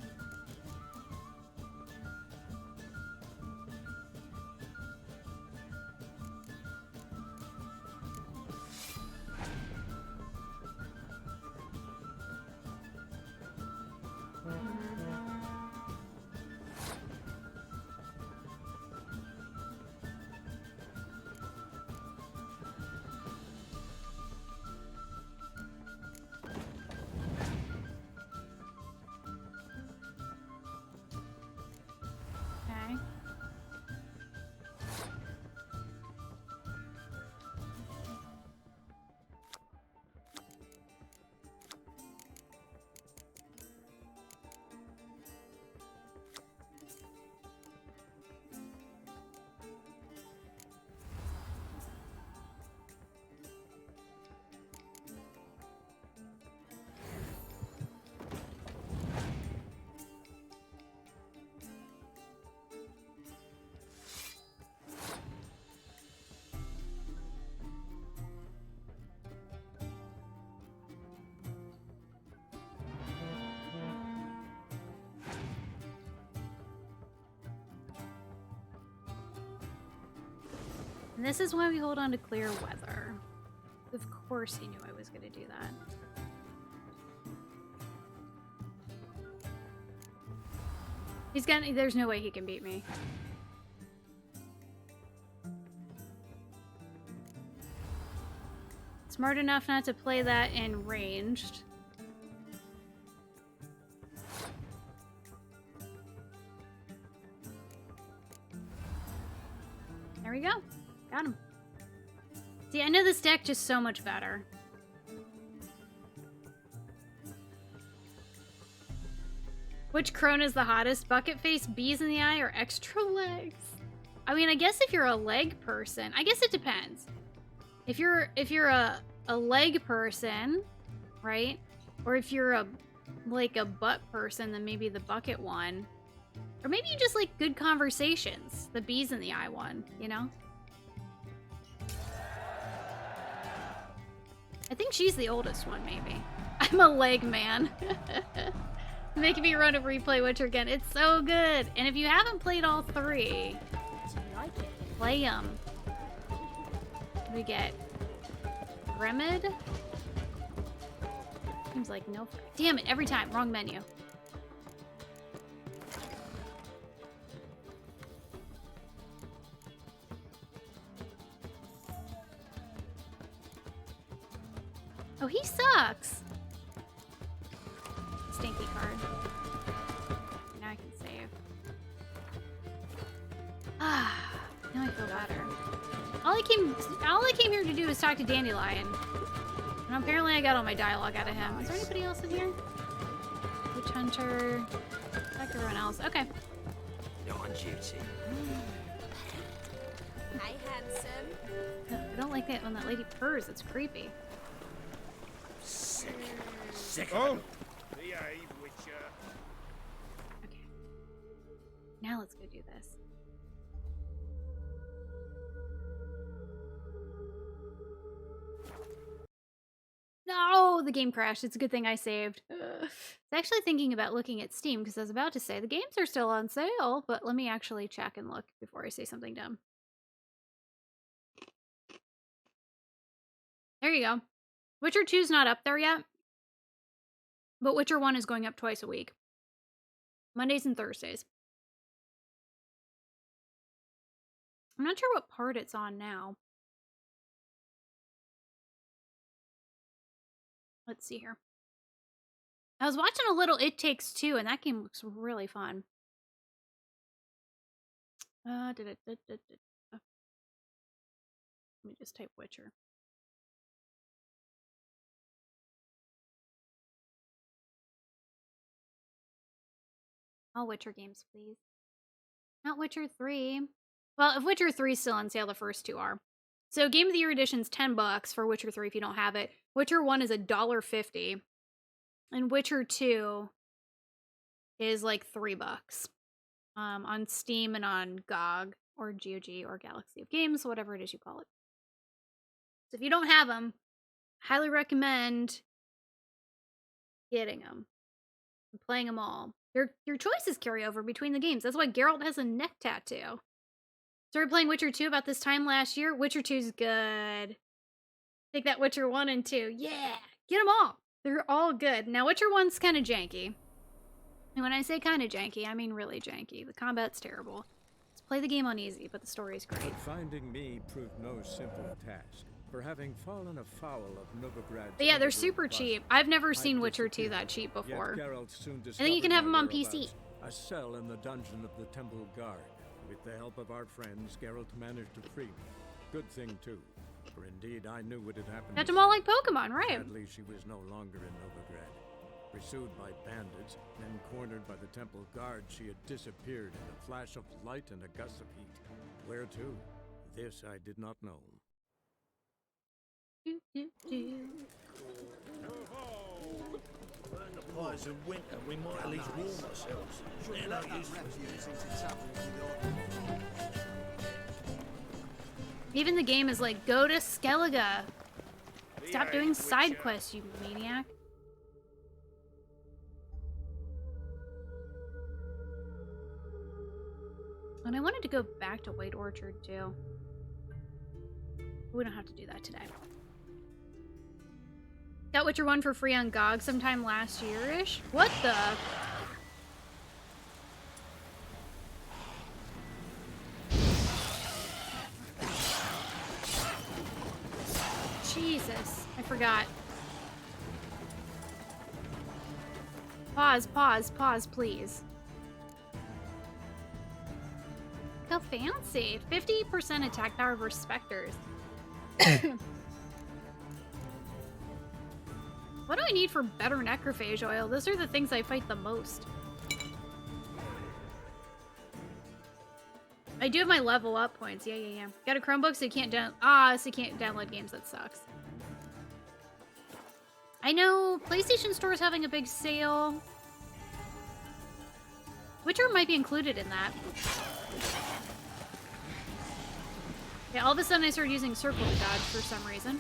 And this is why we hold on to clear weather. Of course he knew I was going to do that. There's no way he can beat me. Smart enough not to play that in ranged. There we go. Got him. See, I know this deck just so much better. Which crone is the hottest? Bucket face, bees in the eye, or extra legs? I mean, I guess if you're a leg person, I guess it depends. If you're a leg person, right? Or if you're a butt person, then maybe the bucket one. Or maybe you just like good conversations. The bees in the eye one, you know? I think she's the oldest one, maybe. I'm a leg man. Making me run a replay Witcher again. It's so good. And if you haven't played all three, play them. We get Remid. Seems like no. Damn it! Every time, wrong menu. Oh, he sucks. Stinky card. Now I can save. Ah, now I feel better. All I came here to do is talk to Dandelion. And apparently I got all my dialogue out of him. Is there anybody else in here? Witch Hunter. Back to everyone else. Okay. You're on duty. Hi, handsome. I don't like that when that lady purrs. It's creepy. Sick. Sick. Oh, behave, Witcher. Okay. Now let's go do this. No, the game crashed. It's a good thing I saved. Ugh. I was actually thinking about looking at Steam because I was about to say the games are still on sale, but let me actually check and look before I say something dumb. There you go. Witcher 2's not up there yet, but Witcher 1 is going up twice a week. Mondays and Thursdays. I'm not sure what part it's on now. Let's see here. I was watching a little It Takes Two, and that game looks really fun. Let me just type Witcher. All Witcher games, please. Not Witcher 3. Well, if Witcher 3 is still on sale, the first two are. So Game of the Year Edition's $10 for Witcher 3 if you don't have it. Witcher 1 is $1.50. And Witcher 2 is like $3 on Steam and on GOG or GOG or Galaxy of Games, whatever it is you call it. So if you don't have them, highly recommend getting them and playing them all. Your choices carry over between the games. That's why Geralt has a neck tattoo. Started playing Witcher 2 about this time last year. Witcher 2's good. Take that Witcher 1 and 2. Yeah! Get them all! They're all good. Now, Witcher 1's kind of janky. And when I say kind of janky, I mean really janky. The combat's terrible. Let's play the game on easy, but the story's great. But finding me proved no simple task. For having fallen afoul of Novigrad. But yeah, they're super cheap. I've never seen Witcher 2 that cheap before. I think you can have them on PC. A cell in the dungeon of the Temple Guard. With the help of our friends, Geralt managed to free me. Good thing, too. For indeed, I knew what had happened. Got them all like Pokemon, right? Sadly, she was no longer in Novigrad. Pursued by bandits, then cornered by the Temple Guard, she had disappeared in a flash of light and a gust of heat. Where to? This I did not know. Burn the pies in winter, we might at least warm ourselves. They're no use for Even the game is like, go to Skellige. Stop doing side quests, you maniac. And I wanted to go back to White Orchard too. We don't have to do that today. Got Witcher 1 for free on GOG sometime last year-ish? What the? Jesus, I forgot. Pause, pause, pause, please. How fancy. 50% attack power versus Spectres. What do I need for better necrophage oil? Those are the things I fight the most. I do have my level up points. Yeah. Got a Chromebook so you can't download games. That sucks. I know PlayStation Store is having a big sale. Witcher might be included in that. Yeah, all of a sudden I started using circle to dodge for some reason.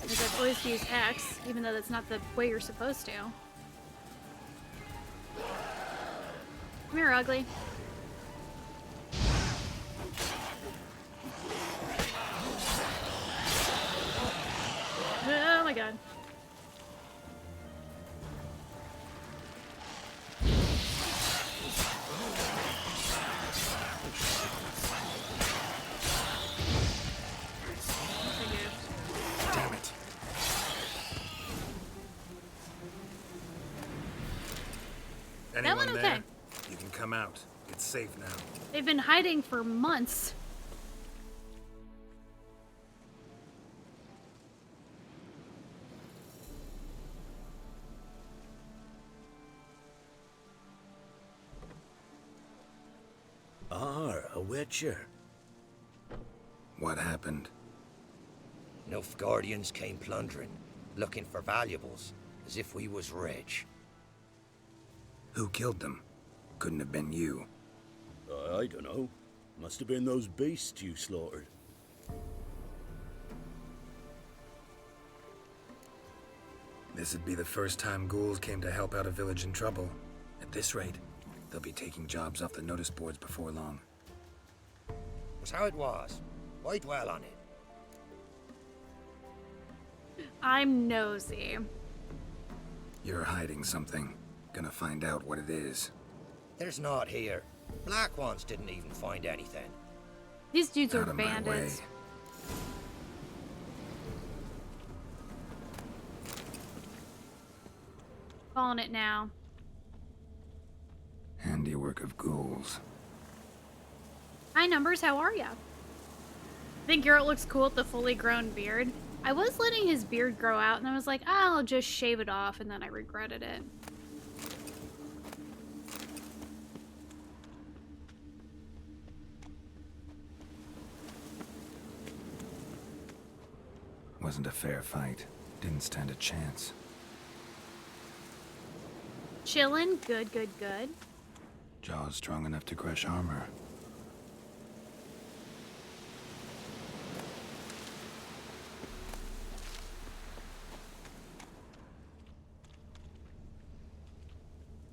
Because I've always used X, even though that's not the way you're supposed to. Come here, ugly. Oh my god. Damn it. That one Anyone okay. there? You can come out. It's safe now. They've been hiding for months. A witcher. What happened? Nilfgaardians came plundering, looking for valuables, as if we was rich. Who killed them? Couldn't have been you. I don't know. Must have been those beasts you slaughtered. This'd be the first time ghouls came to help out a village in trouble. At this rate, they'll be taking jobs off the notice boards before long. Was how it was. Why dwell on it? I'm nosy. You're hiding something. Gonna find out what it is. There's not here. Black ones didn't even find anything. These dudes are Out of my bandits. way. Calling it now. Handiwork of ghouls. Hi, Numbers. How are ya? I think Geralt looks cool with the fully grown beard. I was letting his beard grow out, and I was like, I'll just shave it off, and then I regretted it. Wasn't a fair fight. Didn't stand a chance. Chillin'. Good, good, good. Jaws strong enough to crush armor.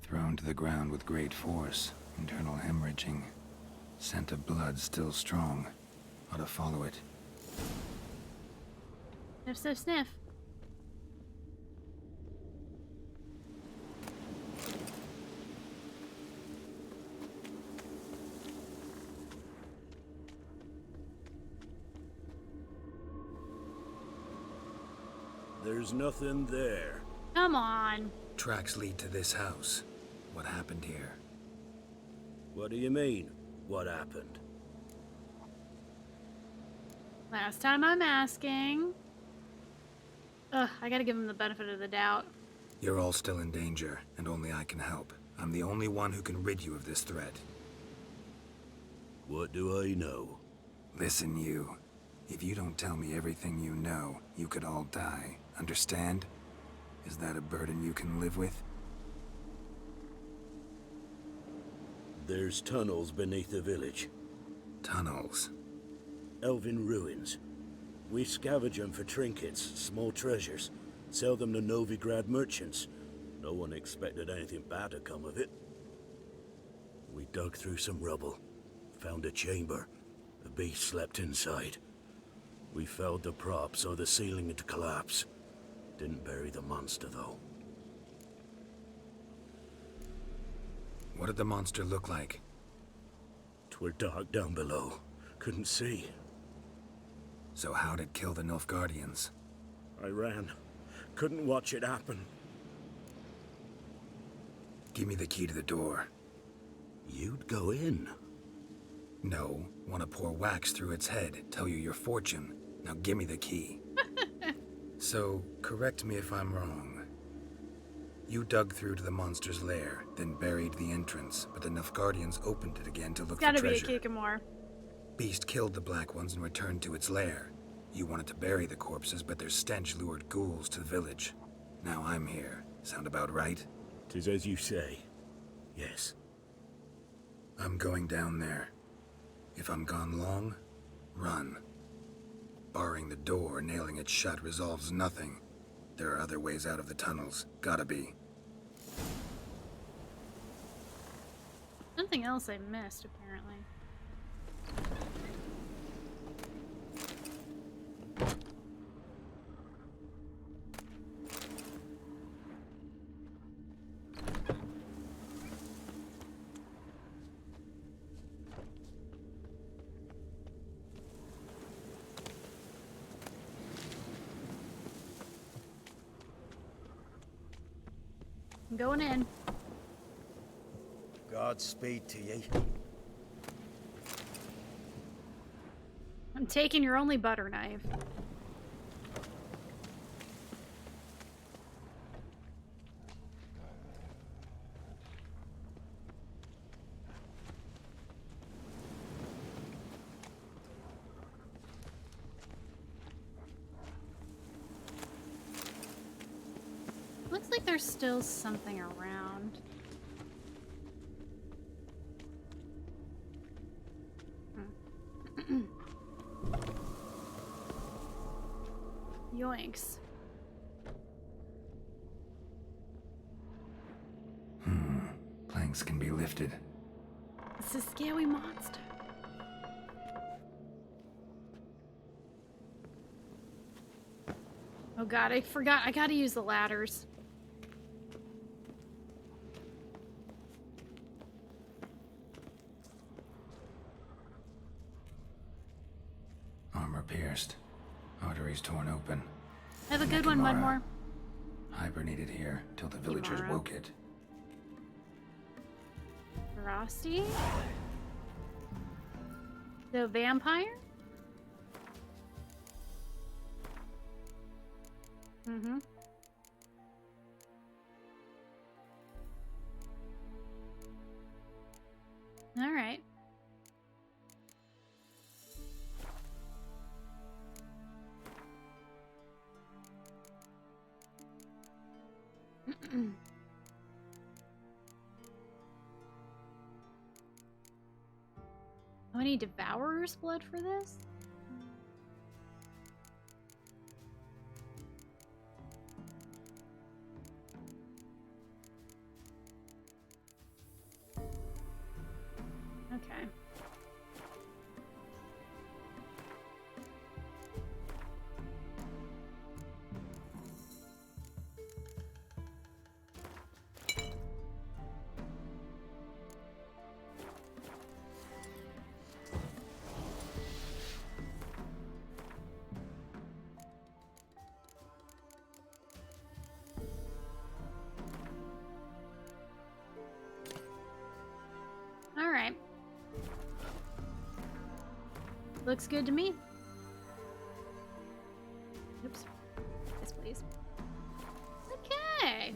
Thrown to the ground with great force. Internal hemorrhaging. Scent of blood still strong. Ought to follow it. Sniff, sniff, sniff. There's nothing there. Come on. Tracks lead to this house. What happened here? What do you mean, what happened? Last time I'm asking. Ugh, I gotta give him the benefit of the doubt. You're all still in danger, and only I can help. I'm the only one who can rid you of this threat. What do I know? Listen, you. If you don't tell me everything you know, you could all die. Understand? Is that a burden you can live with? There's tunnels beneath the village. Tunnels? Elven ruins. We scavenge them for trinkets, small treasures. Sell them to Novigrad merchants. No one expected anything bad to come of it. We dug through some rubble. Found a chamber. The beast slept inside. We felled the prop so the ceiling had collapsed. Didn't bury the monster, though. What did the monster look like? 'Twere dark down below. Couldn't see. So how'd it kill the Nilfgaardians? I ran. Couldn't watch it happen. Give me the key to the door. You'd go in? No. Want to pour wax through its head, tell you your fortune. Now give me the key. So, correct me if I'm wrong. You dug through to the monster's lair, then buried the entrance, but the Nilfgaardians opened it again to look for Gotta treasure. be a Kikamore. Beast killed the Black Ones and returned to its lair. You wanted to bury the corpses, but their stench lured ghouls to the village. Now I'm here. Sound about right? 'Tis as you say. Yes. I'm going down there. If I'm gone long, run. Barring the door, nailing it shut resolves nothing. There are other ways out of the tunnels. Gotta be. Something else I missed, apparently. I'm going in. Godspeed to ye. I'm taking your only butter knife. Looks like there's still something around. Yoinks. Planks can be lifted. It's a scary monster. Oh god, I forgot. I gotta use the ladders. Armor pierced. Arteries torn open. Have a good one, Mudmore. Hibernated here till the villagers Kimara. woke it. Frosty? The vampire? Mm-hmm. All right. Oh, I need Devourer's blood for this? Okay. All right. Looks good to me. Oops. Yes, please. Okay.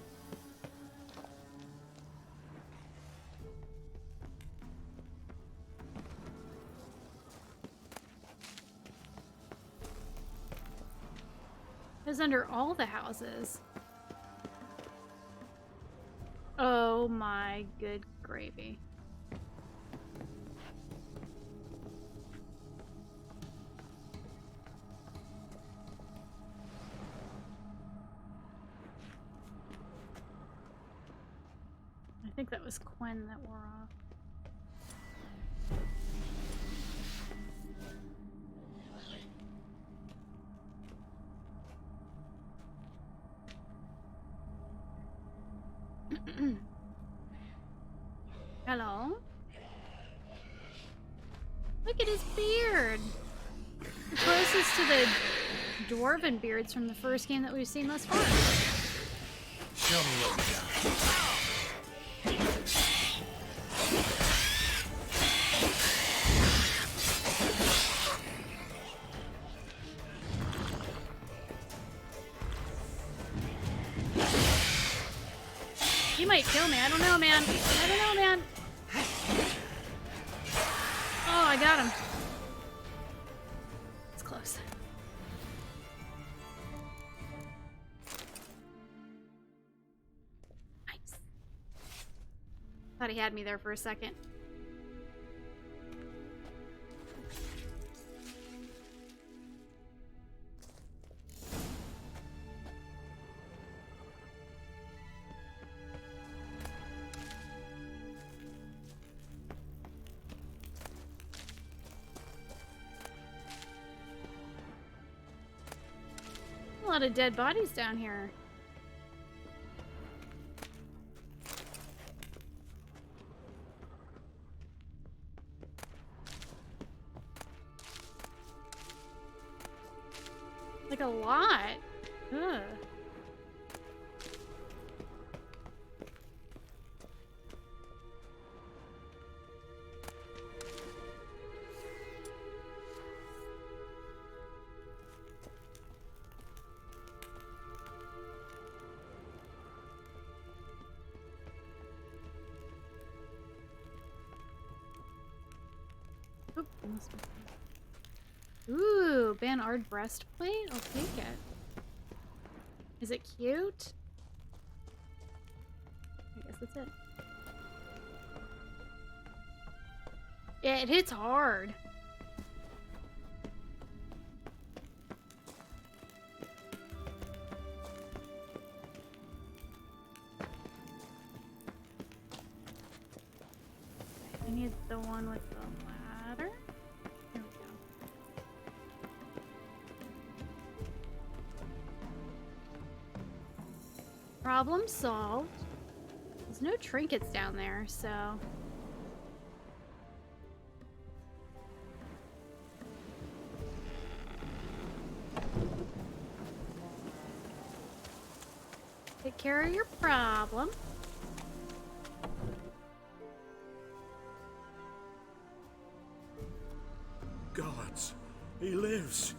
It was under all the houses. Oh my good gravy. I think that was Quinn that wore off. Hello? Look at his beard! The closest to the dwarven beards from the first game that we've seen thus far. Show me what we got. He might kill me. I don't know, man. I don't know, man. Oh, I got him. It's close. Nice. Thought he had me there for a second. lot of dead bodies down here. Like a lot. Ugh. Oop, almost missed it. Ooh, Banard breastplate? I'll take it. Is it cute? I guess that's it. Yeah, it hits hard. I need the one with the ladder. There we go. Problem solved. There's no trinkets down there, so... Take care of your problem. Gods, he lives.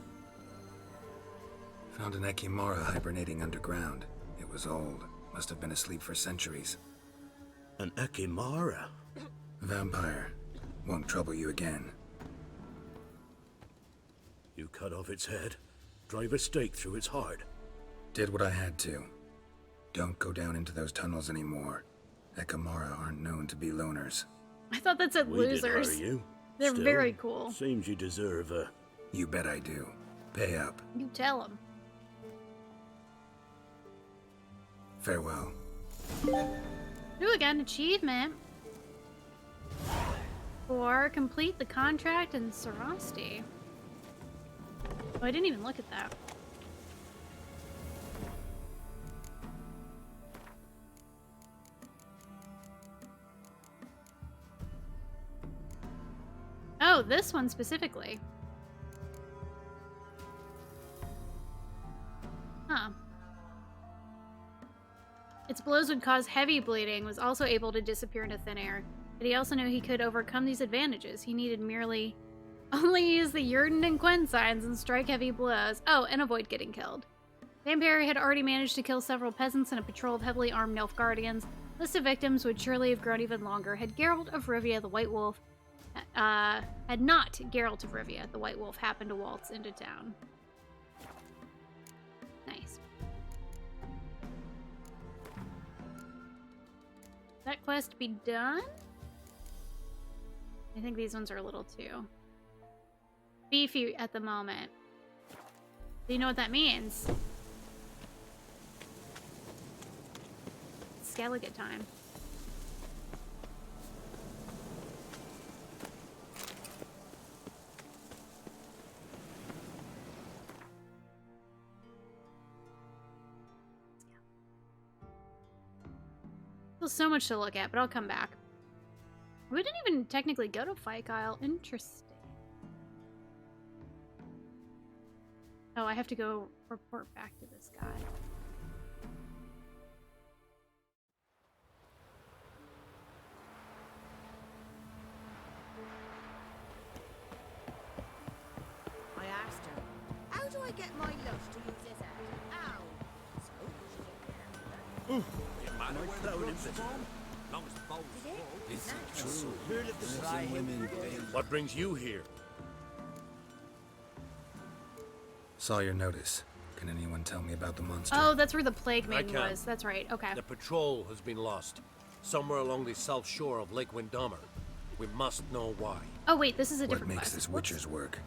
Found an Ekimara hibernating underground. It was old. Must have been asleep for centuries. An Ekimara? Vampire. Won't trouble you again. You cut off its head, drive a stake through its heart. Did what I had to. Don't go down into those tunnels anymore. Ekimara aren't known to be loners. I thought that said We losers. did hire you. They're Still, very cool. Seems you deserve a... You bet I do. Pay up. You tell them. Farewell. Ooh, again, achievement. For complete the contract in Sarasti. Oh, I didn't even look at that. Oh, this one specifically. Huh. Its blows would cause heavy bleeding, was also able to disappear into thin air. But he also knew he could overcome these advantages. He needed merely only use the Yurden and Quen signs and strike heavy blows. Oh, and avoid getting killed. Vampire had already managed to kill several peasants and a patrol of heavily armed Nelf guardians. List of victims would surely have grown even longer had Geralt of Rivia, the White Wolf, had not Geralt of Rivia, the White Wolf, happened to waltz into town. Nice. That quest be done? I think these ones are a little too beefy at the moment. Do you know what that means? Skellige time. Still so much to look at, but I'll come back. We didn't even technically go to Fyke Isle. Interesting. Oh, I have to go report back to this guy. I asked her, how do I get my love to use this app? Ow! So she didn't care. What brings you here? Saw your notice. Can anyone tell me about the monster? Oh, that's where the Plague Maiden can. was. That's right. Okay. The patrol has been lost. Somewhere along the south shore of Lake Windammer. We must know why. Oh, wait, this is a What different makes quest. this Witcher's work?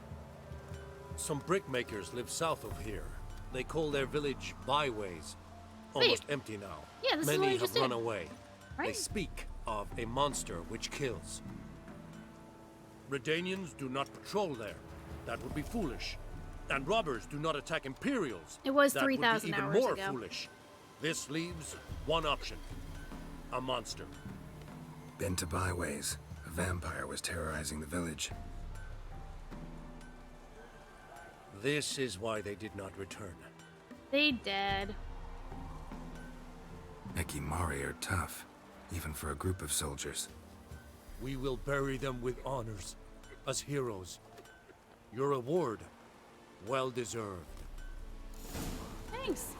Some brickmakers live south of here. They call their village byways. Almost empty now. Yeah, this is what Many we just have run did. away. They Right. speak of a monster which kills. Redanians do not patrol there. That would be foolish. And robbers do not attack Imperials. It was That would be 3,000 even hours more ago. foolish. This leaves one option. A monster. Been to byways. A vampire was terrorizing the village. This is why they did not return. They dead. Ekimari are tough, even for a group of soldiers. We will bury them with honors, as heroes. Your reward, well deserved. Thanks.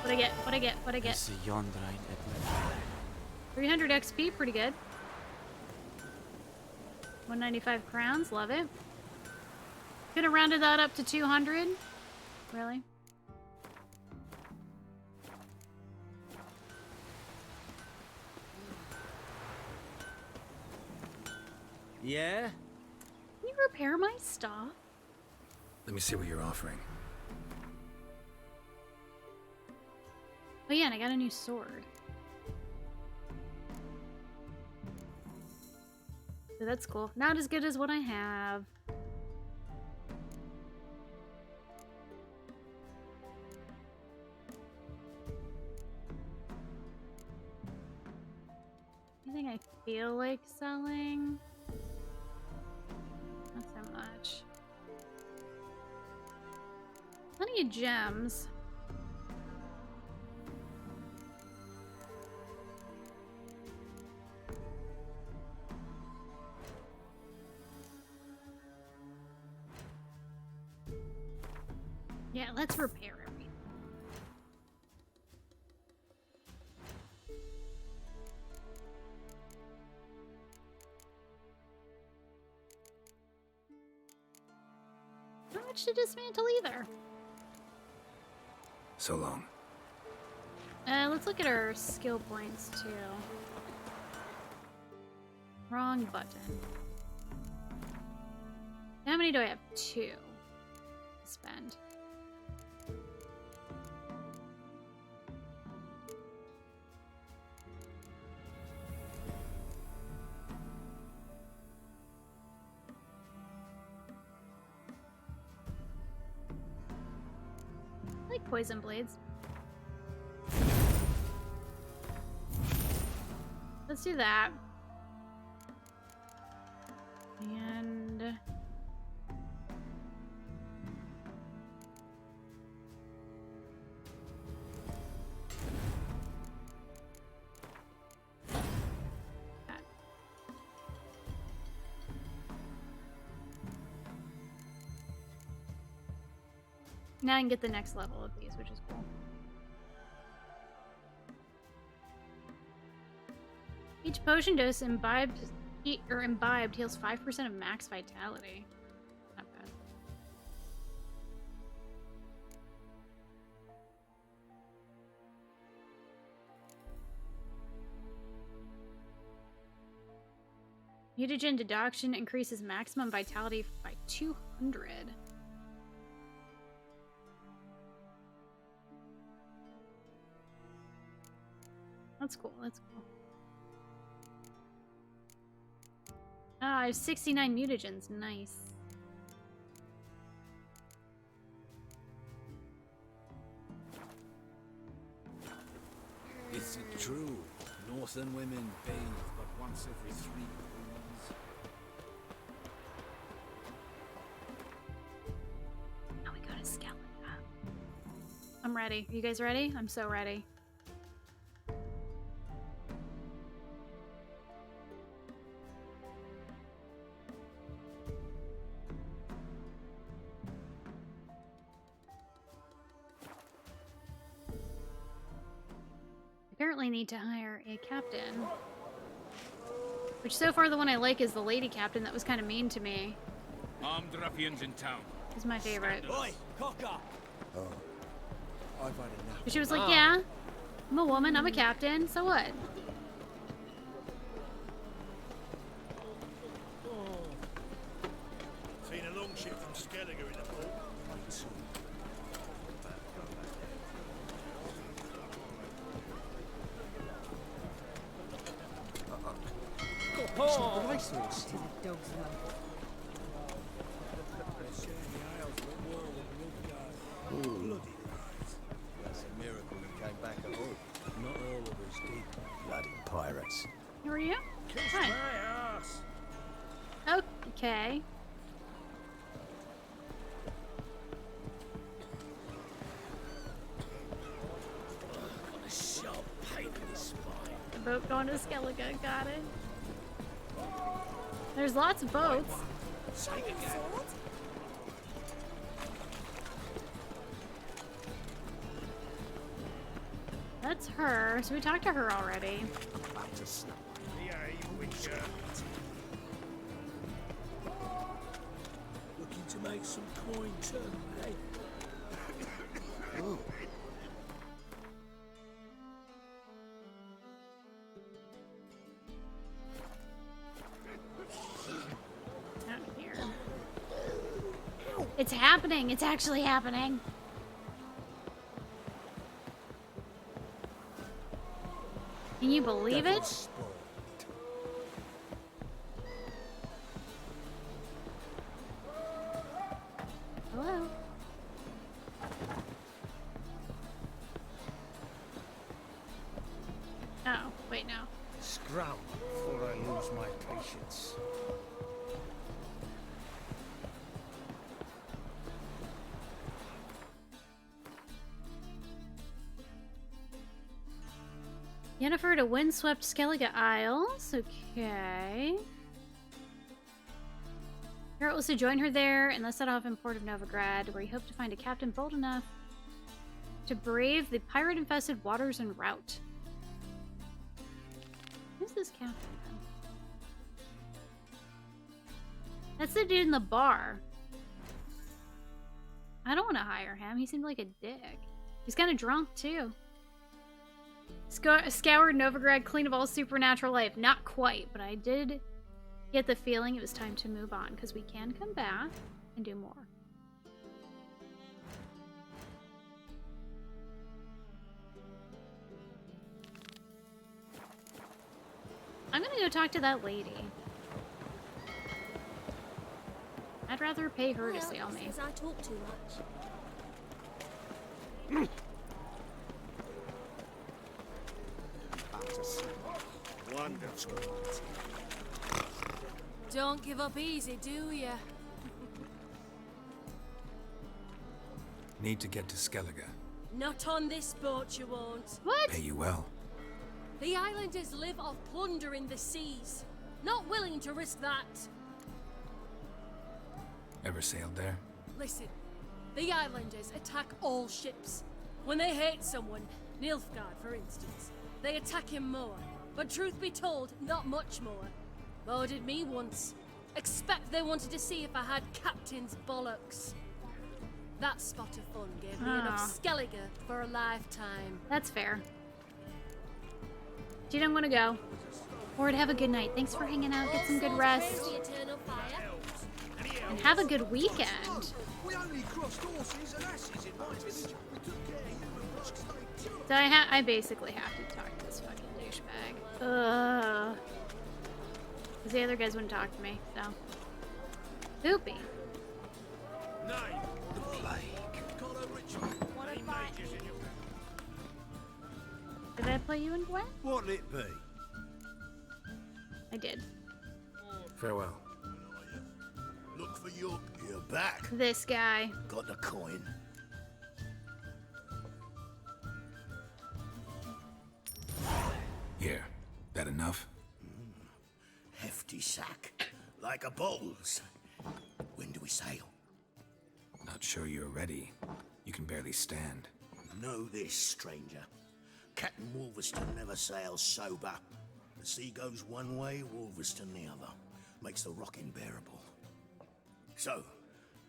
What I get? What I get? What I get? 300 XP, pretty good. 195 crowns, love it. Could have rounded that up to 200. Really? Yeah? Can you repair my stuff? Let me see what you're offering. Oh yeah, and I got a new sword. So that's cool. Not as good as what I have. Anything I feel like selling? Not so much. Plenty of gems. Yeah, let's repair everything. Not much to dismantle either. So long. Let's look at our skill points too. Wrong button. How many do I have? 2 to spend. I like poison blades. Let's do that. And now I can get the next level of these, which is cool. Each potion dose imbibed heals 5% of max vitality. Not bad. Mutagen deduction increases maximum vitality by 200. That's cool, that's cool. Ah, I have 69 mutagens, nice. Is it true? Northern women bathe but once every 3 moons. Oh, we got a skeleton. I'm ready. You guys ready? I'm so ready. Apparently need to hire a captain. Which so far the one I like is the lady captain that was kind of mean to me. Armed ruffians in town. Is my favorite. Oi, cocker! Oh. I've had enough. But she was like, yeah, I'm a woman, I'm a captain, so what? Seen a long ship from Skelliger in the port. Okay. Got a sharp pain in his spine. The boat going to Skellige, got it. There's lots of boats. Show me the sword. That's her. So we talked to her already. About to snap. Yeah, you witcher. Looking to make some coin turn, eh? Oh. Out here. It's happening. It's actually happening. Can you believe it? Hello? Oh, wait, no. Scram before I lose my patience. Yennefer to windswept Skellige Isles. Okay. Geralt was to join her there and let set off in Port of Novigrad, where he hoped to find a captain bold enough to brave the pirate-infested waters en route. Who's this captain then? That's the dude in the bar. I don't want to hire him. He seemed like a dick. He's kind of drunk, too. Scoured Novigrad clean of all supernatural life. Not quite, but I did get the feeling it was time to move on, because we can come back and do more. I'm gonna go talk to that lady. I'd rather pay her to sail me. Says I talk too much. Wonderful. Don't give up easy, do ya? Need to get to Skellige. Not on this boat, you won't. What? Pay you well. The islanders live off plunder in the seas. Not willing to risk that. Ever sailed there? Listen, the islanders attack all ships. When they hate someone, Nilfgaard for instance, they attack him more. But truth be told, not much more. Murdered me once. Expect they wanted to see if I had captain's bollocks. That spot of fun gave me enough Skellige for a lifetime. That's fair. She don't want to go. Or have a good night. Thanks for hanging out. Get some good rest. And have a good weekend. We only crossed horses and asses in my village. We took care of human bucks like two. So I basically have to talk to this fucking douchebag. Ugh. Because the other guys wouldn't talk to me, so. Poopy. The plague. Did I play you and Gwen? What'll it be? I did. Farewell. Look for your... You're back. This guy. Got the coin. Here. That enough? Hefty sack. Like a bowls. When do we sail? Not sure you're ready. You can barely stand. Know this, stranger. Captain Wolverston never sails sober. The sea goes one way, Wolverston the other. Makes the rocking bearable. So,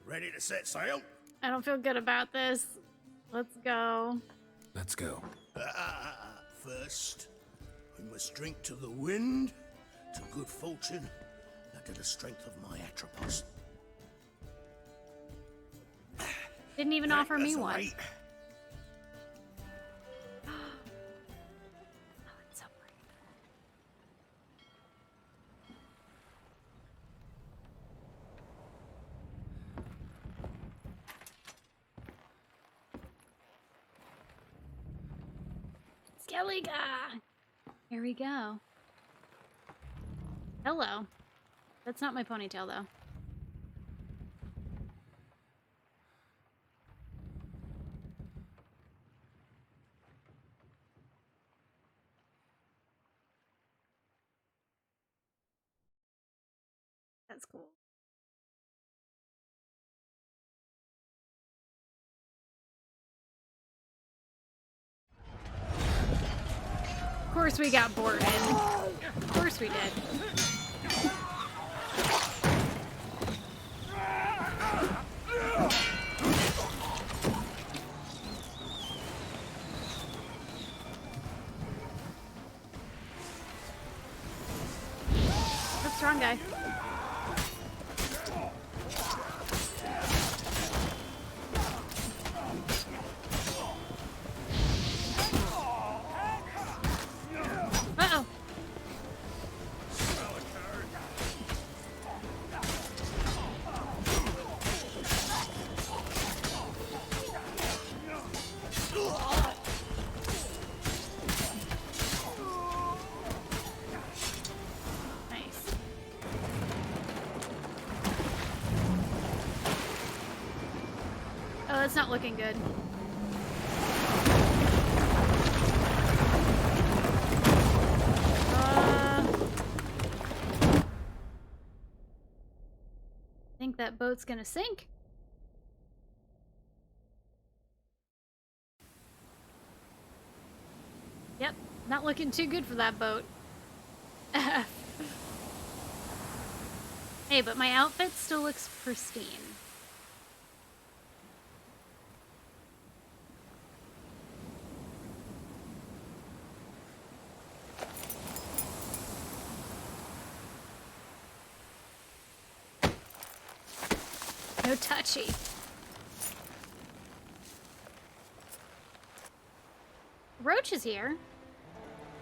ready to set sail? I don't feel good about this. Let's go. Let's go. First, we must drink to the wind, to good fortune, and to the strength of my Atropos. Didn't even offer me one. Right. Skellige! Here we go. Hello. That's not my ponytail, though. That's cool. Of course we got boarded. Of course we did. That's strong guy. Uh-oh. Nice. Oh, that's not looking good. I think that boat's gonna sink. Yep, not looking too good for that boat. Hey, but my outfit still looks pristine. No touchy. Roach is here.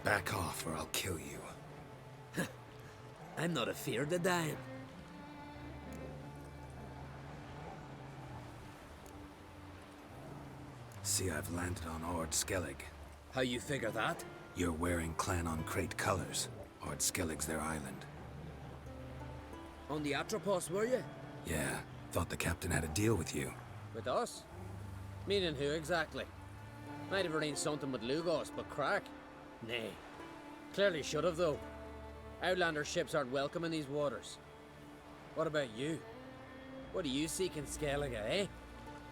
Back off or I'll kill you. I'm not afeard of dying. See, I've landed on Ord Skellig. How you figure that? You're wearing Clan on Crate colors. Ord Skellig's their island. On the Atropos, were you? Yeah, thought the captain had a deal with you. With us? Meaning who exactly? Might have arranged something with Lugos, but crack? Nay. Clearly should have, though. Outlander ships aren't welcome in these waters. What about you? What do you seek in Skellige, eh?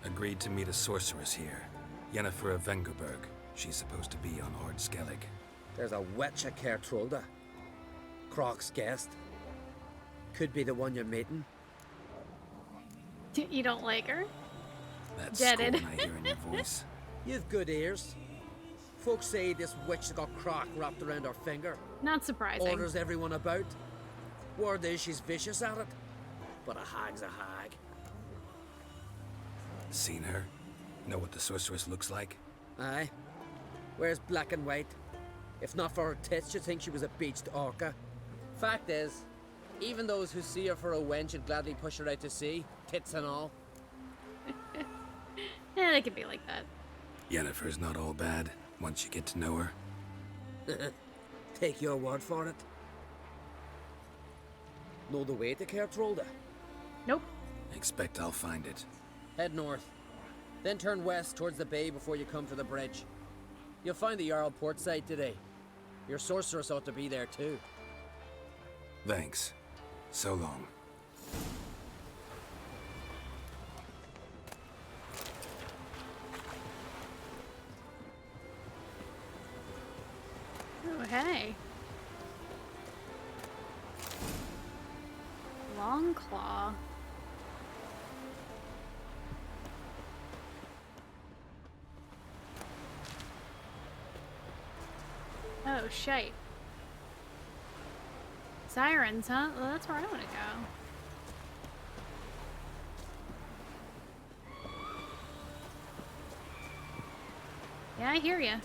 Agreed to meet a sorceress here. Yennefer of Vengerberg. She's supposed to be on Ord Skellig. There's a witch at Kertrolda. Croc's guest. Could be the one you're meeting. You don't like her? That's Deaded. scorn I hear in your voice. You've good ears. Folks say this witch has got Croc wrapped around her finger. Not surprising. Orders everyone about. Word is she's vicious at it. But a hag's a hag. Seen her? Know what the sorceress looks like? Aye. Wears black and white. If not for her tits, you'd think she was a beached orca. Fact is, even those who see her for a wench would gladly push her out to sea, tits and all. Yeah, they can be like that. Yennefer's not all bad, once you get to know her. Take your word for it. Know the way to Kertrolda? Nope. Expect I'll find it. Head north. Then turn west towards the bay before you come to the bridge. You'll find the Jarl port site today. Your sorceress ought to be there too. Thanks. So long. Oh, hey. Long claw. Oh, shite. Sirens, huh? Well, that's where I want to go. Yeah, I hear ya.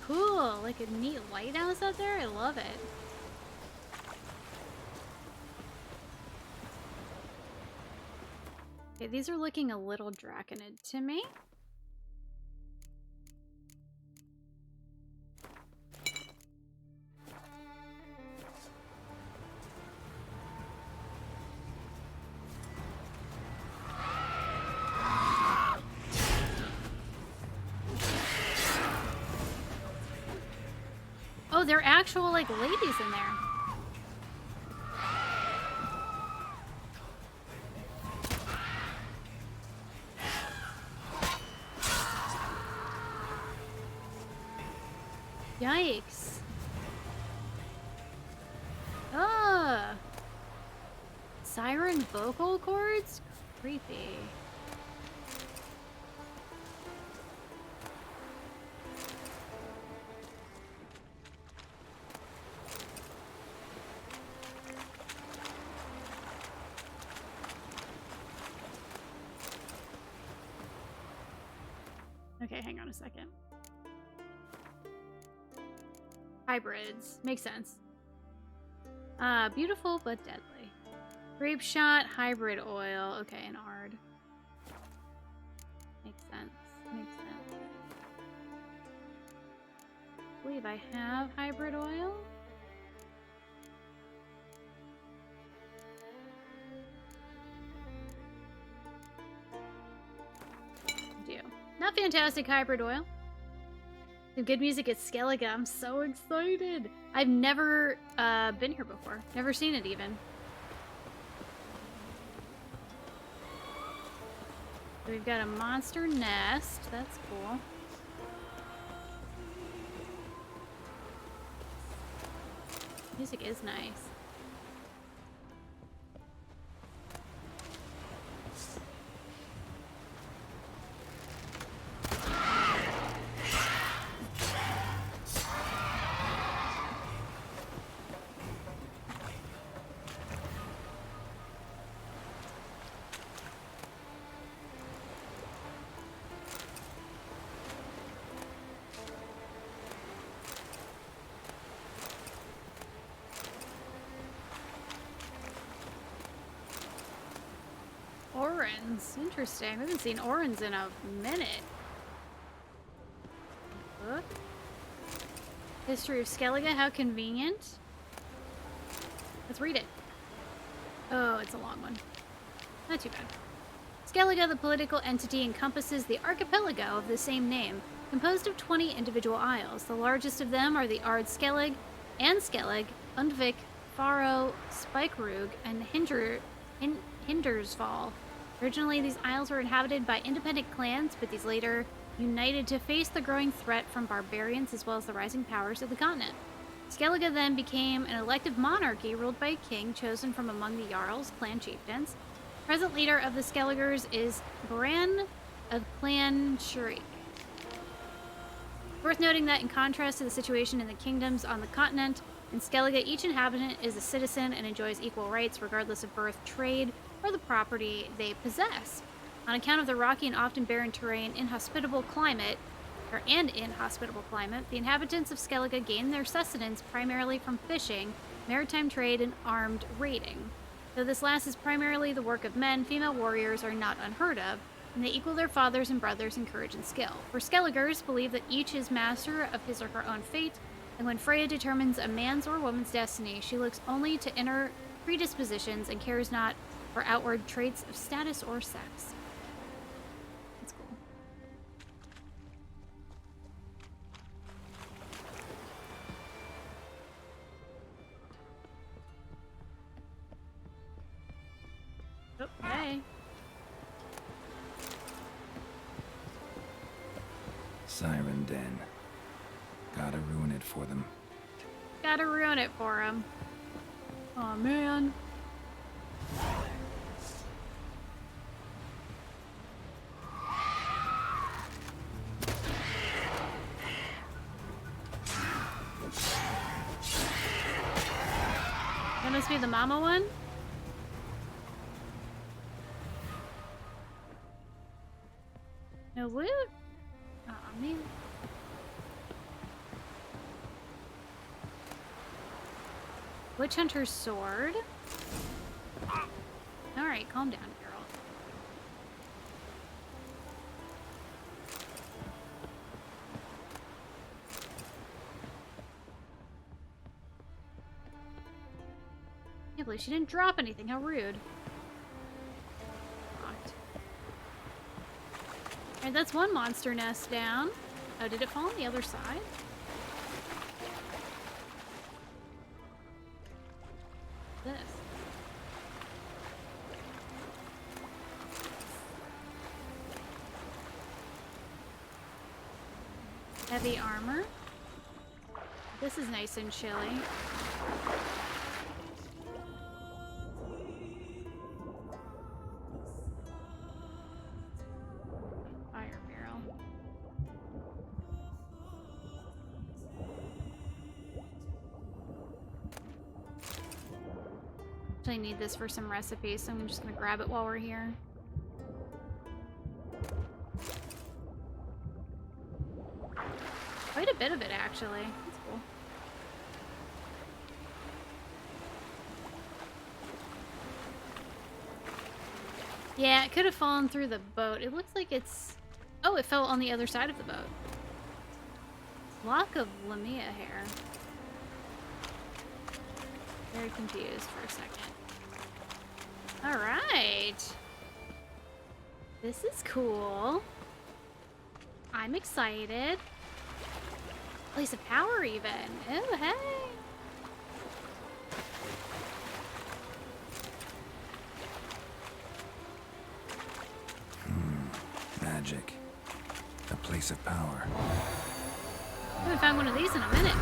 Cool, like a neat lighthouse out there. I love it. Okay, these are looking a little draconid to me. Oh, they're actual, like, ladies in there. Yikes. Ah. Siren vocal cords? Creepy. Okay, hang on a second. Hybrids. Makes sense. Beautiful but deadly. Grape shot, hybrid oil. Okay, and Ard. Makes sense. Makes sense. I believe I have hybrid oil. I do. Not fantastic hybrid oil. Some good music at Skellige. I'm so excited. I've never been here before. Never seen it even. So we've got a monster nest. That's cool. Music is nice. Orans. Interesting. I haven't seen Orans in a minute. Book. History of Skellige. How convenient. Let's read it. Oh, it's a long one. Not too bad. Skellige, the political entity, encompasses the archipelago of the same name, composed of 20 individual isles. The largest of them are the Ard Skellig, and Skellig, Undvik, Faro, Spikerug, and Hindersval. Originally, these isles were inhabited by independent clans, but these later united to face the growing threat from barbarians as well as the rising powers of the continent. Skellige then became an elective monarchy ruled by a king chosen from among the Jarls, clan chieftains. Present leader of the Skelligers is Bran of Clan Shurik. Worth noting that in contrast to the situation in the kingdoms on the continent, in Skellige, each inhabitant is a citizen and enjoys equal rights regardless of birth, trade, or the property they possess. On account of the rocky and often barren terrain, inhospitable climate, the inhabitants of Skellige gain their sustenance primarily from fishing, maritime trade, and armed raiding. Though this last is primarily the work of men, female warriors are not unheard of, and they equal their fathers and brothers in courage and skill. For Skelligers believe that each is master of his or her own fate, and when Freya determines a man's or woman's destiny, she looks only to inner predispositions and cares not for outward traits of status or sex. That's cool. Oh, hey. Siren Den. Gotta ruin it for them. Gotta ruin it for him. Aw, man. That must be the mama one? No loot? Aw, man. Witch Hunter's sword. Alright, calm down, girl. Can't believe she didn't drop anything. How rude. Alright, that's one monster nest down. Oh, did it fall on the other side? Heavy armor. This is nice and chilly. Fire barrel. I need this for some recipes, so I'm just gonna grab it while we're here. Quite a bit of it, actually. That's cool. Yeah, it could have fallen through the boat. It looks like it's... Oh, it fell on the other side of the boat. Lock of Lamia hair. Very confused for a second. Alright. This is cool. I'm excited. Place of power even. Oh, hey. Magic. A place of power. I haven't found one of these in a minute.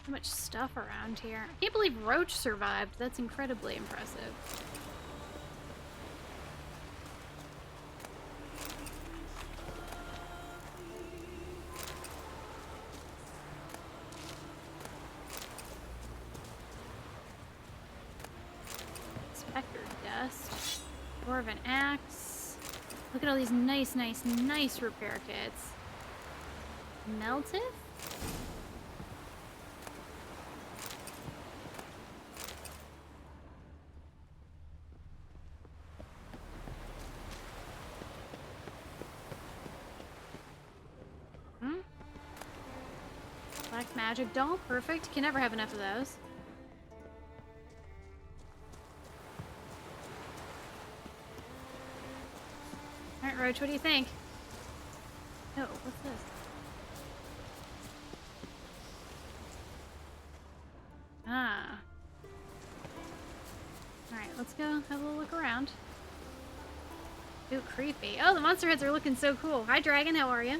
So much stuff around here. I can't believe Roach survived. That's incredibly impressive. Spectre dust. Dwarven axe. Look at all these nice repair kits. Melted? Black magic doll, perfect. Can never have enough of those. Alright, Roach, what do you think? Oh, what's this? Ah. Alright, let's go have a little look around. Ooh, creepy. Oh, the monster heads are looking so cool. Hi, Dragon, how are you?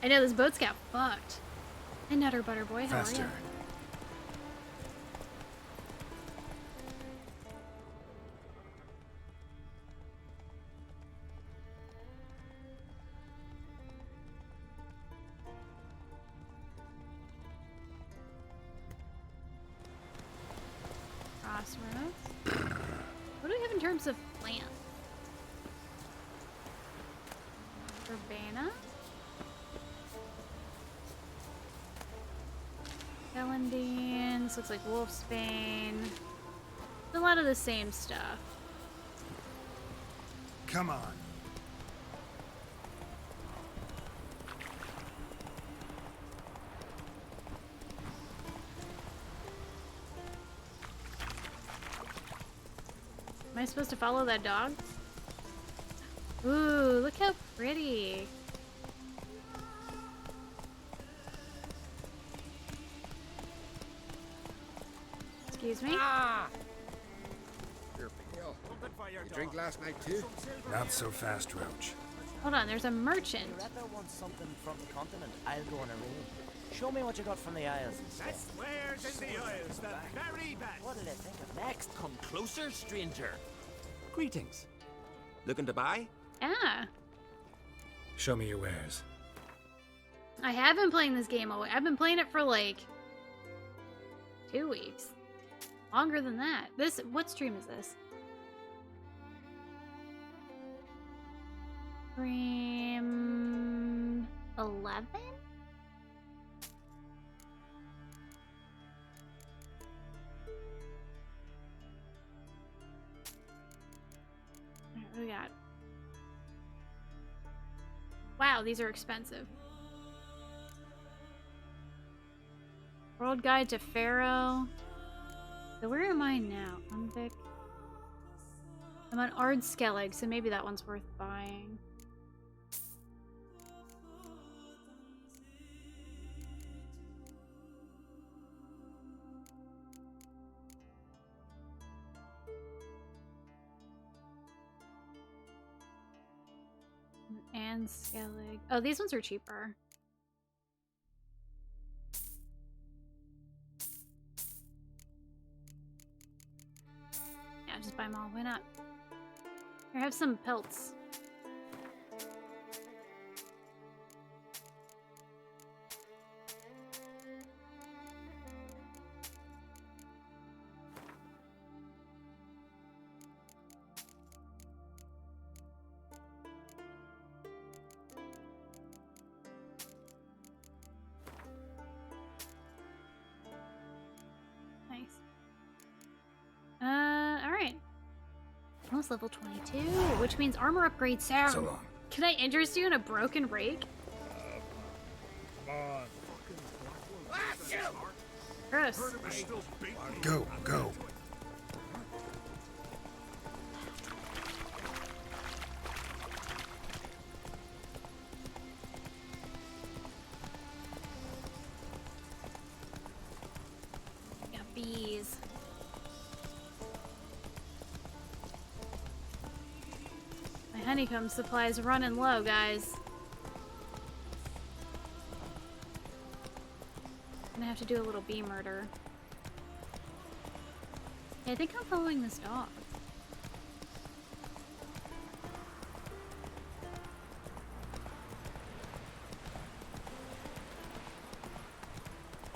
I know this boat's got fucked. Hi, Nutter Butter Boy, how are you? Crossroads. What do we have in terms of plants? Urbana. Celandine. This looks like Wolfsbane. A lot of the same stuff. Come on. Am I supposed to follow that dog? Ooh, look how pretty. Excuse me? You're a big girl. You drink last night too? Not so fast, Roach. Hold on, there's a merchant. Loretta wants something from the continent. I'll go on a raid. Show me what you got from the Isles instead. That's wares in the Isles, the very best. What did I think of next? Come closer, stranger. Greetings. Looking to buy? Ah. Show me your wares. I have been playing this game. I've been playing it for like 2 weeks. Longer than that. What stream is this? Stream 11? What do we got? Wow, these are expensive. World Guide to Pharaoh. So where am I now? Unvic. I'm on Ard Skellig, so maybe that one's worth buying. And Skellig. Oh, these ones are cheaper. Yeah, just buy them all. Why not? Here, have some pelts. Nice. Alright. Almost level 22, which means armor upgrade sound. So long. Can I interest you in a broken rake? Gross. Go, go. Got bees. My honeycomb supply is running low, guys. I'm gonna have to do a little bee murder. Yeah, I think I'm following this dog.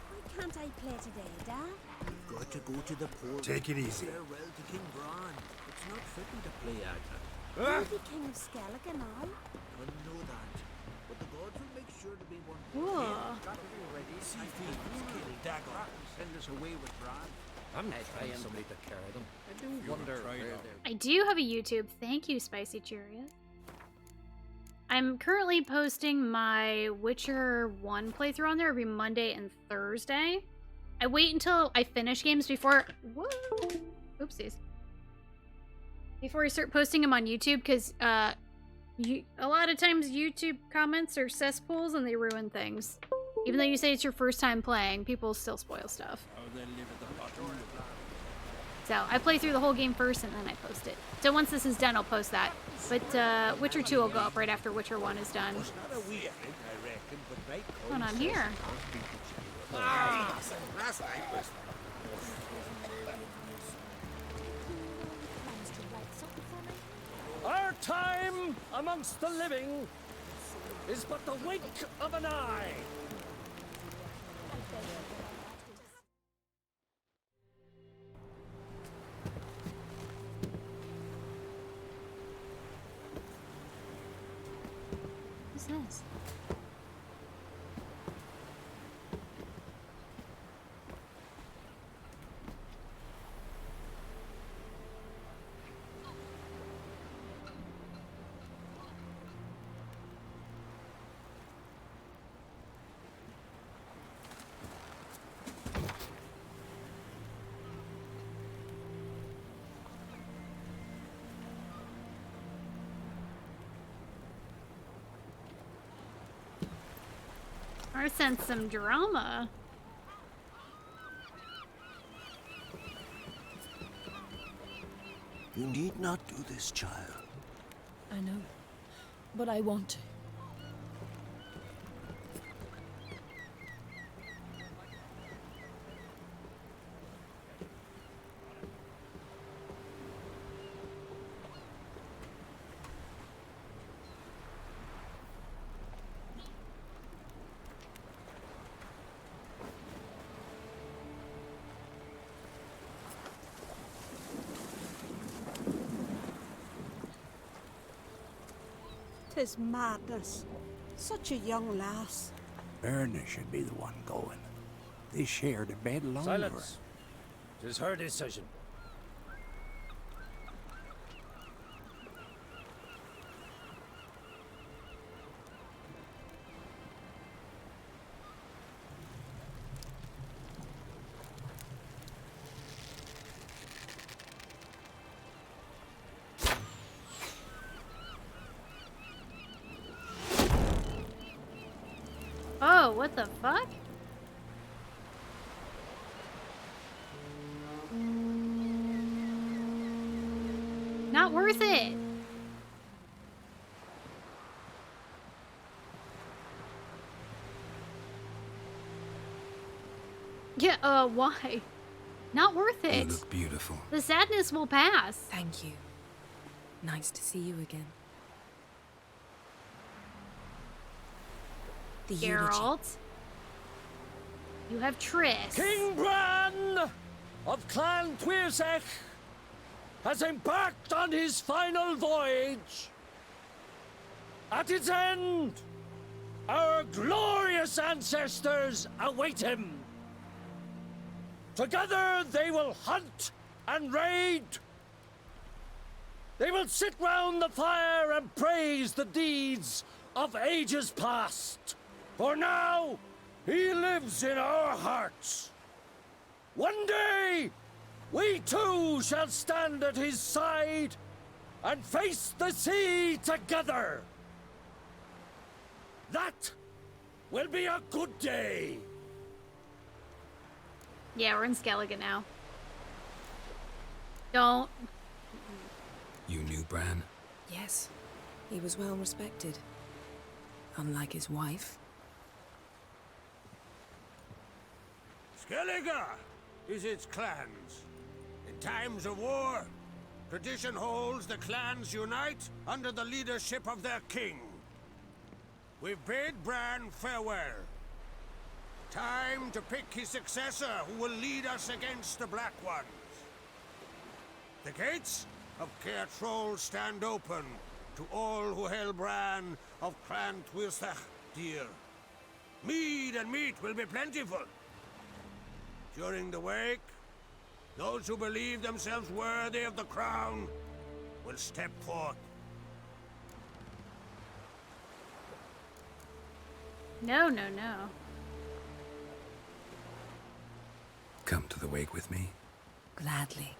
Why can't I play today, Dad? You've got to go to the port. Take it easy. Farewell to King Bran. It's not fitting to play at it. You'll be King of Skellig and all. I know that. But the gods will make sure to be one. Whoa. Got it already. See kill Dagger. Send us away with Bran. I'm trying somebody to carry them. I do wonder where they're. I do have a YouTube. Thank you, Spicy Cheerios. I'm currently posting my Witcher 1 playthrough on there every Monday and Thursday. I wait until I finish games before... Whoa! Oopsies. Before I start posting them on YouTube, because a lot of times YouTube comments are cesspools and they ruin things. Even though you say it's your first time playing, people still spoil stuff. So I play through the whole game first and then I post it. So once this is done, I'll post that. But Witcher 2 will go up right after Witcher 1 is done. Not a wee thing, I reckon, but right What's going on here? Last night was... Our time amongst the living is but the wink of an eye. What's this? I sense some drama. You need not do this, child. I know, but I want to. Tis madness. Such a young lass. Erna should be the one going. They shared a bed longer. Silence. It is her decision. Oh, what the fuck? Not worth it. Why? Not worth You it. look beautiful. The sadness will pass. Thank you. Nice to see you again. The eulogy. Geralt. You have Triss. King Bran of Clan Tuirsech has embarked on his final voyage. At its end, our glorious ancestors await him. Together they will hunt and raid. They will sit round the fire and praise the deeds of ages past. For now, he lives in our hearts. One day, we too shall stand at his side and face the sea together. That will be a good day. Yeah, we're in Skellige now. Don't. You knew Bran? Yes, he was well respected. Unlike his wife. Skellige is its clans. In times of war, tradition holds the clans unite under the leadership of their king. We've bid Bran farewell. Time to pick his successor who will lead us against the Black Ones. The gates of Caer Troll stand open to all who held Bran of Clan Tuirsech dear. Mead and meat will be plentiful. During the wake, those who believe themselves worthy of the crown will step forth. No, no, no. Come to the wake with me? Gladly.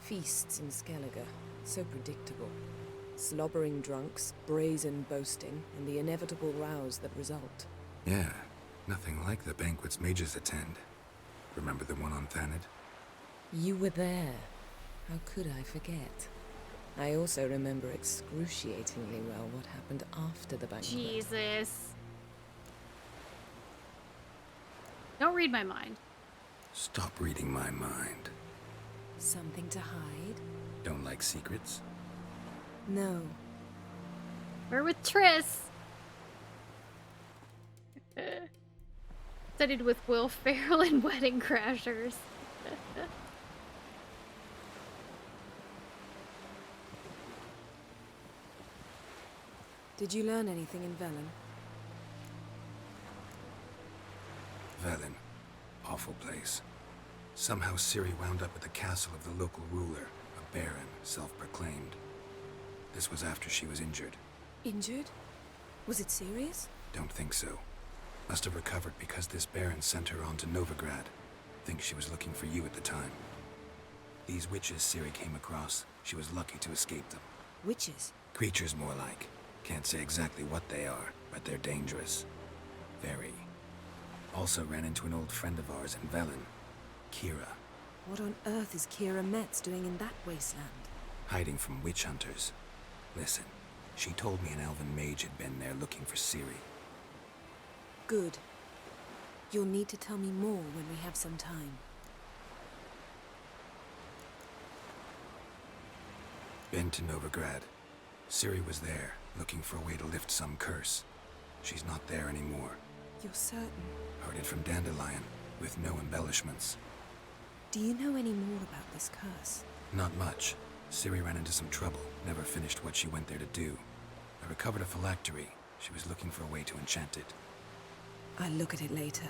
Feasts in Skellige, so predictable. Slobbering drunks, brazen boasting, and the inevitable rows that result. Yeah, nothing like the banquets mages attend. Remember the one on Thanedd? You were there. How could I forget? I also remember excruciatingly well what happened after the banquet. Jesus. Don't read my mind. Stop reading my mind. Something to hide? Don't like secrets? No. We're with Triss. Studied with Will Ferrell in Wedding Crashers. Did you learn anything in Velen? Velen. Awful place. Somehow Ciri wound up at the castle of the local ruler, a baron, self-proclaimed. This was after she was injured. Injured? Was it serious? Don't think so. Must have recovered because this baron sent her on to Novigrad. Think she was looking for you at the time. These witches Ciri came across, she was lucky to escape them. Witches? Creatures more like. Can't say exactly what they are, but they're dangerous. Very. Also ran into an old friend of ours in Velen, Kira. What on earth is Kira Metz doing in that wasteland? Hiding from witch hunters. Listen, she told me an elven mage had been there looking for Ciri. Good. You'll need to tell me more when we have some time. Been to Novigrad. Ciri was there, looking for a way to lift some curse. She's not there anymore. You're certain? Heard it from Dandelion, with no embellishments. Do you know any more about this curse? Not much. Ciri ran into some trouble, never finished what she went there to do. I recovered a phylactery. She was looking for a way to enchant it. I'll look at it later.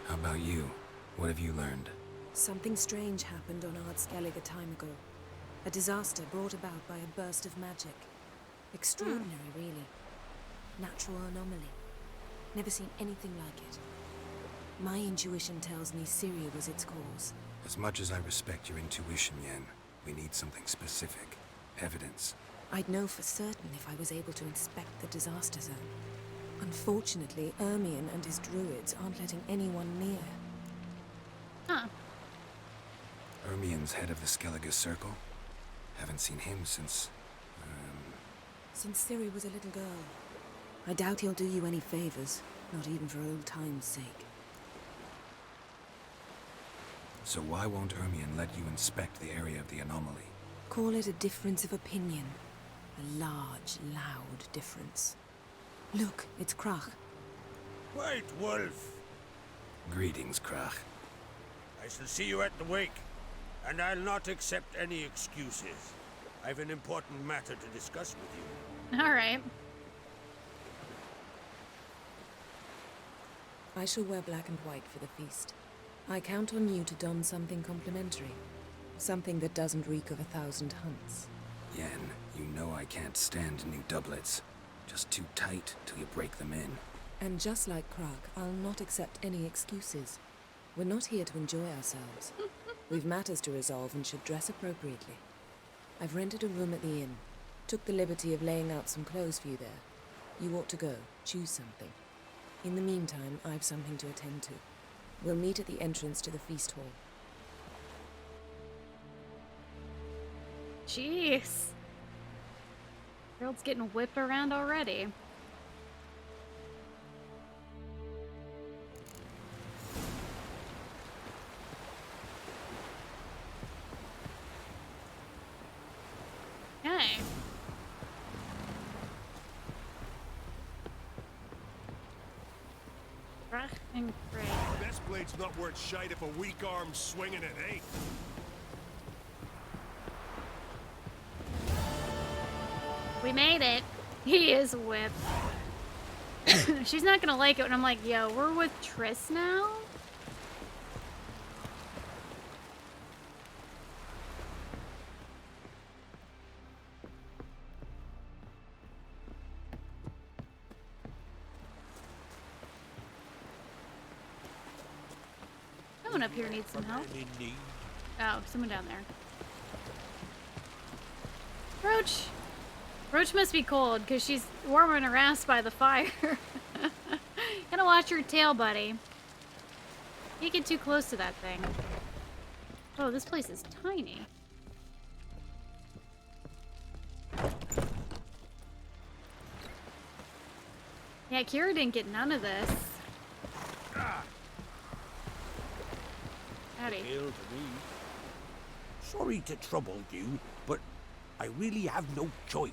How about you? What have you learned? Something strange happened on Ard Skellige a time ago. A disaster brought about by a burst of magic. Extraordinary, really. Natural anomaly. Never seen anything like it. My intuition tells me Ciri was its cause. As much as I respect your intuition, Yen, we need something specific. Evidence. I'd know for certain if I was able to inspect the disaster zone. Unfortunately, Ermion and his druids aren't letting anyone near. Huh. Ermion's head of the Skellige Circle? Haven't seen him since... Since Ciri was a little girl. I doubt he'll do you any favors, not even for old time's sake. So why won't Ermion let you inspect the area of the anomaly? Call it a difference of opinion. A large, loud difference. Look, it's Krach. White Wolf. Greetings, Krach. I shall see you at the wake, and I'll not accept any excuses. I've an important matter to discuss with you. All right. I shall wear black and white for the feast. I count on you to don something complimentary. Something that doesn't reek of 1,000 hunts. Yen, you know I can't stand new doublets. Just too tight till you break them in. And just like Krach, I'll not accept any excuses. We're not here to enjoy ourselves. We've matters to resolve and should dress appropriately. I've rented a room at the inn. Took the liberty of laying out some clothes for you there. You ought to go. Choose something. In the meantime, I've something to attend to. We'll meet at the entrance to the feast hall. Jeez. Girl's getting whipped around already. Okay. Krach and Grey. Best blade's not worth shite if a weak arm's swinging it, eh? We made it. He is whipped. She's not gonna like it when I'm like, yo, we're with Triss now? Someone up here needs some help. Oh, someone down there. Roach! Roach must be cold, because she's warming her ass by the fire. Gotta watch your tail, buddy. Can't get too close to that thing. Oh, this place is tiny. Yeah, Kira didn't get none of this. Howdy. Sorry to trouble you, but I really have no choice.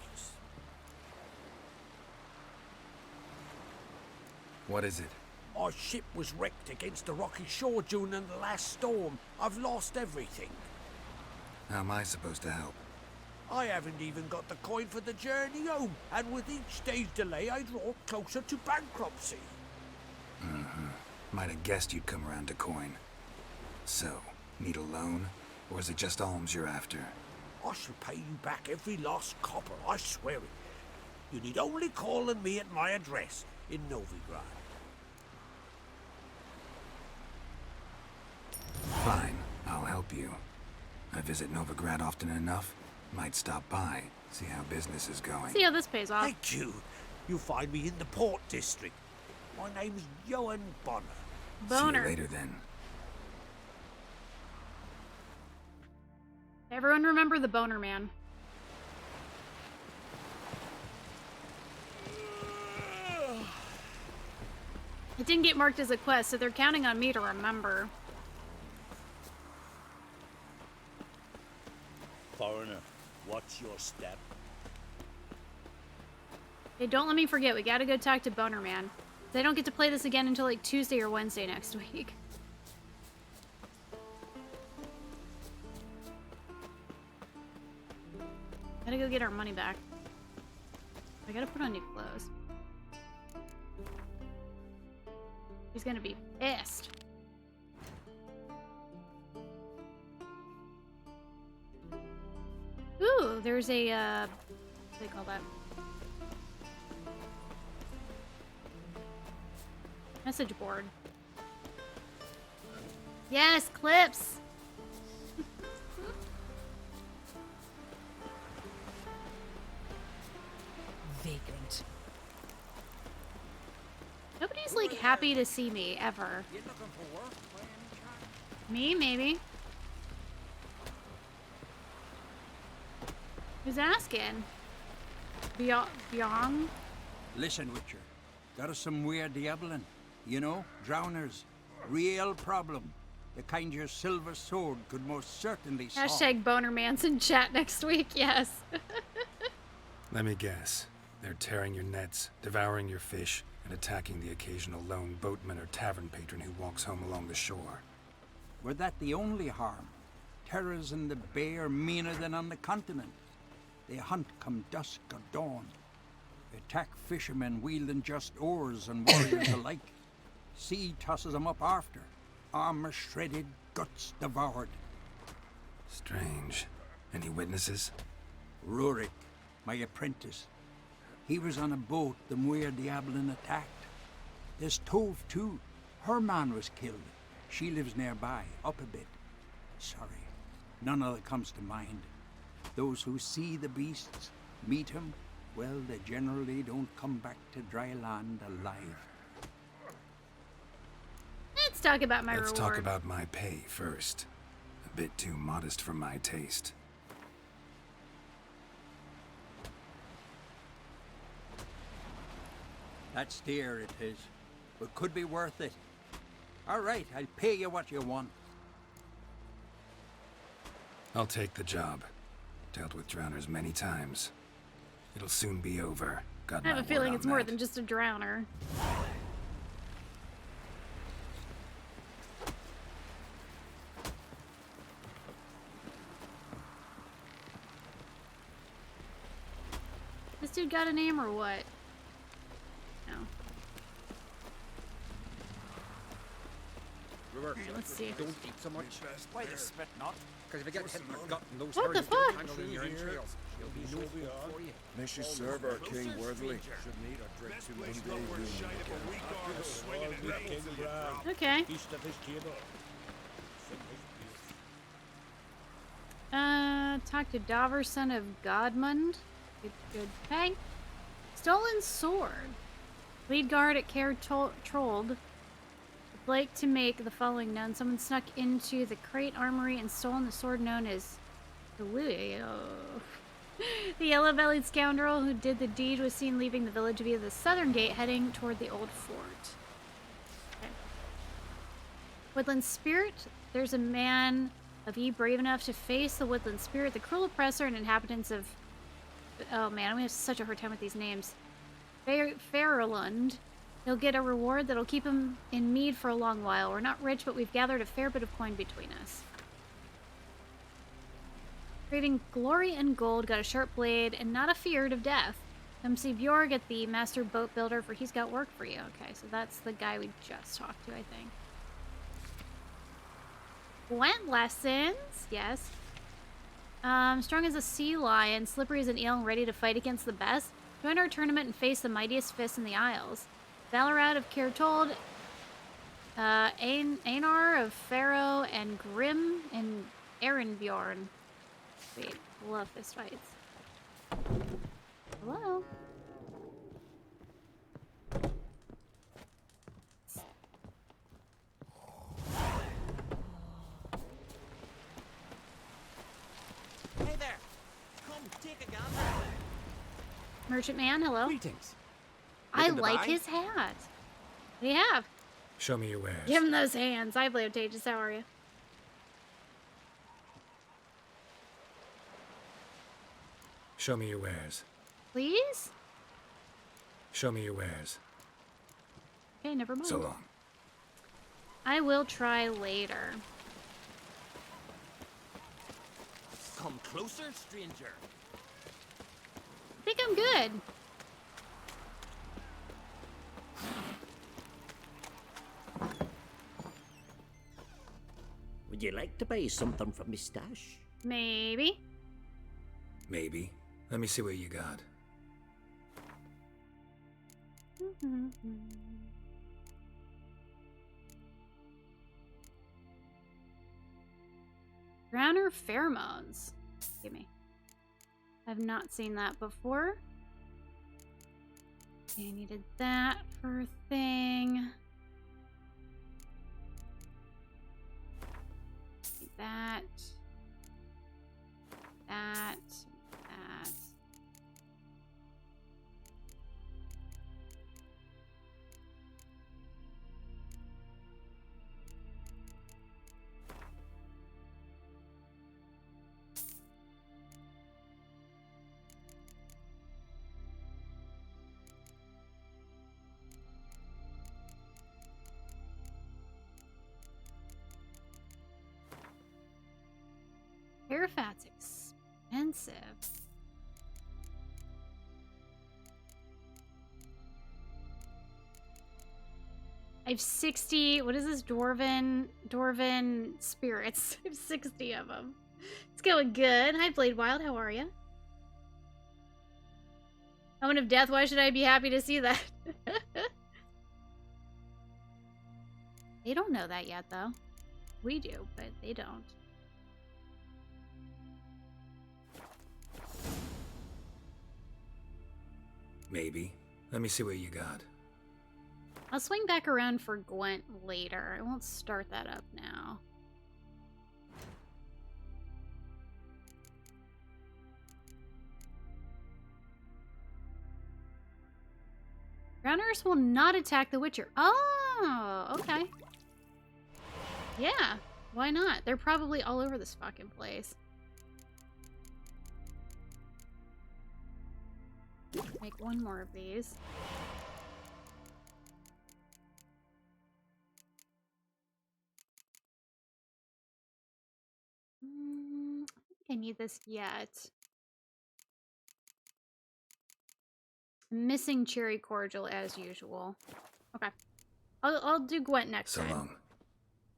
What is it? Our ship was wrecked against the rocky shore during the last storm. I've lost everything. How am I supposed to help? I haven't even got the coin for the journey home, and with each day's delay, I draw closer to bankruptcy. Might have guessed you'd come around to coin. So, need a loan? Or is it just alms you're after? I shall pay you back every lost copper, I swear it. You need only call on me at my address in Novigrad. Fine, I'll help you. I visit Novigrad often enough. Might stop by, see how business is going. See how this pays off. Thank you. You'll find me in the Port District. My name's Johan Bonner. Boner. See you later then. Everyone remember the Boner Man. It didn't get marked as a quest, so they're counting on me to remember. Foreigner, what's your step? Hey, don't let me forget, we gotta go talk to Boner Man. They don't get to play this again until like Tuesday or Wednesday next week. Gotta go get our money back. I gotta put on new clothes. He's gonna be pissed. Ooh, there's a, what do they call that? Message board. Yes, clips! Vagrant. Nobody's like happy to see me ever. Me, maybe. Who's asking? Byong? Listen, Witcher. Got us some weird diabling. You know, drowners. Real problem. The kind your silver sword could most certainly solve. Hashtag Boner Manson chat next week, yes. Let me guess. They're tearing your nets, devouring your fish, and attacking the occasional lone boatman or tavern patron who walks home along the shore. Were that the only harm? Terrors in the bay are meaner than on the continent. They hunt come dusk or dawn. They attack fishermen wielding just oars and warriors alike. Sea tosses them up after. Armor shredded, guts devoured. Strange. Any witnesses? Rurik, my apprentice. He was on a boat the Muir Diablin attacked. There's Tove, too. Her man was killed. She lives nearby, up a bit. Sorry, none other comes to mind. Those who see the beasts, meet him, well, they generally don't come back to dry land alive. Let's talk about my Let's reward. talk about my pay first. A bit too modest for my taste. That's dear, it is, but could be worth it. All right, I'll pay you what you want. I'll take the job. Dealt with drowners many times. It'll soon be over. Got I have my a feeling word it's on more that. than just a drowner. This dude got a name or what? No. Reverse. Alright, let's see. Don't eat so much. Why the spit not? Because if you get hit in the gut and those What the hairs will get fuck? tangled in your entrails, you'll be no food for you. May she serve our king worthily. Shouldn't eat or drink too much. One day we'll meet again. Okay. Talk to Dover, son of Godmund. Good pay. Stolen sword. Lead guard at Caer Trold. Would like to make the following known. Someone snuck into the crate armory and stolen the sword known as the yellow-bellied scoundrel who did the deed was seen leaving the village via the southern gate heading toward the old fort. Okay. Woodland Spirit. There's a man of ye brave enough to face the Woodland Spirit, the cruel oppressor and inhabitants of... Oh man, I'm gonna have such a hard time with these names. Fairlund. He'll get a reward that'll keep him in mead for a long while. We're not rich, but we've gathered a fair bit of coin between us. Craving glory and gold, got a sharp blade, and not afeard of death. Come see Bjorg at the master boat builder, for he's got work for you. Okay, so that's the guy we just talked to, I think. Gwent lessons, yes. Strong as a sea lion, slippery as an eel, and ready to fight against the best. Join our tournament and face the mightiest fists in the Isles. Valorad of Caer Trold, Einar of Pharaoh, and Grim and Erenbjorn. Wait, love fist fights. Hello? Hey there! Come take a gander. Merchant man, hello. Greetings. I Looking to like buy? his hat. What do you have? Show me your wares. Give him those hands. Hi, Blaotagus. How are you? Show me your wares. Please? Show me your wares. Okay, never mind. So long. I will try later. Come closer, stranger. I think I'm good. Would you like to buy something from me stash? Maybe. Maybe. Let me see what you got. Drowner pheromones. Give me. I've not seen that before. Okay, I needed that for a thing. Need that. That. That. Parafat's expensive. I have 60, what is this, Dwarven spirits. I have 60 of them. It's going good. Hi, Blade Wild, how are you? Omen of Death, why should I be happy to see that? They don't know that yet, though. We do, but they don't. Maybe. Let me see what you got. I'll swing back around for Gwent later. I won't start that up now. Drowners will not attack the Witcher. Oh, okay. Yeah, why not? They're probably all over this fucking place. Make one more of these. I don't think I need this yet. I'm missing cherry cordial as usual. Okay. I'll do Gwent next time. long.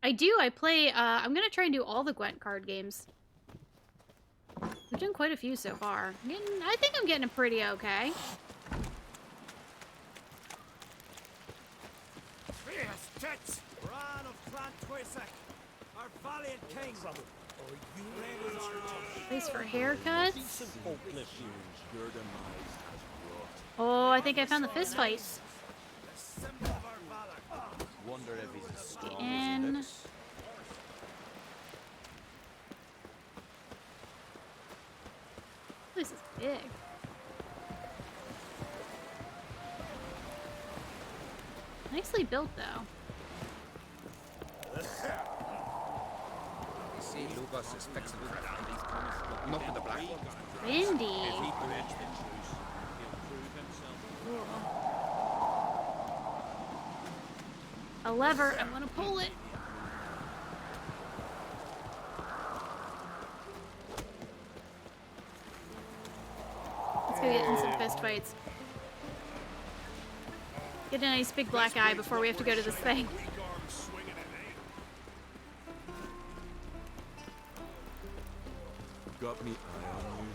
I do. I play. I'm gonna try and do all the Gwent card games. I've done quite a few so far. I think I'm getting a pretty okay. Bran of Clan Twisak, our valiant king. Place for haircuts. Oh, I think I found the fist fight. Wonder if he's as strong And as he looks. this is big. Nicely built, though. You see, Lugos is fixing for it, and he's promised not for the black ones. Windy. A lever. I want to pull it. Let's go get in some fist fights. Get a nice big black eye before we have to go to this thing. Got me eye on you.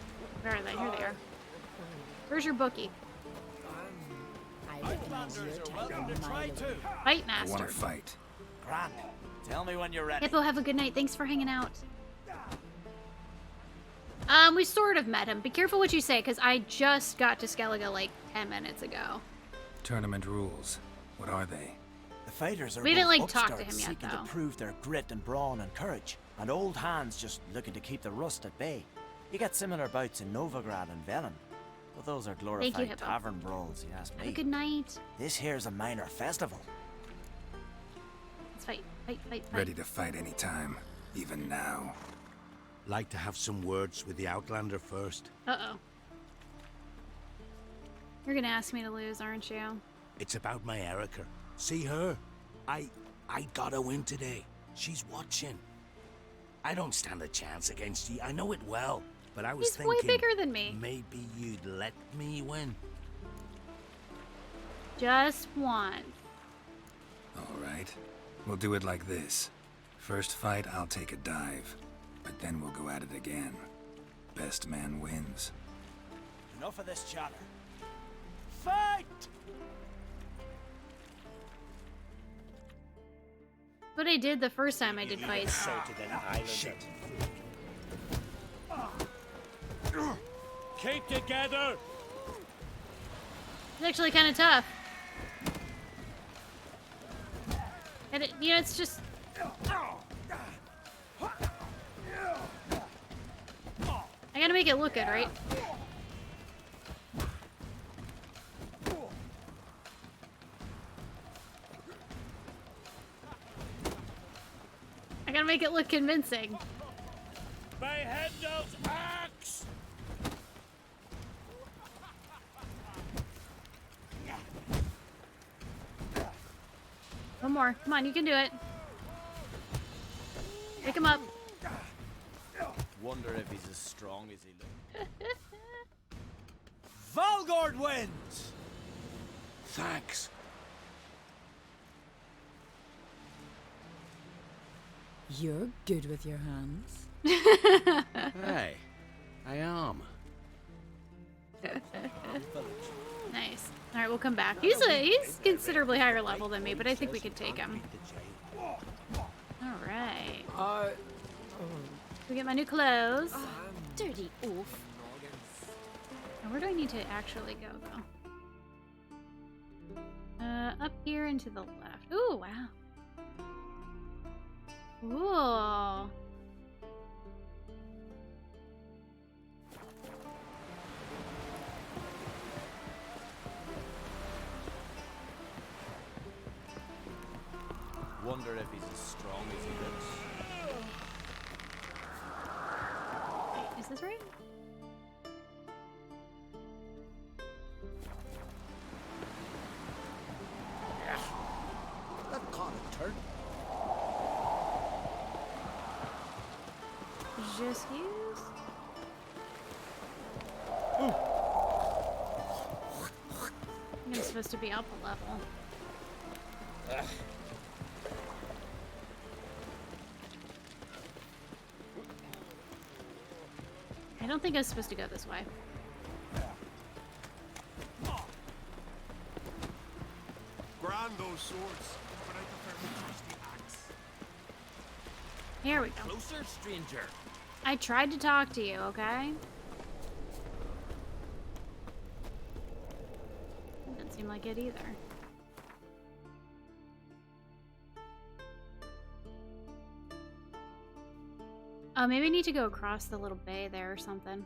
Where are they? Here they are. Where's your bookie? Fight I master. want to fight. Grant, tell me when you're ready. Hippo, have a good night. Thanks for hanging out. We sort of met him. Be careful what you say, because I just got to Skellige like 10 minutes ago. Tournament rules. What are they? The fighters are We didn't, both like, talk to upstarts him yet, seeking though. to prove their grit and brawn and courage, and old hands just looking to keep the rust at bay. You get similar bouts in Novigrad and Velen, but those are glorified Hippo. tavern brawls, you ask me. Have a good night. This here's a minor festival. Let's fight. Fight, fight, fight. Ready to fight anytime, even now. Like to have some words with the Outlander first. Uh-oh. You're gonna ask me to lose, aren't you? It's about my Erica. See her? I got a win today. She's watching. I don't stand a chance against you. I know it well. But I was He's way thinking bigger than me. maybe you'd let me win. Just one. All right. We'll do it like this. First fight, I'll take a dive. But then we'll go at it again. Best man wins. Enough of this chatter. Fight! What I did the first time I did fights. Keep together. It's actually kind of tough. And it, you know, it's just. I gotta make it look good, right? I gotta make it look convincing. Behead those axe. One more. Come on, you can do it. Pick him up. Wonder if he's as strong as he looks. Valgord wins! Thanks. You're good with your hands. Hey, I am. Nice. All right, we'll come back. He's considerably higher level than me, but I think we could take him. All right. We get my new clothes. Dirty oaf. Now, where do I need to actually go, though? Up here and to the left. Ooh, wow. Ooh. Wonder if he's as strong as he looks. Is this right? That caught a turn. Just use. I'm supposed to be up a level. I don't think I was supposed to go this way. Grind those swords, but I prefer the trusty axe. Here we go. Closer, stranger. I tried to talk to you, okay? Didn't seem like it either. Oh, maybe I need to go across the little bay there or something.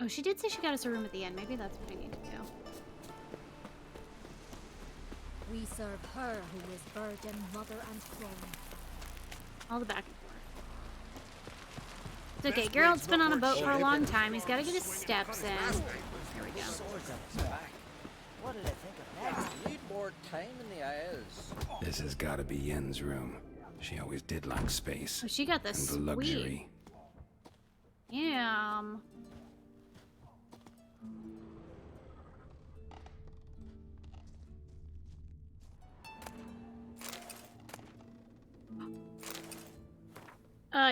Oh, she did say she got us a room at the end. Maybe that's what we need to do. We serve her who is virgin, mother, and throne. All the back and forth. It's okay. Geralt's been on a boat for a long time. He's got to get his steps in. There we go. What did I think of next? Need more time in the Isles. This has got to be Yen's room. She always did like space. Oh, she got the and the suite. luxury. Damn.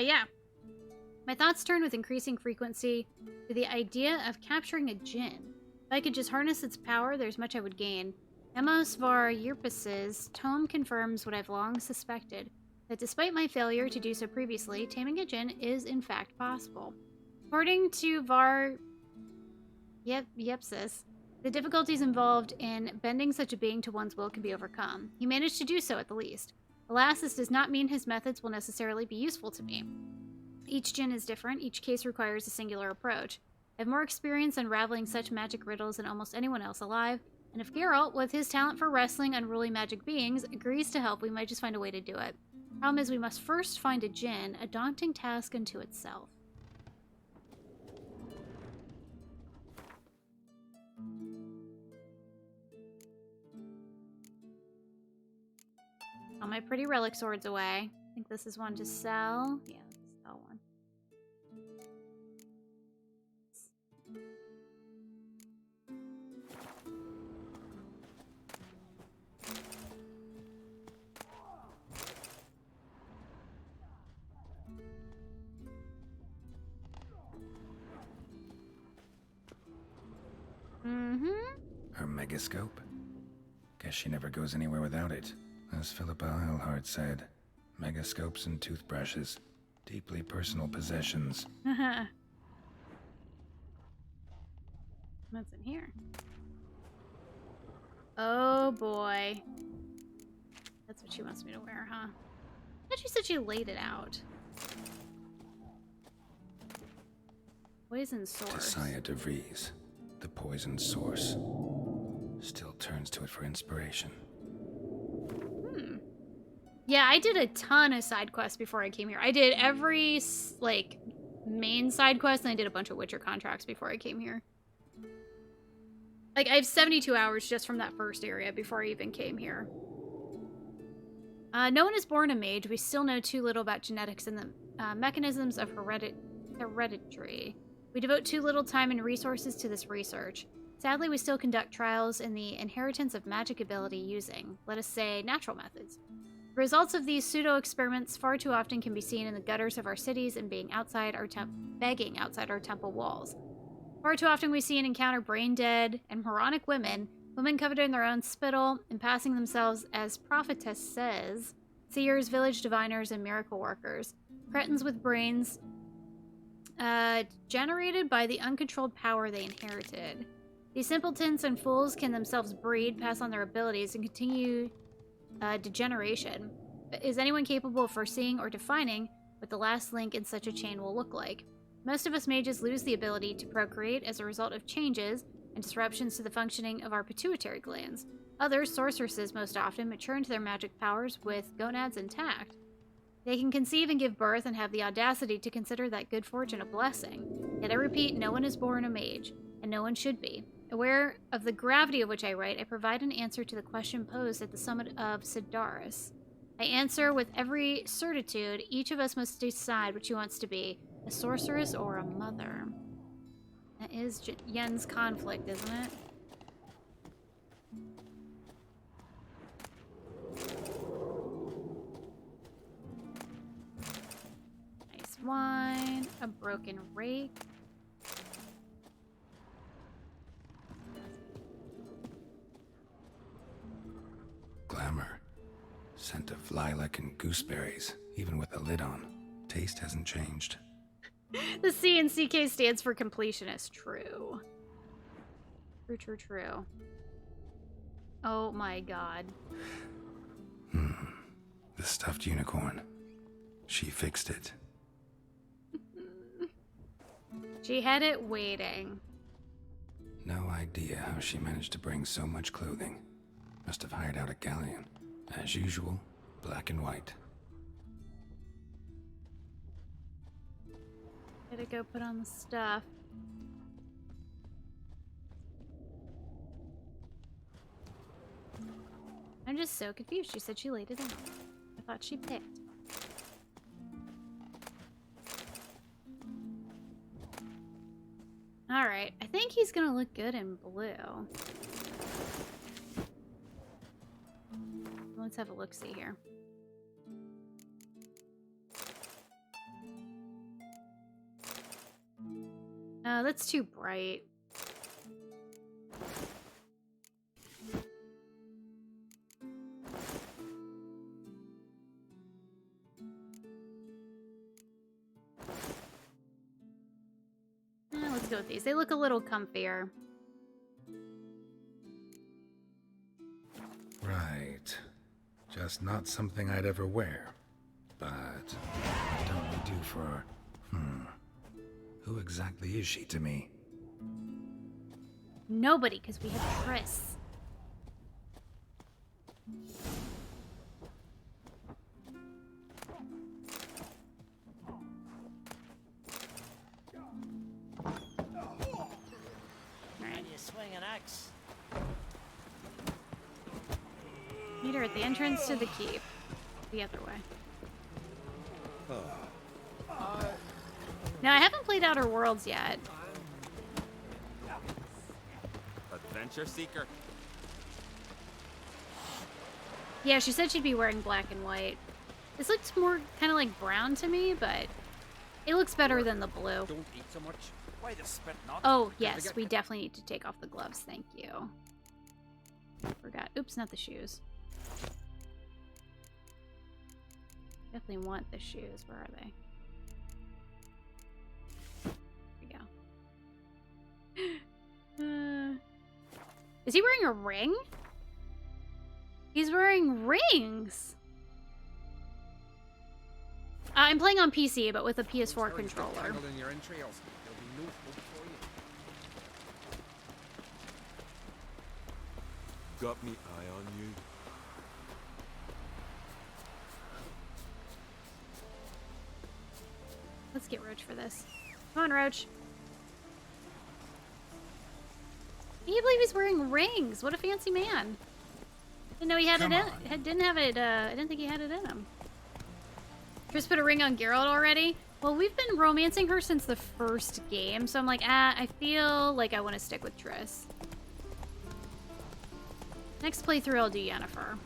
Yeah. My thoughts turn with increasing frequency to the idea of capturing a djinn. If I could just harness its power, there's much I would gain. Emos var Yurpus's tome confirms what I've long suspected, that despite my failure to do so previously, taming a djinn is in fact possible. According to var Yepsis, the difficulties involved in bending such a being to one's will can be overcome. He managed to do so at the least. Alas, this does not mean his methods will necessarily be useful to me. Each djinn is different, each case requires a singular approach. I have more experience unraveling such magic riddles than almost anyone else alive, and if Geralt, with his talent for wrestling unruly magic beings, agrees to help, we might just find a way to do it. Problem is, we must first find a djinn, a daunting task unto itself. All my pretty relic swords away. I think this is one to sell. Yeah, let's sell one. Her megascope? Guess she never goes anywhere without it. As Philippa Eilhart said, megascopes and toothbrushes, deeply personal possessions. What's in here? Oh boy. That's what she wants me to wear, huh? I thought she said she laid it out. Poison source. Tisaya de Vries, the poison source. Still turns to it for inspiration. Yeah, I did a ton of side quests before I came here. I did every, like, main side quest, and I did a bunch of Witcher contracts before I came here. Like, I have 72 hours just from that first area before I even came here. No one is born a mage. We still know too little about genetics and the mechanisms of hereditary. We devote too little time and resources to this research. Sadly, we still conduct trials in the inheritance of magic ability using, let us say, natural methods. The results of these pseudo-experiments far too often can be seen in the gutters of our cities and begging outside our temple walls. Far too often we see and encounter brain-dead and moronic women covered in their own spittle and passing themselves as prophetesses, seers, village diviners, and miracle workers. Cretins with brains generated by the uncontrolled power they inherited. These simpletons and fools can themselves breed, pass on their abilities, and continue degeneration. But is anyone capable of foreseeing or defining what the last link in such a chain will look like? Most of us mages lose the ability to procreate as a result of changes and disruptions to the functioning of our pituitary glands. Others, sorceresses most often, mature into their magic powers with gonads intact. They can conceive and give birth and have the audacity to consider that good fortune a blessing. Yet I repeat, no one is born a mage, and no one should be. Aware of the gravity of which I write, I provide an answer to the question posed at the summit of Sidaris. I answer with every certitude, each of us must decide what she wants to be, a sorceress or a mother. That is Yen's conflict, isn't it? Nice wine, a broken rake. Glamour. Scent of lilac and gooseberries, even with the lid on. Taste hasn't changed. The C in CK stands for completionist. True. True. Oh my god. The stuffed unicorn. She fixed it. She had it waiting. No idea how she managed to bring so much clothing. Must have hired out a galleon. As usual, black and white. Gotta go put on the stuff. I'm just so confused. She said she laid it out. I thought she picked. Alright, I think he's gonna look good in blue. Let's have a look-see here. Oh, that's too bright. Let's go with these. They look a little comfier. Right. Just not something I'd ever wear. But what don't we do for her? Who exactly is she to me? Nobody, because we have Triss. Can you swing an axe? Meet her at the entrance to the keep. The other way. No, I haven't played Outer Worlds yet. Adventure seeker. Yeah, she said she'd be wearing black and white. This looks more kind of like brown to me, but it looks better than the blue. Don't eat so much. Why the spit not? Oh, yes, we definitely need to take off the gloves. Thank you. Forgot. Oops, not the shoes. Definitely want the shoes. Where are they? Is he wearing a ring? He's wearing rings. I'm playing on PC, but with a PS4 controller. Got me eye on you. Let's get Roach for this. Come on, Roach. Can you believe he's wearing rings? What a fancy man. Didn't know he had it in. Didn't have it. I didn't think he had it in him. Triss put a ring on Geralt already. Well, we've been romancing her since the first game, so I'm like, I feel like I want to stick with Triss. Next playthrough, I'll do Yennefer.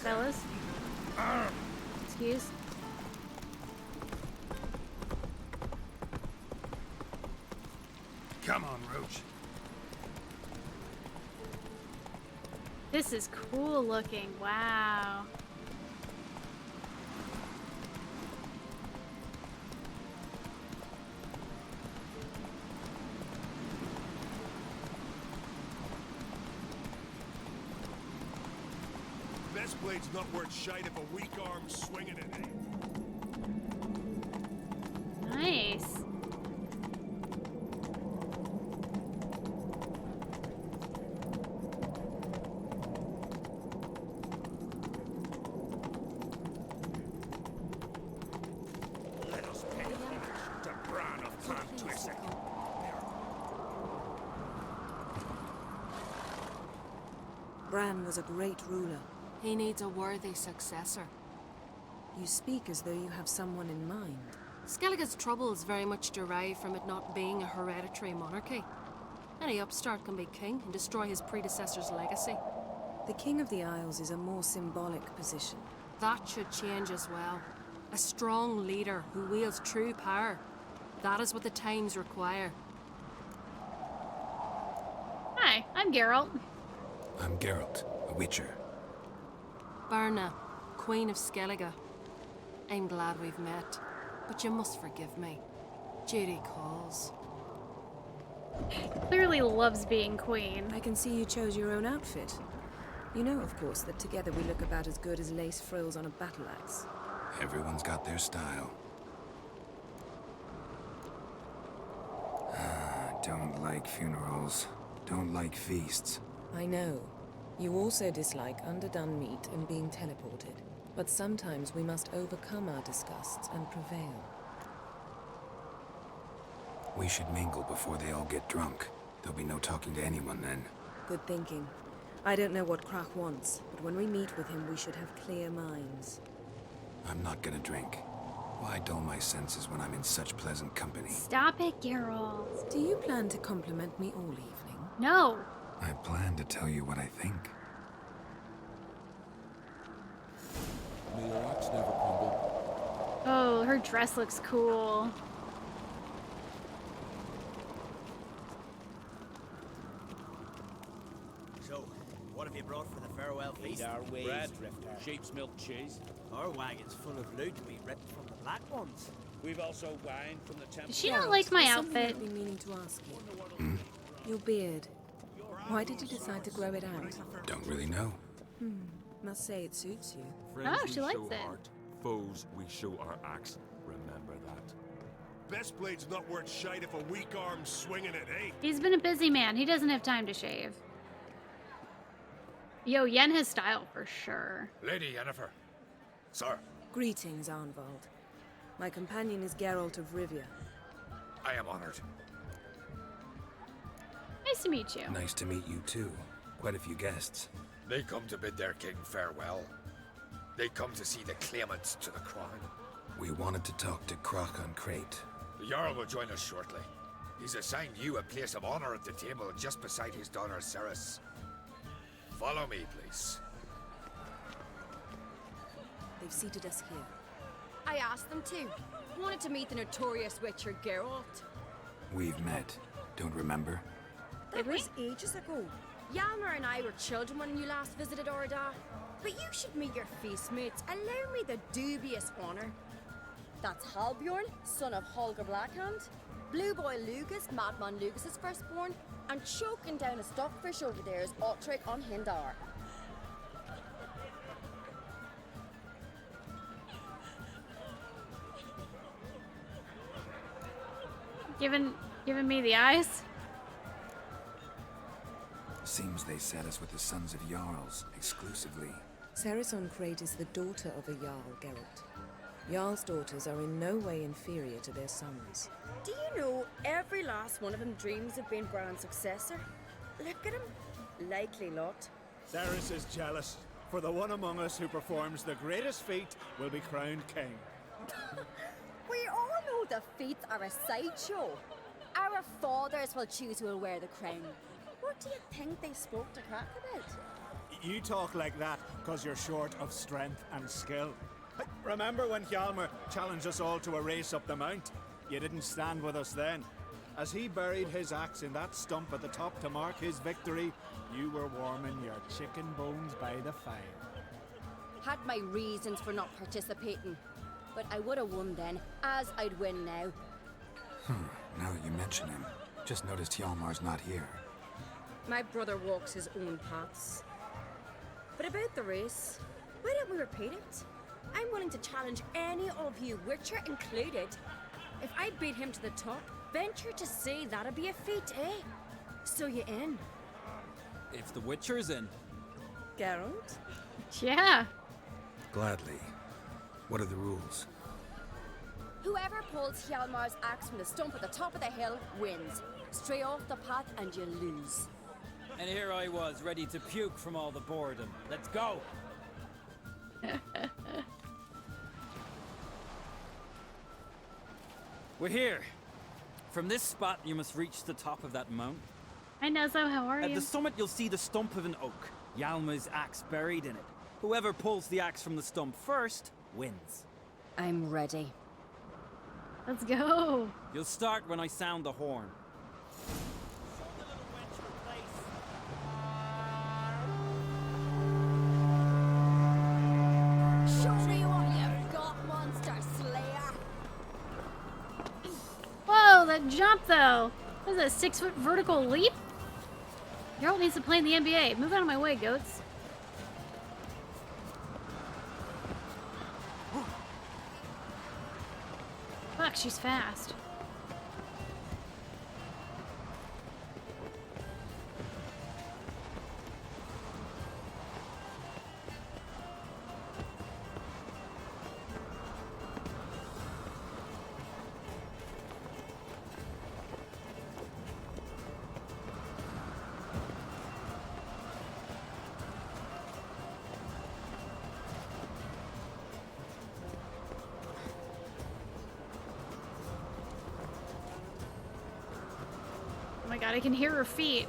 Fellas? Excuse? Come on, Roach. This is cool looking. Wow. Best blade's not worth shite if a weak arm's swinging it, eh? Nice. Let us pay homage to Bran of Clan Twisek. Bran was a great ruler. He needs a worthy successor. You speak as though you have someone in mind. Skellige's troubles very much derive from it not being a hereditary monarchy. Any upstart can be king and destroy his predecessor's legacy. The King of the Isles is a more symbolic position. That should change as well. A strong leader who wields true power. That is what the times require. Hi, I'm Geralt. I'm Geralt, a Witcher. Birna, Queen of Skellige. I'm glad we've met, but you must forgive me. Duty calls. Clearly loves being queen. I can see you chose your own outfit. You know, of course, that together we look about as good as lace frills on a battle axe. Everyone's got their style. Don't like funerals. Don't like feasts. I know. You also dislike underdone meat and being teleported. But sometimes we must overcome our disgusts and prevail. We should mingle before they all get drunk. There'll be no talking to anyone then. Good thinking. I don't know what Krach wants, but when we meet with him, we should have clear minds. I'm not gonna drink. Why dull my senses when I'm in such pleasant company? Stop it, Geralt. Do you plan to compliment me all evening? No. I plan to tell you what I think. May your axe never crumble. Oh, her dress looks cool. So, what have you brought for the farewell feast? Our ways. Bread, Sheep's milk cheese. Our wagon's full of loot to be ripped from the black ones. We've also wine from the temple. Does she not like my outfit? Something I've been meaning to ask you. Your beard. Why did you decide to grow it out? Don't really know. Must say it suits you. Friends Oh, she we likes show it. heart, foes we show our axe. Remember that. Best blade's not worth shite if a weak arm's swinging it, eh? He's been a busy man. He doesn't have time to shave. Yo, Yen has style for sure. Lady Yennefer. Sir, Greetings, Arnvald. My companion is Geralt of Rivia. I am honored. Nice to meet you. Nice to meet you too. Quite a few guests. They come to bid their king farewell. They come to see the claimants to the crown. We wanted to talk to Krach on Crate. The Jarl will join us shortly. He's assigned you a place of honor at the table just beside his daughter Ceres. Follow me, please. They've seated us here. I asked them to. Wanted to meet the notorious Witcher Geralt. We've met. Don't remember? It was ages ago. Yalmer and I were children when you last visited Orda. But you should meet your feast mates. Allow me the dubious honor. That's Halbjorn, son of Holger Blackhand. Blue Boy Lugas, Madman Lugas' firstborn. And choking down a stockfish over there is Otric on Hindar. Giving me the eyes. Seems they set us with the sons of Jarls exclusively. Ceres on Crate is the daughter of a Jarl, Geralt. Jarl's daughters are in no way inferior to their sons. Do you know every last one of them dreams of being Bran's successor? Look at him. Likely lot. Cerys is jealous, for the one among us who performs the greatest feat will be crowned king. We all know the feats are a sideshow. Our fathers will choose who will wear the crown. What do you think they spoke to Crack about? You talk like that because you're short of strength and skill. Remember when Hjalmar challenged us all to a race up the mount? You didn't stand with us then. As he buried his axe in that stump at the top to mark his victory, you were warming your chicken bones by the fire. Had my reasons for not participating. But I would have won then, as I'd win now. Now that you mention him, just noticed Hjalmar's not here. My brother walks his own paths. But about the race, why don't we repeat it? I'm willing to challenge any of you, Witcher included. If I beat him to the top, venture to say that'd be a feat, eh? So you in? If the Witcher's in. Geralt? Yeah. Gladly. What are the rules? Whoever pulls Hjalmar's axe from the stump at the top of the hill wins. Stray off the path and you lose. And here I was, ready to puke from all the boredom. Let's go! We're here. From this spot, you must reach the top of that mount. Hi, Nuzzo, how are you? At the summit, you'll see the stump of an oak. Hjalmar's axe buried in it. Whoever pulls the axe from the stump first wins. I'm ready. Let's go. You'll start when I sound the horn. Show me what you've got, monster slayer. Whoa, that jump though. What is that, 6-foot vertical leap? Geralt needs to play in the NBA. Move out of my way, goats. Fuck, she's fast. Oh my god, I can hear her feet.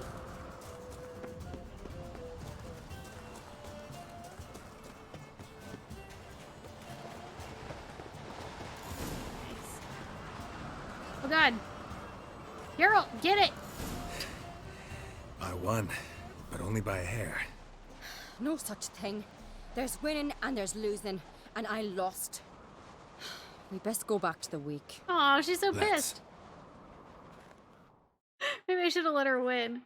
Oh god. Geralt, get it! I won, but only by a hair. No such thing. There's winning and there's losing, and I lost. We best go back to the week. Oh, she's so pissed. Maybe I should have let her win.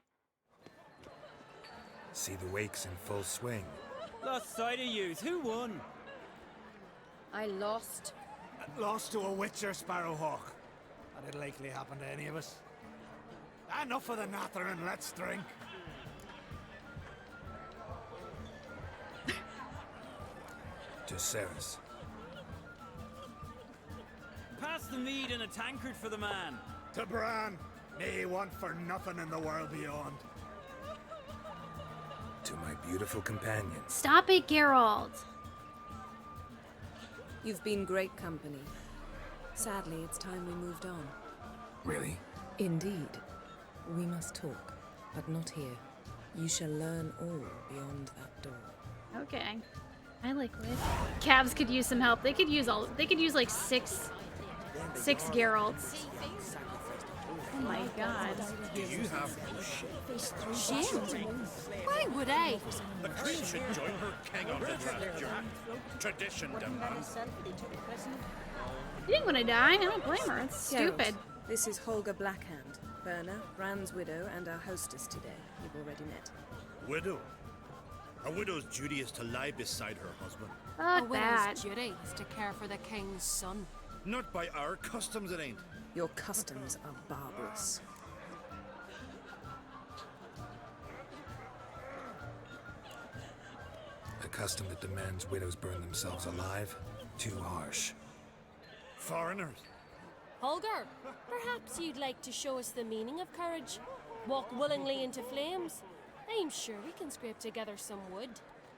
See the wakes in full swing. Lost sight of yous. Who won? I lost. Lost to a Witcher, Sparrowhawk. That'd likely happen to any of us. Enough of the nattering, let's drink. To Cerys. Pass the mead in a tankard for the man. To Bran. May he want for nothing in the world beyond. To my beautiful companion. Stop it, Geralt. You've been great company. Sadly, it's time we moved on. Really? Indeed. We must talk, but not here. You shall learn all beyond that door. Okay. Hi, Liquid. Cavs could use some help. They could use like six Geralts. Oh my god. Do you have Shit. Why would I? the queen should join her king on the journey. Tradition demands. You didn't want to die. I don't blame her. It's stupid. Geralt, this is Holger Blackhand, Berna, Bran's widow, and our hostess today. You've already met. Widow? A widow's duty is to lie beside her husband. A Fuck that. widow's duty is to care for the king's son. Not by our customs, it ain't. Your customs are barbarous. A custom that demands widows burn themselves alive? Too harsh. Foreigners? Holger, perhaps you'd like to show us the meaning of courage? walk willingly into flames. I'm sure we can scrape together some wood.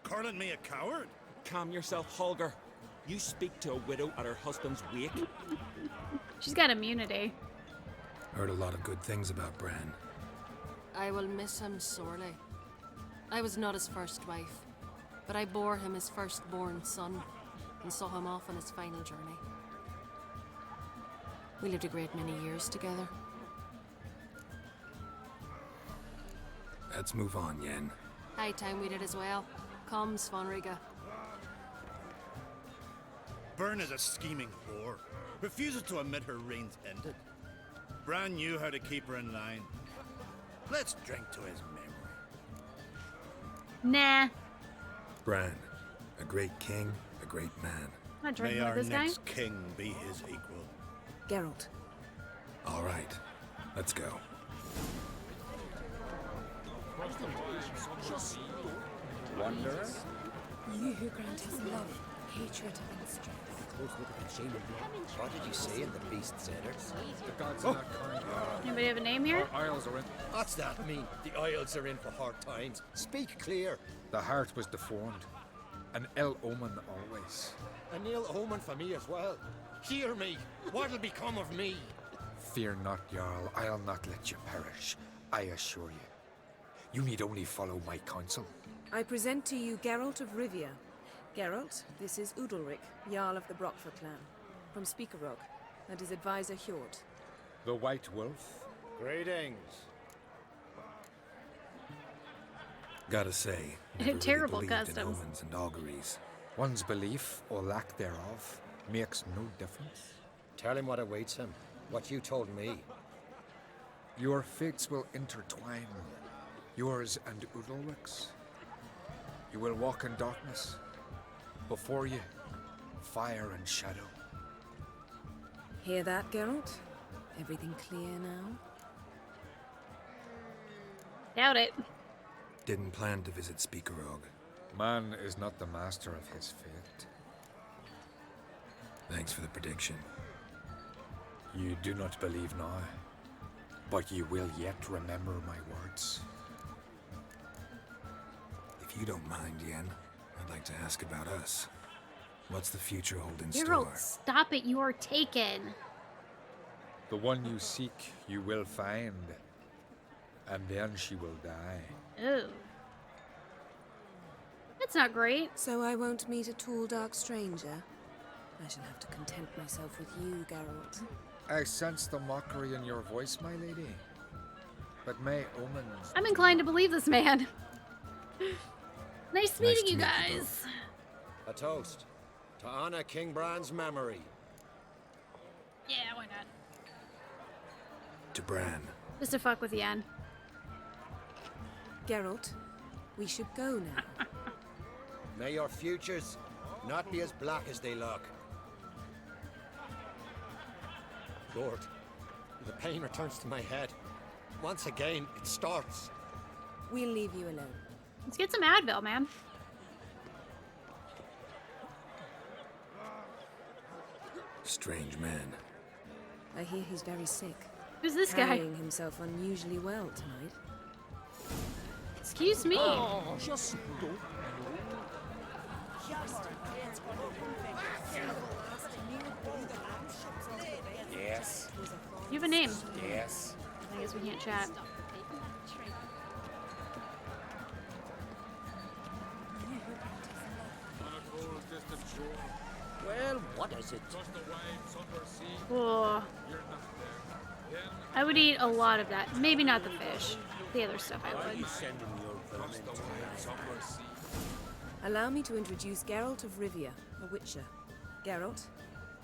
Calling me a coward? Calm yourself, Holger. You speak to a widow at her husband's wake. She's got immunity. Heard a lot of good things about Bran. I will miss him sorely. I was not his first wife, but I bore him his firstborn son and saw him off on his final journey. We lived a great many years together. Let's move on, Yen. High time we did as well. Come, Svanriga. Byrne is a scheming whore. Refuses to admit her reign's ended. Bran knew how to keep her in line. Let's drink to his memory. Nah. Bran, a great king, a great man. I'm not drinking May with our this guy. next king be his equal. Geralt. All right, let's go. Wanderer? You who grant us love, hatred, and strength. What did you say in the beast's letters? The gods are not kind. Anybody have a name here? Our isles are in. What's that mean? The Isles are in for hard times. Speak clear. The heart was deformed. An ill omen always. An ill omen for me as well. Hear me. What'll become of me? Fear not, Jarl. I'll not let you perish. I assure you. You need only follow my counsel. I present to you Geralt of Rivia. Geralt, this is Udalric, Jarl of the Brockford clan, from Speakerog, and his advisor Hjord. The White Wolf. Greetings. Gotta say, Terrible believed in customs. omens and auguries. One's belief, or lack thereof, makes no difference. Tell him what awaits him. What you told me. Your fates will intertwine. Yours and Udalric's. You will walk in darkness. Before you, fire and shadow. Hear that, Geralt? Everything clear now? Doubt it. Didn't plan to visit Speakerog. Man is not the master of his fate. Thanks for the prediction. You do not believe now, but you will yet remember my words. If you don't mind, Yen, I'd like to ask about us. What's the future hold in store? Geralt, stop it. You are taken. The one you seek, you will find, and then she will die. Ooh. That's not great. So I won't meet a tall, dark stranger? I shall have to content myself with you, Geralt. I sense the mockery in your voice, my lady. But may omens... I'm inclined to believe this man. Nice meeting you guys. A toast. To honor King Bran's memory. Yeah, why not? To Bran. Just to fuck with Yen. Geralt, we should go now. May your futures not be as black as they look. Lord, the pain returns to my head. Once again, it starts. We'll leave you alone. Let's get some Advil, man. Strange man. I hear he's very sick. Who's this guy? Carrying himself unusually well tonight. Excuse me. Oh, just don't. Yes. You have a name. Yes. I guess we can't chat. Well, what is it? Oh. I would eat a lot of that. Maybe not the fish. The other stuff I would. Allow me to introduce Geralt of Rivia, a Witcher. Geralt,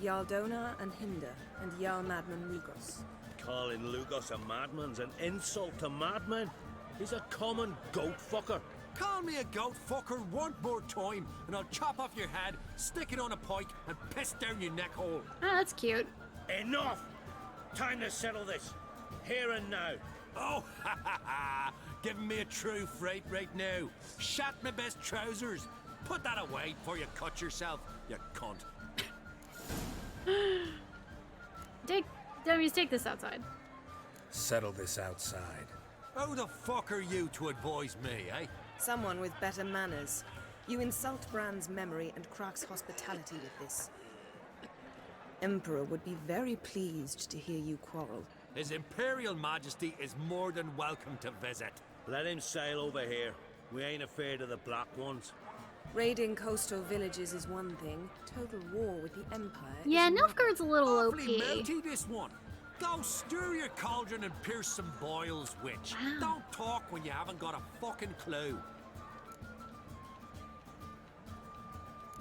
Jarl Donar and Hinder, and Jarl Madman Lugos. Calling Lugos a madman's an insult to madmen. He's a common goat fucker. Call me a goat fucker one more time, and I'll chop off your head, stick it on a pike, and piss down your neck hole. Oh, that's cute. Enough! Time to settle this. Here and now. Oh, ha ha ha! Giving me a true fright right now. Shat my best trousers. Put that away before you cut yourself, you cunt. Take this outside. Settle this outside. Who the fuck are you to advise me, eh? Someone with better manners. You insult Bran's memory and Crach's hospitality with this. Emperor would be very pleased to hear you quarrel. His Imperial Majesty is more than welcome to visit. Let him sail over here. We ain't afraid of the Black Ones. Raiding coastal villages is one thing. Total war with the Empire Yeah, is another. Nilfgaard's a little OP. Awfully melty, this one. Go stir your cauldron and pierce some boils, witch. Don't talk when you haven't got a fucking clue.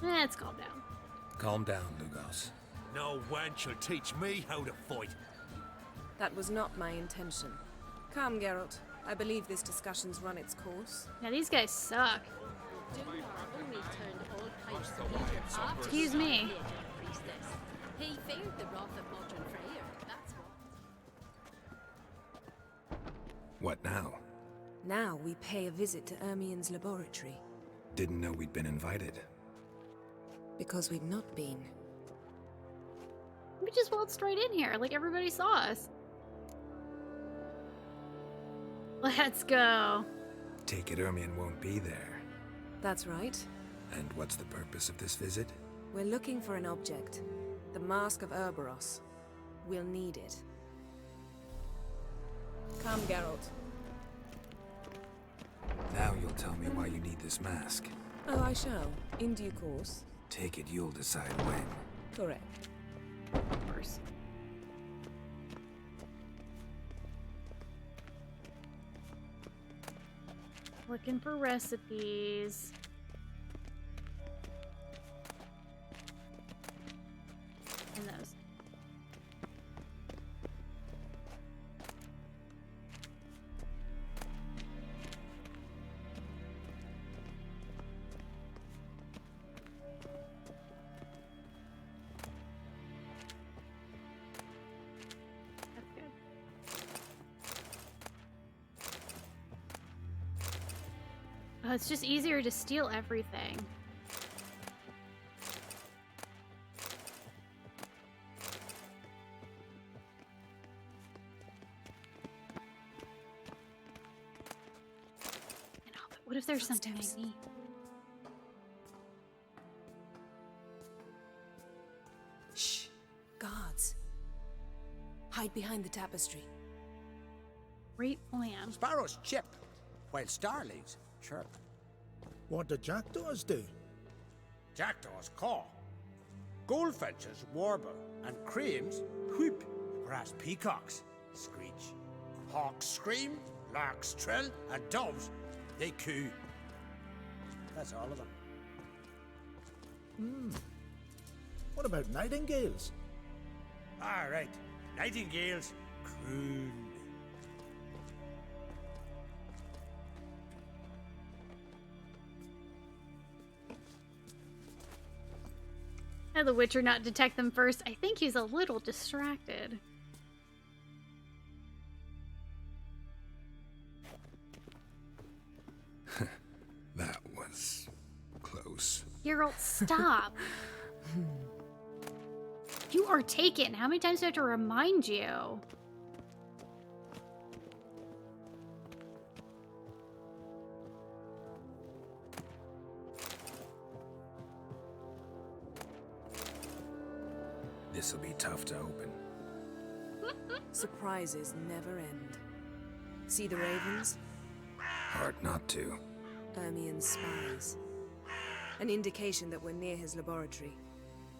Let's calm down. Calm down, Lugos. No wench will teach me how to fight. That was not my intention. Come, Geralt. I believe this discussion's run its course. Yeah, these guys suck. Excuse me. He feared the wrath of Modron Freyr, that's what. What now? Now we pay a visit to Ermien's laboratory. Didn't know we'd been invited. Because we've not been. We just waltzed right in here, like everybody saw us. Let's go. Take it Ermien won't be there. That's right. And what's the purpose of this visit? We're looking for an object. The Mask of Urboros. We'll need it. Come, Geralt. Now you'll tell me why you need this mask. Oh, I shall. In due course. Take it you'll decide when. Correct. Of course. Looking for recipes. And those. That's good. Oh, it's just easier to steal everything. What if there's something I need? Shh. Guards. Hide behind the tapestry. Great plan. Sparrows chip, while starlings chirp. What do jackdaws do? Jackdaws caw. Goldfinches warble, and cranes whoop, whereas peacocks screech. Hawks scream, larks trill, and doves, they coo. That's all of them. What about nightingales? All right, nightingales croon. Had the Witcher not detect them first, I think he's a little distracted. That was close. Geralt, stop. You are taken. How many times do I have to remind you? This'll be tough to open. Surprises never end. See the ravens? Hard not to. Ermien's spies. An indication that we're near his laboratory.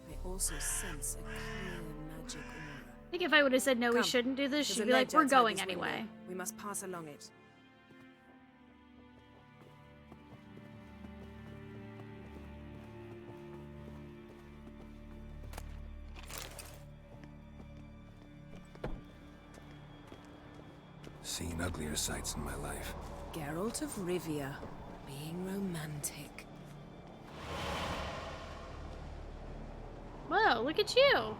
I also sense a clear magic aura. I think if I would have said no, we Come. shouldn't do this, There's she'd a be like, ledge we're outside going this window. anyway. We must pass along it. Seen uglier sights in my life. Geralt of Rivia, being romantic. Whoa, look at you.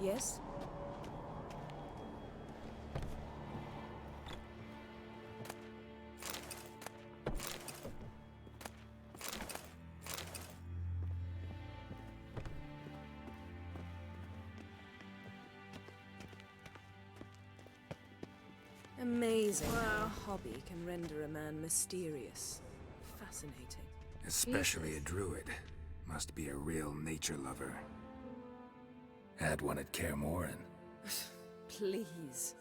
Yes? Amazing how a hobby can render a man mysterious. Fascinating. Especially a druid. Must be a real nature lover. Had one at Kaer Morhen. Please.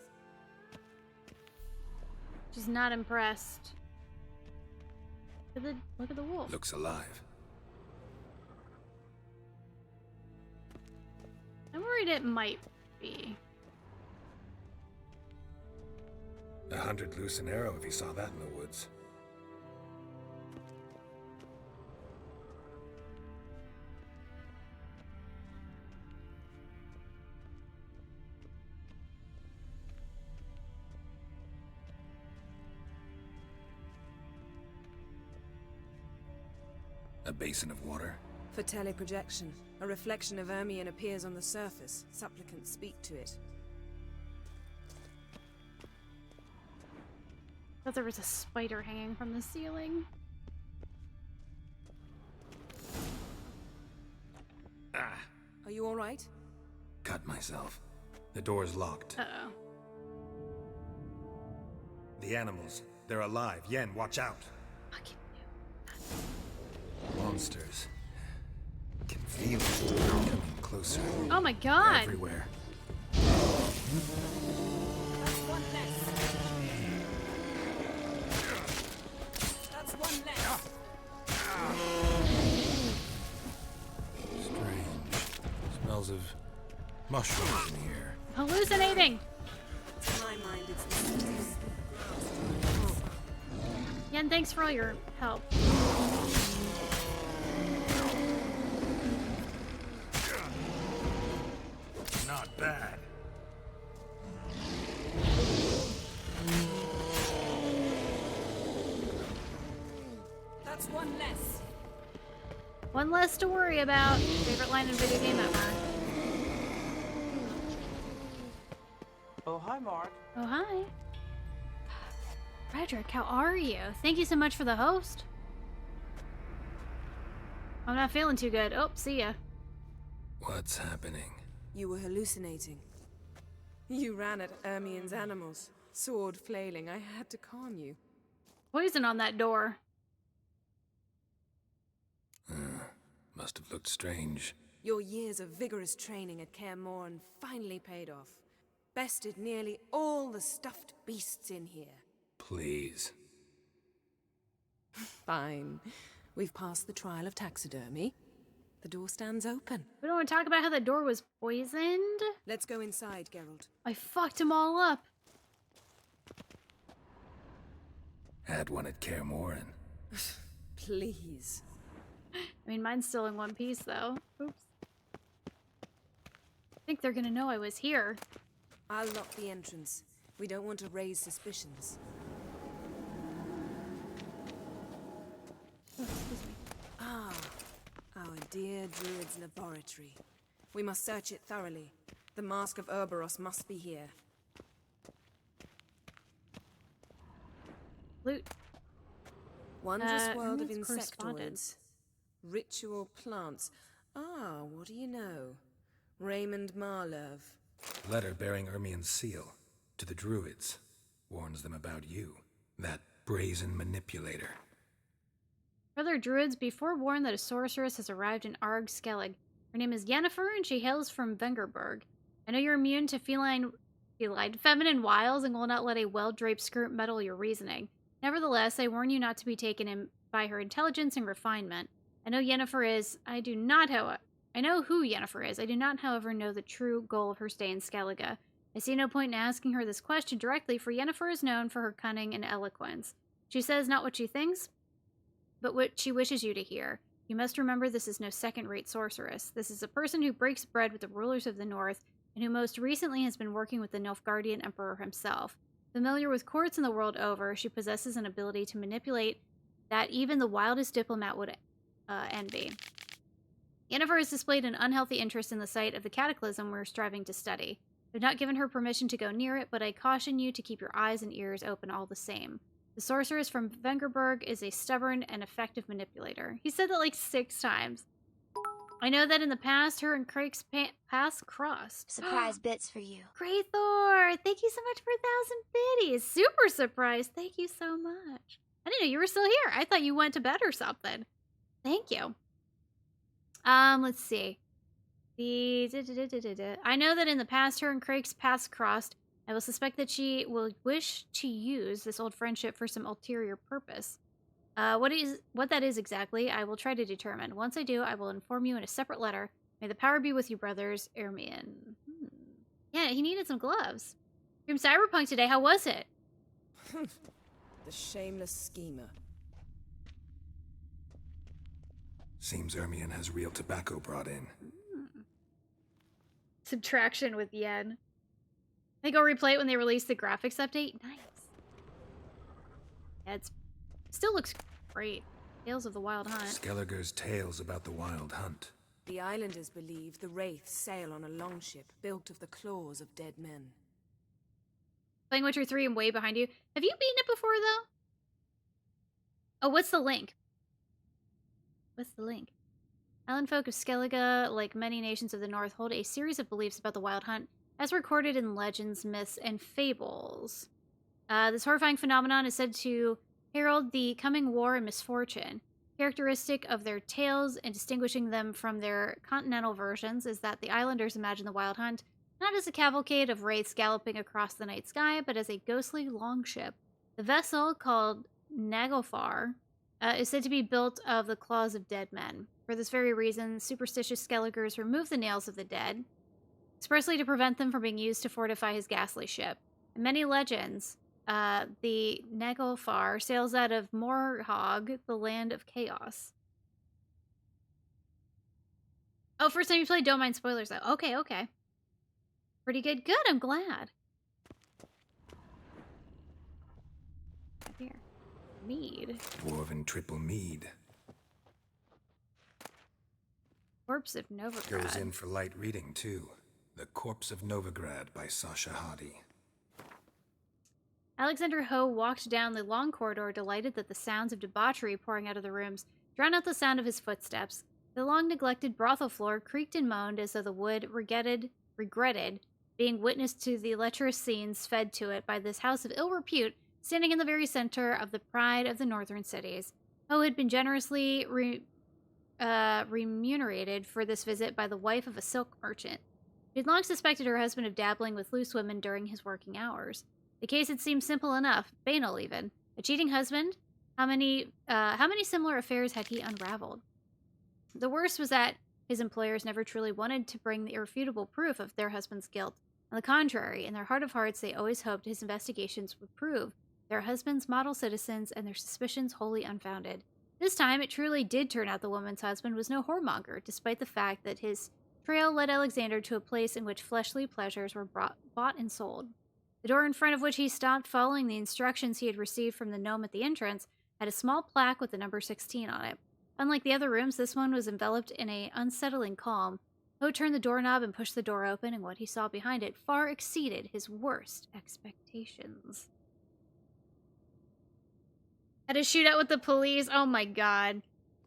She's not impressed. Look at the wolf. Looks alive. I'm worried it might be. A 100 loose an arrow if he saw that in the woods. A basin of water. For teleprojection, a reflection of Ermion appears on the surface. Supplicants speak to it. Thought there was a spider hanging from the ceiling. Ah! Are you all right? Cut myself. The door's locked. Uh-oh. The animals. They're alive. Yen, watch out. Monsters. Can feel it coming closer. Oh my god! Everywhere. That's one less. That's one less. Strange. Smells of mushrooms in here. Hallucinating! To my mind, it's the cities. Yen, thanks for all your help. Not bad. That's one less. One less to worry about. Favorite line in video game ever. Oh, hi, Mark. Oh, hi. Frederick, how are you? Thank you so much for the host. I'm not feeling too good. Oh, see ya. What's happening? You were hallucinating. You ran at Ermion's animals, sword flailing. I had to calm you. Poison on that door. Must have looked strange. Your years of vigorous training at Kaer Morhen finally paid off. Bested nearly all the stuffed beasts in here. Please. Fine. We've passed the trial of taxidermy. The door stands open. We don't want to talk about how the door was poisoned. Let's go inside, Geralt. I fucked them all up. Had one at Kaer Morhen. Please. I mean, mine's still in one piece, though. Oops. I think they're gonna know I was here. I'll lock the entrance. We don't want to raise suspicions. Oh, excuse me. Ah, our dear Druid's laboratory. We must search it thoroughly. The Mask of Ouroboros must be here. Loot. Wondrous world of Ermine's insectoids. Ritual plants. Ah, what do you know? Raymond Marlove. Letter bearing Ermion's seal. To the Druids. Warns them about you. That brazen manipulator. Brother Druids, be forewarned that a sorceress has arrived in Arg Skellig. Her name is Yennefer, and she hails from Vengerberg. I know you're immune to feline feminine wiles and will not let a well-draped skirt meddle your reasoning. Nevertheless, I warn you not to be taken in by her intelligence and refinement. I know Yennefer is. I know who Yennefer is. I do not, however, know the true goal of her stay in Skellige. I see no point in asking her this question directly, for Yennefer is known for her cunning and eloquence. She says not what she thinks, but what she wishes you to hear. You must remember this is no second-rate sorceress. This is a person who breaks bread with the rulers of the North, and who most recently has been working with the Nilfgaardian Emperor himself. Familiar with courts in the world over, she possesses an ability to manipulate that even the wildest diplomat would envy. Yennefer has displayed an unhealthy interest in the site of the cataclysm we're striving to study. I've not given her permission to go near it, but I caution you to keep your eyes and ears open all the same. The sorceress from Vengerberg is a stubborn and effective manipulator. He said that like 6 times. I know that in the past, her and Craig's paths crossed. Surprise bits for you. Great Thor! Thank you so much for 1,000 biddies. Super surprised. Thank you so much. I didn't know you were still here. I thought you went to bed or something. Thank you. Let's see. I know that in the past, her and Craig's paths crossed. I will suspect that she will wish to use this old friendship for some ulterior purpose. What that is exactly, I will try to determine. Once I do, I will inform you in a separate letter. May the power be with you, brothers. Ermion. Yeah, he needed some gloves. From Cyberpunk today, how was it? The shameless schemer. Seems Ermion has real tobacco brought in. Subtraction with yen. I think I'll replay it when they release the graphics update. Nice. Yeah, it still looks great. Tales of the Wild Hunt. Skellige's tales about the Wild Hunt. The islanders believe the wraiths sail on a longship built of the claws of dead men. Playing Witcher 3 and way behind you. Have you beaten it before, though? Oh, what's the link? What's the link? Island folk of Skellige, like many nations of the north, hold a series of beliefs about the Wild Hunt, as recorded in legends, myths, and fables. This horrifying phenomenon is said to herald the coming war and misfortune. Characteristic of their tales and distinguishing them from their continental versions is that the islanders imagine the Wild Hunt not as a cavalcade of wraiths galloping across the night sky, but as a ghostly longship. The vessel, called Naglfar, is said to be built of the claws of dead men. For this very reason, superstitious Skelligers remove the nails of the dead, expressly to prevent them from being used to fortify his ghastly ship. In many legends, the Naglfar sails out of Morhog, the land of chaos. Oh, first time you played, don't mind spoilers though. Okay, okay. Pretty good. Good, I'm glad. Here. Mead. Dwarven triple mead. Corpse of Novigrad. Goes in for light reading, too. The Corpse of Novigrad by Sasha Hadi. Alexander Ho walked down the long corridor, delighted that the sounds of debauchery pouring out of the rooms drowned out the sound of his footsteps. The long-neglected brothel floor creaked and moaned as though the wood regretted being witness to the lecherous scenes fed to it by this house of ill repute standing in the very center of the pride of the northern cities. Ho had been generously remunerated for this visit by the wife of a silk merchant. She had long suspected her husband of dabbling with loose women during his working hours. The case had seemed simple enough, banal even. A cheating husband? How many similar affairs had he unraveled? The worst was that his employers never truly wanted to bring the irrefutable proof of their husband's guilt. On the contrary, in their heart of hearts, they always hoped his investigations would prove their husbands model citizens and their suspicions wholly unfounded. This time, it truly did turn out the woman's husband was no whoremonger, despite the fact that his trail led Alexander to a place in which fleshly pleasures were bought and sold. The door in front of which he stopped, following the instructions he had received from the gnome at the entrance, had a small plaque with the number 16 on it. Unlike the other rooms, this one was enveloped in an unsettling calm. Ho turned the doorknob and pushed the door open, and what he saw behind it far exceeded his worst expectations. Had a shootout with the police. Oh my god.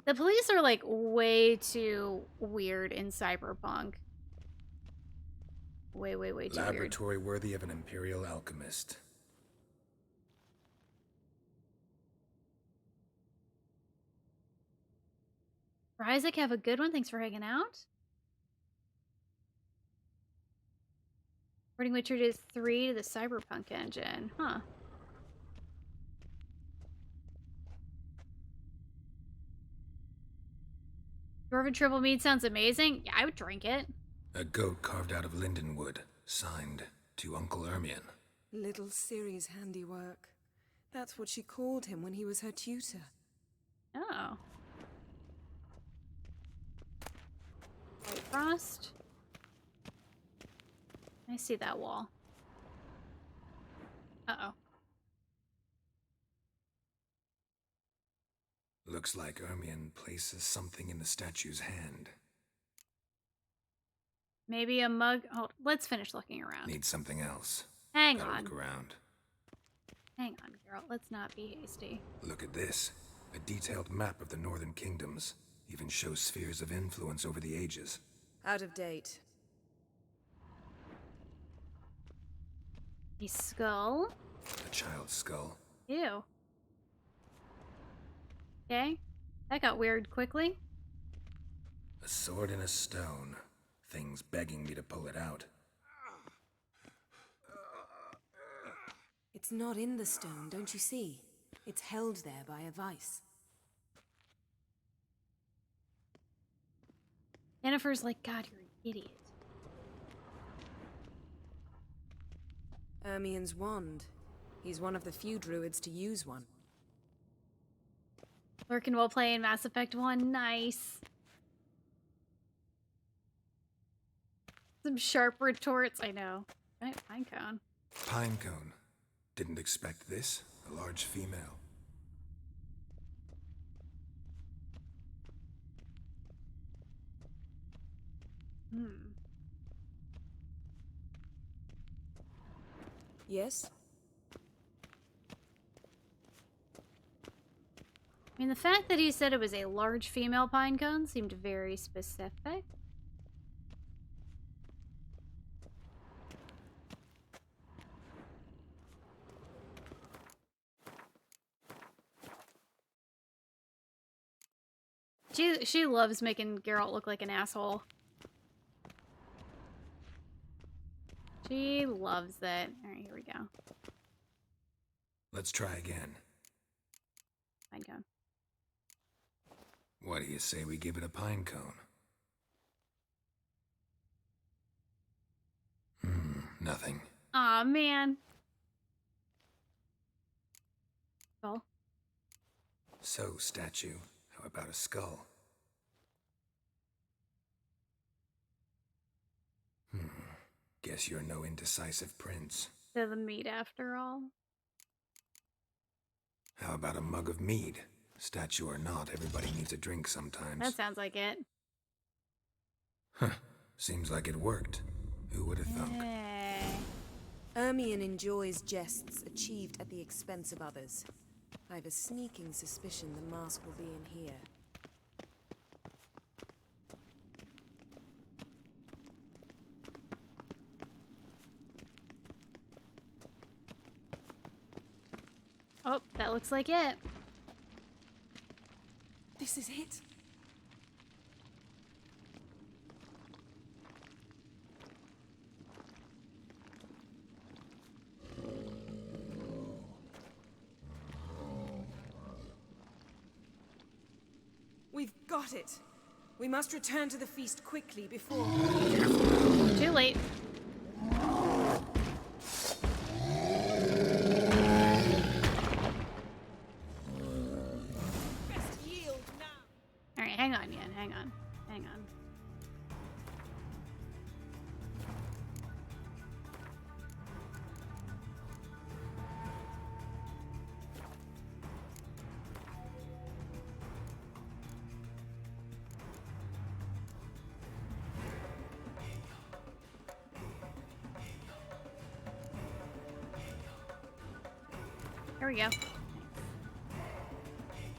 The police are like way too weird in Cyberpunk. Way too weird. Laboratory worthy of an imperial alchemist. For Isaac, have a good one. Thanks for hanging out. Porting Witcher 3 to the Cyberpunk engine. Huh. Dwarven Triple Mead sounds amazing. Yeah, I would drink it. A goat carved out of lindenwood, signed to Uncle Ermion. Little Ciri's handiwork. That's what she called him when he was her tutor. Oh. White Frost. I see that wall. Uh-oh. Looks like Ermion places something in the statue's hand. Maybe a mug. Oh, let's finish looking around. Need something else. Hang Gotta on. Look around. Hang on, girl. Let's not be hasty. Look at this. A detailed map of the northern kingdoms. even shows spheres of influence over the ages. Out of date. A skull? A child's skull. Ew. Okay. That got weird quickly. A sword in a stone. Things begging me to pull it out. It's not in the stone, don't you see? It's held there by a vice. Yennefer's like, God, you're an idiot. Ermien's wand. He's one of the few druids to use one. Lurking while playing Mass Effect 1. Nice. Some sharp retorts, I know. Right, Pinecone. Pinecone. Didn't expect this. A large female. Yes? I mean, the fact that he said it was a large female pinecone seemed very specific. She loves making Geralt look like an asshole. She loves it. Alright, here we go. Let's try again. Pinecone. What do you say we give it a pinecone? Nothing. Aw, man. Oh. So, statue, how about a skull? Guess you're no indecisive prince. They're the meat after all. How about a mug of mead? Statue or not, everybody needs a drink sometimes. That sounds like it. Huh. Seems like it worked. Who would have thunk? Hey. Ermien enjoys jests achieved at the expense of others. I've a sneaking suspicion the mask will be in here. Oh, that looks like it. This is it. We've got it. We must return to the feast quickly before... Too late. Alright, hang on, Yen. Hang on. Hang on. There we go.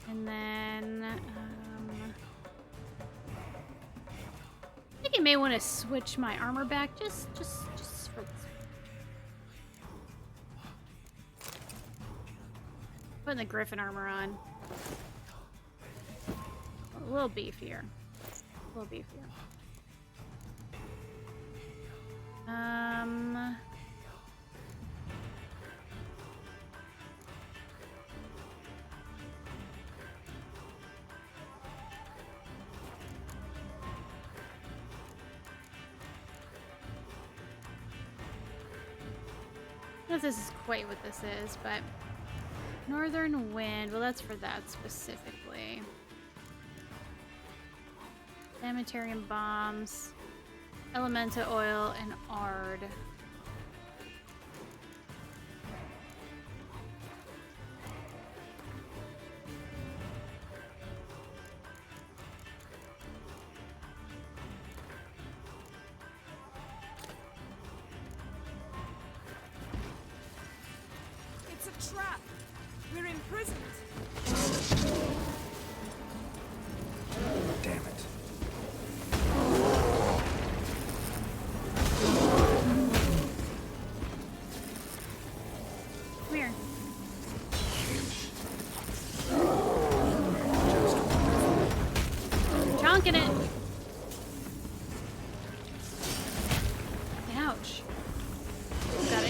And then, I think I may want to switch my armor back just for this. Putting the Griffin armor on. A little beefier. A little beefier. I don't know if this is quite what this is, but Northern Wind, well, that's for that specifically. Sanitarium bombs, Elementa oil, and Ard. It's a trap. We're imprisoned.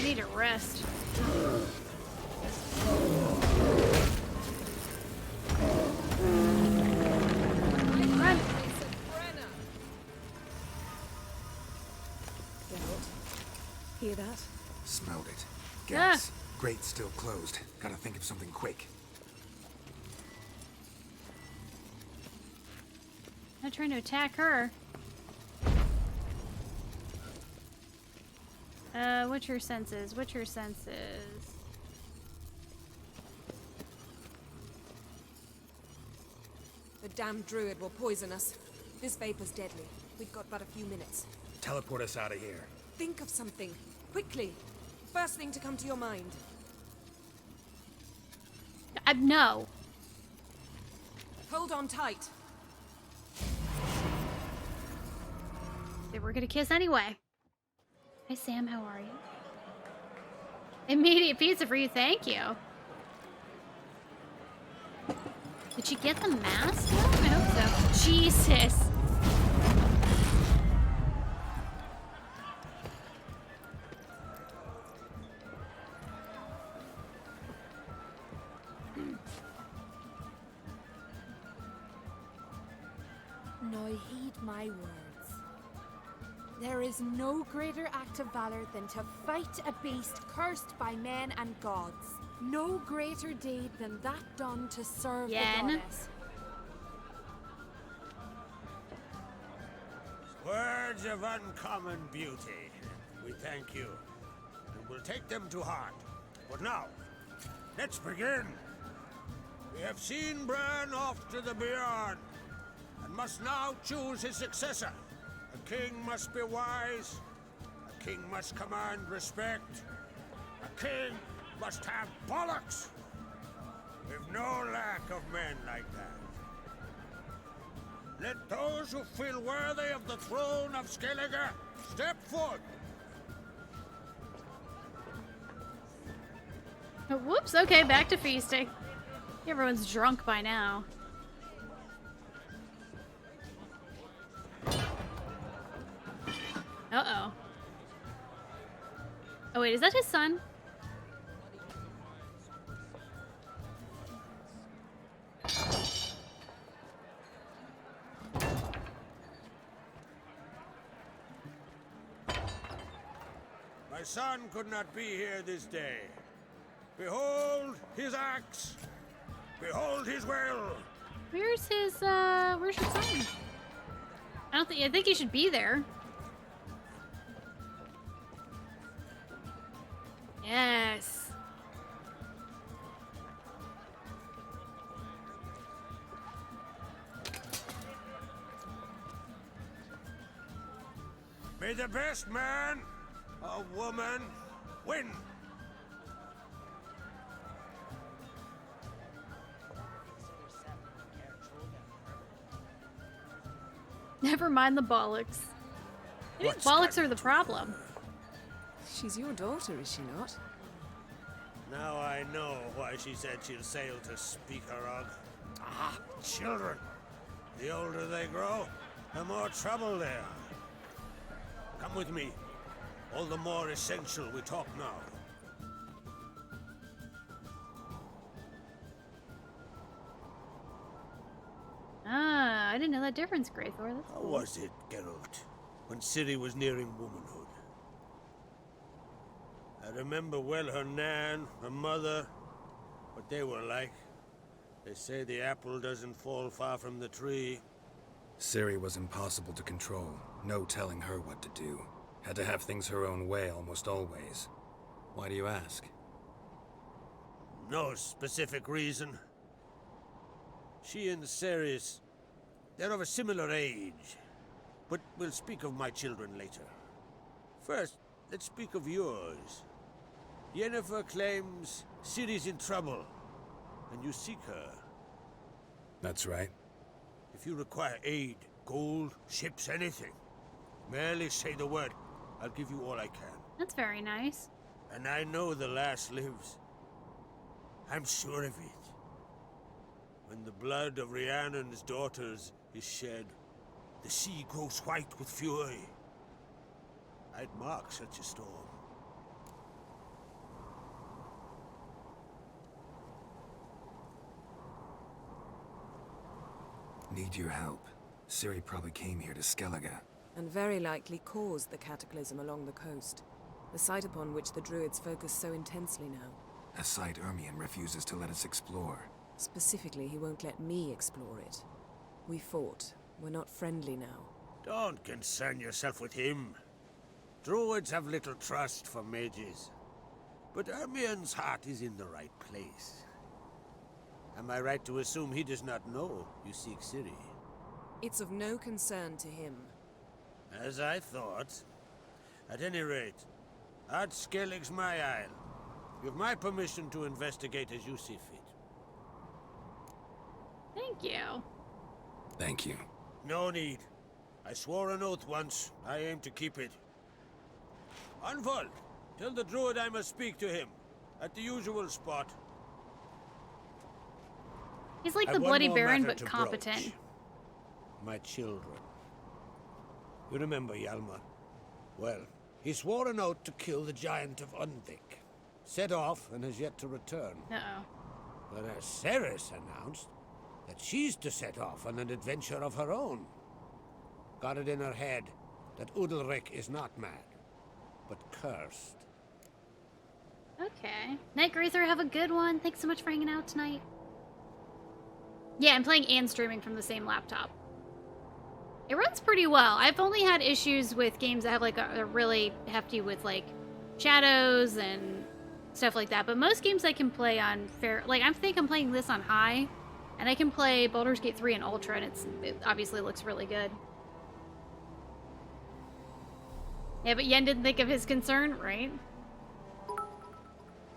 need to rest. Run. Hear that? Smelled it. Gas. Grate still closed. Gotta think of something quick. I'm trying to attack her. What's your senses? What's your senses? The damn druid will poison us. This vapor's deadly. We've got but a few minutes. Teleport us out of here. Think of something. Quickly. First thing to come to your mind. No. Hold on tight. They were gonna kiss anyway. Hi Sam, how are you? Immediate pizza for you, thank you. Did she get the mask? I hope so. Jesus. Now heed my words. There is no greater act of valor than to fight a beast cursed by men and gods. No greater deed than that done to serve the goddess. Words of uncommon beauty. We thank you, and we'll take them to heart. But now, let's begin. We have seen Bran off to the beyond, and must now choose his successor. A king must be wise. A king must command respect. A king must have bollocks. We've no lack of men like that. Let those who feel worthy of the throne of Skellige step forth. Oh, whoops, okay, back to feasting. Everyone's drunk by now. Uh-oh. Oh wait, is that his son? My son could not be here this day. Behold his axe. Behold his will. Where's your son? I think he should be there. Yes. May the best man or woman win. Never mind the bollocks. Maybe bollocks are the problem. She's your daughter, is she not? Now I know why she said she'll sail to Speakerog. Ah, children. The older they grow, the more trouble they are. Come with me. All the more essential we talk now. Ah, I didn't know that difference, Greythor. That's How cool. was it, Geralt, when Ciri was nearing womanhood? I remember well her nan, her mother, what they were like. They say the apple doesn't fall far from the tree. Ciri was impossible to control. No telling her what to do. Had to have things her own way almost always. Why do you ask? No specific reason. She and Ceres, they're of a similar age. But we'll speak of my children later. First, let's speak of yours. Yennefer claims Ciri's in trouble, and you seek her. That's right. If you require aid, gold, ships, anything, merely say the word. I'll give you all I can. That's very nice. And I know the lass lives. I'm sure of it. When the blood of Rhiannon's daughters is shed, the sea grows white with fury. I'd mark such a storm. Need your help. Ciri probably came here to Skellige. And very likely caused the cataclysm along the coast. A site upon which the Druids focus so intensely now. A site Ermion refuses to let us explore. Specifically, he won't let me explore it. We fought. We're not friendly now. Don't concern yourself with him. Druids have little trust for mages. But Ermion's heart is in the right place. Am I right to assume he does not know you seek Ciri? It's of no concern to him. As I thought. At any rate, Ard Skellig's my isle. You have my permission to investigate as you see fit. Thank you. Thank you. No need. I swore an oath once. I aim to keep it. Anvald, tell the druid I must speak to him. At the usual spot. He's like the I've one Bloody more Baron, matter but to competent. broach. My children. You remember Hjalmar? Well, he swore an oath to kill the giant of Undvik. Set off and has yet to return. Uh-oh. Whereas Ceres announced that she's to set off on an adventure of her own. Got it in her head that Udalryk is not mad, but cursed. Okay. Night Grazer, have a good one. Thanks so much for hanging out tonight. Yeah, I'm playing and streaming from the same laptop. It runs pretty well. I've only had issues with games that have like a really hefty with like shadows and stuff like that. But most games I can play on fair. Like I think I'm playing this on high, and I can play Baldur's Gate 3 in Ultra, and it obviously looks really good. Yeah, but Yen didn't think of his concern, right?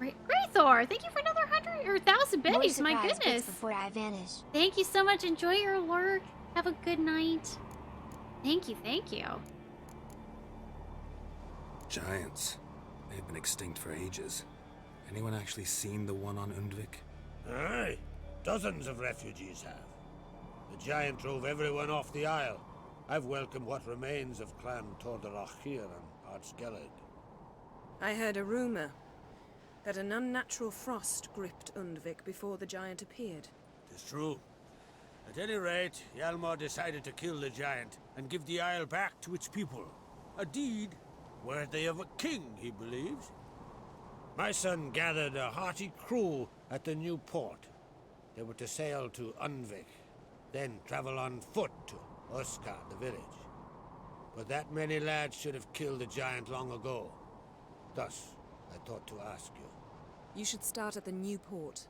Right, Graythor, thank you for another 100 or 1,000 biddies. My goodness. Before I vanish. Thank you so much. Enjoy your work. Have a good night. Thank you, thank you. Giants. They've been extinct for ages. Anyone actually seen the one on Undvik? Aye. Dozens of refugees have. The giant drove everyone off the isle. I've welcomed what remains of Clan Tordarach here and Ard Skellig. I heard a rumor that an unnatural frost gripped Undvik before the giant appeared. It's true. At any rate, Hjalmar decided to kill the giant and give the isle back to its people. A deed worthy of a king, he believes. My son gathered a hearty crew at the new port. They were to sail to Undvik, then travel on foot to Uskar, the village. But that many lads should have killed the giant long ago. Thus, I thought to ask you. You should start at the new port.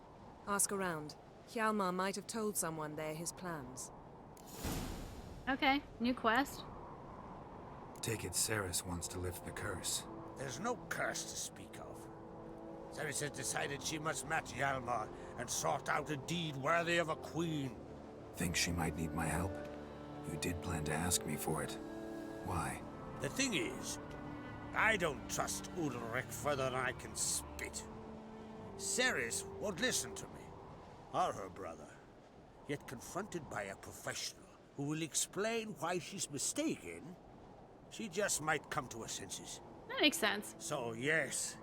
Ask around. Hjalmar might have told someone there his plans. Okay, new quest. Take it Ceres wants to lift the curse. There's no curse to speak of. Ceres has decided she must match Hjalmar and sort out a deed worthy of a queen. Think she might need my help? You did plan to ask me for it. Why? The thing is, I don't trust Udalryk further than I can spit. Ceres won't listen to me, or her brother. Yet confronted by a professional who will explain why she's mistaken, she just might come to her senses. That makes sense. So yes,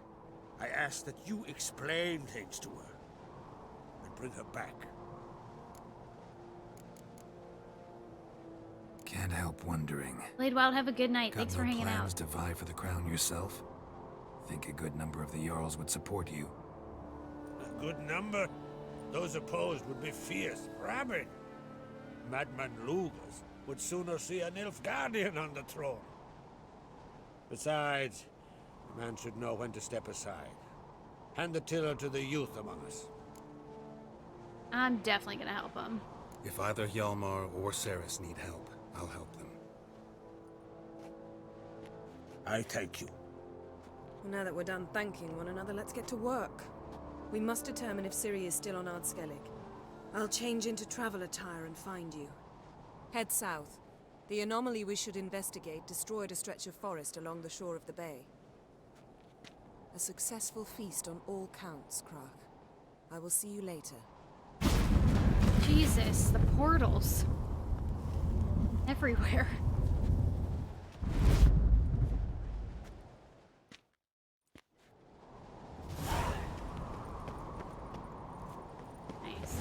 I ask that you explain things to her and bring her back. Can't help wondering. Blade Wild, have a good night. Got Thanks no for hanging plans out. to vie for the crown yourself? Think a good number of the Jarls would support you. A good number? Those opposed would be fierce, rabid. Madman Lugas would sooner see a Nilfgaardian on the throne. Besides, a man should know when to step aside. Hand the tiller to the youth among us. I'm definitely gonna help him. If either Hjalmar or Ceres need help, I'll help them. I thank you. Well, now that we're done thanking one another, let's get to work. We must determine if Ciri is still on Ard Skellig. I'll change into travel attire and find you. Head south. The anomaly we should investigate destroyed a stretch of forest along the shore of the bay. A successful feast on all counts, Krak. I will see you later. Jesus, the portals. Everywhere. Nice.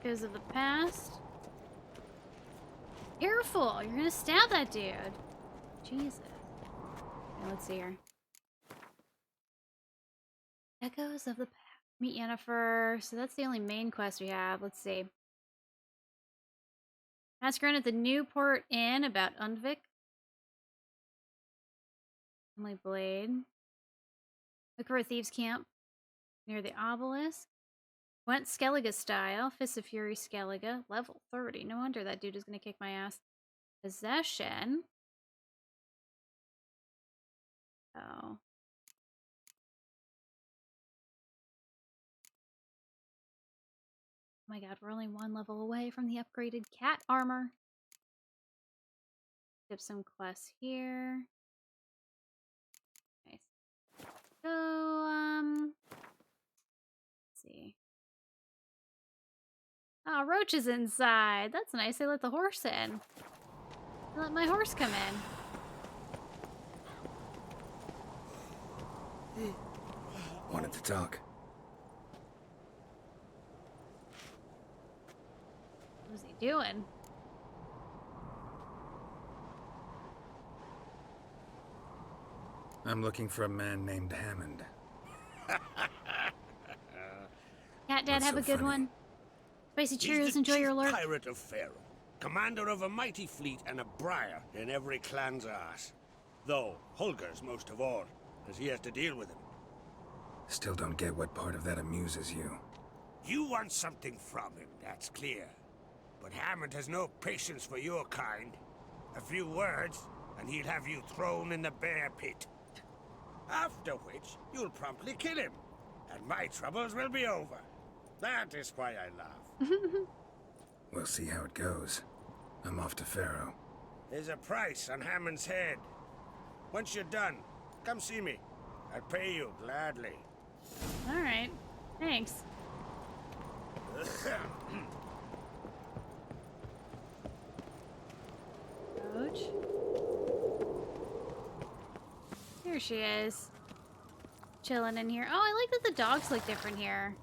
Echoes of the past. Careful! You're gonna stab that dude. Jesus. Okay, let's see here. Echoes of the past. Meet Yennefer. So that's the only main quest we have. Let's see. Ask around at the Newport Inn about Undvik. Emily Blade. Look for a thieves' camp near the obelisk. Went Skellige style. Fist of Fury Skellige. Level 30. No wonder that dude is going to kick my ass. Possession. Oh. Oh my god, we're only one level away from the upgraded cat armor. Give some quests here. Nice. So, let's see. Oh, Roach is inside. That's nice. They let the horse in. They let my horse come in. Wanted to talk. What is he doing? I'm looking for a man named Hammond. Cat Dad, have a good one. Spicy Cheerios, enjoy your alert. Pirate of Pharaoh, commander of a mighty fleet and a briar in every clan's ass. Though Holger's most of all, as he has to deal with him. Still don't get what part of that amuses you. You want something from him, that's clear. But Hammond has no patience for your kind. A few words, and he'll have you thrown in the bear pit. After which, you'll promptly kill him, and my troubles will be over. That is why I laugh. We'll see how it goes. I'm off to Pharaoh. There's a price on Hammond's head. Once you're done, come see me. I'll pay you gladly. Alright. Thanks. Coach. Here she is. Chilling in here. Oh, I like that the dogs look different here.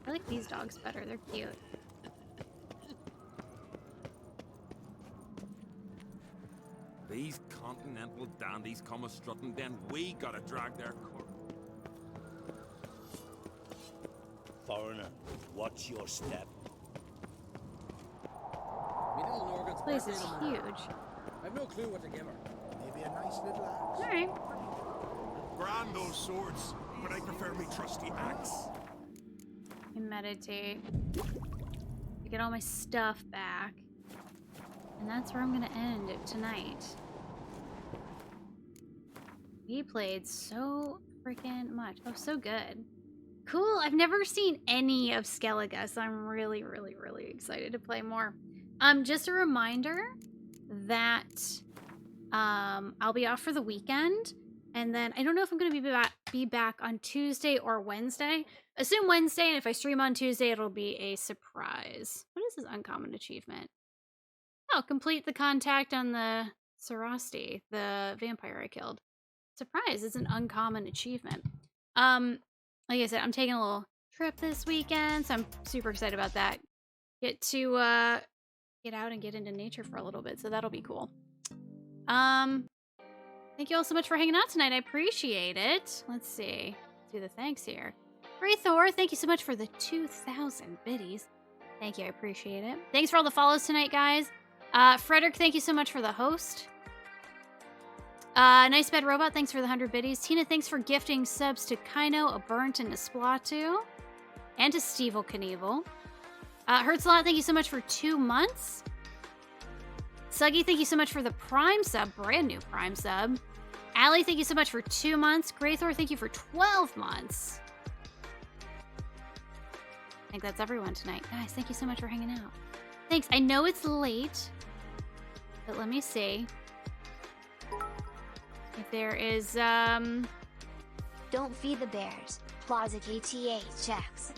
I like these dogs better. They're cute. These continental dandies come a strutting, then we gotta drag their court. Foreigner, watch your step. This place is huge. I've no clue what to give her. Maybe a nice little axe. Alright. Grand those swords, but I prefer me trusty axe. I meditate. I get all my stuff back. And that's where I'm gonna end it tonight. We played so freaking much. Oh, so good. Cool. I've never seen any of Skellige, so I'm really, really, really excited to play more. Just a reminder that I'll be off for the weekend, and then I don't know if I'm gonna be back on Tuesday or Wednesday. Assume Wednesday, and if I stream on Tuesday, it'll be a surprise. What is this uncommon achievement? Oh, complete the contact on the Sarasti, the vampire I killed. Surprise, it's an uncommon achievement. Like I said, I'm taking a little trip this weekend, so I'm super excited about that. Get to get out and get into nature for a little bit, so that'll be cool. Thank you all so much for hanging out tonight. I appreciate it. Let's see. Let's do the thanks here. Ray Thor, thank you so much for the 2,000 biddies. Thank you, I appreciate it. Thanks for all the follows tonight, guys. Frederick, thank you so much for the host. Nice Bed Robot, thanks for the 100 biddies. Tina, thanks for gifting subs to Kaino, a Burnt, and a Splatu. And to Stevel Knievel. Hurts a lot, thank you so much for 2 months. Suggy, thank you so much for the Prime sub, brand new Prime sub. Allie, thank you so much for 2 months. Graythor, thank you for 12 months. I think that's everyone tonight. Guys, thank you so much for hanging out. Thanks. I know it's late, but let me see if there is, Don't feed the bears. Plaza KTA checks.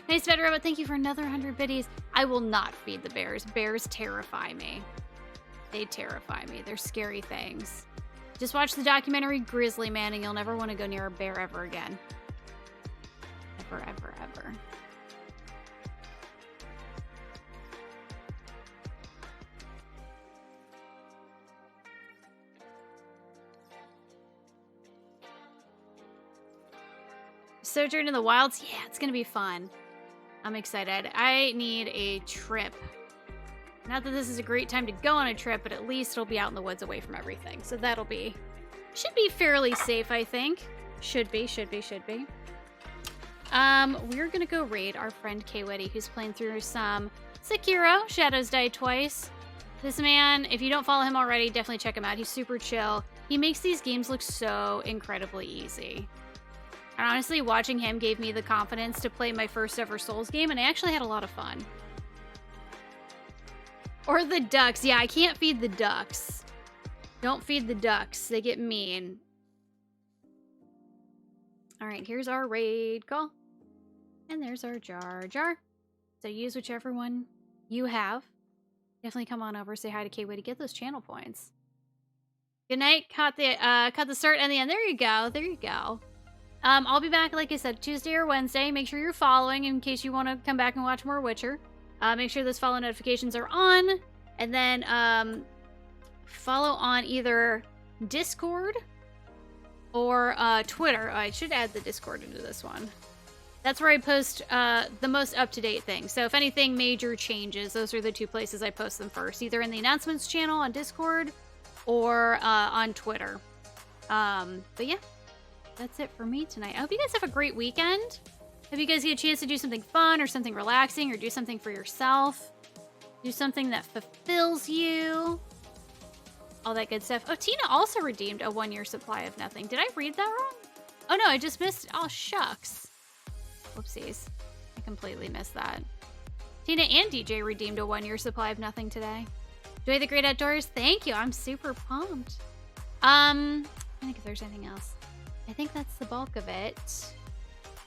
Nice Bed Robot, thank you for another 100 biddies. I will not feed the bears. Bears terrify me. They terrify me. They're scary things. Just watch the documentary Grizzly Man and you'll never want to go near a bear ever again. Ever, ever, ever. Sojourn in the Wilds. Yeah, it's gonna be fun. I'm excited. I need a trip. Not that this is a great time to go on a trip, but at least it'll be out in the woods away from everything. So that'll be... should be fairly safe, I think. Should be. We're gonna go raid our friend Kwetty, who's playing through some Sekiro, Shadows Die Twice. This man, if you don't follow him already, definitely check him out. He's super chill. He makes these games look so incredibly easy. And honestly, watching him gave me the confidence to play my first ever Souls game, and I actually had a lot of fun. Or the ducks. Yeah, I can't feed the ducks. Don't feed the ducks. They get mean. Alright, here's our raid call. And there's our Jar Jar. So use whichever one you have. Definitely come on over, say hi to Kwetty, get those channel points. Good night. Caught the start and the end. There you go. There you go. I'll be back, like I said, Tuesday or Wednesday. Make sure you're following in case you want to come back and watch more Witcher. Make sure those follow notifications are on. And then follow on either Discord or Twitter. I should add the Discord into this one. That's where I post the most up-to-date things. So if anything major changes, those are the two places I post them first. Either in the announcements channel on Discord or on Twitter. But yeah, that's it for me tonight. I hope you guys have a great weekend. Hope you guys get a chance to do something fun or something relaxing or do something for yourself. Do something that fulfills you. All that good stuff. Oh, Tina also redeemed a 1-year supply of nothing. Did I read that wrong? Oh no, I just missed. Oh, shucks. Whoopsies. I completely missed that. Tina and DJ redeemed a 1-year supply of nothing today. Enjoy the great outdoors. Thank you. I'm super pumped. I think if there's anything else. I think that's the bulk of it.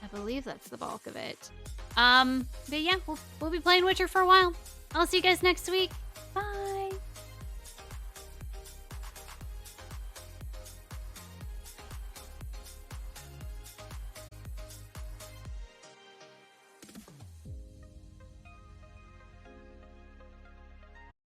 I believe that's the bulk of it. But yeah, we'll be playing Witcher for a while. I'll see you guys next week. Bye.